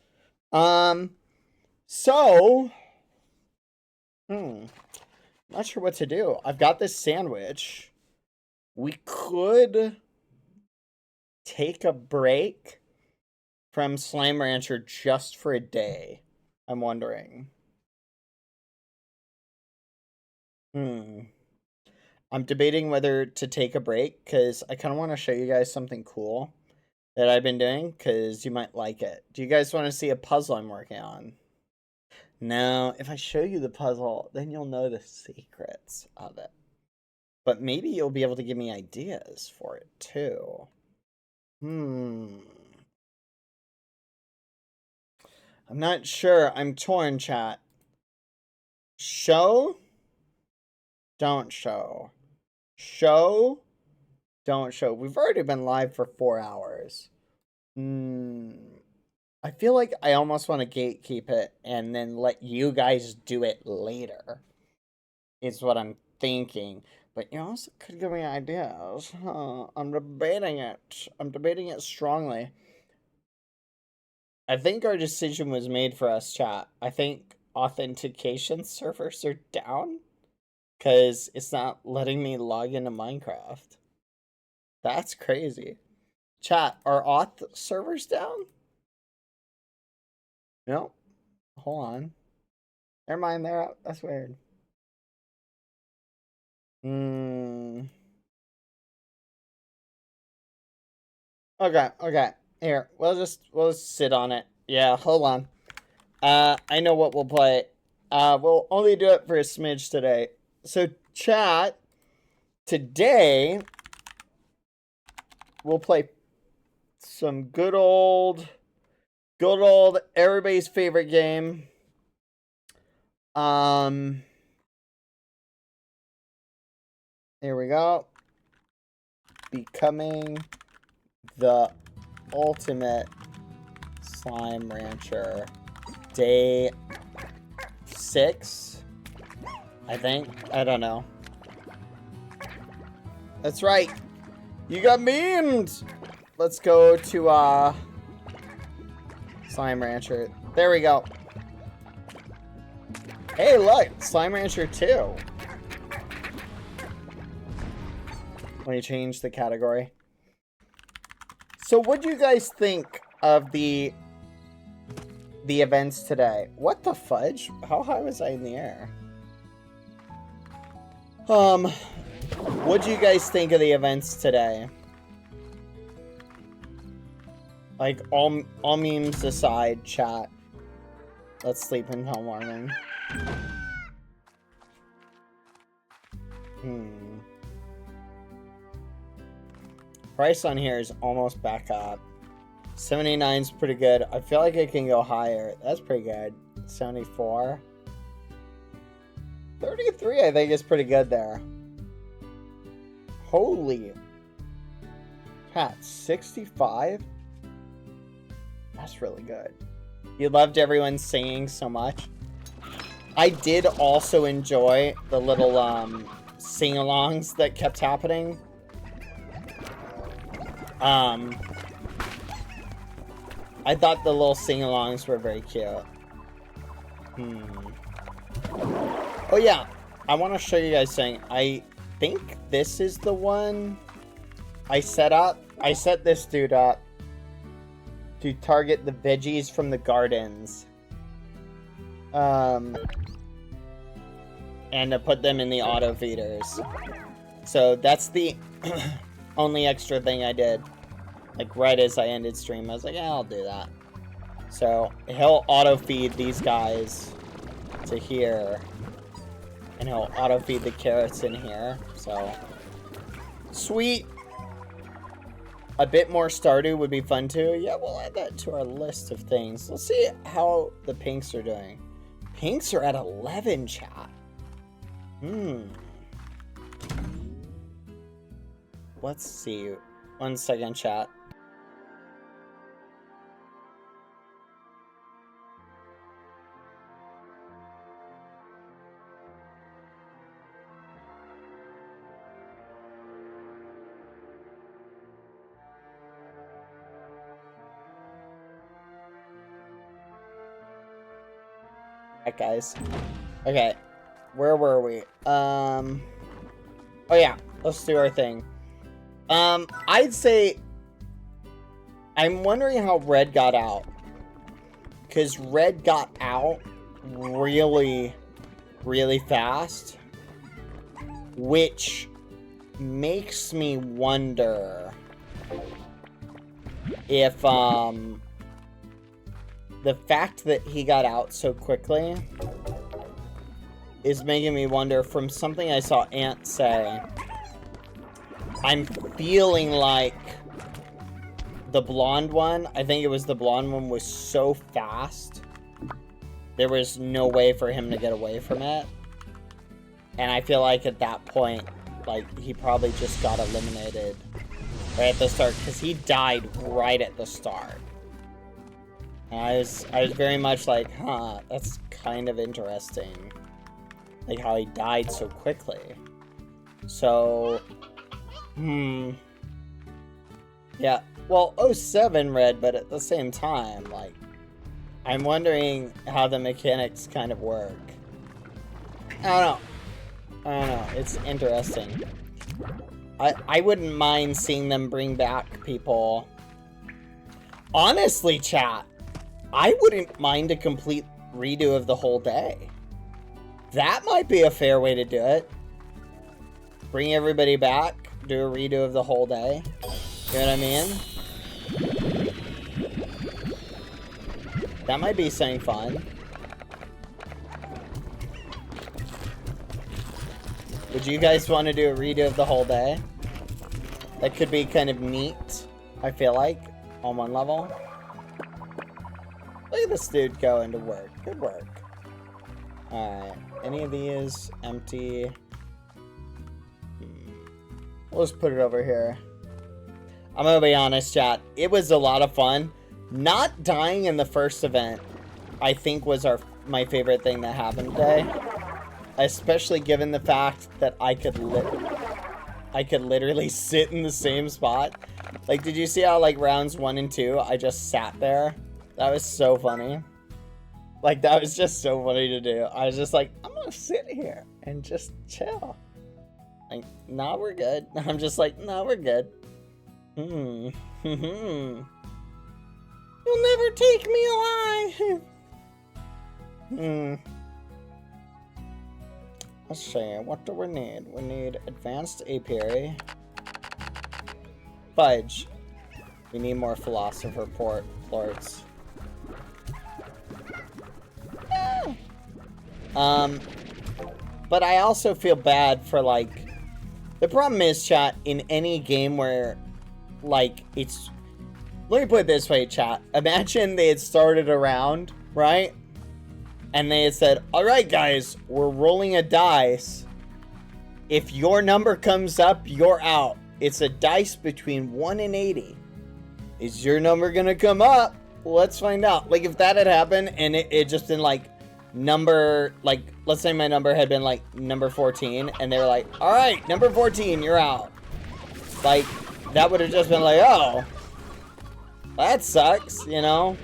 So, not sure what to do. I've got this sandwich. We could take a break from Slime Rancher just for a day. I'm wondering. I'm debating whether to take a break because I kind of want to show you guys something cool that I've been doing because you might like it. Do you guys want to see a puzzle I'm working on? No, if I show you the puzzle, then you'll know the secrets of it. But maybe you'll be able to give me ideas for it too. I'm not sure. I'm torn, chat. Show? Don't show. Show? Don't show. We've already been live for 4 hours. I feel like I almost want to gatekeep it and then let you guys do it later. Is what I'm thinking. But you also could give me ideas. I'm debating it. I'm debating it strongly. I think our decision was made for us, chat. I think authentication servers are down. Because it's not letting me log into Minecraft. That's crazy. Chat, are auth servers down? No. Hold on. Never mind, they're out. That's weird. Okay. Here, we'll just sit on it. Yeah, hold on. I know what we'll play. We'll only do it for a smidge today. So, chat, today, we'll play some good old, everybody's favorite game. Here we go. Becoming the ultimate Slime Rancher. Day 6. I think. I don't know. That's right. You got memed. Let's go to Slime Rancher. There we go. Hey, look, Slime Rancher 2. Let me change the category. So, what do you guys think of the events today? What the fudge? How high was I in the air? What do you guys think of the events today? Like, all memes aside, chat. Let's sleep until morning. Price on here is almost back up. 79's pretty good. I feel like it can go higher. That's pretty good. 74. 33, I think, is pretty good there. Holy. Pat, 65? That's really good. You loved everyone singing so much. I did also enjoy the little sing-alongs that kept happening. I thought the little sing-alongs were very cute. Oh yeah, I want to show you guys something. I think this is the one I set up. I set this dude up to target the veggies from the gardens. And to put them in the auto feeders. So that's the only extra thing I did. Like right as I ended stream, I was like, yeah, I'll do that. So he'll auto feed these guys to here. And he'll auto feed the carrots in here. So sweet. A bit more Stardew would be fun too. Yeah, we'll add that to our list of things. Let's see how the pinks are doing. Pinks are at 11, chat. Let's see. 1 second, chat. Alright, guys. Okay. Where were we? Oh yeah. Let's do our thing. I'd say I'm wondering how Red got out. Because Red got out really, really fast. Which makes me wonder if, the fact that he got out so quickly is making me wonder, from something I saw Ant say, I'm feeling like the blonde one, I think it was the blonde one, was so fast, there was no way for him to get away from it. And I feel like at that point, like, he probably just got eliminated right at the start, because he died right at the start. And I was very much like, huh, that's kind of interesting. Like, how he died so quickly. So, yeah, well, 07 Red, but at the same time, like, I'm wondering how the mechanics kind of work. I don't know, it's interesting. I wouldn't mind seeing them bring back people. Honestly, chat, I wouldn't mind a complete redo of the whole day. That might be a fair way to do it. Bring everybody back, do a redo of the whole day. You know what I mean? That might be something fun. Would you guys want to do a redo of the whole day? That could be kind of neat, I feel like, on one level. Look at this dude go into work. Good work. Alright. Any of these empty? We'll just put it over here. I'm gonna be honest, chat. It was a lot of fun. Not dying in the first event, I think, was my favorite thing that happened today. Especially given the fact that I could literally sit in the same spot. Like, did you see how, like, rounds 1 and 2, I just sat there? That was so funny. Like, that was just so funny to do. I was just like, I'm gonna sit here and just chill. Like, nah, we're good. I'm just like, nah, we're good. You'll never take me alive. Let's see, what do we need? We need advanced apiary. Fudge. We need more philosopher plorts. But I also feel bad for, like, the problem is, chat, in any game where, like, it's let me put it this way, chat. Imagine they had started a round, right? And they had said, all right, guys, we're rolling a dice. If your number comes up, you're out. It's a dice between 1 and 80. Is your number going to come up? Let's find out. Like, if that had happened and it just been like number, like, let's say my number had been like number 14. And they were like, all right, number 14, you're out. Like, that would have just been like, oh, that sucks, you know?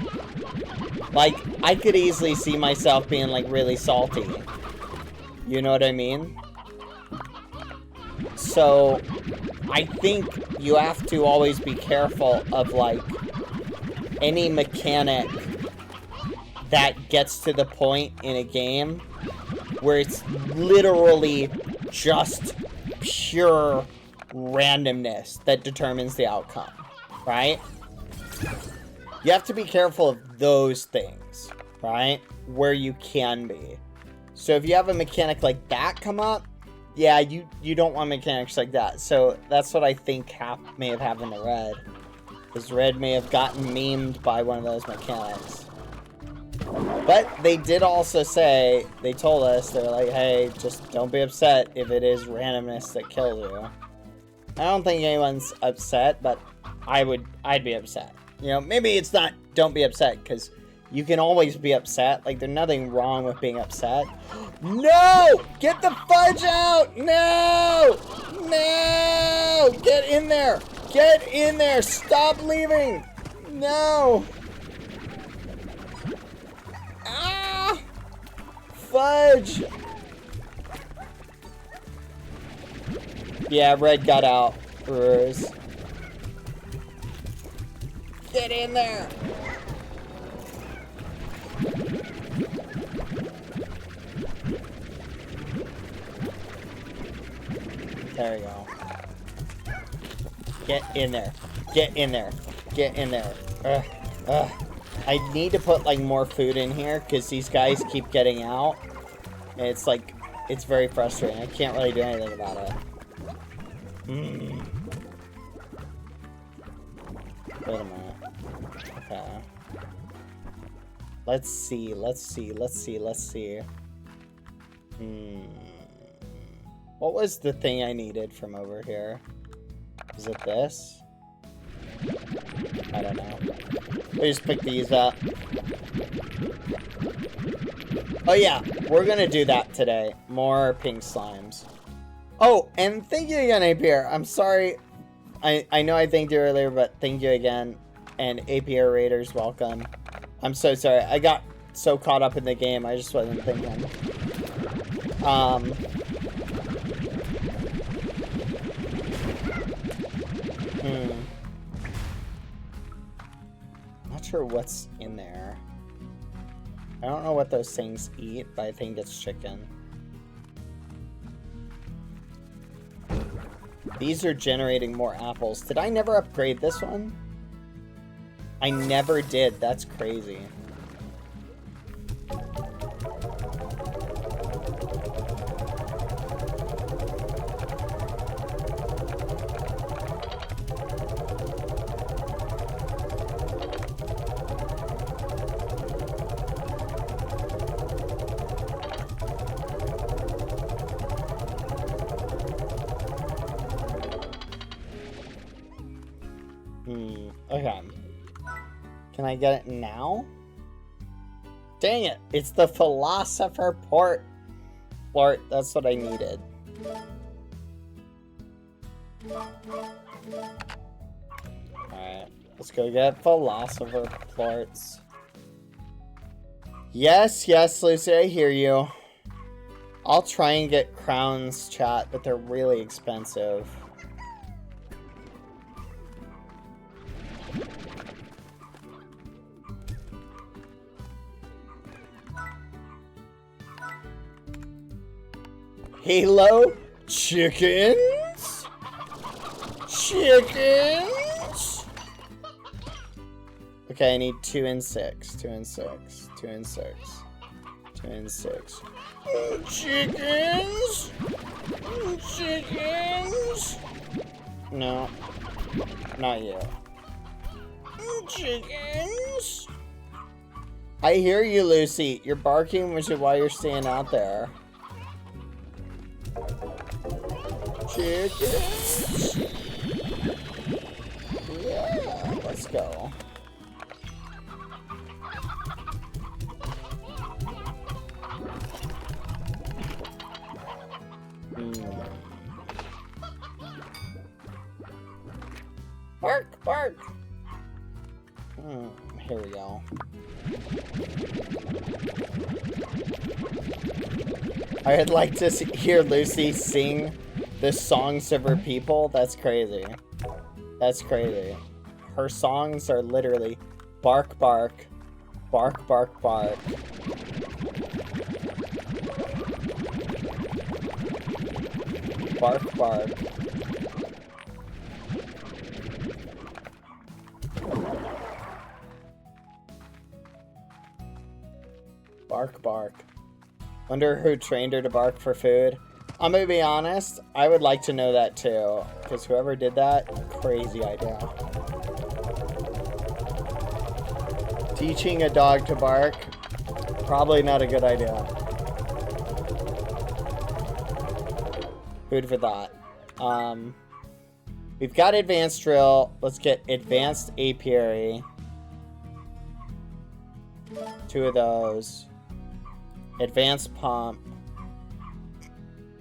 Like, I could easily see myself being, like, really salty. You know what I mean? So, I think you have to always be careful of, like, any mechanic that gets to the point in a game where it's literally just pure randomness that determines the outcome, right? You have to be careful of those things, right? Where you can be. So if you have a mechanic like that come up, yeah, you don't want mechanics like that. So that's what I think may have happened to Red. Because Red may have gotten memed by one of those mechanics. But they did also say, they told us, they were like, hey, just don't be upset if it is randomness that kills you. I don't think anyone's upset, but I'd be upset. You know, maybe it's not don't be upset, because you can always be upset. Like, there's nothing wrong with being upset. No! Get the fudge out! No! No! Get in there! Get in there! Stop leaving! No! Ah! Fudge! Yeah, Red got out. Brewers. Get in there! There we go. Get in there. Get in there. Get in there. Ugh. Ugh. I need to put, like, more food in here, because these guys keep getting out. And it's, like, it's very frustrating. I can't really do anything about it. Wait a minute. Okay. Let's see. What was the thing I needed from over here? Is it this? I don't know. We just pick these up. Oh yeah, we're gonna do that today. More pink slimes. Oh, and thank you again, APR. I'm sorry. I know I thanked you earlier, but thank you again. And APR Raiders, welcome. I'm so sorry. I got so caught up in the game, I just wasn't thinking. Not sure what's in there. I don't know what those things eat, but I think it's chicken. These are generating more apples. Did I never upgrade this one? I never did. That's crazy. Okay. Can I get it now? Dang it! It's the philosopher port. That's what I needed. Alright. Let's go get philosopher plorts. Yes, Lucy, I hear you. I'll try and get crowns, chat, but they're really expensive. Halo chickens? Chickens? Okay, I need 2 and 6. 2 and 6. 2 and 6. 2 and 6. Chickens? Chickens? No. Not you. chickens. I hear you, Lucy. You're barking, which is why you're staying out there. Chickens. Yeah, let's go. Bark, bark. Here we go. I'd like to hear Lucy sing the songs of her people. That's crazy. That's crazy. Her songs are literally bark, bark, bark, bark, bark. Bark, bark. Bark, bark. Wonder who trained her to bark for food. I'm gonna be honest, I would like to know that too. Because whoever did that, crazy idea. Teaching a dog to bark, probably not a good idea. Food for thought. We've got advanced drill. Let's get advanced apiary. 2 of those. Advanced pump.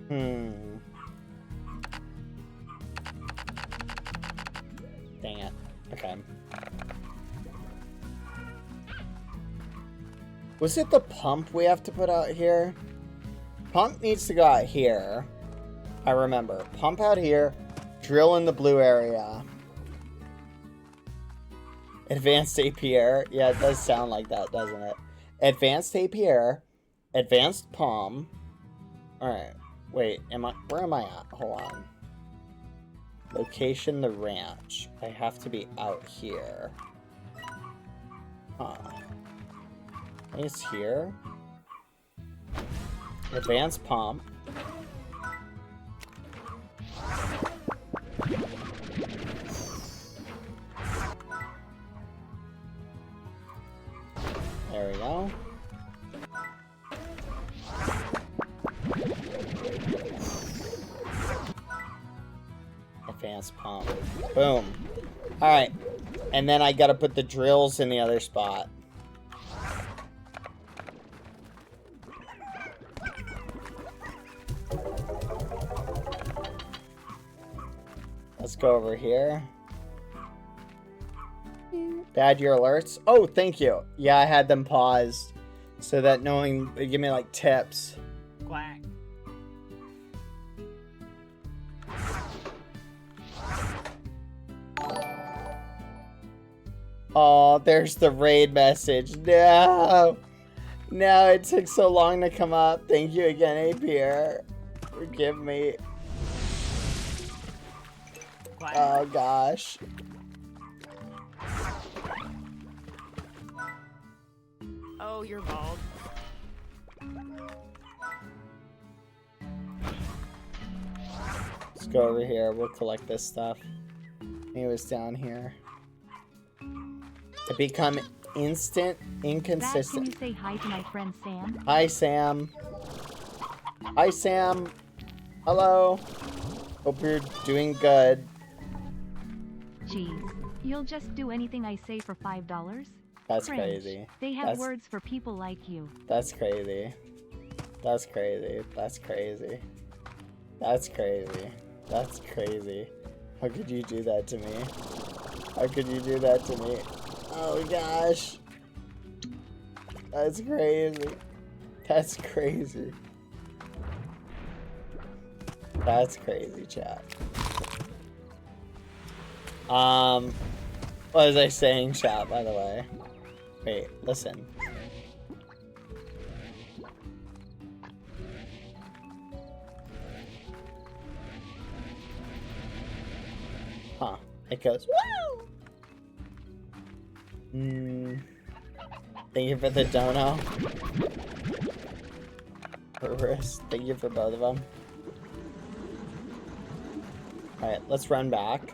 Dang it. Okay. Was it the pump we have to put out here? Pump needs to go out here. I remember. Pump out here. Drill in the blue area. Advanced APR. Yeah, it does sound like that, doesn't it? Advanced APR. Advanced palm. Alright. Wait, where am I at? Hold on. Location, the ranch. I have to be out here. Huh. It's here. Advanced pump. There we go. Advanced pump. Boom. Alright. And then I gotta put the drills in the other spot. Let's go over here. Bad your alerts. Oh, thank you. Yeah, I had them paused so that knowing they give me like tips. Quack. Oh, there's the raid message. No. No, it took so long to come up. Thank you again, APR. Forgive me. Oh gosh. Oh, you're bald. Let's go over here. We'll collect this stuff. It was down here. To become instant inconsistent. Can you say hi to my friend Sam? Hi, Sam. Hi, Sam. Hello. Hope you're doing good. Jeez, you'll just do anything I say for $5? That's Cringe. crazy. They have words for people like you. That's crazy. That's crazy. That's crazy. That's crazy. That's crazy. How could you do that to me? How could you do that to me? Oh gosh. That's crazy. That's crazy. That's crazy, chat. What was I saying, chat, by the way? Wait, listen. Huh. It goes, woo! Thank you for the dono. Thank you for both of them. Alright, let's run back.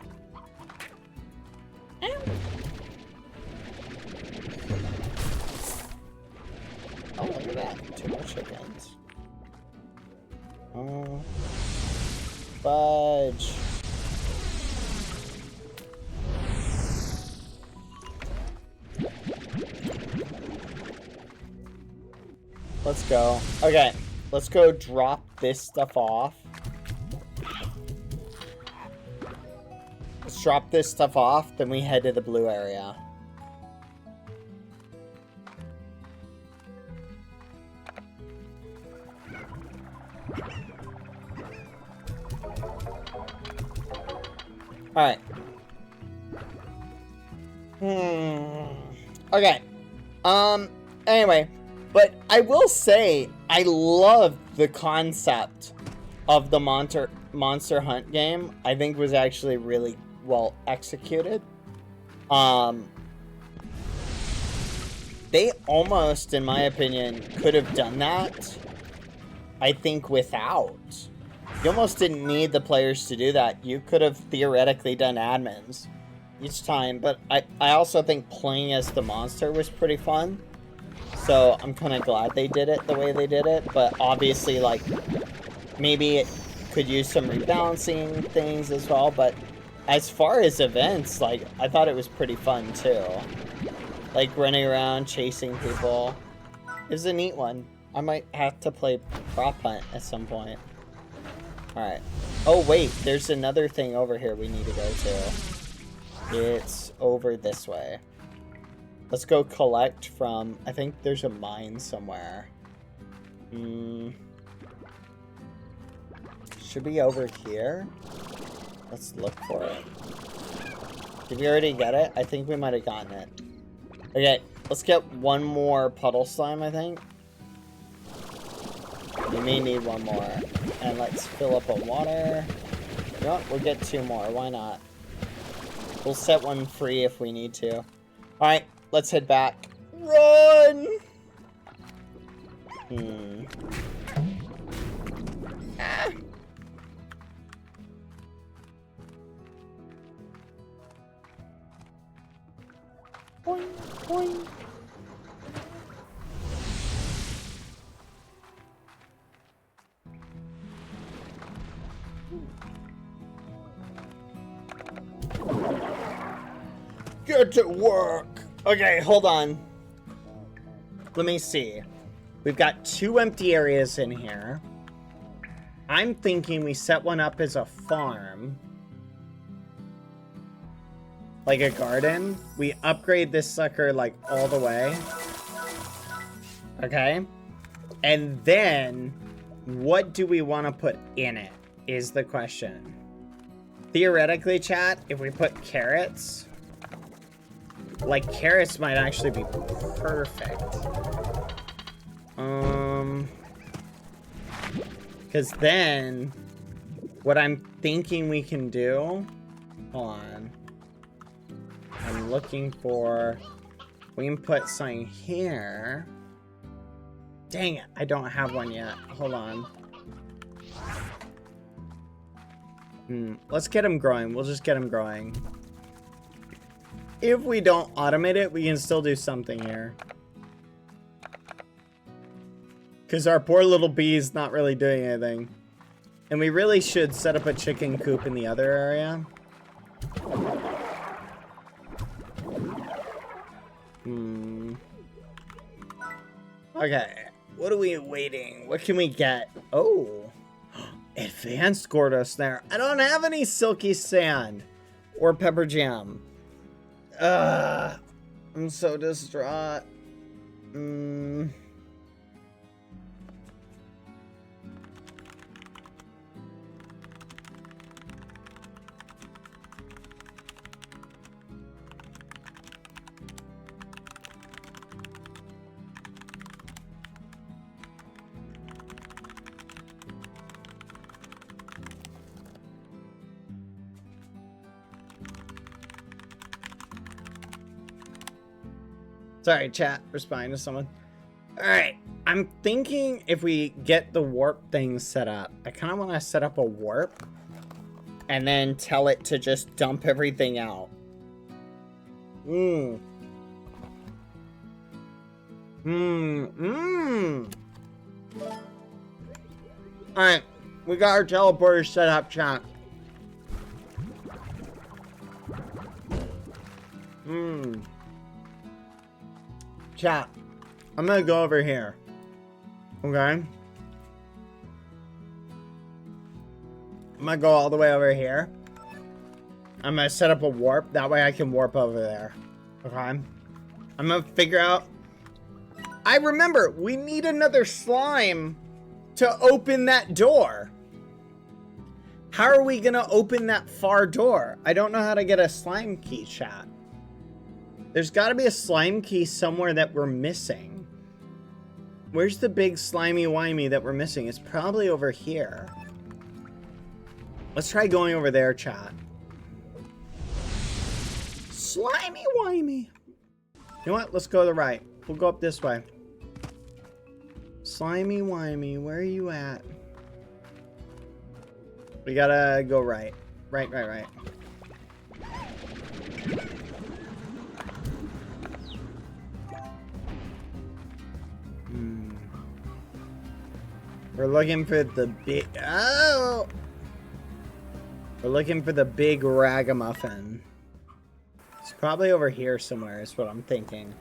second. Oh, fudge. Let's go. Okay, let's go drop this stuff off. Let's drop this stuff off, then we head to the blue area. Alright. Okay. Anyway. But I will say, I love the concept of the Monster Hunt game. I think was actually really well executed. They almost, in my opinion, could have done that, I think, without. You almost didn't need the players to do that. You could have theoretically done admins each time. But I also think playing as the monster was pretty fun. So I'm kind of glad they did it the way they did it, but obviously, like, maybe it could use some rebalancing things as well, but as far as events, like, I thought it was pretty fun too. Like, running around, chasing people. It was a neat one. I might have to play Prop Hunt at some point. Alright. Oh, wait, there's another thing over here we need to go to. It's over this way. Let's go collect from... I think there's a mine somewhere. Should be over here. Let's look for it. Did we already get it? I think we might have gotten it. Okay, let's get one more puddle slime, I think. We may need one more. And let's fill up on water. You know what? We'll get two more. Why not? We'll set one free if we need to. Alright. Let's head back. Run! Ah. Boing, boing. Get to work! Okay, hold on. Let me see. We've got 2 empty areas in here. I'm thinking we set one up as a farm. Like a garden. We upgrade this sucker, like, all the way. Okay? And then, what do we want to put in it, is the question. Theoretically, chat, if we put carrots... Like, carrots might actually be perfect. Because then, what I'm thinking we can do... Hold on. I'm looking for... We can put something here. Dang it, I don't have one yet. Hold on. Let's get them growing. We'll just get them growing. If we don't automate it, we can still do something here. Because our poor little bee is not really doing anything. And we really should set up a chicken coop in the other area. Okay. What are we waiting? What can we get? Oh. Advanced Gordo Snare. I don't have any silky sand. Or pepper jam. I'm so distraught. Sorry, chat. Responding to someone. Alright. I'm thinking if we get the warp thing set up, I kind of want to set up a warp and then tell it to just dump everything out. Alright, we got our teleporter set up, chat. Chat, I'm gonna go over here. Okay? I'm gonna go all the way over here. I'm gonna set up a warp. That way I can warp over there. Okay? I'm gonna figure out... I remember, we need another slime to open that door. How are we gonna open that far door? I don't know how to get a slime key, chat. There's gotta be a slime key somewhere that we're missing. Where's the big slimy-wimey that we're missing? It's probably over here. Let's try going over there, chat. Slimy-wimey. You know what? Let's go to the right. We'll go up this way. Slimy-wimey, where are you at? We gotta go right. Right. We're looking for the big... Oh! We're looking for the big ragamuffin. It's probably over here somewhere, is what I'm thinking.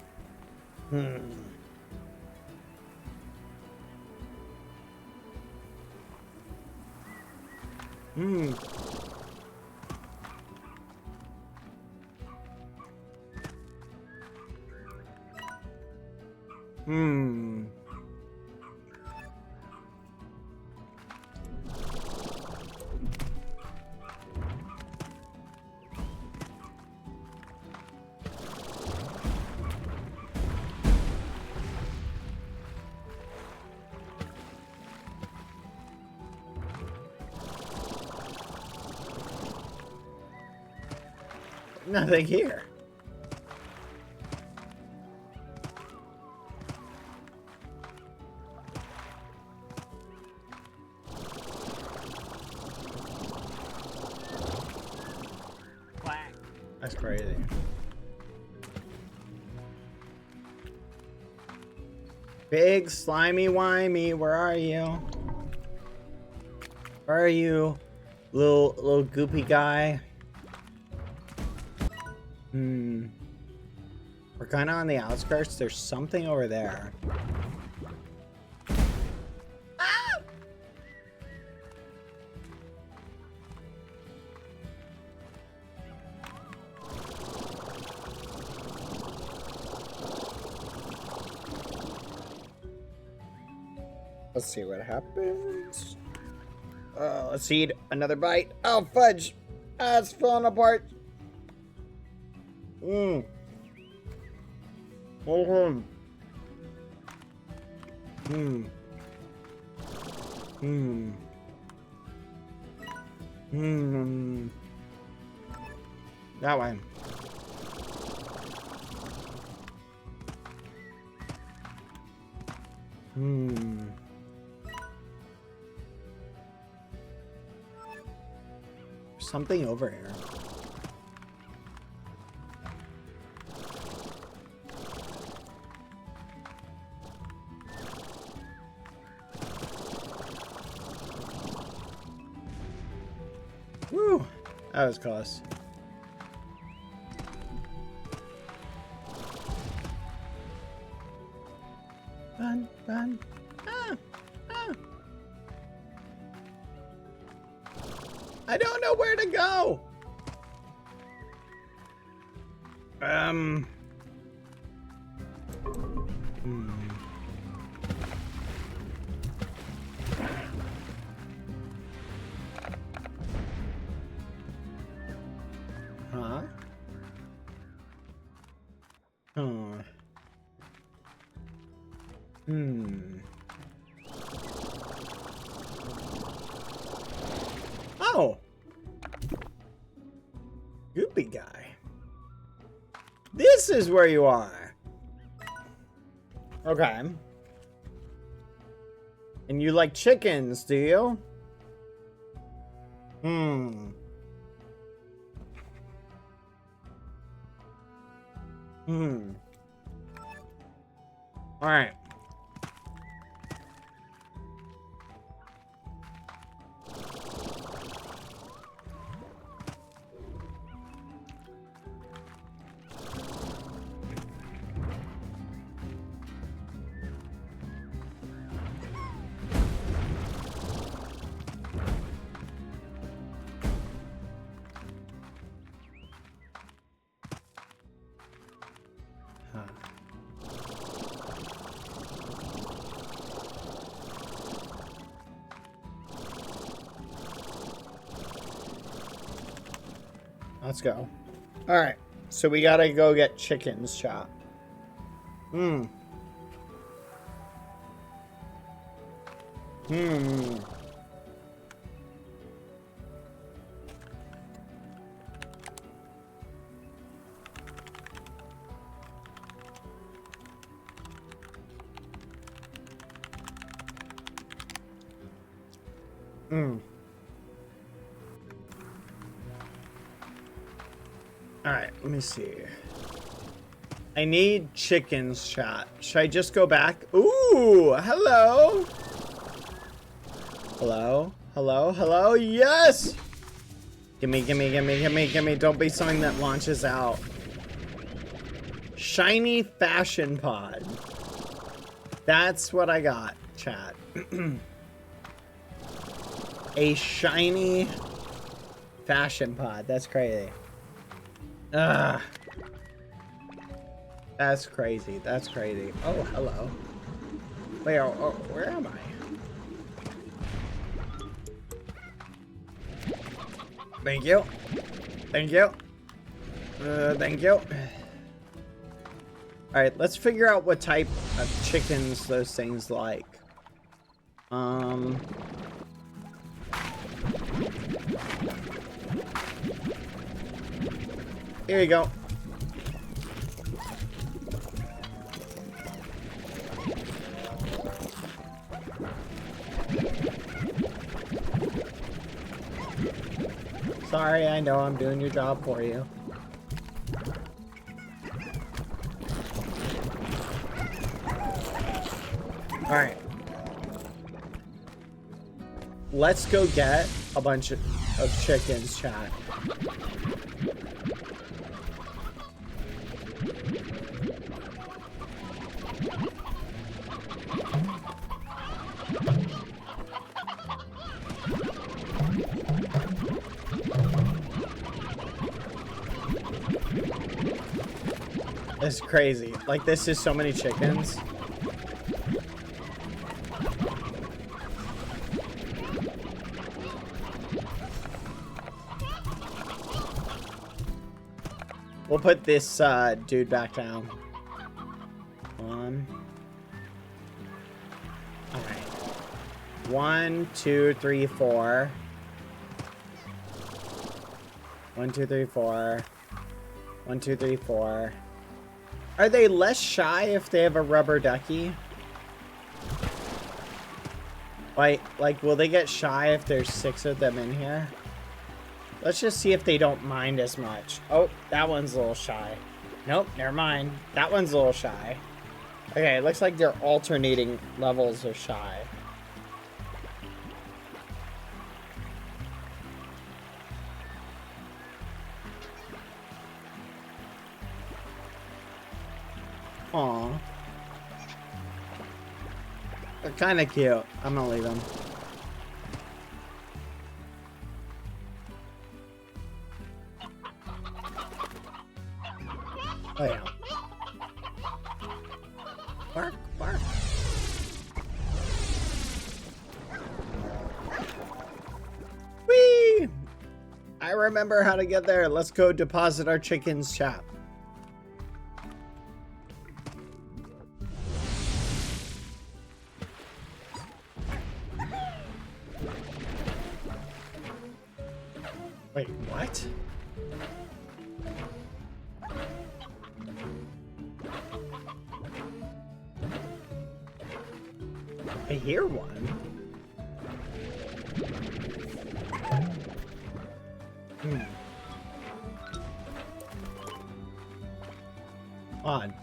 Nothing here. That's crazy. Big slimy wimey, where are you? Where are you, little goopy guy? We're kind of on the outskirts. There's something over there. Ah! Let's see what happens. Let's eat another bite. Oh, fudge! Ah, it's falling apart. That one. Something over here. Woo! That was close. Run, run. Ah! Ah! I don't know where to go! Huh? Oh! Goopy guy. This is where you are. Okay. And you like chickens, do you? Alright. Let's go. All right. So we gotta go get chickens chopped. Hmm. Hmm. Hmm. All right, let me see. I need chickens, chat. Should I just go back? Ooh, hello. Hello, hello, hello. Yes. Gimme, gimme, gimme, gimme, gimme. Don't be something that launches out. Shiny fashion pod. That's what I got, chat. A shiny fashion pod. That's crazy. Ugh. That's crazy. That's crazy. Oh, hello. Wait, where am I? Thank you. Thank you. Thank you. Alright, let's figure out what type of chickens those things like. Here you go. Sorry, I know I'm doing your job for you. Alright. Let's go get a bunch of chickens, chat. This is crazy. Like, this is so many chickens. We'll put this dude back down. One. Alright. 1, 2, 3, 4. 1, 2, 3, 4. 1, 2, 3, 4. Are they less shy if they have a rubber ducky? Like, will they get shy if there's 6 of them in here? Let's just see if they don't mind as much. Oh, that one's a little shy. Nope, never mind. That one's a little shy. Okay, it looks like they're alternating levels of shy. Aw. They're kind of cute. I'm gonna leave them. Oh yeah. Bark, bark. Whee! I remember how to get there. Let's go deposit our chickens, chap. Wait, what? I hear one. On.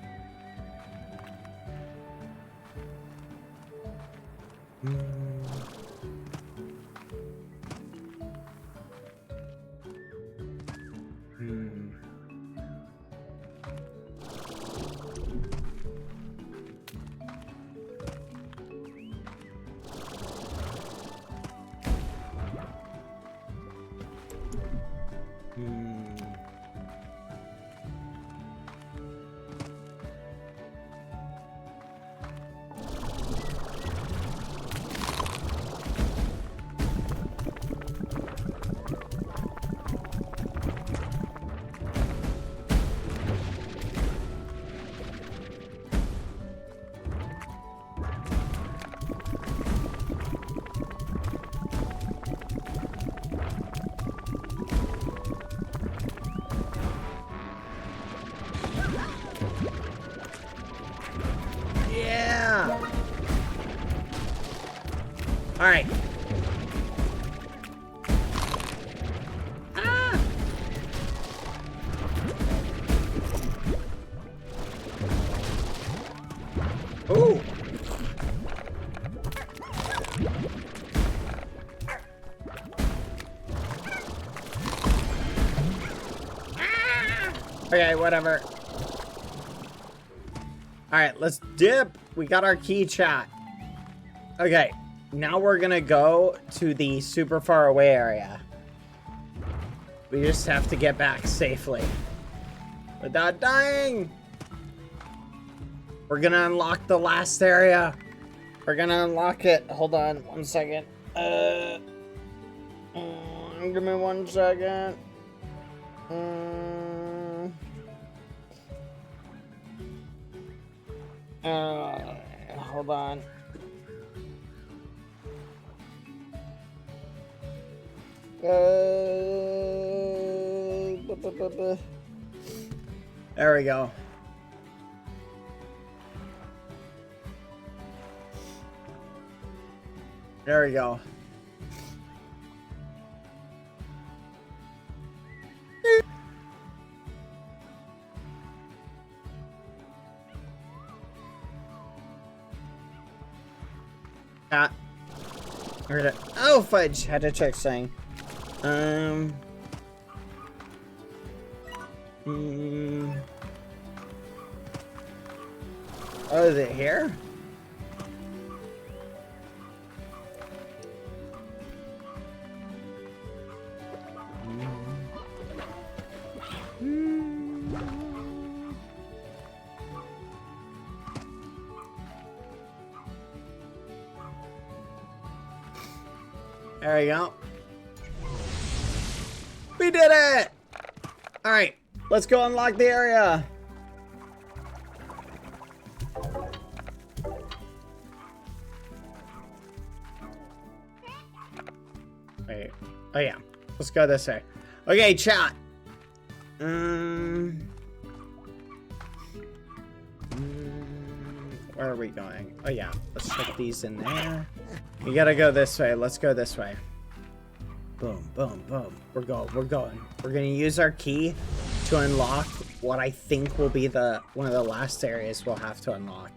Alright. Ah! Ooh. Okay, whatever. Alright, let's dip. We got our key, chat. Okay, now we're gonna go to the super far away area. We just have to get back safely without dying. We're gonna unlock the last area. We're gonna unlock it. Hold on 1 second. Give me 1 second. Hold on. There we go. There we go. Oh, fudge. Had to check saying. Oh, is it here? There we go. We did it! Alright, let's go unlock the area. Wait. Oh yeah. Let's go this way. Okay, chat. Where are we going? Oh yeah. Let's check these in there. We gotta go this way. Let's go this way. Boom, boom, boom. We're going. We're going. We're gonna use our key to unlock what I think will be one of the last areas we'll have to unlock.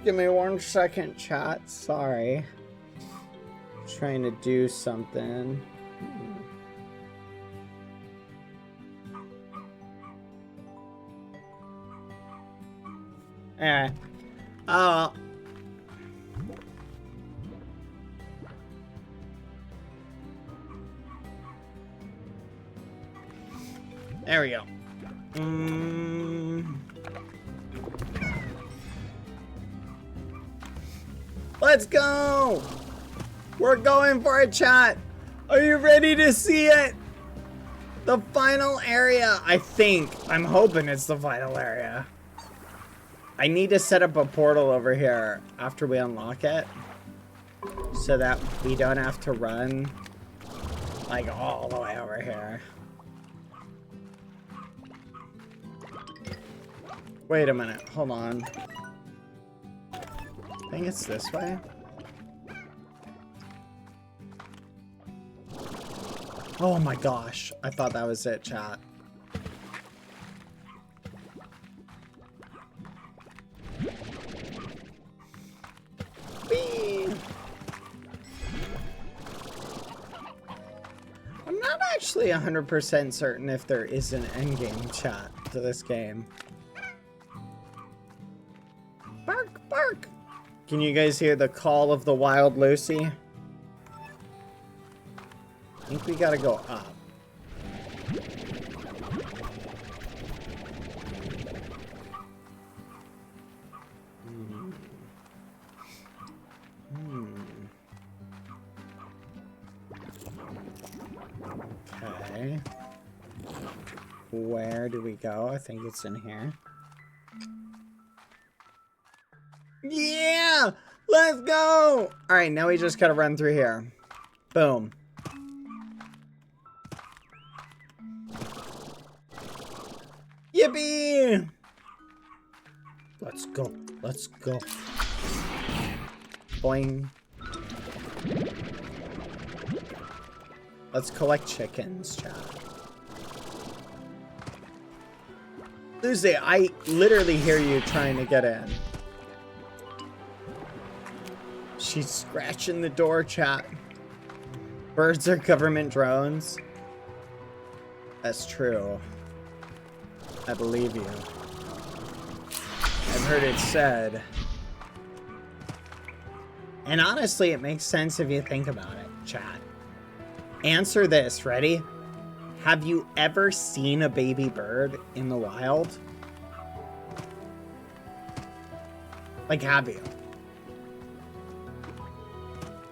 Give me 1 second, chat. Sorry. Trying to do something. Alright. Oh. There we go. Let's go! We're going for it, chat. Are you ready to see it? The final area, I think. I'm hoping it's the final area. I need to set up a portal over here after we unlock it, so that we don't have to run like all the way over here. Wait a minute, hold on. I think it's this way. Oh my gosh, I thought that was it, chat. Whee! I'm not actually 100% certain if there is an endgame, chat, to this game. Bark, bark! Can you guys hear the call of the wild Lucy? I think we gotta go up. Okay. Where do we go? I think it's in here. Yeah! Let's go! Alright, now we just gotta run through here. Boom. Yippee! Let's go. Let's go. Boing. Let's collect chickens, chat. Lucy, I literally hear you trying to get in. She's scratching the door, chat. Birds are government drones. That's true. I believe you. I've heard it said. And honestly, it makes sense if you think about it, chat. Answer this, ready? Have you ever seen a baby bird in the wild? Like, have you?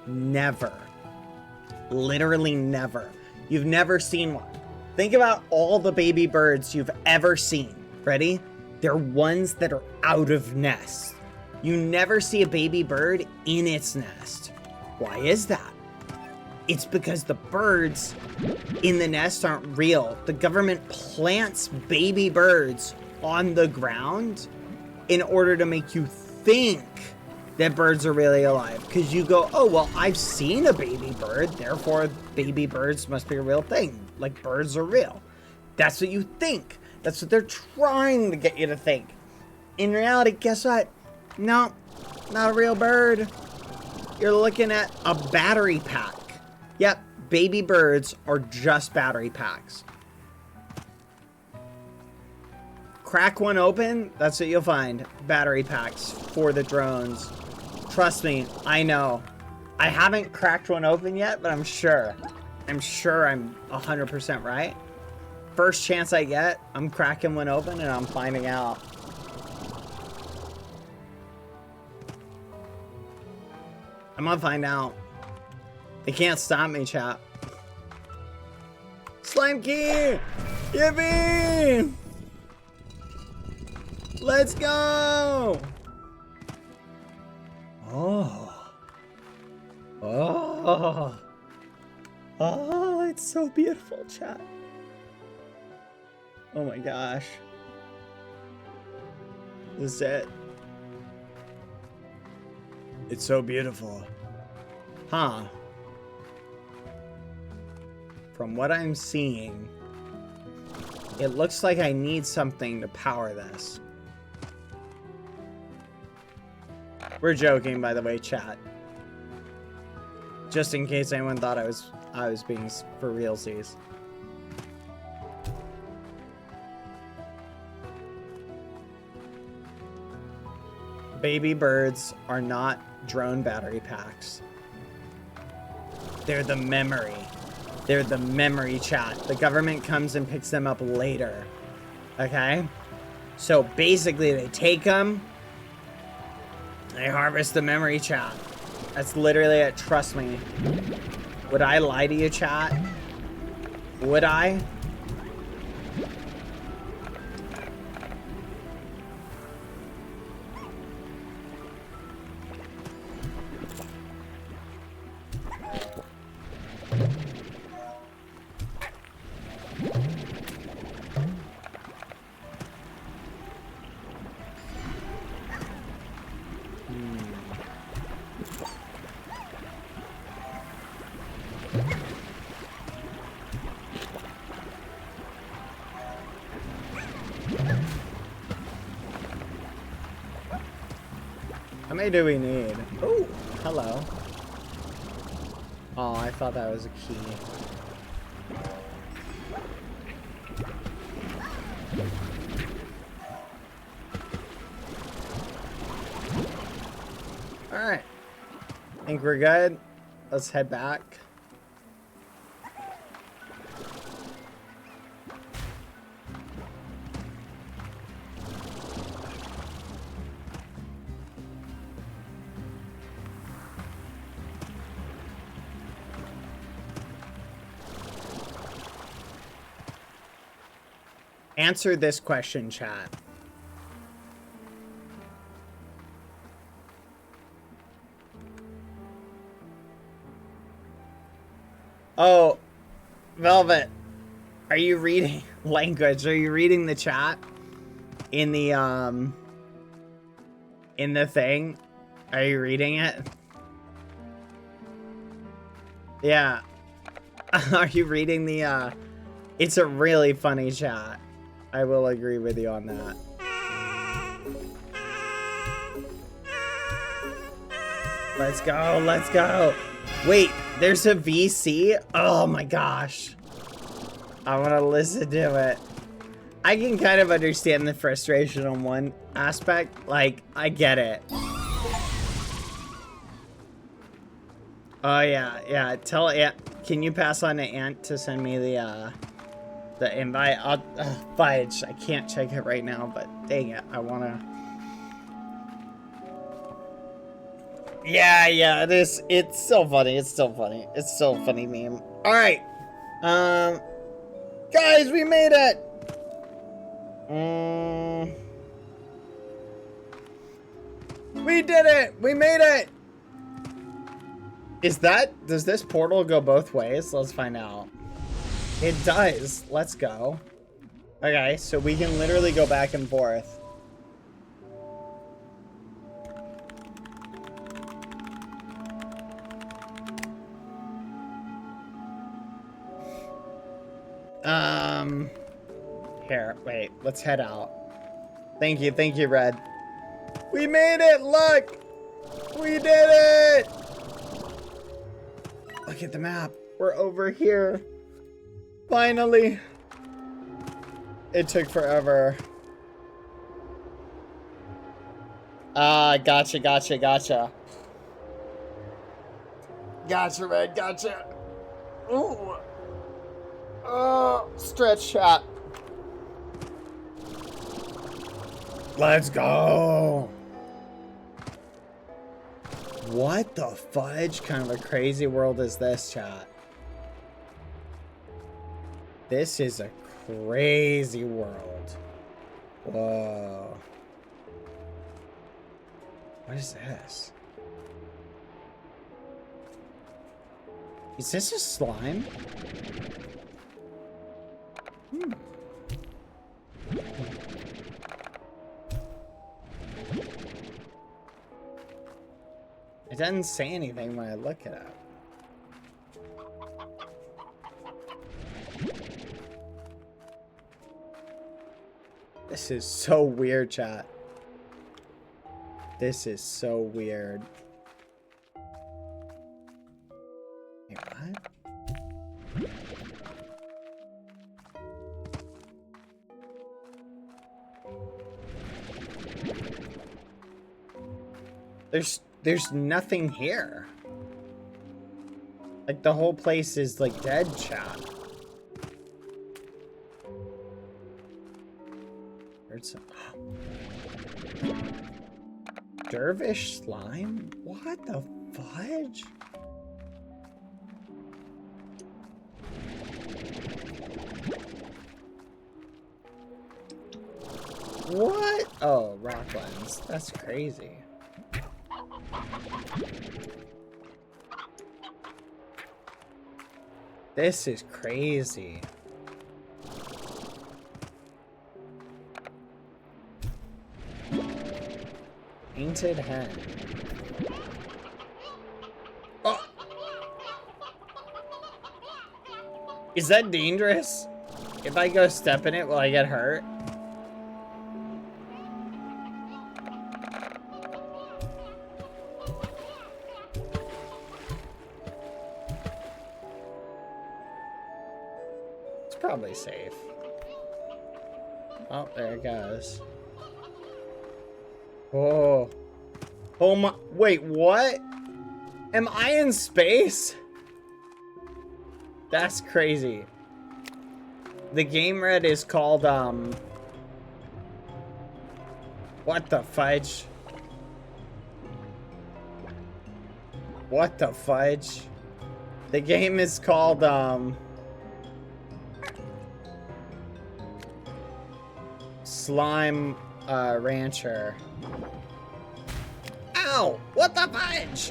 Never. Literally never. You've never seen one. Think about all the baby birds you've ever seen. Ready? They're ones that are out of nest. You never see a baby bird in its nest. Why is that? It's because the birds in the nest aren't real. The government plants baby birds on the ground in order to make you think that birds are really alive. Because you go, oh, well, I've seen a baby bird, therefore baby birds must be a real thing. Like, birds are real. That's what you think. That's what they're trying to get you to think. In reality, guess what? No, not a real bird. You're looking at a battery pack. Yep, baby birds are just battery packs. Crack one open, that's what you'll find. Battery packs for the drones. Trust me, I know. I haven't cracked one open yet, but I'm sure. I'm 100% right. First chance I get, I'm cracking one open and I'm finding out. I'm gonna find out. They can't stop me, chat. Slime key! Yippee! Let's go! Oh. Oh. Oh, it's so beautiful, chat. Oh my gosh. This is it. It's so beautiful. Huh. From what I'm seeing, it looks like I need something to power this. We're joking, by the way, chat. Just in case anyone thought I was being for realsies. Baby birds are not drone battery packs. They're the memory. They're the memory, chat. The government comes and picks them up later. Okay? So basically they take them, they harvest the memory, chat. That's literally it, trust me. Would I lie to you, chat? Would I? How many do we need? Oh, hello. Oh, I thought that was a key. Alright. Think we're good. Let's head back. Answer this question, chat. Oh, Velvet, are you reading language? Are you reading the chat in the thing? Are you reading it? Yeah. Are you reading the it's a really funny chat. I will agree with you on that. Let's go, let's go. Wait, there's a VC? Oh my gosh. I want to listen to it. I can kind of understand the frustration on one aspect. Like, I get it. Oh yeah, yeah. Tell Ant. Can you pass on to Ant to send me the invite? I'll fudge. I can't check it right now, but dang it, I wanna. Yeah, yeah. It is. It's so funny. It's so funny. It's so funny meme. All right, guys, we made it. We did it. We made it. Does this portal go both ways? Let's find out. It does. Let's go. Okay, so we can literally go back and forth. Here, wait, let's head out. Thank you, Red. We made it, look! We did it! Look at the map. We're over here. Finally. It took forever. Ah, gotcha. Gotcha, Red, gotcha. Ooh. Oh, stretch shot. Let's go. What the fudge kind of a crazy world is this, chat? This is a crazy world. Whoa. What is this? Is this a slime? It doesn't say anything when I look it up. This is so weird, chat. This is so weird. Wait, what? There's nothing here. Like, the whole place is, like, dead, chat. Heard some... Dervish slime? What the fudge? What? Oh, rock lens. That's crazy. This is crazy. Painted hen. Oh! Is that dangerous? If I go step in it, will I get hurt? Probably safe. Oh, there it goes. Whoa. Oh my, wait, what? Am I in space? That's crazy. The game red is called, what the fudge? What the fudge? The game is called, Slime Rancher. Ow! What the fudge?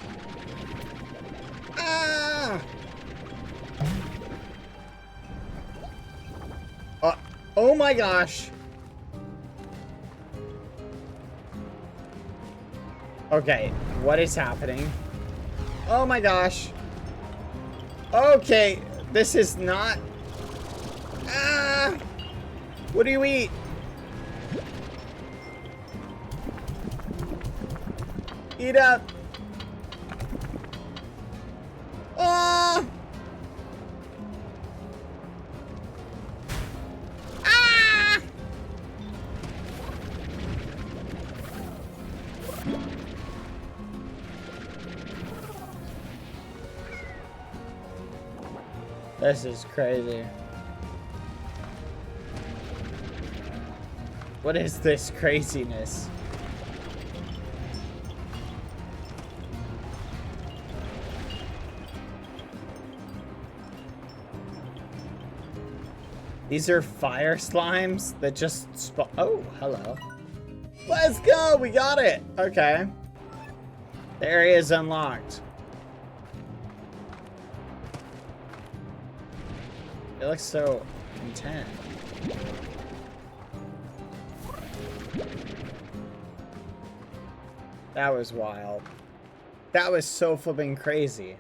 Ah! Oh my gosh. Okay, what is happening? Oh my gosh. Okay, this is not... Ah! What do you eat? Eat up. Ah! Ah! This is crazy. What is this craziness? These are fire slimes that just spawn. Oh, hello. Let's go! We got it! Okay. The area is unlocked. It looks so intense. That was wild. That was so flipping crazy.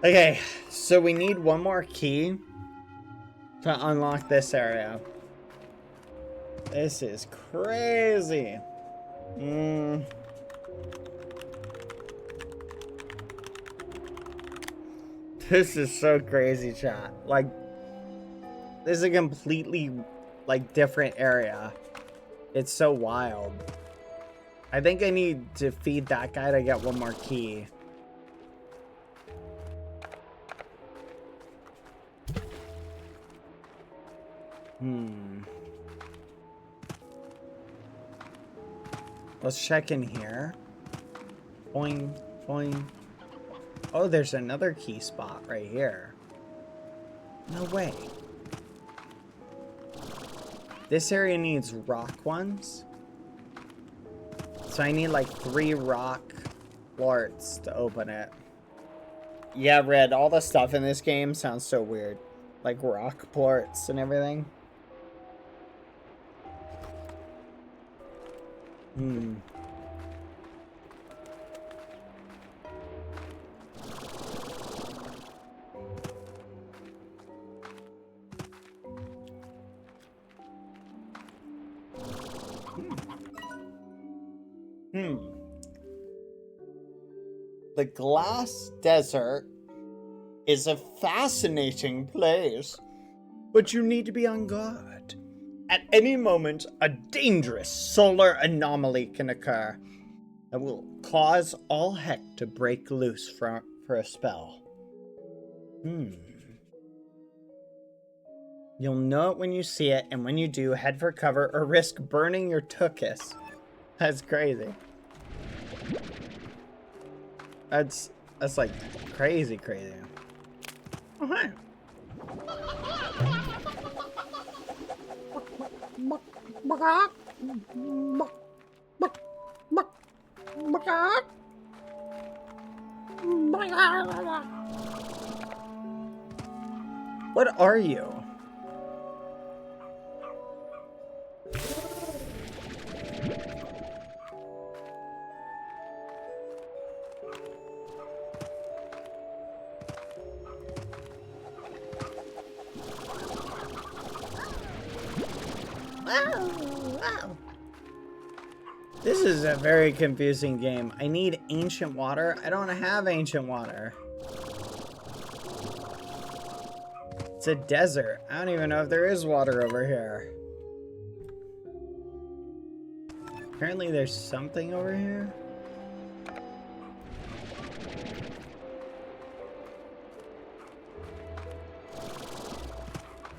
Okay, so we need one more key to unlock this area. This is crazy. This is so crazy, chat. Like, this is a completely, like, different area. It's so wild. I think I need to feed that guy to get one more key. Let's check in here. Boing, boing. Oh, there's another key spot right here. No way. This area needs rock ones. So I need like 3 rock plorts to open it. Yeah, Red, all the stuff in this game sounds so weird. Like rock plorts and everything. The glass desert is a fascinating place, but you need to be on guard. At any moment, a dangerous solar anomaly can occur that will cause all heck to break loose for a spell. You'll know it when you see it, and when you do, head for cover or risk burning your tuchus. That's crazy. That's like crazy. Oh, hi. What are you? Wow. This is a very confusing game. I need ancient water. I don't have ancient water. It's a desert. I don't even know if there is water over here. Apparently there's something over here.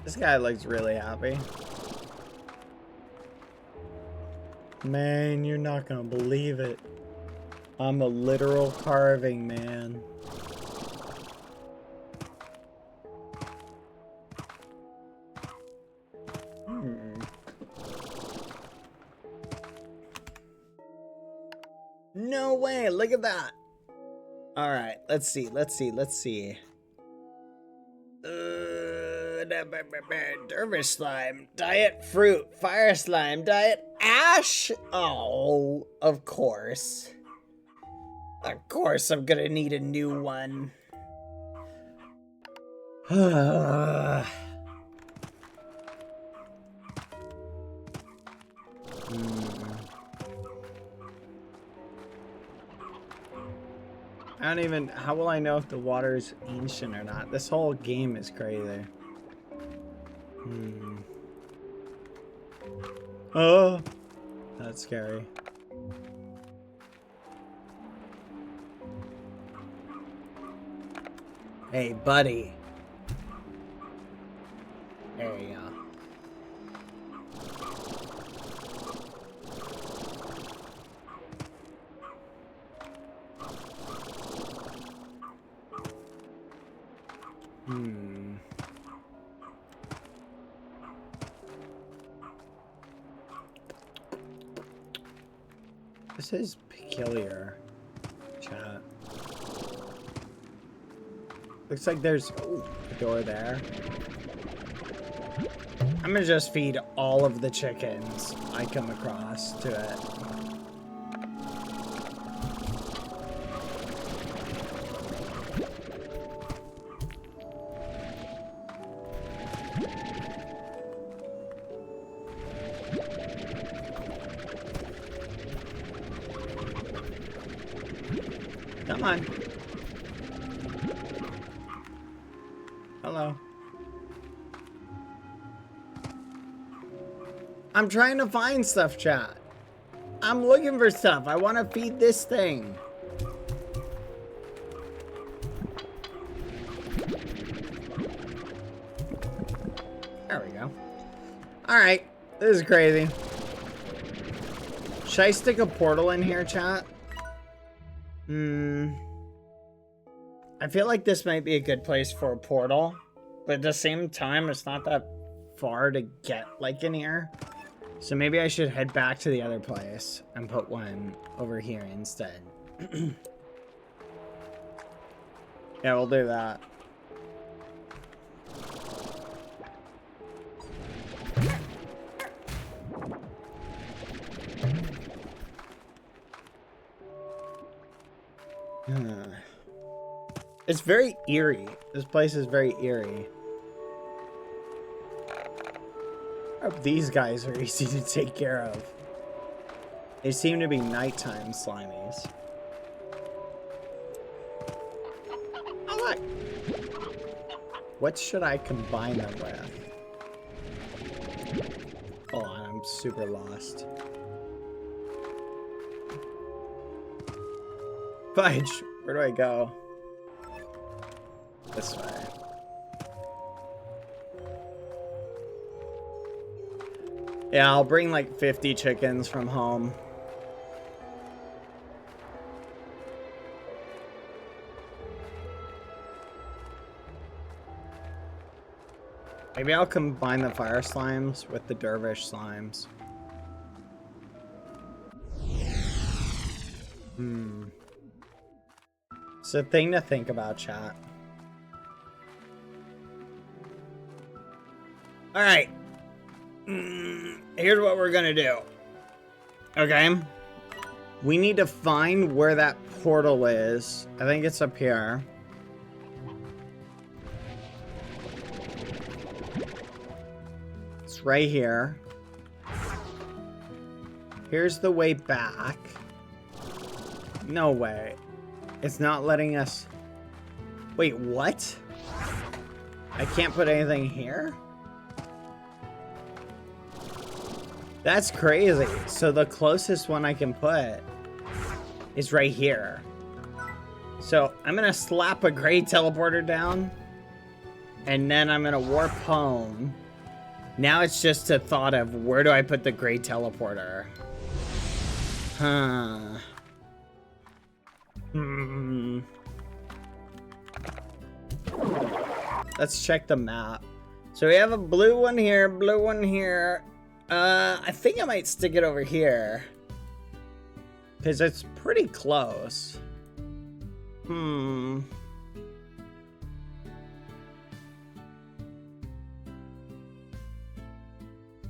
This guy looks really happy. Man, you're not gonna believe it. I'm a literal carving, man. No way, look at that. All right, let's see. Dervish slime, diet fruit, fire slime, diet ash. Oh, of course. Of course I'm gonna need a new one. I don't even, how will I know if the water is ancient or not? This whole game is crazy. Oh, that's scary. Hey, buddy. There you go. This is peculiar, chat. Looks like there's a door there. I'm gonna just feed all of the chickens I come across to it. Come on. Hello. I'm trying to find stuff, chat. I'm looking for stuff. I want to feed this thing. There we go. Alright. This is crazy. Should I stick a portal in here, chat? I feel like this might be a good place for a portal, but at the same time, it's not that far to get, like, in here. So maybe I should head back to the other place and put one over here instead. Yeah, we'll do that. It's very eerie. This place is very eerie. I hope these guys are easy to take care of. They seem to be nighttime slimies. Oh, look. What should I combine them with? Hold on, I'm super lost. Fudge, where do I go? This way. Yeah, I'll bring like 50 chickens from home. Maybe I'll combine the fire slimes with the dervish slimes. It's a thing to think about, chat. Alright. Here's what we're gonna do. Okay. We need to find where that portal is. I think it's up here. It's right here. Here's the way back. No way. It's not letting us... Wait, what? I can't put anything here? That's crazy. So the closest one I can put is right here. So I'm gonna slap a gray teleporter down, and then I'm gonna warp home. Now it's just a thought of where do I put the gray teleporter? Huh. Let's check the map. So we have a blue one here, blue one here. I think I might stick it over here, because it's pretty close.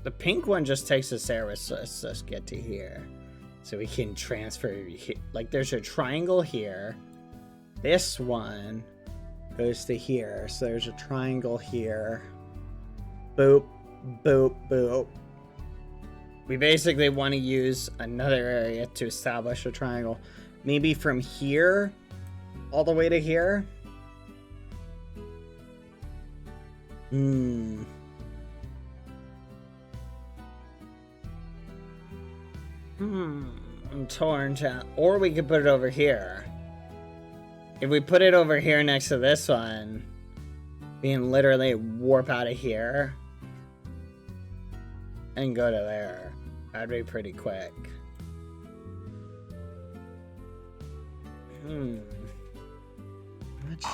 The pink one just takes us there. Let's just get to here. So we can transfer, like there's a triangle here. This one goes to here. So there's a triangle here. Boop, boop, boop. We basically want to use another area to establish a triangle. Maybe from here all the way to here. I'm torn, chat. Or we could put it over here. If we put it over here next to this one, we can literally warp out of here and go to there. That'd be pretty quick. Not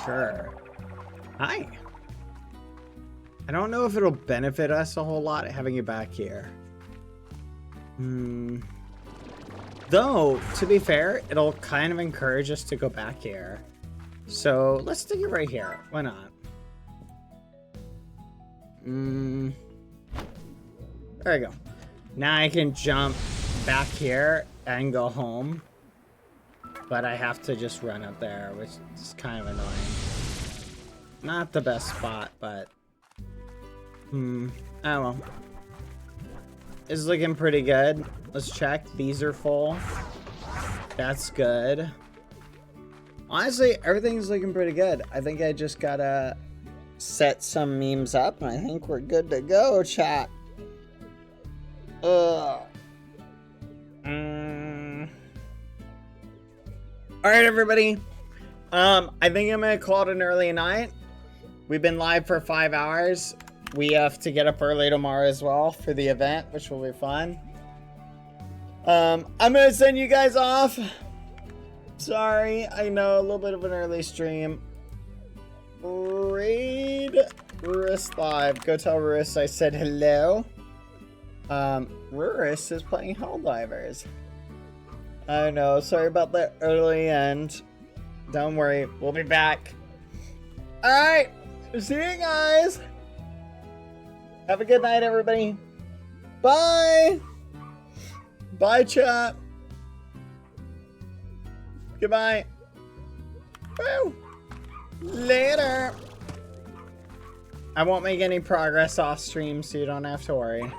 sure. Hi. I don't know if it'll benefit us a whole lot having you back here. Though, to be fair, it'll kind of encourage us to go back here. So let's stick it right here. Why not? There we go. Now I can jump back here and go home. But I have to just run up there, which is kind of annoying. Not the best spot, but... oh well. It's looking pretty good. Let's check. These are full. That's good. Honestly, everything's looking pretty good. I think I just gotta set some memes up, and I think we're good to go, chat. Alright, everybody. I think I'm gonna call it an early night. We've been live for 5 hours. We have to get up early tomorrow as well for the event, which will be fun. I'm gonna send you guys off. Sorry, I know, a little bit of an early stream. Raid Ruris live. Go tell Ruris I said hello. Ruris is playing Helldivers. I know, sorry about the early end. Don't worry, we'll be back. Alright, see you guys. Have a good night, everybody. Bye. Bye, chat. Goodbye. Woo. Later. I won't make any progress off stream, so you don't have to worry.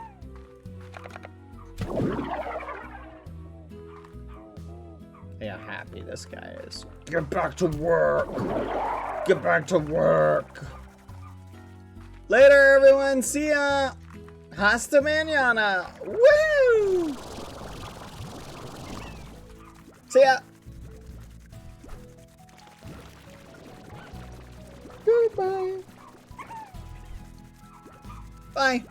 Yeah, how happy this guy is. Get back to work. Get back to work. Later, everyone. See ya. Hasta mañana. Woo! See ya. Goodbye. Bye.